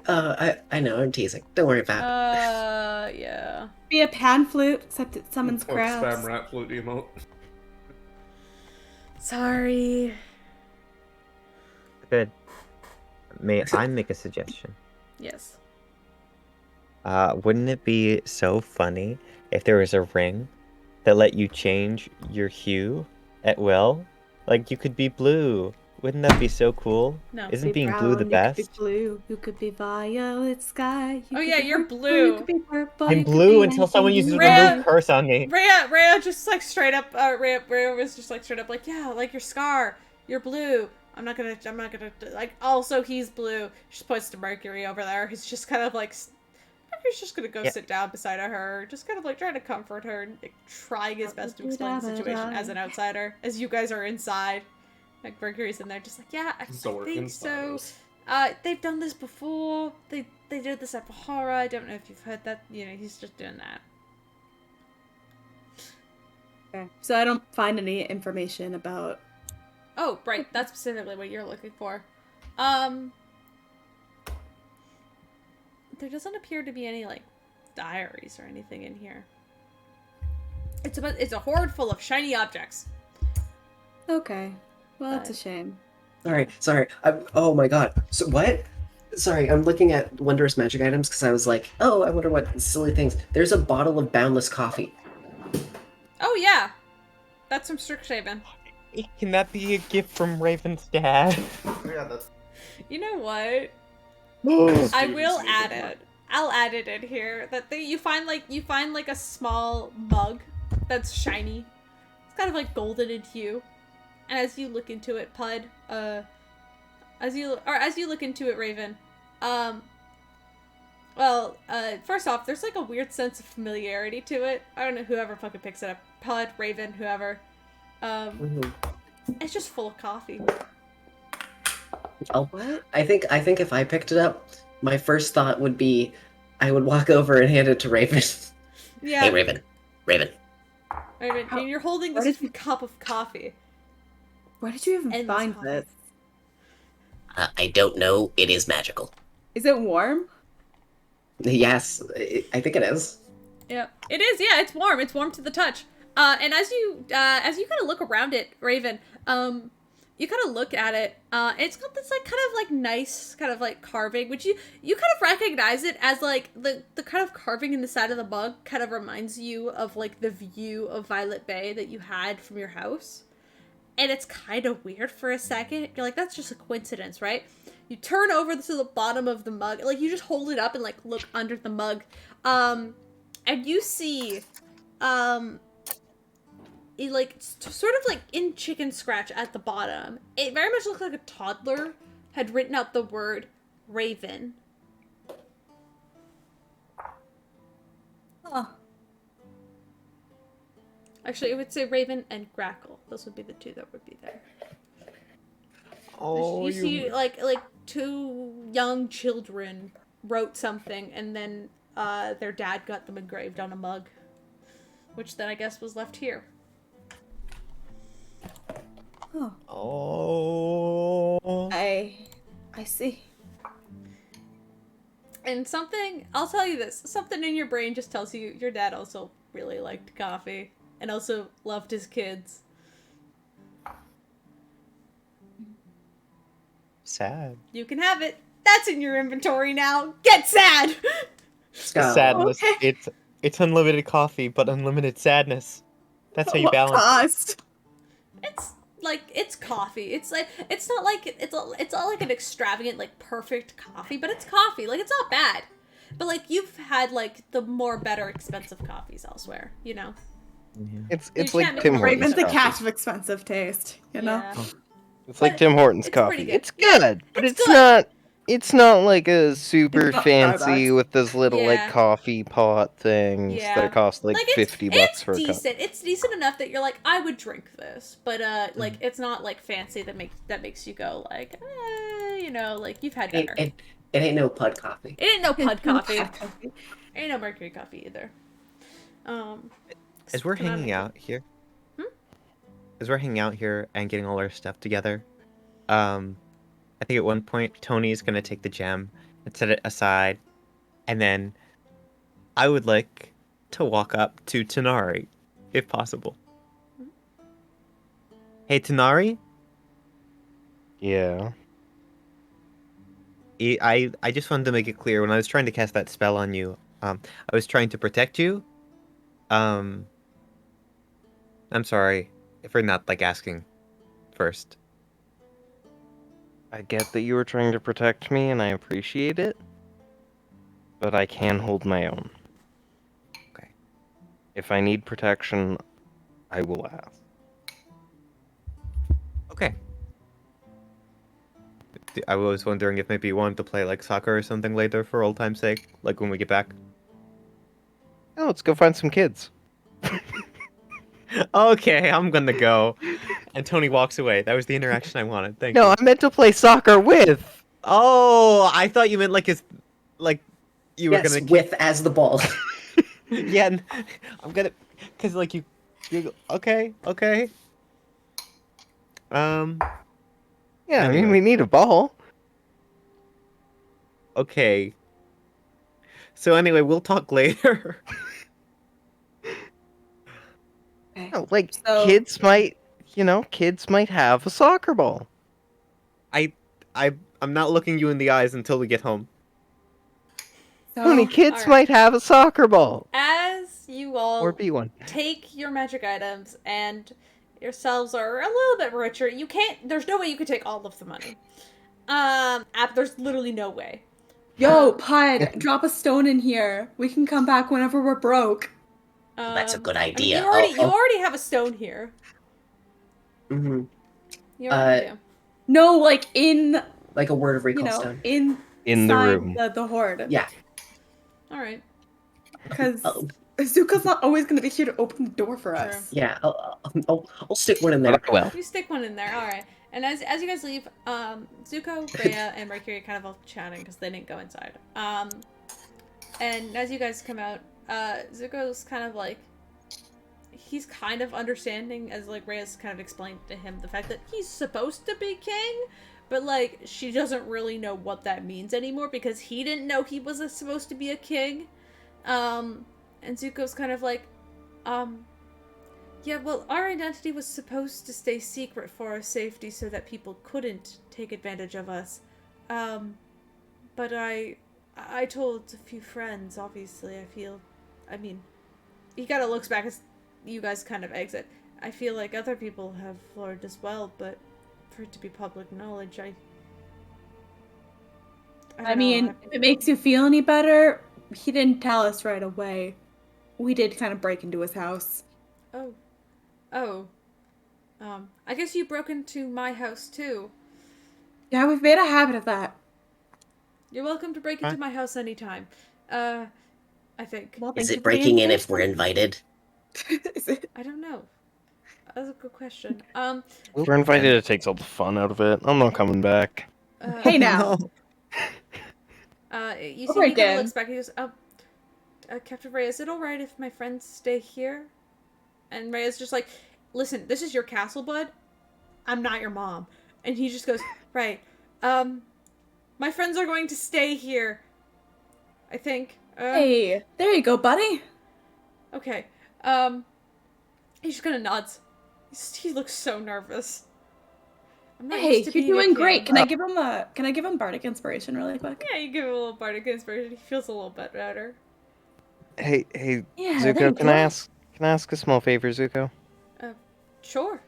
I know, I'm teasing. Don't worry about it. Yeah. Be a pan flute, except it summons crabs. Spam rat flute emote. Sorry. Good. May I make a suggestion? Yes. Wouldn't it be so funny if there was a ring that let you change your hue at will? Like, you could be blue. Wouldn't that be so cool? No. Isn't being blue the best? You could be blue. You could be violet sky. You're blue. You could be purple. I'm blue until someone uses remove curse on me. Rhea just like straight up. Rhea was just like straight up like, yeah, like your scar. You're blue. I'm not gonna like. Also, he's blue. She points to Mercury over there. He's just kind of like. Mercury's just gonna go sit down beside her, just kind of like trying to comfort her, and like, trying his best to explain the situation as an outsider, as you guys are inside. Like, Mercury's in there just like, yeah, I think so. They've done this before. They did this at Bahara. I don't know if you've heard that. You know, he's just doing that. Okay. So I don't find any information about... Oh, right. That's specifically what you're looking for. There doesn't appear to be any, like, diaries or anything in here. It's a hoard full of shiny objects. Okay. Well, that's a shame. Sorry. Oh my god. So what? Sorry, I'm looking at wondrous magic items because I was like, oh, I wonder what silly things. There's a bottle of boundless coffee. Oh yeah, that's from Strixhaven. Can that be a gift from Raven's dad? Yeah, that's. You know what? I will add it. I'll add it in here. That you find like a small mug that's shiny. It's kind of like golden in hue. And as you look into it, Pud, as you look into it, Raven, first off, there's like a weird sense of familiarity to it. I don't know whoever fucking picks it up, Pud, Raven, whoever. It's just full of coffee. Oh, I think if I picked it up, my first thought would be, I would walk over and hand it to Raven. Yeah. Hey, Raven, and you're holding this cup of coffee. Where did you even find this? I don't know. It is magical. Is it warm? Yes, I think it is. Yeah, it is. Yeah, it's warm. It's warm to the touch. And as you kind of look around it, Raven, you kind of look at it. It's got this like kind of like nice kind of like carving, which you kind of recognize it as like the kind of carving in the side of the mug kind of reminds you of like the view of Violet Bay that you had from your house. and it's kind of weird for a second. You're like, that's just a coincidence, right? You turn over to the bottom of the mug, like you just hold it up and like look under the mug, and you see, like sort of like in chicken scratch at the bottom. It very much looks like a toddler had written out the word Raven. Huh. Actually, it would say Raven and Grackle. Those would be the two that would be there. Oh, you see, like two young children wrote something, and then their dad got them engraved on a mug, which then I guess was left here. Oh. Oh. I see. And something, I'll tell you this, something in your brain just tells you your dad also really liked coffee and also loved his kids. Sad. You can have it. That's in your inventory now. Get sad! Sadness. Okay. It's unlimited coffee, but unlimited sadness. That's how you What balance. cost? It's coffee. It's not like it's not like an extravagant like perfect coffee, but it's coffee. Like it's not bad. But like you've had like the more better expensive coffees elsewhere, you know. It's You like can't Tim make Hortons Raven's a coffee. cat of expensive taste, you know? Yeah. It's like But Tim Hortons it's coffee. pretty good. It's good, but It's it's good. not like a super It's not fancy Starbucks. with those little Yeah. like coffee pot things Yeah. that cost like it's $50 for a cup. decent. It's decent enough that you're like, I would drink this, but like it's not like fancy that makes you go like, you know, like you've had better. It ain't no pud coffee. It ain't no pud coffee. Cat coffee. It ain't no Mercury coffee either. As we're come on, hanging Mercury. out here, and getting all our stuff together, I think at one point Tony's gonna take the gem and set it aside, and then I would like to walk up to Tanari, if possible. Hey, Tanari, Yeah. I just wanted to make it clear when I was trying to cast that spell on you, I was trying to protect you. I'm sorry for not like asking first. I get that you were trying to protect me, and I appreciate it. But I can hold my own. Okay. If I need protection, I will ask. Okay. I was wondering if maybe you wanted to play like soccer or something later for old time's sake, like when we get back. Oh, let's go find some kids. Okay, I'm gonna go. And Tony walks away. That was the interaction I wanted. Thank you. No, I meant to play soccer with. Oh, I thought you meant like you were Yes, gonna with as the ball. yeah, I'm gonna cuz like you okay. Yeah, I mean, Anyway. we need a ball. Okay. So anyway, we'll talk later. Okay. No, like, So- kids might have a soccer ball. I'm not looking you in the eyes until we get home. So, Tony, kids alright. might have a soccer ball. As you all Or be one. take your magic items and yourselves are a little bit richer, there's no way you could take all of the money. There's literally no way. yo, Pud, drop a stone in here. We can come back whenever we're broke. That's a good I mean, idea. you already have a stone here. hmm You already do. No, like in, Like a word of recall you know, stone. in the room. the horde. Yeah. Alright. Because Oh. Zuko's not always going to be here to open the door for us. Yeah. I'll stick one in there. Well, You stick one in there, alright. And as you guys leave, Zuko, Rhea, and Mercury are kind of all chatting because they didn't go inside. And as you guys come out, Zuko's kind of like, he's kind of understanding as like Rhea's kind of explained to him the fact that he's supposed to be king, but like she doesn't really know what that means anymore because he didn't know he was supposed to be a king. And Zuko's kind of like, yeah, well, our identity was supposed to stay secret for our safety so that people couldn't take advantage of us. But I told a few friends, obviously, I mean, he kind of looks back as you guys kind of exit. I feel like other people have learned as well, but for it to be public knowledge, I don't mean, know. if it makes you feel any better, he didn't tell us right away. We did kind of break into his house. Oh. Oh. I guess you broke into my house too. Yeah, we've made a habit of that. You're welcome to break into my house anytime. I think. Well, Is thank you it for the breaking in if we're invitation. invited? Is it? I don't know. That's a good question. If we're invited, it takes all the fun out of it. I'm not coming back. Hey now. You see, Alright, he kind of Dan. looks back. He goes, Captain Ray, is it all right if my friends stay here? And Ray is just like, listen, this is your castle, bud. I'm not your mom. And he just goes, right. My friends are going to stay here. I think. Hey, there you go, buddy. Okay. He just kind of nods. He looks so nervous. I'm not Hey, used to you're being a doing great. king. Can I give him bardic inspiration really quick? Yeah, you give him a little bardic inspiration. He feels a little bit better. Hey, Yeah, there you Zuko, can I go. ask a small favor, Zuko? Sure.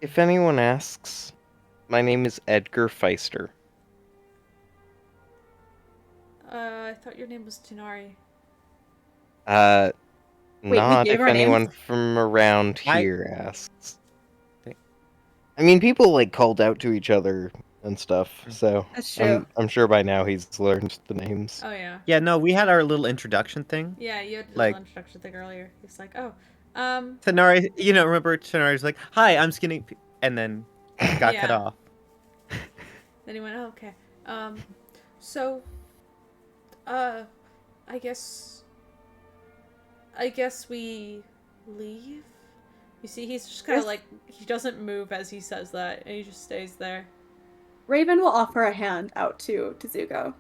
If anyone asks, my name is Edgar Feister. I thought your name was Tanari. Wait, we Not gave if our names? anyone from around I- here asks. I mean, people like called out to each other and stuff, so That's true. I'm sure by now he's learned the names. Oh, yeah. Yeah, no, we had our little introduction thing. Yeah, you had a Like- little introduction thing earlier. He's like, oh, Tanari, remember Tanari's like, "Hi, I'm Skinny," and then got cut Yeah. off. Then he went, oh, okay. So, I guess we leave? You see, he's just kind of Yes. like, he doesn't move as he says that, and he just stays there. Raven will offer a hand out to Zuko.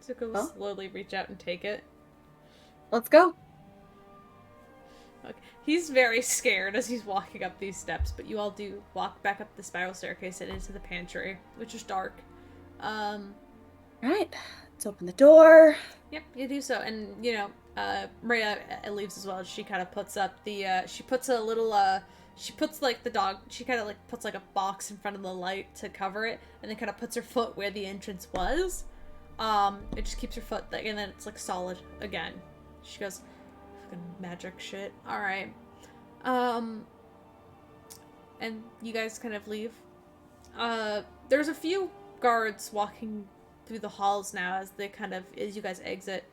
Zuko will Huh? slowly reach out and take it. Let's go. Okay. He's very scared as he's walking up these steps, but you all do walk back up the spiral staircase and into the pantry, which is dark. All right, let's open the door. Yep, you do so, and Maria leaves as well. She kind of puts up the she puts a little she puts like the dog. She kind of like puts like a box in front of the light to cover it, and then kind of puts her foot where the entrance was. It just keeps her foot there, and then it's like solid again. She goes, fucking magic shit. All right, and you guys kind of leave. There's a few guards walking through the halls now as you guys exit.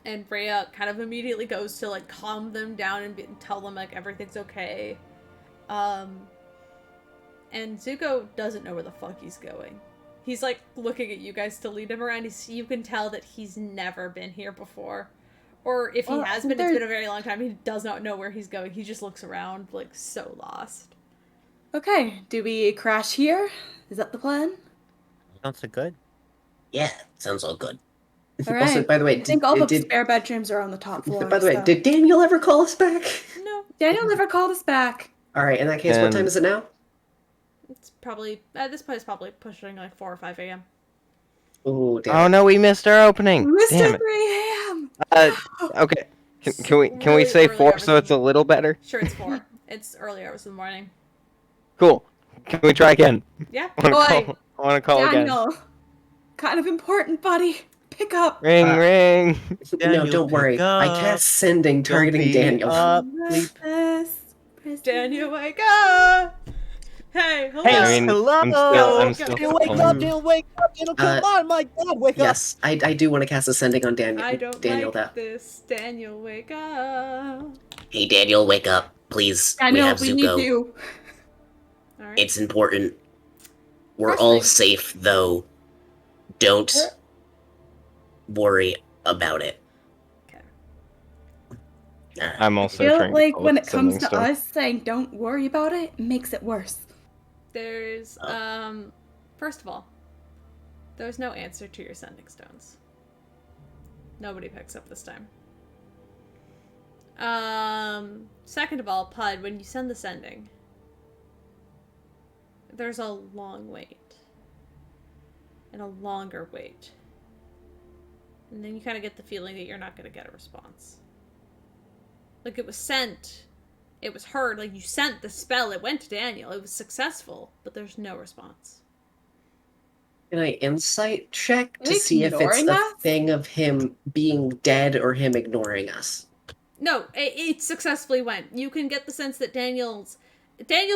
And Rhea kind of immediately goes to like calm them down and tell them like everything's okay. And Zuko doesn't know where the fuck he's going. He's like looking at you guys to lead him around. You can tell that he's never been here before. Or if he has been, it's been a very long time. He does not know where he's going. He just looks around like so lost. Okay, do we crash here? Is that the plan? Sounds so good. Yeah, sounds all good. All right. Also, by the way, I think all the did spare bedrooms are on the top floor. by the way, so- did Daniel ever call us back? No, Daniel never called us back. All right, in that case, what time is it now? it's probably at this point it's probably pushing like 4 or 5 a.m. Oh, damn. Oh no, we missed our opening. Damn Mr. it. 3 a.m. Okay. Can we really say early 4 hours so of it's a little better? Sure, it's 4. It's early hours in the morning. Cool. Can we try again? Yeah. I Boy, want to call again. Daniel, kind of important, buddy. Pick up. Ring Uh, ring. No, Daniel, don't worry. pick I up. cast sending targeting Don't be Daniel. up. Sleep. Daniel, wake up! Hey, hello. Hey, I mean, hello. I'm still Daniel, wake calling. up! Daniel, wake up! Daniel, come on! My God, wake up! Yes, I do want to cast a sending on Daniel. I don't Daniel, like this. Daniel, wake up. Hey, Daniel, wake up, please. Daniel, we have we need Zuko. you. All right. It's important. We're First all thing- safe, though. Don't worry about it. Okay. I'm I also feel trying like to when pull it comes sending to stone. us saying don't worry about it makes it worse. There's first of all, there's no answer to your sending stones. Nobody picks up this time. Second of all, Pud, when you send the sending, there's a long wait. And a longer wait. And then you kind of get the feeling that you're not going to get a response. Like, it was sent. It was heard. Like, you sent the spell. It went to Daniel. It was successful. But there's no response. Can I insight check to Is see he if it's ignoring a us? thing of him being dead or him ignoring us? No, it successfully went. You can get the sense that Daniel's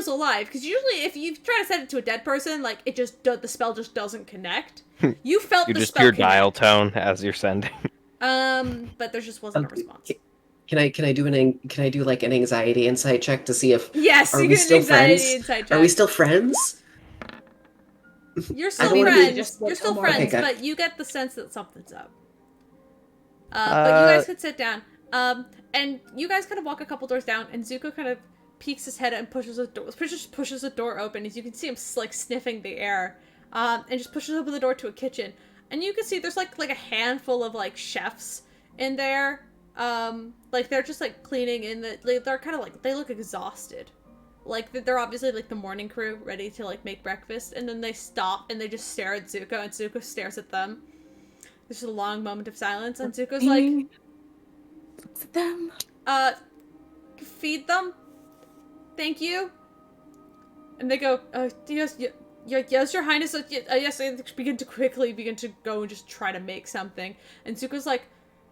alive, because usually if you try to send it to a dead person, like, the spell just doesn't connect. You felt You the just spell hear connect. dial tone as you're sending. But there just wasn't a response. Can I do like an anxiety insight check to see if Yes, are you we get an still anxiety friends? insight check. Are we still friends? You're I still don't wanna be friends. just You're like still a friends, Okay, but you get the sense that something's up. But you guys could sit down. And you guys kind of walk a couple doors down, and Zuko kind of peeks his head and pushes a door open. As you can see him like sniffing the air, and just pushes open the door to a kitchen. And you can see there's like a handful of like chefs in there. Like they're just like cleaning in they're kind of like, they look exhausted. Like they're obviously like the morning crew ready to like make breakfast, and then they stop and they just stare at Zuko, and Zuko stares at them. There's a long moment of silence, and Zuko's like, looks at them. feed them? Thank you. And they go, yes, yes, your highness, yes, I begin to go and just try to make something. And Zuko's like,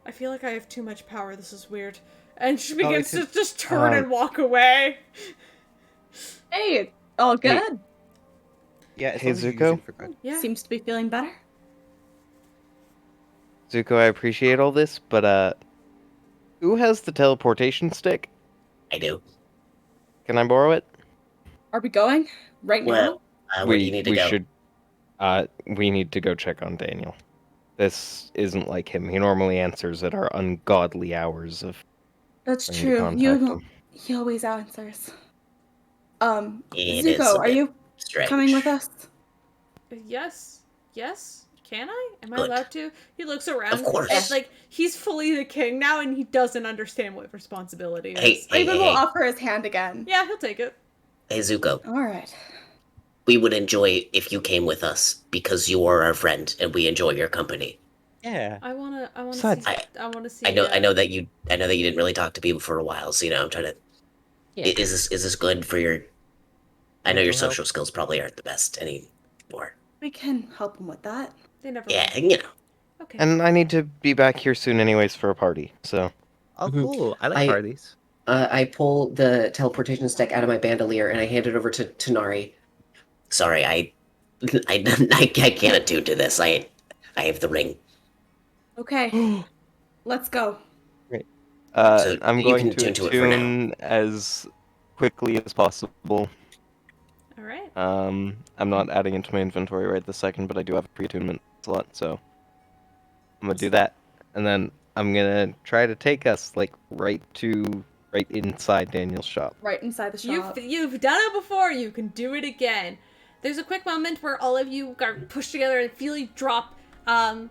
I feel like I have too much power, this is weird. And she begins to just turn and walk away. Hey, all good. Yeah, as Hey, long as you're Zuko? using for good. Yeah. Seems to be feeling better. Zuko, I appreciate all this, but who has the teleportation stick? I do. Can I borrow it? Are we going right now? Well, where do you need to go? We need to go check on Daniel. This isn't like him. He normally answers at our ungodly hours of That's trying to true. contact him. He always answers. It is Zuko, a are bit you strange. coming with us? Yes. Can I? Am I Good. allowed to? He looks around. Of course. It's like he's fully the king now, and he doesn't understand what responsibility is. Hey, Raven will offer his hand again. Yeah, he'll take it. Hey, Zuko. All right. We would enjoy if you came with us because you are our friend and we enjoy your company. Yeah. I wanna Besides, see. I wanna see. I know that you didn't really talk to people for a while, so I'm trying to. Yeah. Is this good for your? I know your Mental health? social skills probably aren't the best anymore. We can help him with that. They never. Yeah, will. you know. Okay. And I need to be back here soon anyways for a party, so... Oh, Mhm. cool. I like parties. I pull the teleportation stick out of my bandolier and I hand it over to Nari. Sorry, I can't attune to this. I have the ring. Okay. Let's go. So I'm you going can to attune to it for now. attune as quickly as possible. All right. I'm not adding it to my inventory right this second, but I do have a pre-attunement slot, so I'm gonna do that, and then I'm gonna try to take us like right inside Daniel's shop. Right inside the shop. You've done it before. You can do it again. There's a quick moment where all of you got pushed together and feel you drop. And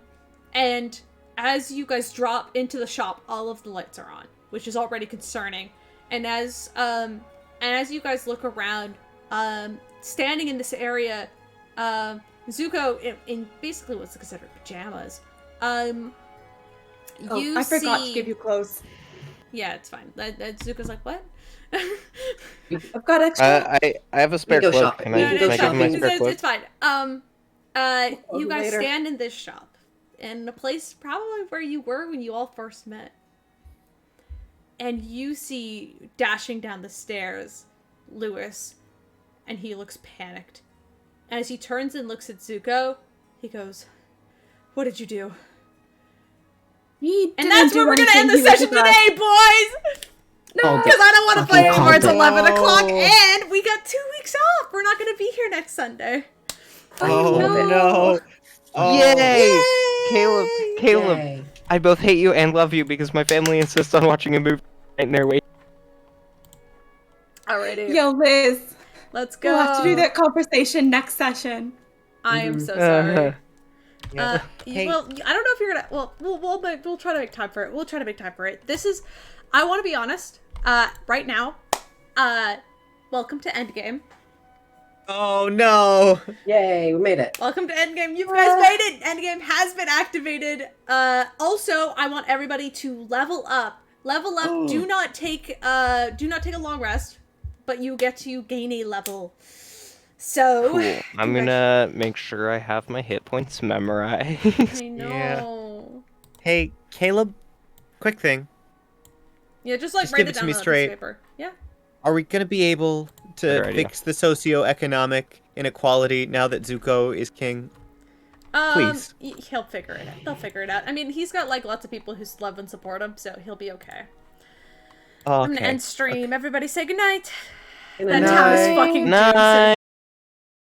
as you guys drop into the shop, all of the lights are on, which is already concerning. And as you guys look around, standing in this area, Zuko in basically what's considered pajamas. I forgot to give you clothes. Yeah, it's fine. Zuko's like, what? I've got extra. I have a spare go cloak. shopping. Can We I, can can go I give him my shopping. spare cloak? It's fine. You guys later. stand in this shop, in a place probably where you were when you all first met. And you see dashing down the stairs, Lewis, and he looks panicked. And as he turns and looks at Zuko, he goes, "What did you do?" And that's where we're gonna end the session today, boys! No, Because I don't want to play fucking anymore. It's content. 11 o'clock, and we got 2 weeks off. We're not gonna be here next Sunday. Oh, no. Oh. Yay! Caleb, Yay. I both hate you and love you because my family insists on watching a movie in their way. Alrighty. Yo, Liz. Let's go. We'll have to do that conversation next session. I am so sorry. Yeah. Hey. Well, I don't know if you're gonna. Well, we'll try to make time for it. We'll try to make time for it. This is. I want to be honest. Right now. Welcome to Endgame. Oh, no. Yay, we made it. Welcome to Endgame. You guys made it. Endgame has been activated. Also, I want everybody to level up. Level up. Do not take a long rest, but you get to gain a level. So Cool. I'm gonna make sure I have my hit points memorized. I know. Hey, Caleb, quick thing. Yeah, just like Just write give it it to down me on a piece straight. of paper. Yeah. Are we gonna be able Better to idea. fix the socioeconomic inequality now that Zuko is king? Please. He'll figure it out. They'll figure it out. I mean, he's got like lots of people who love and support him, so he'll be okay. Oh, I'm gonna end stream. Everybody say goodnight. Good That town is night. fucking doomed. Night.